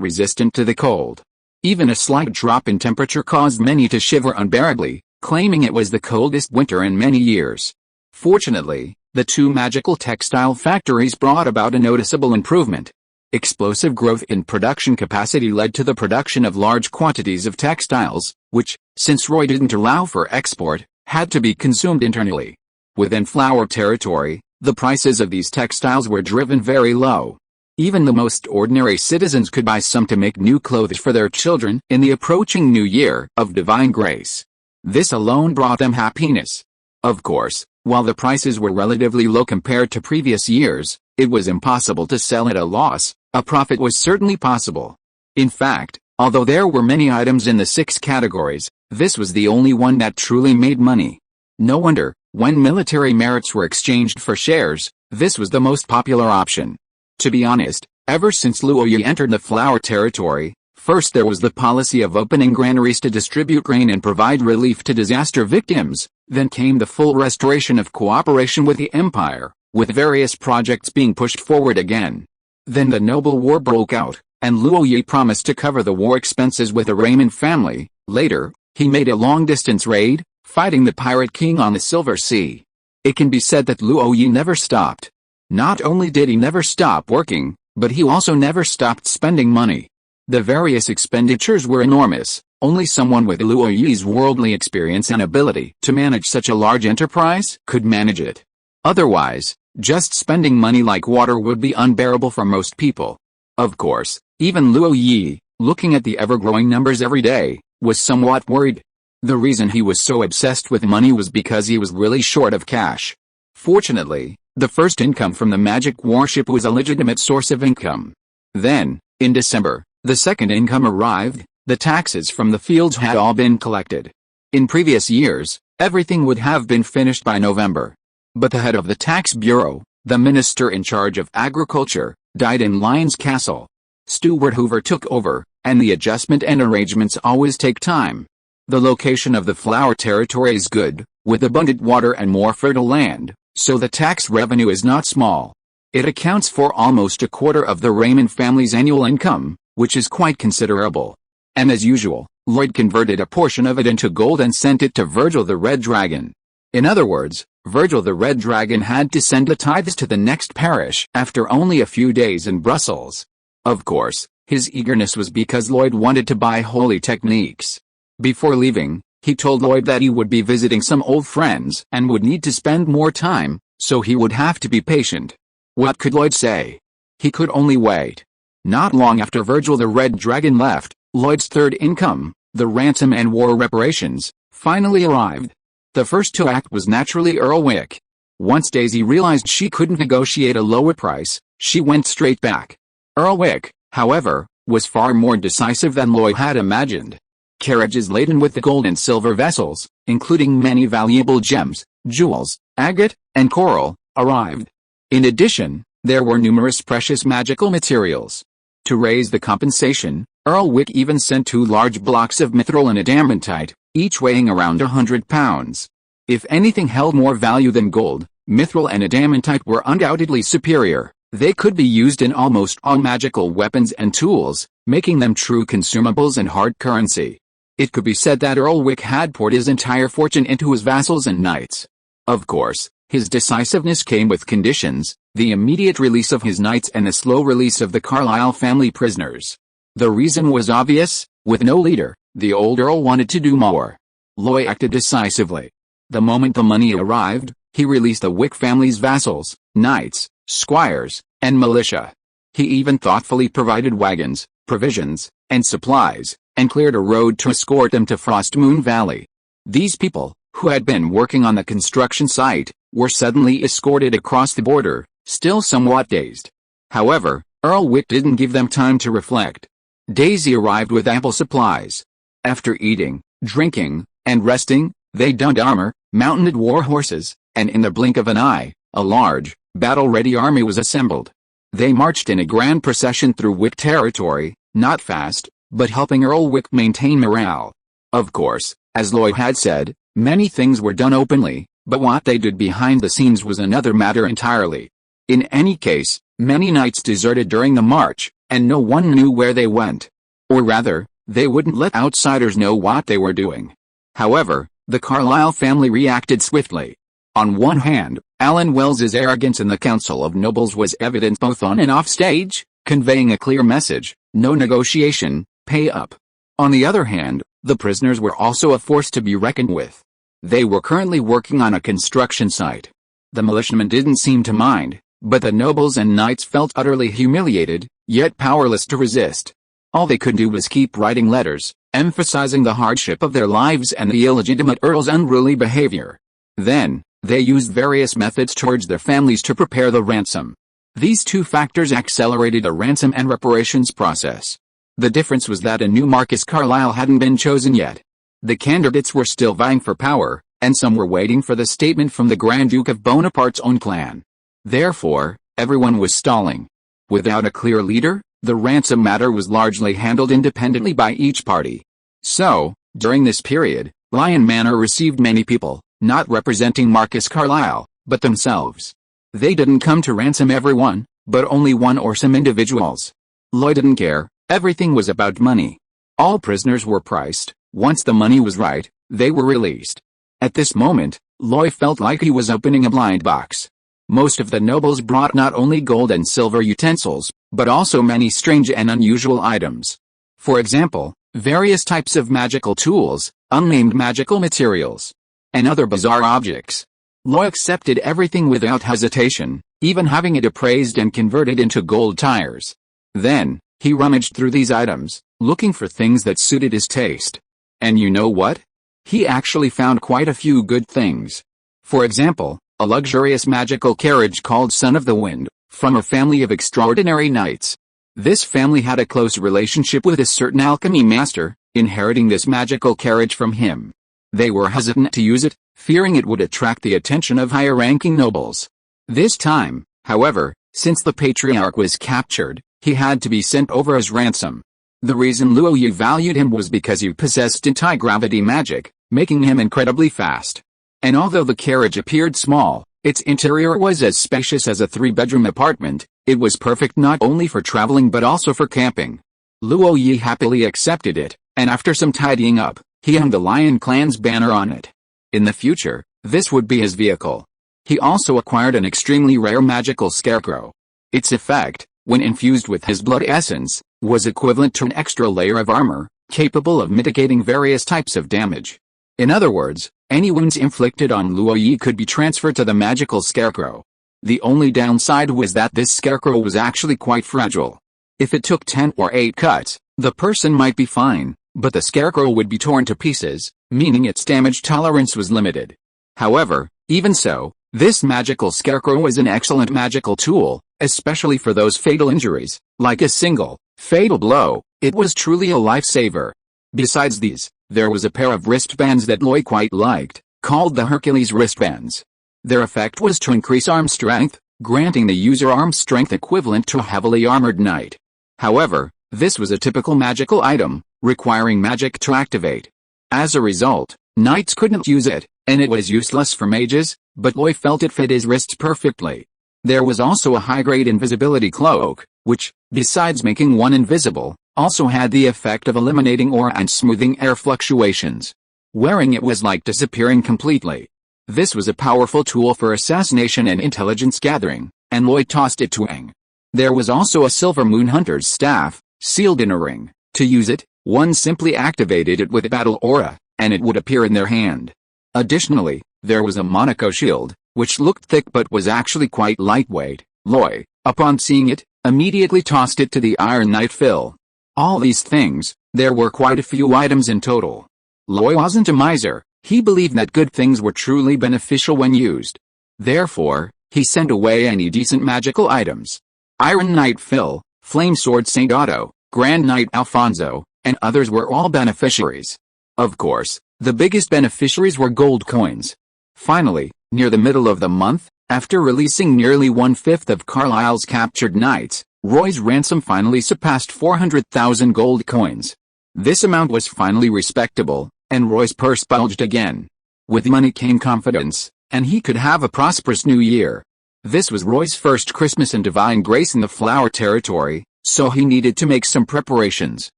resistant to the cold. Even a slight drop in temperature caused many to shiver unbearably, claiming it was the coldest winter in many years. Fortunately, the two magical textile factories brought about a noticeable improvement. Explosive growth in production capacity led to the production of large quantities of textiles, which, since Roy didn't allow for export, had to be consumed internally. Within flower territory, the prices of these textiles were driven very low. Even the most ordinary citizens could buy some to make new clothes for their children in the approaching new year of divine grace. This alone brought them happiness. Of course, while the prices were relatively low compared to previous years, it was impossible to sell at a loss. A profit was certainly possible. In fact, although there were many items in the 6 categories, this was the only one that truly made money. No wonder, when military merits were exchanged for shares, this was the most popular option. To be honest, ever since Luoyi entered the flower territory, first there was the policy of opening granaries to distribute grain and provide relief to disaster victims, then came the full restoration of cooperation with the empire, with various projects being pushed forward again. Then the noble war broke out, and Luoyi promised to cover the war expenses with the Raymond family. Later, he made a long-distance raid, fighting the pirate king on the Silver Sea. It can be said that Luoyi never stopped. Not only did he never stop working, but he also never stopped spending money. The various expenditures were enormous. Only someone with Luoyi's worldly experience and ability to manage such a large enterprise could manage it. Otherwise, just spending money like water would be unbearable for most people. Of course, even Luoyi, looking at the ever-growing numbers every day, was somewhat worried. The reason he was so obsessed with money was because he was really short of cash. Fortunately, the first income from the magic warship was a legitimate source of income. Then, in December, the second income arrived. The taxes from the fields had all been collected. In previous years, everything would have been finished by November. But the head of the tax bureau, the minister in charge of agriculture, died in Lyons Castle. Stewart Hoover took over, and the adjustment and arrangements always take time. The location of the flower territory is good, with abundant water and more fertile land, so the tax revenue is not small. It accounts for almost a quarter of the Raymond family's annual income, which is quite considerable. And as usual, Lloyd converted a portion of it into gold and sent it to Virgil the Red Dragon. In other words, Virgil the Red Dragon had to send the tithes to the next parish after only a few days in Brussels. Of course, his eagerness was because Lloyd wanted to buy holy techniques. Before leaving, he told Lloyd that he would be visiting some old friends and would need to spend more time, so he would have to be patient. What could Lloyd say? He could only wait. Not long after Virgil the Red Dragon left, Lloyd's third income, the ransom and war reparations, finally arrived. The first to act was naturally Earl Wick. Once Daisy realized she couldn't negotiate a lower price, she went straight back. Earl Wick, however, was far more decisive than Lloyd had imagined. Carriages laden with the gold and silver vessels, including many valuable gems, jewels, agate, and coral, arrived. In addition, there were numerous precious magical materials. To raise the compensation, Earl Wick even sent 2 large blocks of mithril and adamantite, each weighing around 100 pounds. If anything held more value than gold, mithril and adamantite were undoubtedly superior. They could be used in almost all magical weapons and tools, making them true consumables and hard currency. It could be said that Earl Wick had poured his entire fortune into his vassals and knights. Of course, his decisiveness came with conditions, the immediate release of his knights and the slow release of the Carlisle family prisoners. The reason was obvious: with no leader, the old Earl wanted to do more. Lloyd acted decisively. The moment the money arrived, he released the Wick family's vassals, knights, squires, and militia. He even thoughtfully provided wagons, provisions, and supplies, and cleared a road to escort them to Frostmoon Valley. These people, who had been working on the construction site, were suddenly escorted across the border, still somewhat dazed. However, Earl Wick didn't give them time to reflect. Daisy arrived with ample supplies. After eating, drinking, and resting, they donned armor, mounted war horses, and in the blink of an eye, a large, battle-ready army was assembled. They marched in a grand procession through Wick territory, not fast, but helping Earl Wick maintain morale. Of course, as Lloyd had said, many things were done openly, but what they did behind the scenes was another matter entirely. In any case, many knights deserted during the march, and no one knew where they went. Or rather, They wouldn't let outsiders know what they were doing. However, the Carlyle family reacted swiftly. On one hand, Alan Wells's arrogance in the Council of Nobles was evident both on and off stage, conveying a clear message: no negotiation, pay up. On the other hand, the prisoners were also a force to be reckoned with. They were currently working on a construction site. The militiamen didn't seem to mind, but the nobles and knights felt utterly humiliated, yet powerless to resist. All they could do was keep writing letters, emphasizing the hardship of their lives and the illegitimate earl's unruly behavior. Then, they used various methods towards their families to prepare the ransom. These two factors accelerated the ransom and reparations process. The difference was that a new Marcus Carlyle hadn't been chosen yet. The candidates were still vying for power, and some were waiting for the statement from the Grand Duke of Bonaparte's own clan. Therefore, everyone was stalling. Without a clear leader, the ransom matter was largely handled independently by each party. So, during this period, Lion Manor received many people, not representing Marcus Carlyle, but themselves. They didn't come to ransom everyone, but only one or some individuals. Lloyd didn't care, everything was about money. All prisoners were priced, once the money was right, they were released. At this moment, Lloyd felt like he was opening a blind box. Most of the nobles brought not only gold and silver utensils, but also many strange and unusual items. For example, various types of magical tools, unnamed magical materials, and other bizarre objects. Lloyd accepted everything without hesitation, even having it appraised and converted into gold tires. Then, he rummaged through these items, looking for things that suited his taste. And you know what? He actually found quite a few good things. For example, a luxurious magical carriage called Son of the Wind, from a family of extraordinary knights. This family had a close relationship with a certain alchemy master, inheriting this magical carriage from him. They were hesitant to use it, fearing it would attract the attention of higher-ranking nobles. This time, however, since the patriarch was captured, he had to be sent over as ransom. The reason Luo Yi valued him was because he possessed anti-gravity magic, making him incredibly fast. And although the carriage appeared small, its interior was as spacious as a 3-bedroom apartment. It was perfect not only for traveling but also for camping. Luo Yi happily accepted it, and after some tidying up, he hung the Lion Clan's banner on it. In the future, this would be his vehicle. He also acquired an extremely rare magical scarecrow. Its effect, when infused with his blood essence, was equivalent to an extra layer of armor, capable of mitigating various types of damage. In other words, any wounds inflicted on Luo Yi could be transferred to the magical scarecrow. The only downside was that this scarecrow was actually quite fragile. If it took 10 or 8 cuts, the person might be fine, but the scarecrow would be torn to pieces, meaning its damage tolerance was limited. However, even so, this magical scarecrow was an excellent magical tool, especially for those fatal injuries, like a single, fatal blow. It was truly a lifesaver. Besides these, there was a pair of wristbands that Lloyd quite liked, called the Hercules wristbands. Their effect was to increase arm strength, granting the user arm strength equivalent to a heavily armored knight. However, this was a typical magical item, requiring magic to activate. As a result, knights couldn't use it, and it was useless for mages, but Lloyd felt it fit his wrists perfectly. There was also a high-grade invisibility cloak, which, besides making one invisible, also had the effect of eliminating aura and smoothing air fluctuations. Wearing it was like disappearing completely. This was a powerful tool for assassination and intelligence gathering, and Lloyd tossed it to Aang. There was also a silver moon hunter's staff, sealed in a ring. To use it, one simply activated it with a battle aura, and it would appear in their hand. Additionally, there was a Monaco shield, which looked thick but was actually quite lightweight. Lloyd, upon seeing it, immediately tossed it to the Iron Knight Phil. All these things, there were quite a few items in total. Lloyd wasn't a miser. He believed that good things were truly beneficial when used. Therefore, he sent away any decent magical items. Iron Knight Phil, Flame Sword Saint Otto, Grand Knight Alfonso, and others were all beneficiaries. Of course, the biggest beneficiaries were gold coins. Finally, near the middle of the month, after releasing nearly 1/5 of Carlyle's captured knights, Roy's ransom finally surpassed 400,000 gold coins. This amount was finally respectable, and Roy's purse bulged again. With money came confidence, and he could have a prosperous new year. This was Roy's first Christmas in Divine Grace in the Flower Territory, so he needed to make some preparations.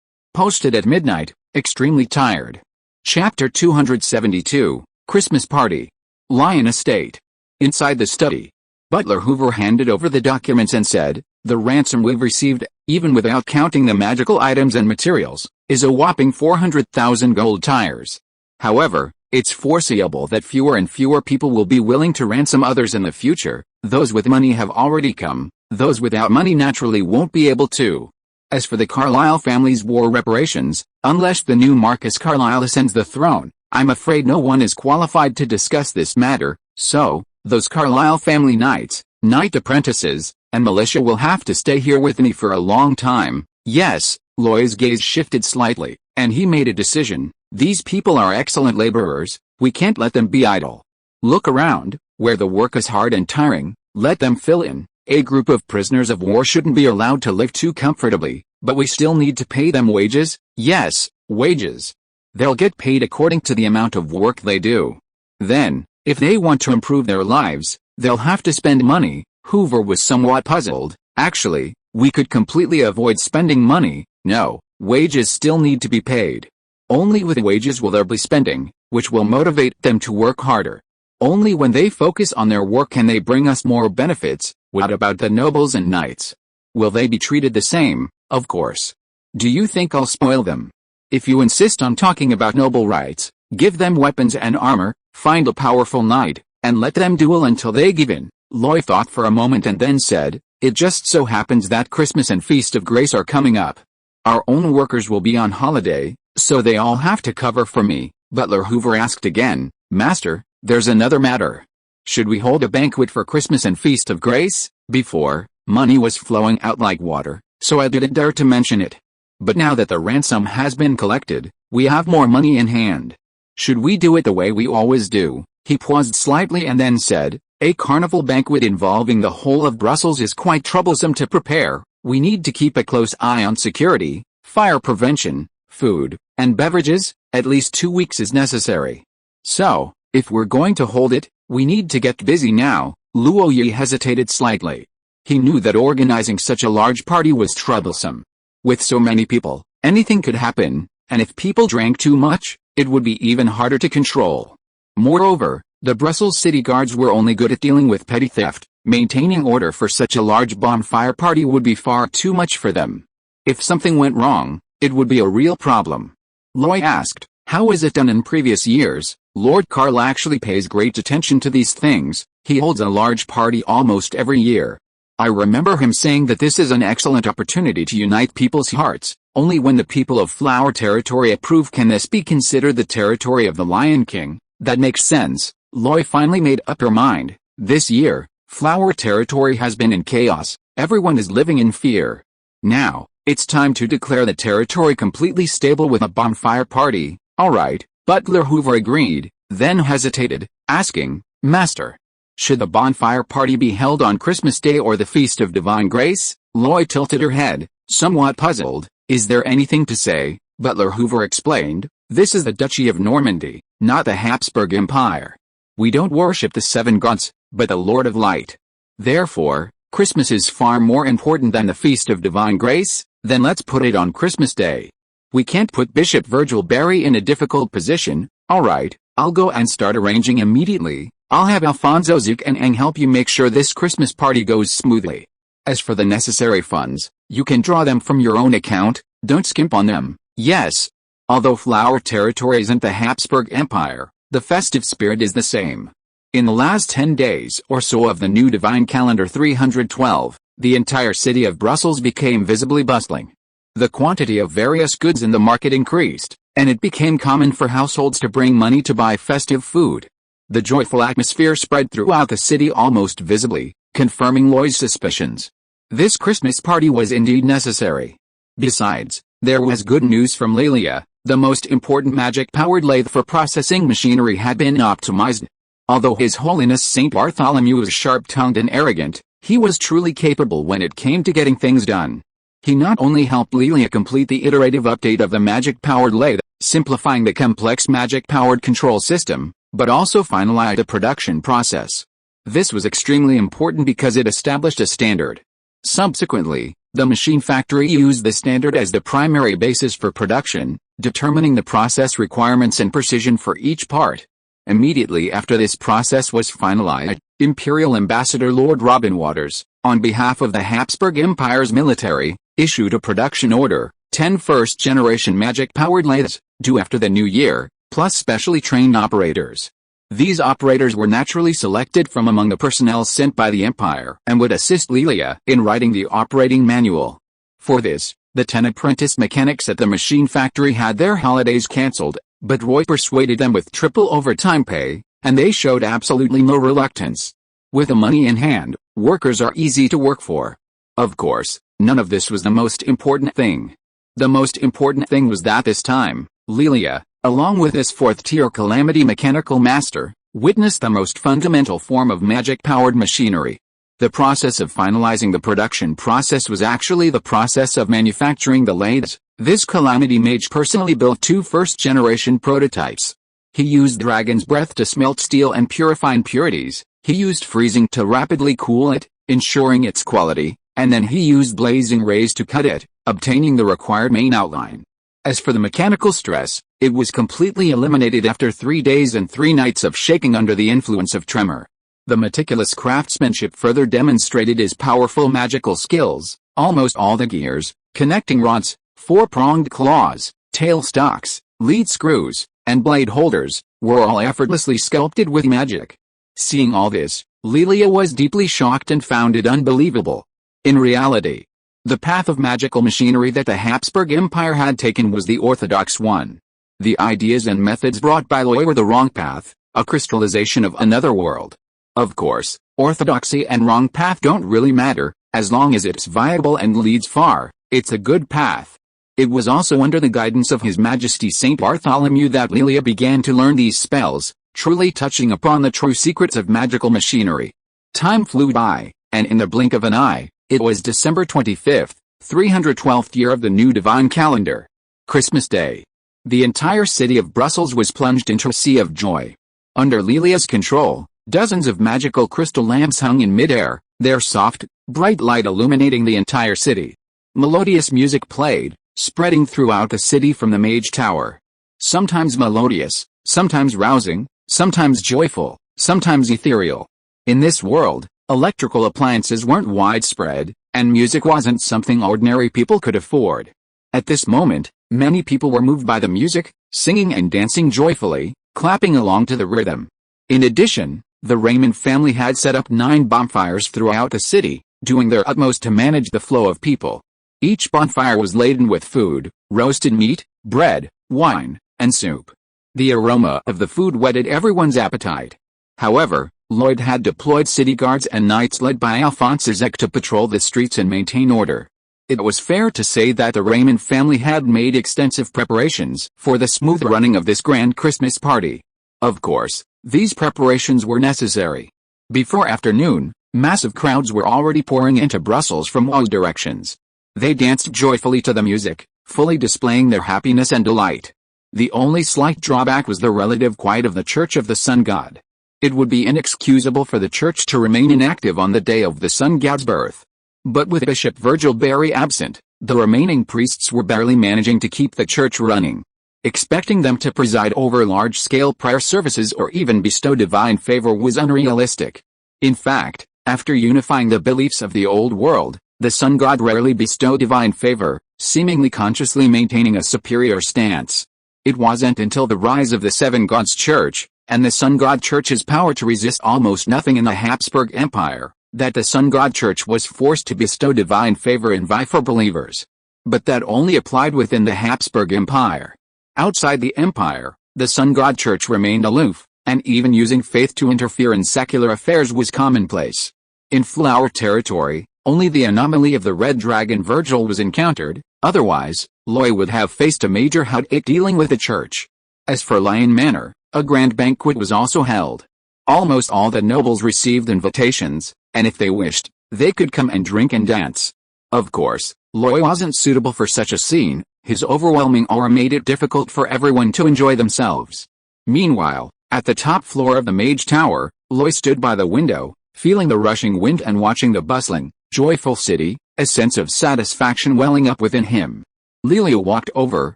Posted at midnight, extremely tired. Chapter 272, Christmas Party. Lion Estate. Inside the study. Butler Hoover handed over the documents and said, "The ransom we've received, even without counting the magical items and materials, is a whopping 400,000 gold tires. However, it's foreseeable that fewer and fewer people will be willing to ransom others in the future. Those with money have already come, those without money naturally won't be able to. As for the Carlyle family's war reparations, unless the new Marcus Carlyle ascends the throne, I'm afraid no one is qualified to discuss this matter, so, those Carlyle family knights, knight apprentices, and militia will have to stay here with me for a long time." Yes, Loy's gaze shifted slightly, and he made a decision. These people are excellent laborers, we can't let them be idle. Look around, where the work is hard and tiring, let them fill in. A group of prisoners of war shouldn't be allowed to live too comfortably, but we still need to pay them wages. Yes, wages. They'll get paid according to the amount of work they do. Then, if they want to improve their lives, they'll have to spend money. Hoover was somewhat puzzled. Actually, we could completely avoid spending money. No, wages still need to be paid. Only with wages will there be spending, which will motivate them to work harder. Only when they focus on their work can they bring us more benefits. What about the nobles and knights? Will they be treated the same? Of course. Do you think I'll spoil them? If you insist on talking about noble rights, give them weapons and armor, find a powerful knight, and let them duel until they give in. Loy thought for a moment and then said, "It just so happens that Christmas and Feast of Grace are coming up. Our own workers will be on holiday, so they all have to cover for me." Butler Hoover asked again, "Master, there's another matter. Should we hold a banquet for Christmas and Feast of Grace?" Before, money was flowing out like water, so I didn't dare to mention it. But now that the ransom has been collected, we have more money in hand. Should we do it the way we always do? He paused slightly and then said, "A carnival banquet involving the whole of Brussels is quite troublesome to prepare. We need to keep a close eye on security, fire prevention, food, and beverages. At least 2 weeks is necessary. So, if we're going to hold it, we need to get busy now." Luoyi hesitated slightly. He knew that organizing such a large party was troublesome. With so many people, anything could happen, and if people drank too much, it would be even harder to control. Moreover, the Brussels city guards were only good at dealing with petty theft. Maintaining order for such a large bonfire party would be far too much for them. If something went wrong, it would be a real problem. Loy asked, "How is it done in previous years?" Lord Carl actually pays great attention to these things. He holds a large party almost every year. I remember him saying that this is an excellent opportunity to unite people's hearts. Only when the people of Flower Territory approve can this be considered the territory of the Lion King. That makes sense. Loy finally made up her mind. This year, Flower Territory has been in chaos. Everyone is living in fear. Now, it's time to declare the territory completely stable with a bonfire party. Alright, Butler Hoover agreed, then hesitated, asking, "Master, should the bonfire party be held on Christmas Day or the Feast of Divine Grace?" Loy tilted her head, somewhat puzzled. "Is there anything to say?" Butler Hoover explained, "This is the Duchy of Normandy, not the Habsburg Empire. We don't worship the 7 gods, but the Lord of Light. Therefore, Christmas is far more important than the Feast of Divine Grace. Then let's put it on Christmas Day. We can't put Bishop Virgil Barry in a difficult position." "Alright, I'll go and start arranging immediately. I'll have Alfonso Zook and Ang help you make sure this Christmas party goes smoothly. As for the necessary funds, you can draw them from your own account, don't skimp on them." "Yes. Although Flower Territory isn't the Habsburg Empire, the festive spirit is the same." In the last 10 days or so of the new divine calendar 312, the entire city of Brussels became visibly bustling. The quantity of various goods in the market increased, and it became common for households to bring money to buy festive food. The joyful atmosphere spread throughout the city almost visibly, confirming Loy's suspicions. This Christmas party was indeed necessary. Besides, there was good news from Lelia. The most important magic-powered lathe for processing machinery had been optimized. Although His Holiness Saint Bartholomew was sharp-tongued and arrogant, he was truly capable when it came to getting things done. He not only helped Lelia complete the iterative update of the magic-powered lathe, simplifying the complex magic-powered control system, but also finalized the production process. This was extremely important because it established a standard. Subsequently, The machine factory used the standard as the primary basis for production, determining the process requirements and precision for each part. Immediately after this process was finalized, Imperial Ambassador Lord Robin Waters, on behalf of the Habsburg Empire's military, issued a production order, 10 first-generation magic-powered lathes, due after the new year, plus specially trained operators. These operators were naturally selected from among the personnel sent by the Empire and would assist Lelia in writing the operating manual. For this, the 10 apprentice mechanics at the machine factory had their holidays cancelled, but Roy persuaded them with triple overtime pay, and they showed absolutely no reluctance. With the money in hand, workers are easy to work for. Of course, none of this was the most important thing. The most important thing was that this time, Lelia, along with his fourth-tier Calamity mechanical master, witnessed the most fundamental form of magic-powered machinery. The process of finalizing the production process was actually the process of manufacturing the lathes. This Calamity mage personally built 2 first-generation prototypes. He used Dragon's Breath to smelt steel and purify impurities, he used freezing to rapidly cool it, ensuring its quality, and then he used blazing rays to cut it, obtaining the required main outline. As for the mechanical stress, it was completely eliminated after 3 days and 3 nights of shaking under the influence of tremor. The meticulous craftsmanship further demonstrated his powerful magical skills. Almost all the gears, connecting rods, 4-pronged claws, tail stalks, lead screws, and blade holders, were all effortlessly sculpted with magic. Seeing all this, Lelia was deeply shocked and found it unbelievable. In reality, the path of magical machinery that the Habsburg Empire had taken was the orthodox one. The ideas and methods brought by Roy were the wrong path, a crystallization of another world. Of course, orthodoxy and wrong path don't really matter, as long as it's viable and leads far, it's a good path. It was also under the guidance of His Majesty Saint Bartholomew that Lelia began to learn these spells, truly touching upon the true secrets of magical machinery. Time flew by, and in the blink of an eye, it was December 25th, 312th year of the new divine calendar. Christmas Day. The entire city of Brussels was plunged into a sea of joy. Under Lelia's control, dozens of magical crystal lamps hung in mid-air, their soft, bright light illuminating the entire city. Melodious music played, spreading throughout the city from the Mage Tower. Sometimes melodious, sometimes rousing, sometimes joyful, sometimes ethereal. In this world, electrical appliances weren't widespread, and music wasn't something ordinary people could afford. At this moment, many people were moved by the music, singing and dancing joyfully, clapping along to the rhythm. In addition, the Raymond family had set up 9 bonfires throughout the city, doing their utmost to manage the flow of people. Each bonfire was laden with food, roasted meat, bread, wine, and soup. The aroma of the food whetted everyone's appetite. However, Lloyd had deployed city guards and knights led by Alphonse Zek to patrol the streets and maintain order. It was fair to say that the Raymond family had made extensive preparations for the smooth running of this grand Christmas party. Of course, these preparations were necessary. Before afternoon, massive crowds were already pouring into Brussels from all directions. They danced joyfully to the music, fully displaying their happiness and delight. The only slight drawback was the relative quiet of the Church of the Sun God. It would be inexcusable for the church to remain inactive on the day of the sun god's birth. But with Bishop Virgil Barry absent, the remaining priests were barely managing to keep the church running. Expecting them to preside over large-scale prayer services or even bestow divine favor was unrealistic. In fact, after unifying the beliefs of the old world, the sun god rarely bestowed divine favor, seemingly consciously maintaining a superior stance. It wasn't until the rise of the Seven Gods Church, and the Sun God Church's power to resist almost nothing in the Habsburg Empire, that the Sun God Church was forced to bestow divine favor and vie for believers. But that only applied within the Habsburg Empire. Outside the empire, the Sun God Church remained aloof, and even using faith to interfere in secular affairs was commonplace. In Flower territory, only the anomaly of the Red Dragon Virgil was encountered, otherwise, Loy would have faced a major headache dealing with the church. As for Lion Manor, a grand banquet was also held. Almost all the nobles received invitations, and if they wished, they could come and drink and dance. Of course, Loy wasn't suitable for such a scene, his overwhelming aura made it difficult for everyone to enjoy themselves. Meanwhile, at the top floor of the Mage Tower, Loy stood by the window, feeling the rushing wind and watching the bustling, joyful city, a sense of satisfaction welling up within him. Lilia walked over,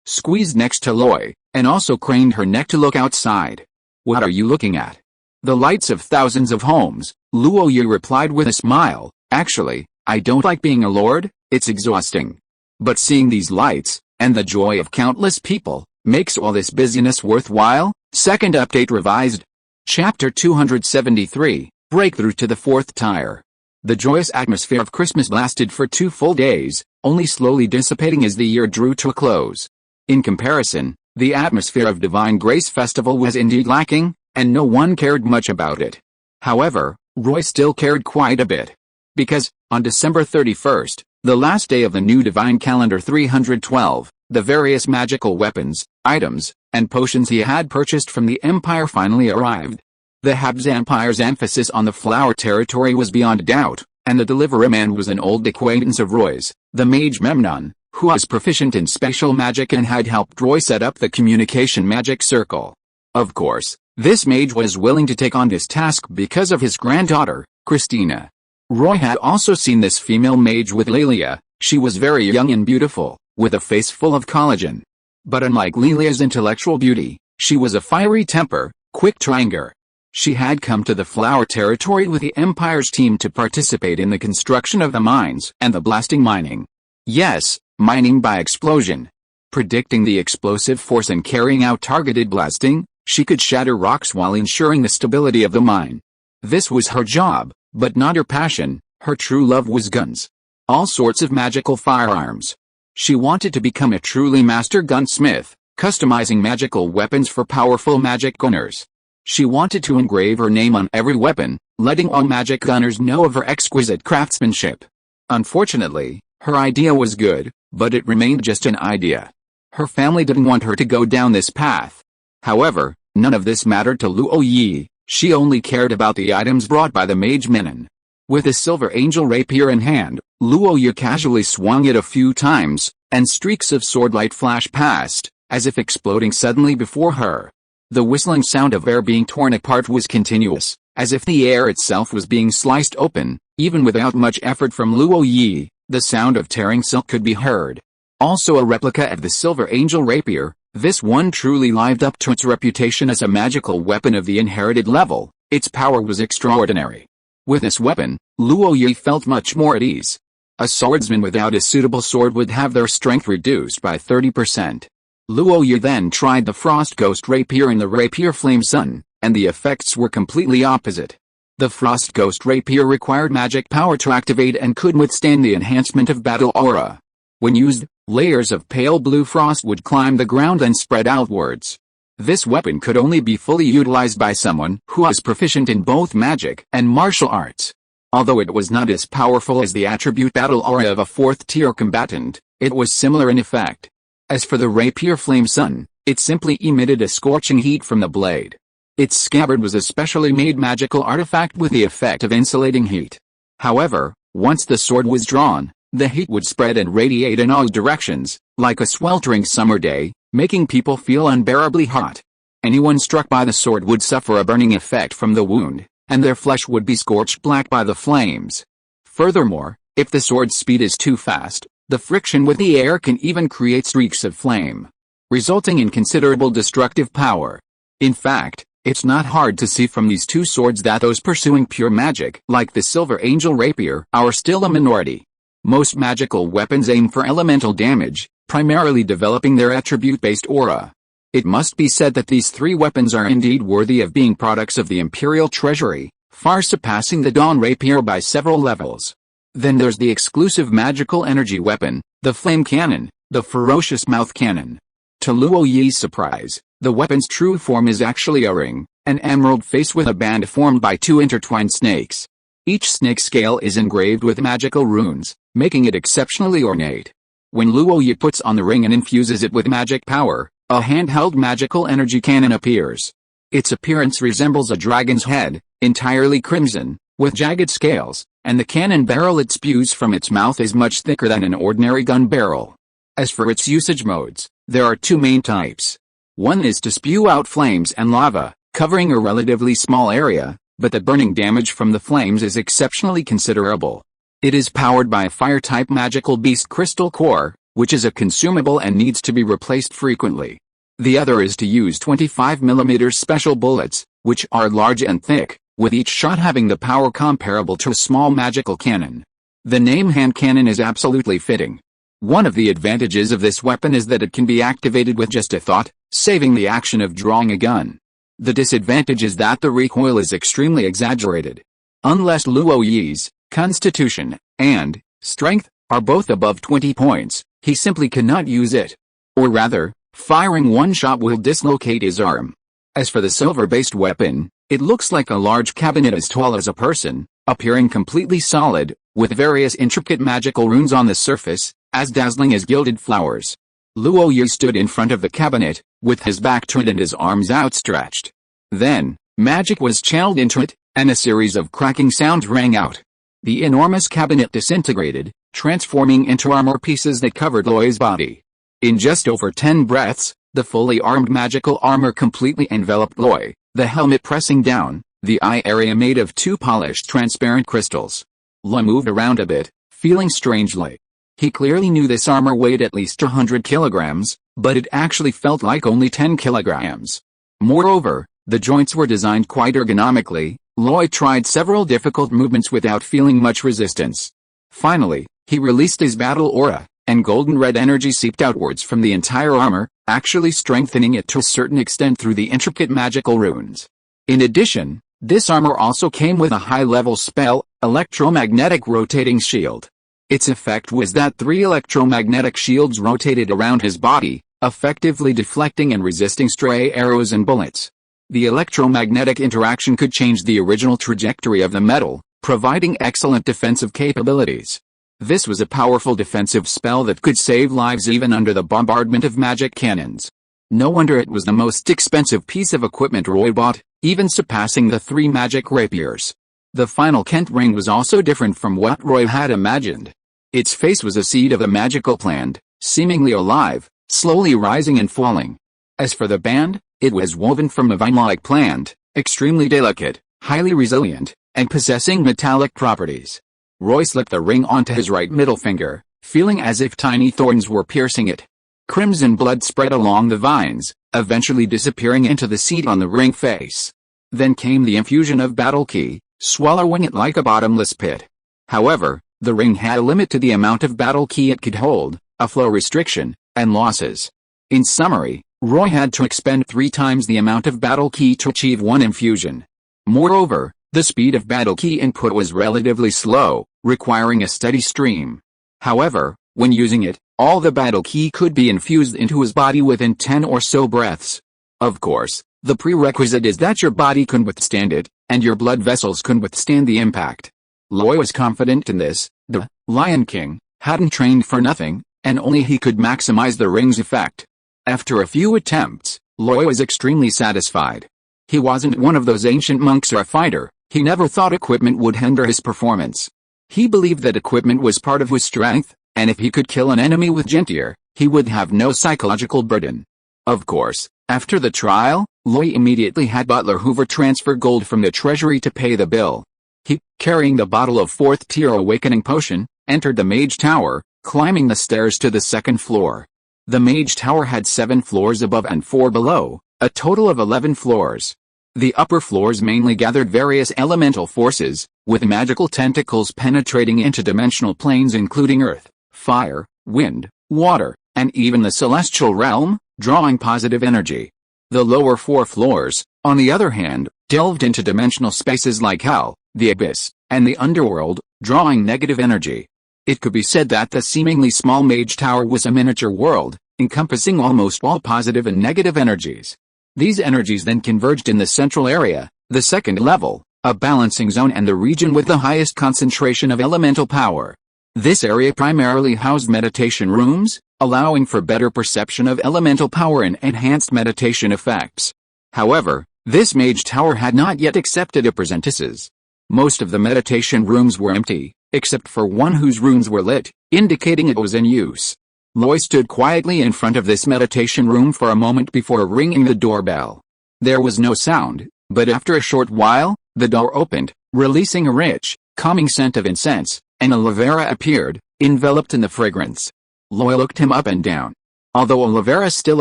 squeezed next to Loy, and also craned her neck to look outside. "What are you looking at?" "The lights of thousands of homes," Luoyi replied with a smile. "Actually, I don't like being a lord, it's exhausting. But seeing these lights, and the joy of countless people, makes all this busyness worthwhile." Second update revised. Chapter 273, Breakthrough to the Fourth Tier. The joyous atmosphere of Christmas lasted for 2 full days, only slowly dissipating as the year drew to a close. In comparison, the atmosphere of Divine Grace Festival was indeed lacking, and no one cared much about it. However, Roy still cared quite a bit. Because, on December 31st, the last day of the new Divine Calendar 312, the various magical weapons, items, and potions he had purchased from the Empire finally arrived. The Habs Empire's emphasis on the flower territory was beyond doubt, and the delivery man was an old acquaintance of Roy's, the mage Memnon, who was proficient in special magic and had helped Roy set up the communication magic circle. Of course, this mage was willing to take on this task because of his granddaughter, Christina. Roy had also seen this female mage with Lilia. She was very young and beautiful, with a face full of collagen. But unlike Lilia's intellectual beauty, she was a fiery temper, quick to anger. She had come to the flower territory with the Empire's team to participate in the construction of the mines and the blasting mining. Yes, mining by explosion. Predicting the explosive force and carrying out targeted blasting, she could shatter rocks while ensuring the stability of the mine. This was her job, but not her passion. Her true love was guns. All sorts of magical firearms. She wanted to become a truly master gunsmith, customizing magical weapons for powerful magic gunners. She wanted to engrave her name on every weapon, letting all magic gunners know of her exquisite craftsmanship. Unfortunately, her idea was good, but it remained just an idea. Her family didn't want her to go down this path. However, none of this mattered to Luoyi. She only cared about the items brought by the mage Menon. With a silver angel rapier in hand, Luoyi casually swung it a few times, and streaks of swordlight flashed past, as if exploding suddenly before her. The whistling sound of air being torn apart was continuous, as if the air itself was being sliced open. Even without much effort from Luoyi, the sound of tearing silk could be heard. Also a replica of the silver angel rapier, this one truly lived up to its reputation as a magical weapon of the inherited level. Its power was extraordinary. With this weapon, Luoyi felt much more at ease. A swordsman without a suitable sword would have their strength reduced by 30%. Luoyi then tried the Frost Ghost Rapier and the Rapier Flame Sun, and the effects were completely opposite. The Frost Ghost Rapier required magic power to activate and could withstand the enhancement of battle aura. When used, layers of pale blue frost would climb the ground and spread outwards. This weapon could only be fully utilized by someone who was proficient in both magic and martial arts. Although it was not as powerful as the attribute battle aura of a fourth-tier combatant, it was similar in effect. As for the Rapier Flame Sun, it simply emitted a scorching heat from the blade. Its scabbard was a specially made magical artifact with the effect of insulating heat. However, once the sword was drawn, the heat would spread and radiate in all directions, like a sweltering summer day, making people feel unbearably hot. Anyone struck by the sword would suffer a burning effect from the wound, and their flesh would be scorched black by the flames. Furthermore, if the sword's speed is too fast, the friction with the air can even create streaks of flame, resulting in considerable destructive power. In fact, it's not hard to see from these two swords that those pursuing pure magic, like the Silver Angel Rapier, are still a minority. Most magical weapons aim for elemental damage, primarily developing their attribute-based aura. It must be said that these three weapons are indeed worthy of being products of the Imperial Treasury, far surpassing the Dawn Rapier by several levels. Then there's the exclusive magical energy weapon, the Flame Cannon, the Ferocious Mouth Cannon. To Luoyi's surprise, the weapon's true form is actually a ring, an emerald face with a band formed by two intertwined snakes. Each snake scale is engraved with magical runes, making it exceptionally ornate. When Luoyi puts on the ring and infuses it with magic power, a handheld magical energy cannon appears. Its appearance resembles a dragon's head, entirely crimson, with jagged scales, and the cannon barrel it spews from its mouth is much thicker than an ordinary gun barrel. As for its usage modes, there are two main types. One is to spew out flames and lava, covering a relatively small area, but the burning damage from the flames is exceptionally considerable. It is powered by a fire-type magical beast crystal core, which is a consumable and needs to be replaced frequently. The other is to use 25mm special bullets, which are large and thick, with each shot having the power comparable to a small magical cannon. The name hand cannon is absolutely fitting. One of the advantages of this weapon is that it can be activated with just a thought, saving the action of drawing a gun. The disadvantage is that the recoil is extremely exaggerated. Unless Luo Yi's constitution and strength are both above 20 points, he simply cannot use it. Or rather, firing one shot will dislocate his arm. As for the silver-based weapon, it looks like a large cabinet as tall as a person, appearing completely solid, with various intricate magical runes on the surface, as dazzling as gilded flowers. Luo Yi stood in front of the cabinet, with his back turned and his arms outstretched. Then, magic was channeled into it, and a series of cracking sounds rang out. The enormous cabinet disintegrated, transforming into armor pieces that covered Luo's body. In just over 10 breaths, the fully armed magical armor completely enveloped Luo, the helmet pressing down, the eye area made of 2 polished transparent crystals. Luo moved around a bit, feeling strangely. He clearly knew this armor weighed at least 100 kilograms, but it actually felt like only 10 kilograms. Moreover, the joints were designed quite ergonomically. Luo tried several difficult movements without feeling much resistance. Finally, he released his battle aura, and golden red energy seeped outwards from the entire armor, actually strengthening it to a certain extent through the intricate magical runes. In addition, this armor also came with a high-level spell, electromagnetic rotating shield. Its effect was that 3 electromagnetic shields rotated around his body, effectively deflecting and resisting stray arrows and bullets. The electromagnetic interaction could change the original trajectory of the metal, providing excellent defensive capabilities. This was a powerful defensive spell that could save lives even under the bombardment of magic cannons. No wonder it was the most expensive piece of equipment Roy bought, even surpassing the 3 magic rapiers. The final Kent ring was also different from what Roy had imagined. Its face was a seed of a magical plant, seemingly alive, slowly rising and falling. As for the band, it was woven from a vine-like plant, extremely delicate, highly resilient, and possessing metallic properties. Roy slipped the ring onto his right middle finger, feeling as if tiny thorns were piercing it. Crimson blood spread along the vines, eventually disappearing into the seed on the ring face. Then came the infusion of battle ki, swallowing it like a bottomless pit. However, the ring had a limit to the amount of battle ki it could hold, a flow restriction, and losses. In summary, Roy had to expend 3 times the amount of battle ki to achieve one infusion. Moreover, the speed of battle ki input was relatively slow, requiring a steady stream. However, when using it, all the battle ki could be infused into his body within 10 or so breaths. Of course, the prerequisite is that your body can withstand it, and your blood vessels can withstand the impact. Luo was confident in this. The Lion King hadn't trained for nothing, and only he could maximize the ring's effect. After a few attempts, Luo was extremely satisfied. He wasn't one of those ancient monks or a fighter. He never thought equipment would hinder his performance. He believed that equipment was part of his strength, and if he could kill an enemy with gentleer, he would have no psychological burden. Of course, after the trial, Luo immediately had Butler Hoover transfer gold from the treasury to pay the bill. He, carrying the bottle of 4th-tier awakening potion, entered the Mage Tower, climbing the stairs to the 2nd floor. The Mage Tower had 7 floors above and 4 below, a total of 11 floors. The upper floors mainly gathered various elemental forces, with magical tentacles penetrating interdimensional planes including earth, fire, wind, water, and even the celestial realm, drawing positive energy. The lower 4 floors, on the other hand, delved into dimensional spaces like hell, the abyss, and the underworld, drawing negative energy. It could be said that the seemingly small Mage Tower was a miniature world, encompassing almost all positive and negative energies. These energies then converged in the central area, the 2nd level, a balancing zone and the region with the highest concentration of elemental power. This area primarily housed meditation rooms, allowing for better perception of elemental power and enhanced meditation effects. However, this Mage Tower had not yet accepted apprentices. Most of the meditation rooms were empty, except for one whose runes were lit, indicating it was in use. Luo stood quietly in front of this meditation room for a moment before ringing the doorbell. There was no sound, but after a short while, the door opened, releasing a rich, calming scent of incense, and Oliveira appeared, enveloped in the fragrance. Loy looked him up and down. Although Oliveira still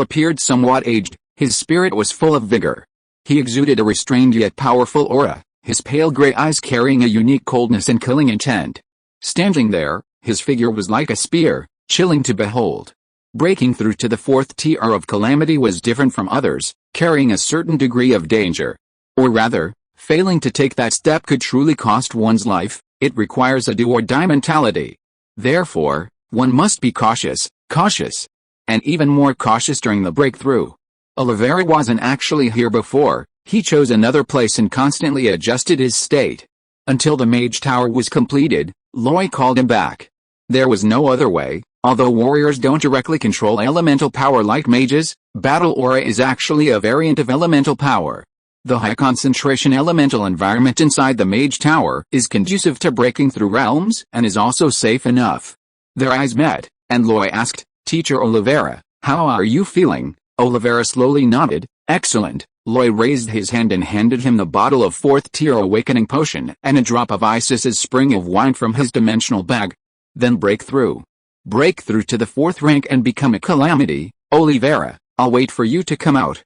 appeared somewhat aged, his spirit was full of vigor. He exuded a restrained yet powerful aura, his pale gray eyes carrying a unique coldness and killing intent. Standing there, his figure was like a spear, chilling to behold. Breaking through to the fourth tier of calamity was different from others, carrying a certain degree of danger. Or rather, failing to take that step could truly cost one's life. It requires a do-or-die mentality. Therefore, one must be cautious, and even more cautious during the breakthrough. Oliveira wasn't actually here before, he chose another place and constantly adjusted his state. Until the mage tower was completed, Loy called him back. There was no other way. Although warriors don't directly control elemental power like mages, battle aura is actually a variant of elemental power. The high concentration elemental environment inside the mage tower is conducive to breaking through realms and is also safe enough. Their eyes met, and Loy asked, "Teacher Oliveira, how are you feeling?" Oliveira slowly nodded. "Excellent." Loy raised his hand and handed him the bottle of fourth tier awakening potion and a drop of Isis's spring of wine from his dimensional bag. Then break through. Break through to the fourth rank and become a calamity, Oliveira. I'll wait for you to come out,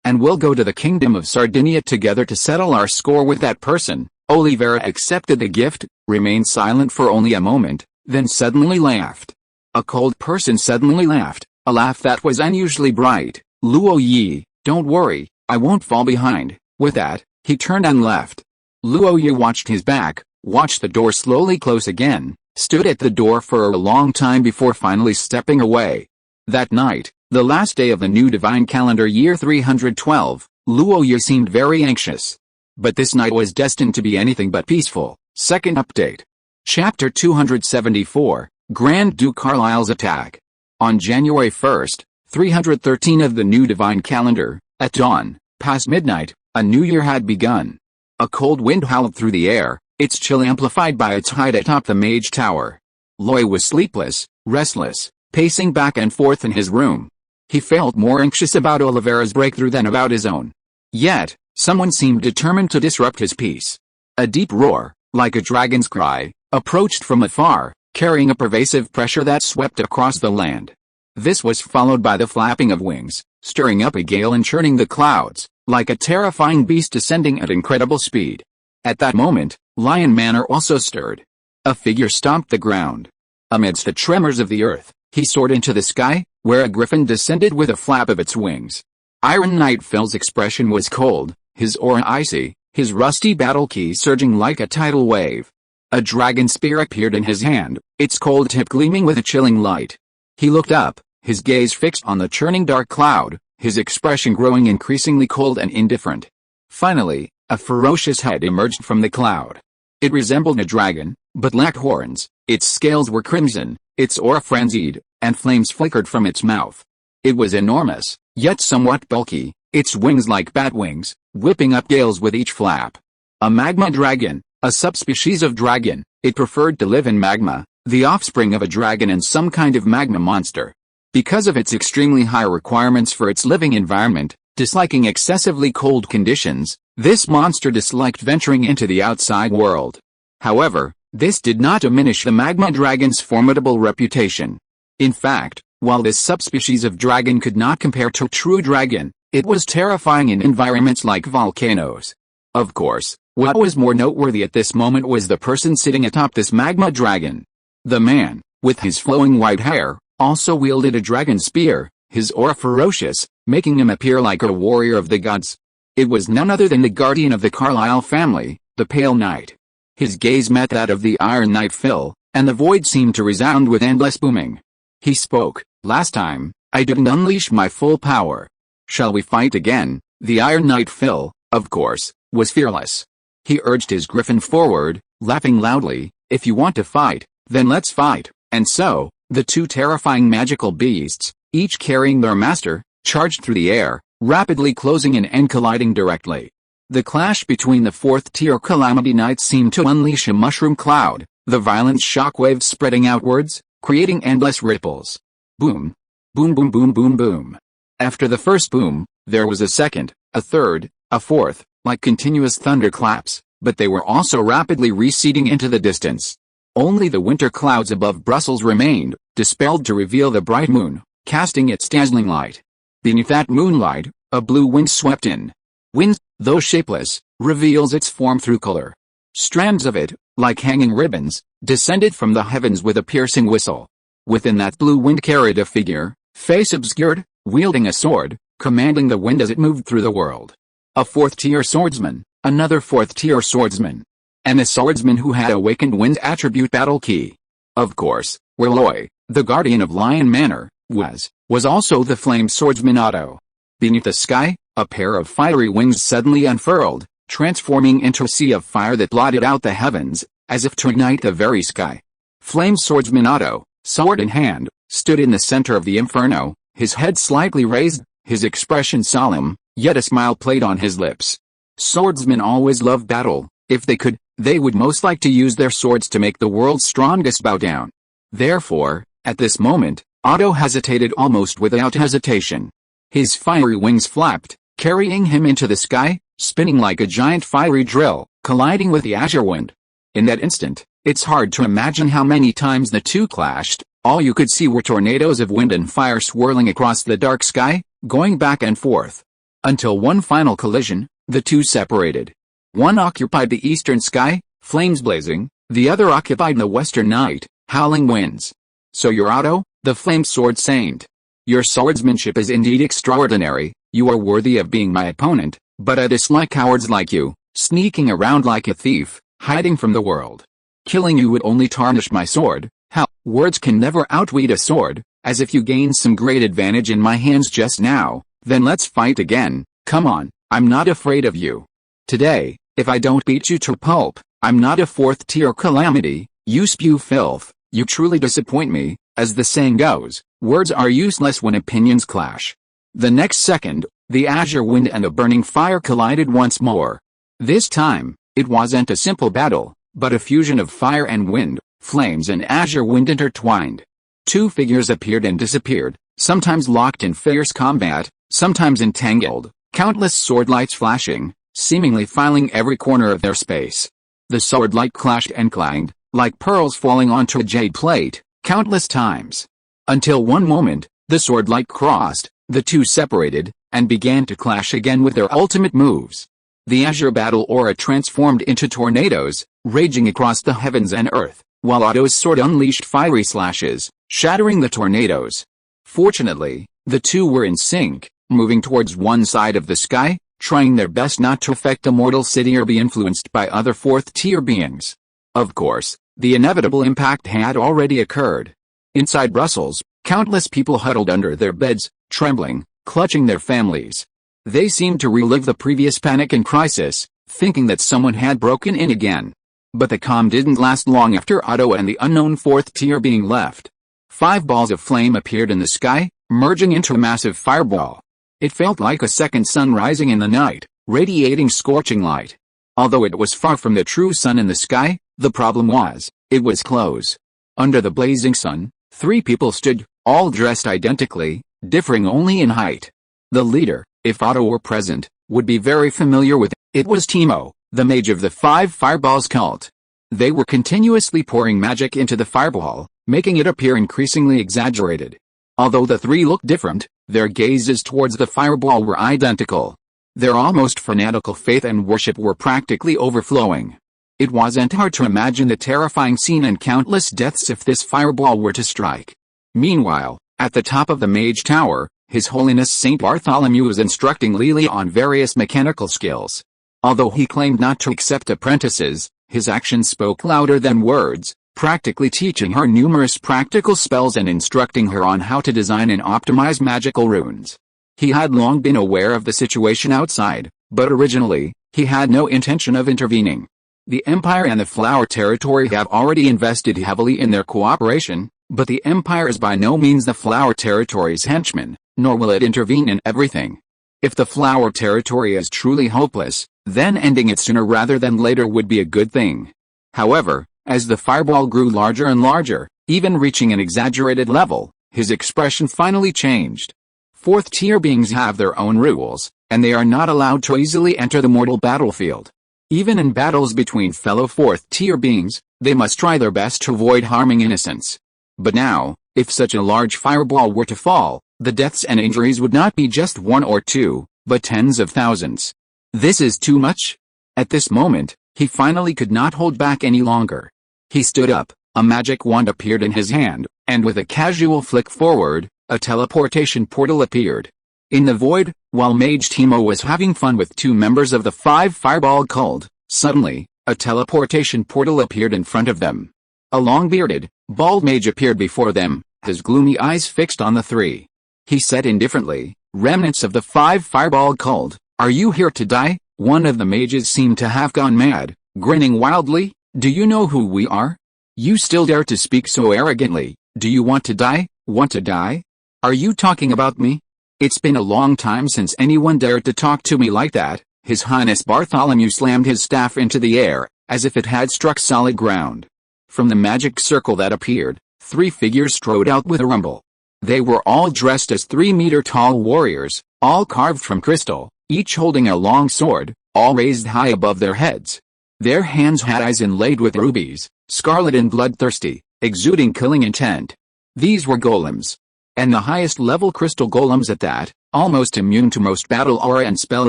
and we'll go to the Kingdom of Sardinia together to settle our score with that person. Oliveira accepted the gift, remained silent for only a moment, then suddenly laughed. A cold person suddenly laughed, a laugh that was unusually bright. "Luo Yi, don't worry, I won't fall behind." With that, he turned and left. Luo Yi watched his back, watched the door slowly close again, stood at the door for a long time before finally stepping away. That night, the last day of the new divine calendar year 312, Luo Yi seemed very anxious. But this night was destined to be anything but peaceful. Second update. Chapter 274, Grand Duke Carlisle's attack. On January 1st, 313 of the new divine calendar, at dawn, past midnight, a new year had begun. A cold wind howled through the air, its chill amplified by its height atop the mage tower. Loy was sleepless, restless, pacing back and forth in his room. He felt more anxious about Oliveira's breakthrough than about his own. Yet, someone seemed determined to disrupt his peace. A deep roar, like a dragon's cry, approached from afar, carrying a pervasive pressure that swept across the land. This was followed by the flapping of wings, stirring up a gale and churning the clouds, like a terrifying beast descending at incredible speed. At that moment, Lion Manor also stirred. A figure stomped the ground. Amidst the tremors of the earth, he soared into the sky, where a griffin descended with a flap of its wings. Iron Knight Phil's expression was cold, his aura icy, his rusty battle key surging like a tidal wave. A dragon spear appeared in his hand, its cold tip gleaming with a chilling light. He looked up, his gaze fixed on the churning dark cloud, his expression growing increasingly cold and indifferent. Finally, a ferocious head emerged from the cloud. It resembled a dragon, but lacked horns, its scales were crimson, its aura frenzied, and flames flickered from its mouth. It was enormous, yet somewhat bulky, its wings like bat wings, whipping up gales with each flap. A magma dragon, a subspecies of dragon, it preferred to live in magma, the offspring of a dragon and some kind of magma monster. Because of its extremely high requirements for its living environment, disliking excessively cold conditions, this monster disliked venturing into the outside world. However, this did not diminish the magma dragon's formidable reputation. In fact, while this subspecies of dragon could not compare to a true dragon, it was terrifying in environments like volcanoes. Of course, what was more noteworthy at this moment was the person sitting atop this magma dragon. The man, with his flowing white hair, also wielded a dragon spear, his aura ferocious, making him appear like a warrior of the gods. It was none other than the guardian of the Carlisle family, the Pale Knight. His gaze met that of the Iron Knight Phil, and the void seemed to resound with endless booming. He spoke, "Last time, I didn't unleash my full power. Shall we fight again?" The Iron Knight Phil, of course, was fearless. He urged his griffin forward, laughing loudly, "If you want to fight, then let's fight." And so, the two terrifying magical beasts, each carrying their master, charged through the air, rapidly closing in and colliding directly. The clash between the fourth-tier Calamity Knights seemed to unleash a mushroom cloud, the violent shockwaves spreading outwards, creating endless ripples. Boom. Boom boom boom boom boom. After the first boom, there was a second, a third, a fourth, like continuous thunderclaps. but they were also rapidly receding into the distance. Only the winter clouds above Brussels remained, dispelled to reveal the bright moon, casting its dazzling light. Beneath that moonlight, a blue wind swept in. Wind, though shapeless, reveals its form through color. Strands of it, like hanging ribbons, descended from the heavens with a piercing whistle. Within that blue wind carried a figure, face obscured, wielding a sword, commanding the wind as it moved through the world. A fourth-tier swordsman, another fourth-tier swordsman, and a swordsman who had awakened wind's attribute battle key. Of course, Roy Roy, the guardian of Lion Manor, was also the flame swordsman Otto. Beneath the sky, a pair of fiery wings suddenly unfurled, transforming into a sea of fire that blotted out the heavens, as if to ignite the very sky. Flame swordsman Otto, sword in hand, stood in the center of the inferno, his head slightly raised, his expression solemn, yet a smile played on his lips. Swordsmen always loved battle. If they could, they would most like to use their swords to make the world's strongest bow down. Therefore, at this moment, Otto hesitated almost without hesitation. His fiery wings flapped, carrying him into the sky, spinning like a giant fiery drill, colliding with the azure wind. In that instant, it's hard to imagine how many times the two clashed. All you could see were tornadoes of wind and fire swirling across the dark sky, going back and forth. Until one final collision, the two separated. One occupied the eastern sky, flames blazing, the other occupied the western night, howling winds. So you're Otto, the flame sword saint. Your swordsmanship is indeed extraordinary, you are worthy of being my opponent, but I dislike cowards like you, sneaking around like a thief, hiding from the world. Killing you would only tarnish my sword. How, words can never outweigh a sword, as if you gained some great advantage in my hands just now, then let's fight again, come on, I'm not afraid of you. Today, if I don't beat you to pulp, I'm not a fourth-tier calamity, you spew filth, you truly disappoint me, as the saying goes, words are useless when opinions clash. The next second, the azure wind and the burning fire collided once more. This time, it wasn't a simple battle, but a fusion of fire and wind, flames and azure wind intertwined. Two figures appeared and disappeared, sometimes locked in fierce combat, sometimes entangled, countless sword lights flashing, seemingly filling every corner of their space. The sword light clashed and clanged, like pearls falling onto a jade plate, countless times. Until one moment, the sword light crossed, the two separated, and began to clash again with their ultimate moves. The azure battle aura transformed into tornadoes, raging across the heavens and earth, while Otto's sword unleashed fiery slashes, shattering the tornadoes. Fortunately, the two were in sync, moving towards one side of the sky, trying their best not to affect the mortal city or be influenced by other fourth-tier beings. Of course, the inevitable impact had already occurred. Inside Brussels, countless people huddled under their beds, trembling, clutching their families. They seemed to relive the previous panic and crisis, thinking that someone had broken in again. But the calm didn't last long after Otto and the unknown fourth-tier being left. 5 balls of flame appeared in the sky, merging into a massive fireball. It felt like a second sun rising in the night, radiating scorching light. Although it was far from the true sun in the sky, the problem was, it was close. Under the blazing sun, 3 people stood, all dressed identically, differing only in height. The leader, if Otto were present, would be very familiar with it. It was Timo, the mage of the 5 fireballs cult. They were continuously pouring magic into the fireball, making it appear increasingly exaggerated. Although the 3 looked different, their gazes towards the fireball were identical. Their almost fanatical faith and worship were practically overflowing. It wasn't hard to imagine the terrifying scene and countless deaths if this fireball were to strike. Meanwhile, at the top of the mage tower, His Holiness Saint Bartholomew was instructing Lily on various mechanical skills. Although he claimed not to accept apprentices, his actions spoke louder than words, practically teaching her numerous practical spells and instructing her on how to design and optimize magical runes. He had long been aware of the situation outside, but originally, he had no intention of intervening. The Empire and the Flower Territory have already invested heavily in their cooperation, but the Empire is by no means the Flower Territory's henchman, nor will it intervene in everything. If the Flower Territory is truly hopeless, then ending it sooner rather than later would be a good thing. However, as the fireball grew larger and larger, even reaching an exaggerated level, his expression finally changed. Fourth-tier beings have their own rules, and they are not allowed to easily enter the mortal battlefield. Even in battles between fellow fourth-tier beings, they must try their best to avoid harming innocents. But now, if such a large fireball were to fall, the deaths and injuries would not be just one or two, but tens of thousands. This is too much? At this moment, he finally could not hold back any longer. He stood up, a magic wand appeared in his hand, and with a casual flick forward, a teleportation portal appeared. In the void, while Mage Timo was having fun with two members of the 5 Fireball cult, suddenly, a teleportation portal appeared in front of them. A long-bearded, bald mage appeared before them, his gloomy eyes fixed on the 3. He said indifferently, "Remnants of the 5 Fireball cult, are you here to die?" One of the mages seemed to have gone mad, grinning wildly. "Do you know who we are? You still dare to speak so arrogantly. Do you want to die? Want to die? Are you talking about me? It's been a long time since anyone dared to talk to me like that." His Highness Bartholomew slammed his staff into the air, as if it had struck solid ground. From the magic circle that appeared, 3 figures strode out with a rumble. They were all dressed as 3-meter-tall warriors, all carved from crystal, each holding a long sword, all raised high above their heads. Their hands had eyes inlaid with rubies, scarlet and bloodthirsty, exuding killing intent. These were golems. And the highest-level crystal golems at that, almost immune to most battle aura and spell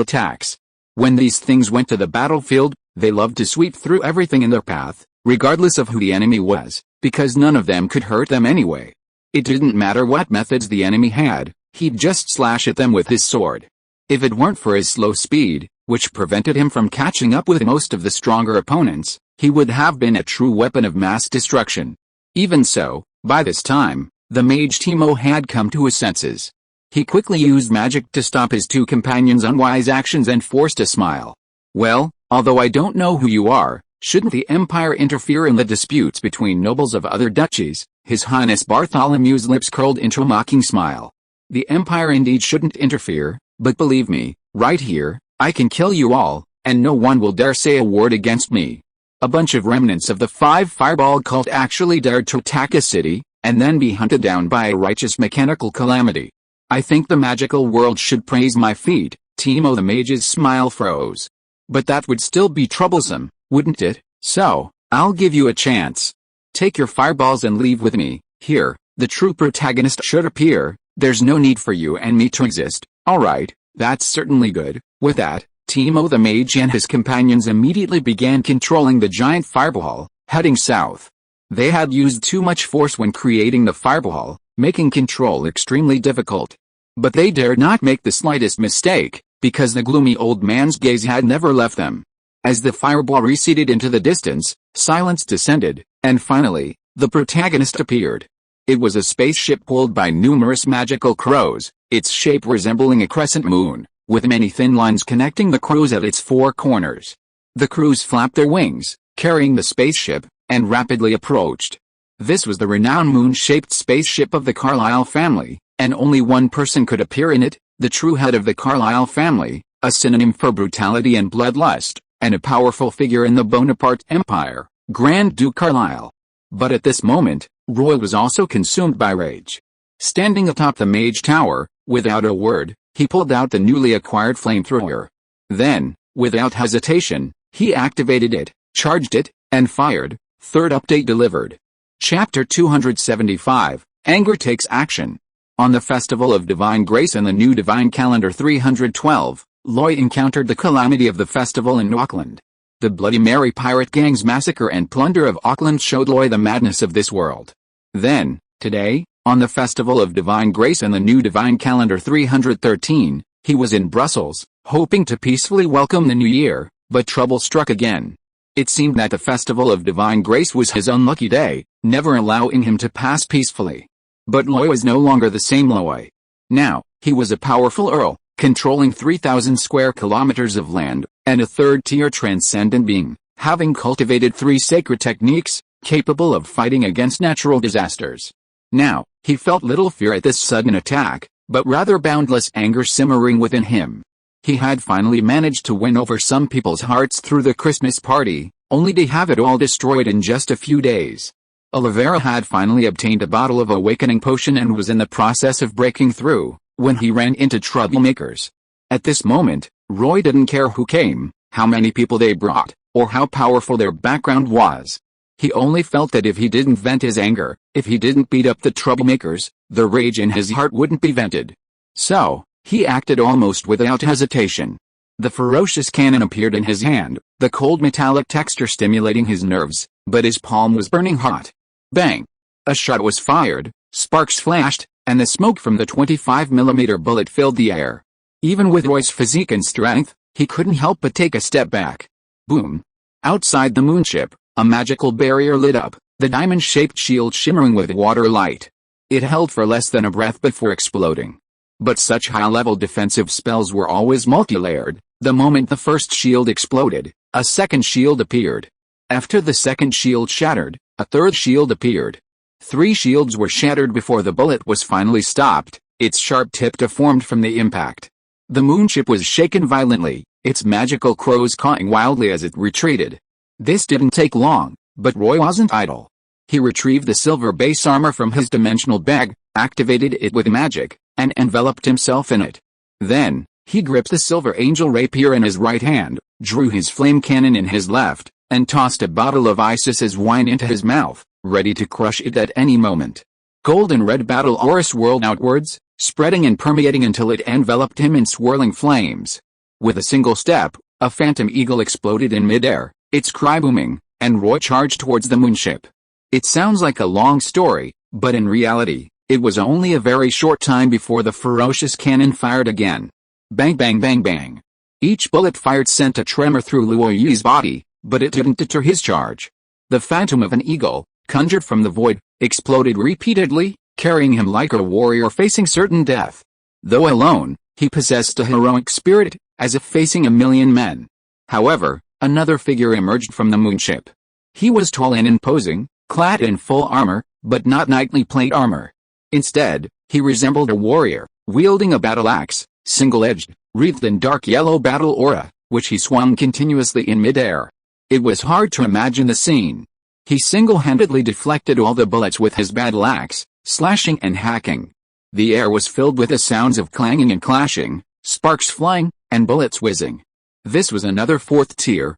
attacks. When these things went to the battlefield, they loved to sweep through everything in their path, regardless of who the enemy was, because none of them could hurt them anyway. It didn't matter what methods the enemy had, he'd just slash at them with his sword. If it weren't for his slow speed, which prevented him from catching up with most of the stronger opponents, he would have been a true weapon of mass destruction. Even so, by this time, the Mage Timo had come to his senses. He quickly used magic to stop his 2 companions' unwise actions and forced a smile. "Well, although I don't know who you are, shouldn't the Empire interfere in the disputes between nobles of other duchies?" His Highness Bartholomew's lips curled into a mocking smile. "The Empire indeed shouldn't interfere, but believe me, right here, I can kill you all, and no one will dare say a word against me." A bunch of remnants of the 5 Fireball cult actually dared to attack a city, and then be hunted down by a righteous mechanical calamity. "I think the magical world should praise my feat." Timo the Mage's smile froze. "But that would still be troublesome, wouldn't it? So, I'll give you a chance. Take your fireballs and leave with me. Here, the true protagonist should appear. There's no need for you and me to exist." "Alright, that's certainly good." With that, Timo the Mage and his companions immediately began controlling the giant fireball, heading south. They had used too much force when creating the fireball, making control extremely difficult. But they dared not make the slightest mistake, because the gloomy old man's gaze had never left them. As the fireball receded into the distance, silence descended, and finally, the protagonist appeared. It was a spaceship pulled by numerous magical crows, its shape resembling a crescent moon, with many thin lines connecting the crows at its 4 corners. The crows flapped their wings, carrying the spaceship, and rapidly approached. This was the renowned moon-shaped spaceship of the Carlyle family, and only one person could appear in it, the true head of the Carlyle family, a synonym for brutality and bloodlust, and a powerful figure in the Bonaparte Empire, Grand Duke Carlyle. But at this moment, Roy was also consumed by rage. Standing atop the Mage Tower, without a word, he pulled out the newly acquired flamethrower. Then, without hesitation, he activated it, charged it, and fired. 3rd update delivered. Chapter 275, Anger Takes Action. On the Festival of Divine Grace in the new Divine Calendar 312, Loy encountered the calamity of the festival in Auckland. The Bloody Mary pirate gang's massacre and plunder of Auckland showed Loy the madness of this world. Then, today, on the Festival of Divine Grace in the new Divine Calendar 313, he was in Brussels, hoping to peacefully welcome the new year, but trouble struck again. It seemed that the Festival of Divine Grace was his unlucky day, never allowing him to pass peacefully. But Loy was no longer the same Loy. Now, he was a powerful earl, controlling 3,000 square kilometers of land, and a 3rd-tier transcendent being, having cultivated 3 sacred techniques, capable of fighting against natural disasters. Now, he felt little fear at this sudden attack, but rather boundless anger simmering within him. He had finally managed to win over some people's hearts through the Christmas party, only to have it all destroyed in just a few days. Olivera had finally obtained a bottle of awakening potion and was in the process of breaking through, when he ran into troublemakers. At this moment, Roy didn't care who came, how many people they brought, or how powerful their background was. He only felt that if he didn't vent his anger, if he didn't beat up the troublemakers, the rage in his heart wouldn't be vented. So, he acted almost without hesitation. The ferocious cannon appeared in his hand, the cold metallic texture stimulating his nerves, but his palm was burning hot. Bang! A shot was fired, sparks flashed, and the smoke from the 25mm bullet filled the air. Even with Roy's physique and strength, he couldn't help but take a step back. Boom! Outside the moonship, a magical barrier lit up, the diamond-shaped shield shimmering with water light. It held for less than a breath before exploding. But such high-level defensive spells were always multi-layered. The moment the first shield exploded, a second shield appeared. After the second shield shattered, a third shield appeared. 3 shields were shattered before the bullet was finally stopped, its sharp tip deformed from the impact. The moonship was shaken violently, its magical crows cawing wildly as it retreated. This didn't take long, but Roy wasn't idle. He retrieved the silver base armor from his dimensional bag, activated it with magic, and enveloped himself in it. Then, he gripped the silver angel rapier in his right hand, drew his flame cannon in his left, and tossed a bottle of Isis's wine into his mouth, ready to crush it at any moment. Golden red battle aura swirled outwards, spreading and permeating until it enveloped him in swirling flames. With a single step, a phantom eagle exploded in midair, its cry booming, and Roy charged towards the moonship. It sounds like a long story, but in reality, it was only a very short time before the ferocious cannon fired again. Bang bang bang bang. Each bullet fired sent a tremor through Luo Yi's body, but it didn't deter his charge. The phantom of an eagle, conjured from the void, exploded repeatedly, carrying him like a warrior facing certain death. Though alone, he possessed a heroic spirit, as if facing a million men. However, another figure emerged from the moonship. He was tall and imposing, clad in full armor, but not knightly plate armor. Instead, he resembled a warrior, wielding a battle axe, single-edged, wreathed in dark yellow battle aura, which he swung continuously in midair. It was hard to imagine the scene. He single-handedly deflected all the bullets with his battle axe, slashing and hacking. The air was filled with the sounds of clanging and clashing, sparks flying, and bullets whizzing. This was another fourth-tier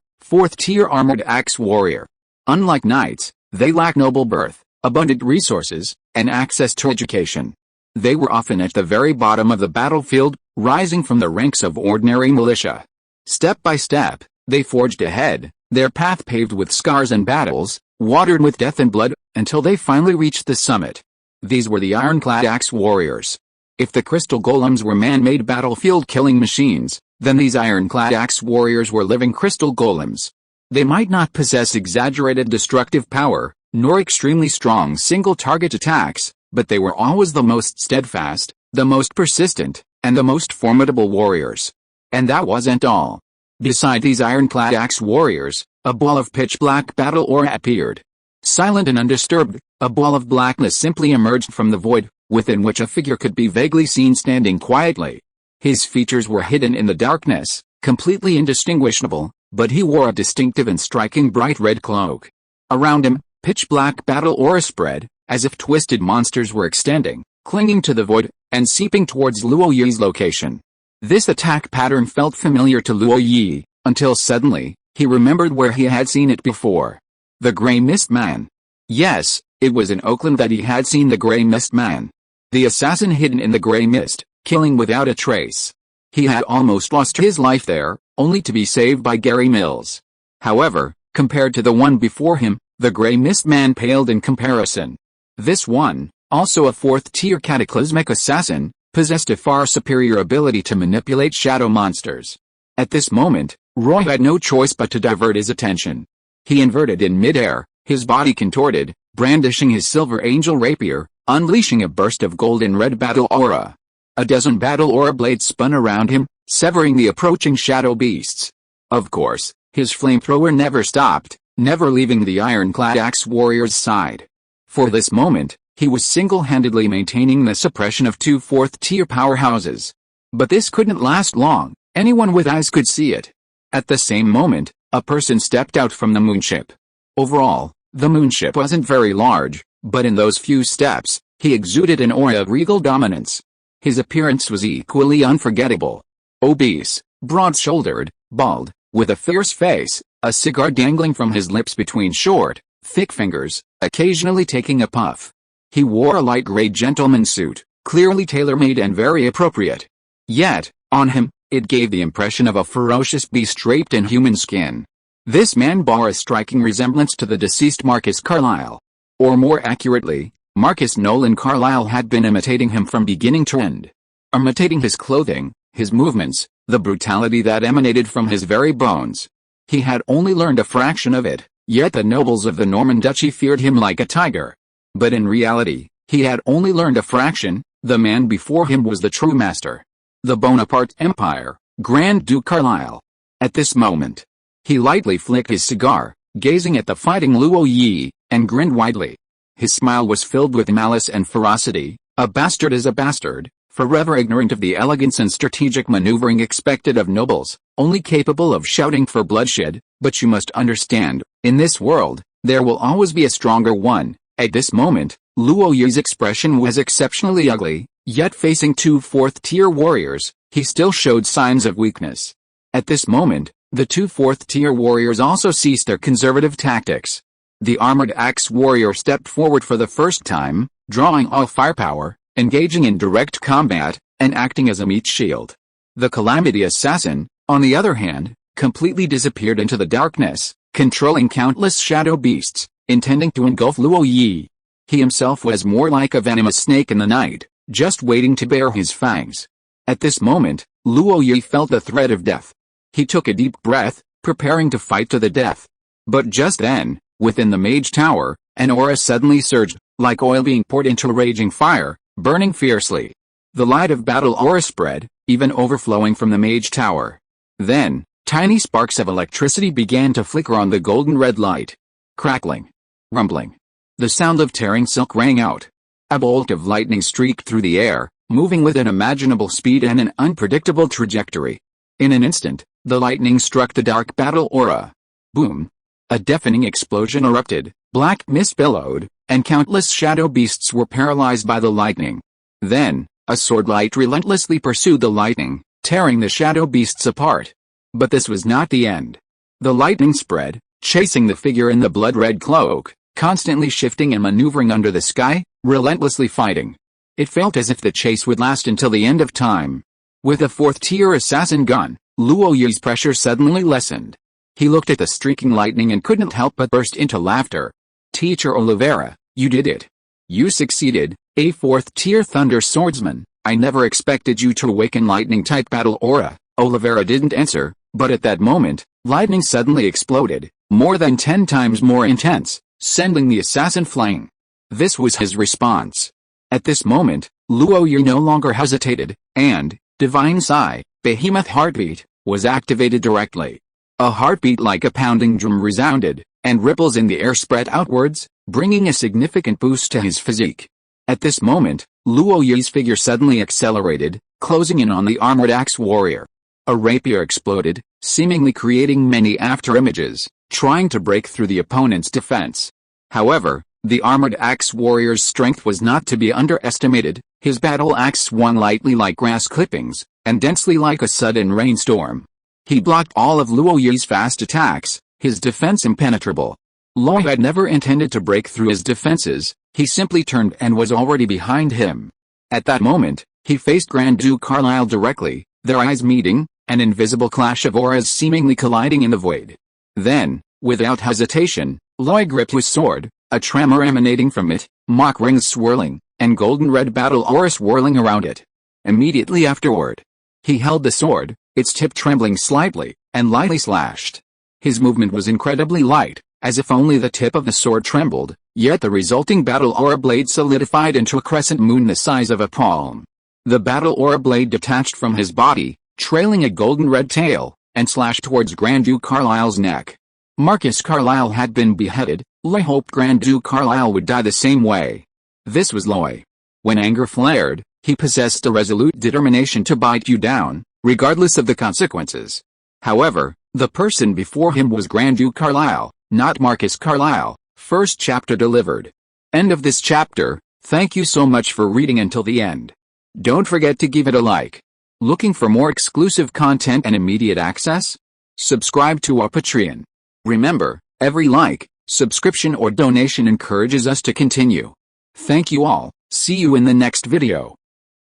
armored axe warrior. Unlike knights, they lacked noble birth, abundant resources, and access to education. They were often at the very bottom of the battlefield, rising from the ranks of ordinary militia. Step by step, they forged ahead, their path paved with scars and battles, watered with death and blood, until they finally reached the summit. These were the ironclad axe warriors. If the crystal golems were man-made battlefield killing machines, then these ironclad axe warriors were living crystal golems. They might not possess exaggerated destructive power, nor extremely strong single-target attacks, but they were always the most steadfast, the most persistent, and the most formidable warriors. And that wasn't all. Beside these ironclad axe warriors, a ball of pitch-black battle aura appeared. Silent and undisturbed, a ball of blackness simply emerged from the void, within which a figure could be vaguely seen standing quietly. His features were hidden in the darkness, completely indistinguishable, but he wore a distinctive and striking bright red cloak. Around him, pitch-black battle aura spread, as if twisted monsters were extending, clinging to the void, and seeping towards Luo Yi's location. This attack pattern felt familiar to Luo Yi, until suddenly, he remembered where he had seen it before. The Grey Mist Man. Yes, it was in Auckland that he had seen the Grey Mist Man. The assassin hidden in the grey mist, killing without a trace. He had almost lost his life there, only to be saved by Gary Mills. However, compared to the one before him, the Grey Mist Man paled in comparison. This one, also a fourth-tier cataclysmic assassin, possessed a far superior ability to manipulate shadow monsters. At this moment, Roy had no choice but to divert his attention. He inverted in midair, his body contorted, brandishing his silver angel rapier, unleashing a burst of golden red battle aura. A dozen battle aura blades spun around him, severing the approaching shadow beasts. Of course, his flamethrower never stopped, never leaving the ironclad axe warrior's side. For this moment, he was single-handedly maintaining the suppression of 2 fourth-tier powerhouses. But this couldn't last long, anyone with eyes could see it. At the same moment, a person stepped out from the moonship. Overall, the moonship wasn't very large, but in those few steps, he exuded an aura of regal dominance. His appearance was equally unforgettable. Obese, broad-shouldered, bald, with a fierce face, a cigar dangling from his lips between short, thick fingers, occasionally taking a puff. He wore a light gray gentleman's suit, clearly tailor-made and very appropriate. Yet, on him, it gave the impression of a ferocious beast draped in human skin. This man bore a striking resemblance to the deceased Marcus Carlyle. Or more accurately, Marcus Nolan Carlyle had been imitating him from beginning to end. Imitating his clothing, his movements, the brutality that emanated from his very bones. He had only learned a fraction of it, yet the nobles of the Norman Duchy feared him like a tiger. But in reality, he had only learned a fraction. The man before him was the true master. The Bonaparte Empire, Grand Duke Carlyle. At this moment, he lightly flicked his cigar, gazing at the fighting Luo Yi, and grinned widely. His smile was filled with malice and ferocity. A bastard is a bastard, forever ignorant of the elegance and strategic maneuvering expected of nobles, only capable of shouting for bloodshed. But you must understand, in this world, there will always be a stronger one. At this moment, Luo Yi's expression was exceptionally ugly, yet facing two fourth-tier warriors, he still showed signs of weakness. At this moment, the two fourth-tier warriors also ceased their conservative tactics. The armored axe warrior stepped forward for the first time, drawing all firepower, engaging in direct combat, and acting as a meat shield. The Calamity Assassin, on the other hand, completely disappeared into the darkness, controlling countless shadow beasts, intending to engulf Luo Yi. He himself was more like a venomous snake in the night, just waiting to bare his fangs. At this moment, Luo Yi felt the threat of death. He took a deep breath, preparing to fight to the death. But just then, within the mage tower, an aura suddenly surged, like oil being poured into a raging fire, burning fiercely. The light of battle aura spread, even overflowing from the mage tower. Then, tiny sparks of electricity began to flicker on the golden red light. Crackling. Rumbling. The sound of tearing silk rang out. A bolt of lightning streaked through the air, moving with unimaginable speed and an unpredictable trajectory. In an instant, the lightning struck the dark battle aura. Boom. A deafening explosion erupted, black mist billowed, and countless shadow beasts were paralyzed by the lightning. Then, a sword light relentlessly pursued the lightning, tearing the shadow beasts apart. But this was not the end. The lightning spread, chasing the figure in the blood-red cloak, constantly shifting and maneuvering under the sky, relentlessly fighting. It felt as if the chase would last until the end of time. With a fourth-tier assassin gun, Luo Yi's pressure suddenly lessened. He looked at the streaking lightning and couldn't help but burst into laughter. Teacher Oliveira, you did it. You succeeded, a fourth-tier thunder swordsman. I never expected you to awaken lightning-type battle aura. Oliveira didn't answer, but at that moment, lightning suddenly exploded, more than 10 times more intense, sending the assassin flying. This was his response. At this moment, Luo Yi no longer hesitated, and, Divine Sigh, Behemoth Heartbeat, was activated directly. A heartbeat like a pounding drum resounded, and ripples in the air spread outwards, bringing a significant boost to his physique. At this moment, Luo Yi's figure suddenly accelerated, closing in on the armored axe warrior. A rapier exploded, seemingly creating many afterimages, trying to break through the opponent's defense. However, the armored axe warrior's strength was not to be underestimated. His battle axe swung lightly like grass clippings, and densely like a sudden rainstorm. He blocked all of Luo Yi's fast attacks, his defense impenetrable. Luo had never intended to break through his defenses, he simply turned and was already behind him. At that moment, he faced Grand Duke Carlyle directly, their eyes meeting, an invisible clash of auras seemingly colliding in the void. Then, without hesitation, Luo gripped his sword, a tremor emanating from it, mock rings swirling, and golden red battle aura swirling around it. Immediately afterward, he held the sword, its tip trembling slightly, and lightly slashed. His movement was incredibly light, as if only the tip of the sword trembled, yet the resulting battle aura blade solidified into a crescent moon the size of a palm. The battle aura blade detached from his body, trailing a golden red tail, and slashed towards Grand Duke Carlyle's neck. Marcus Carlyle had been beheaded. Luo hoped Grand Duke Carlyle would die the same way. This was Luo. When anger flared, he possessed a resolute determination to bite you down, regardless of the consequences. However, the person before him was Grand Duke Carlyle, not Marcus Carlyle. First chapter delivered. End of this chapter. Thank you so much for reading until the end. Don't forget to give it a like. Looking for more exclusive content and immediate access? subscribe to our Patreon. Remember, every like, subscription or donation encourages us to continue. Thank you all. See you in the next video.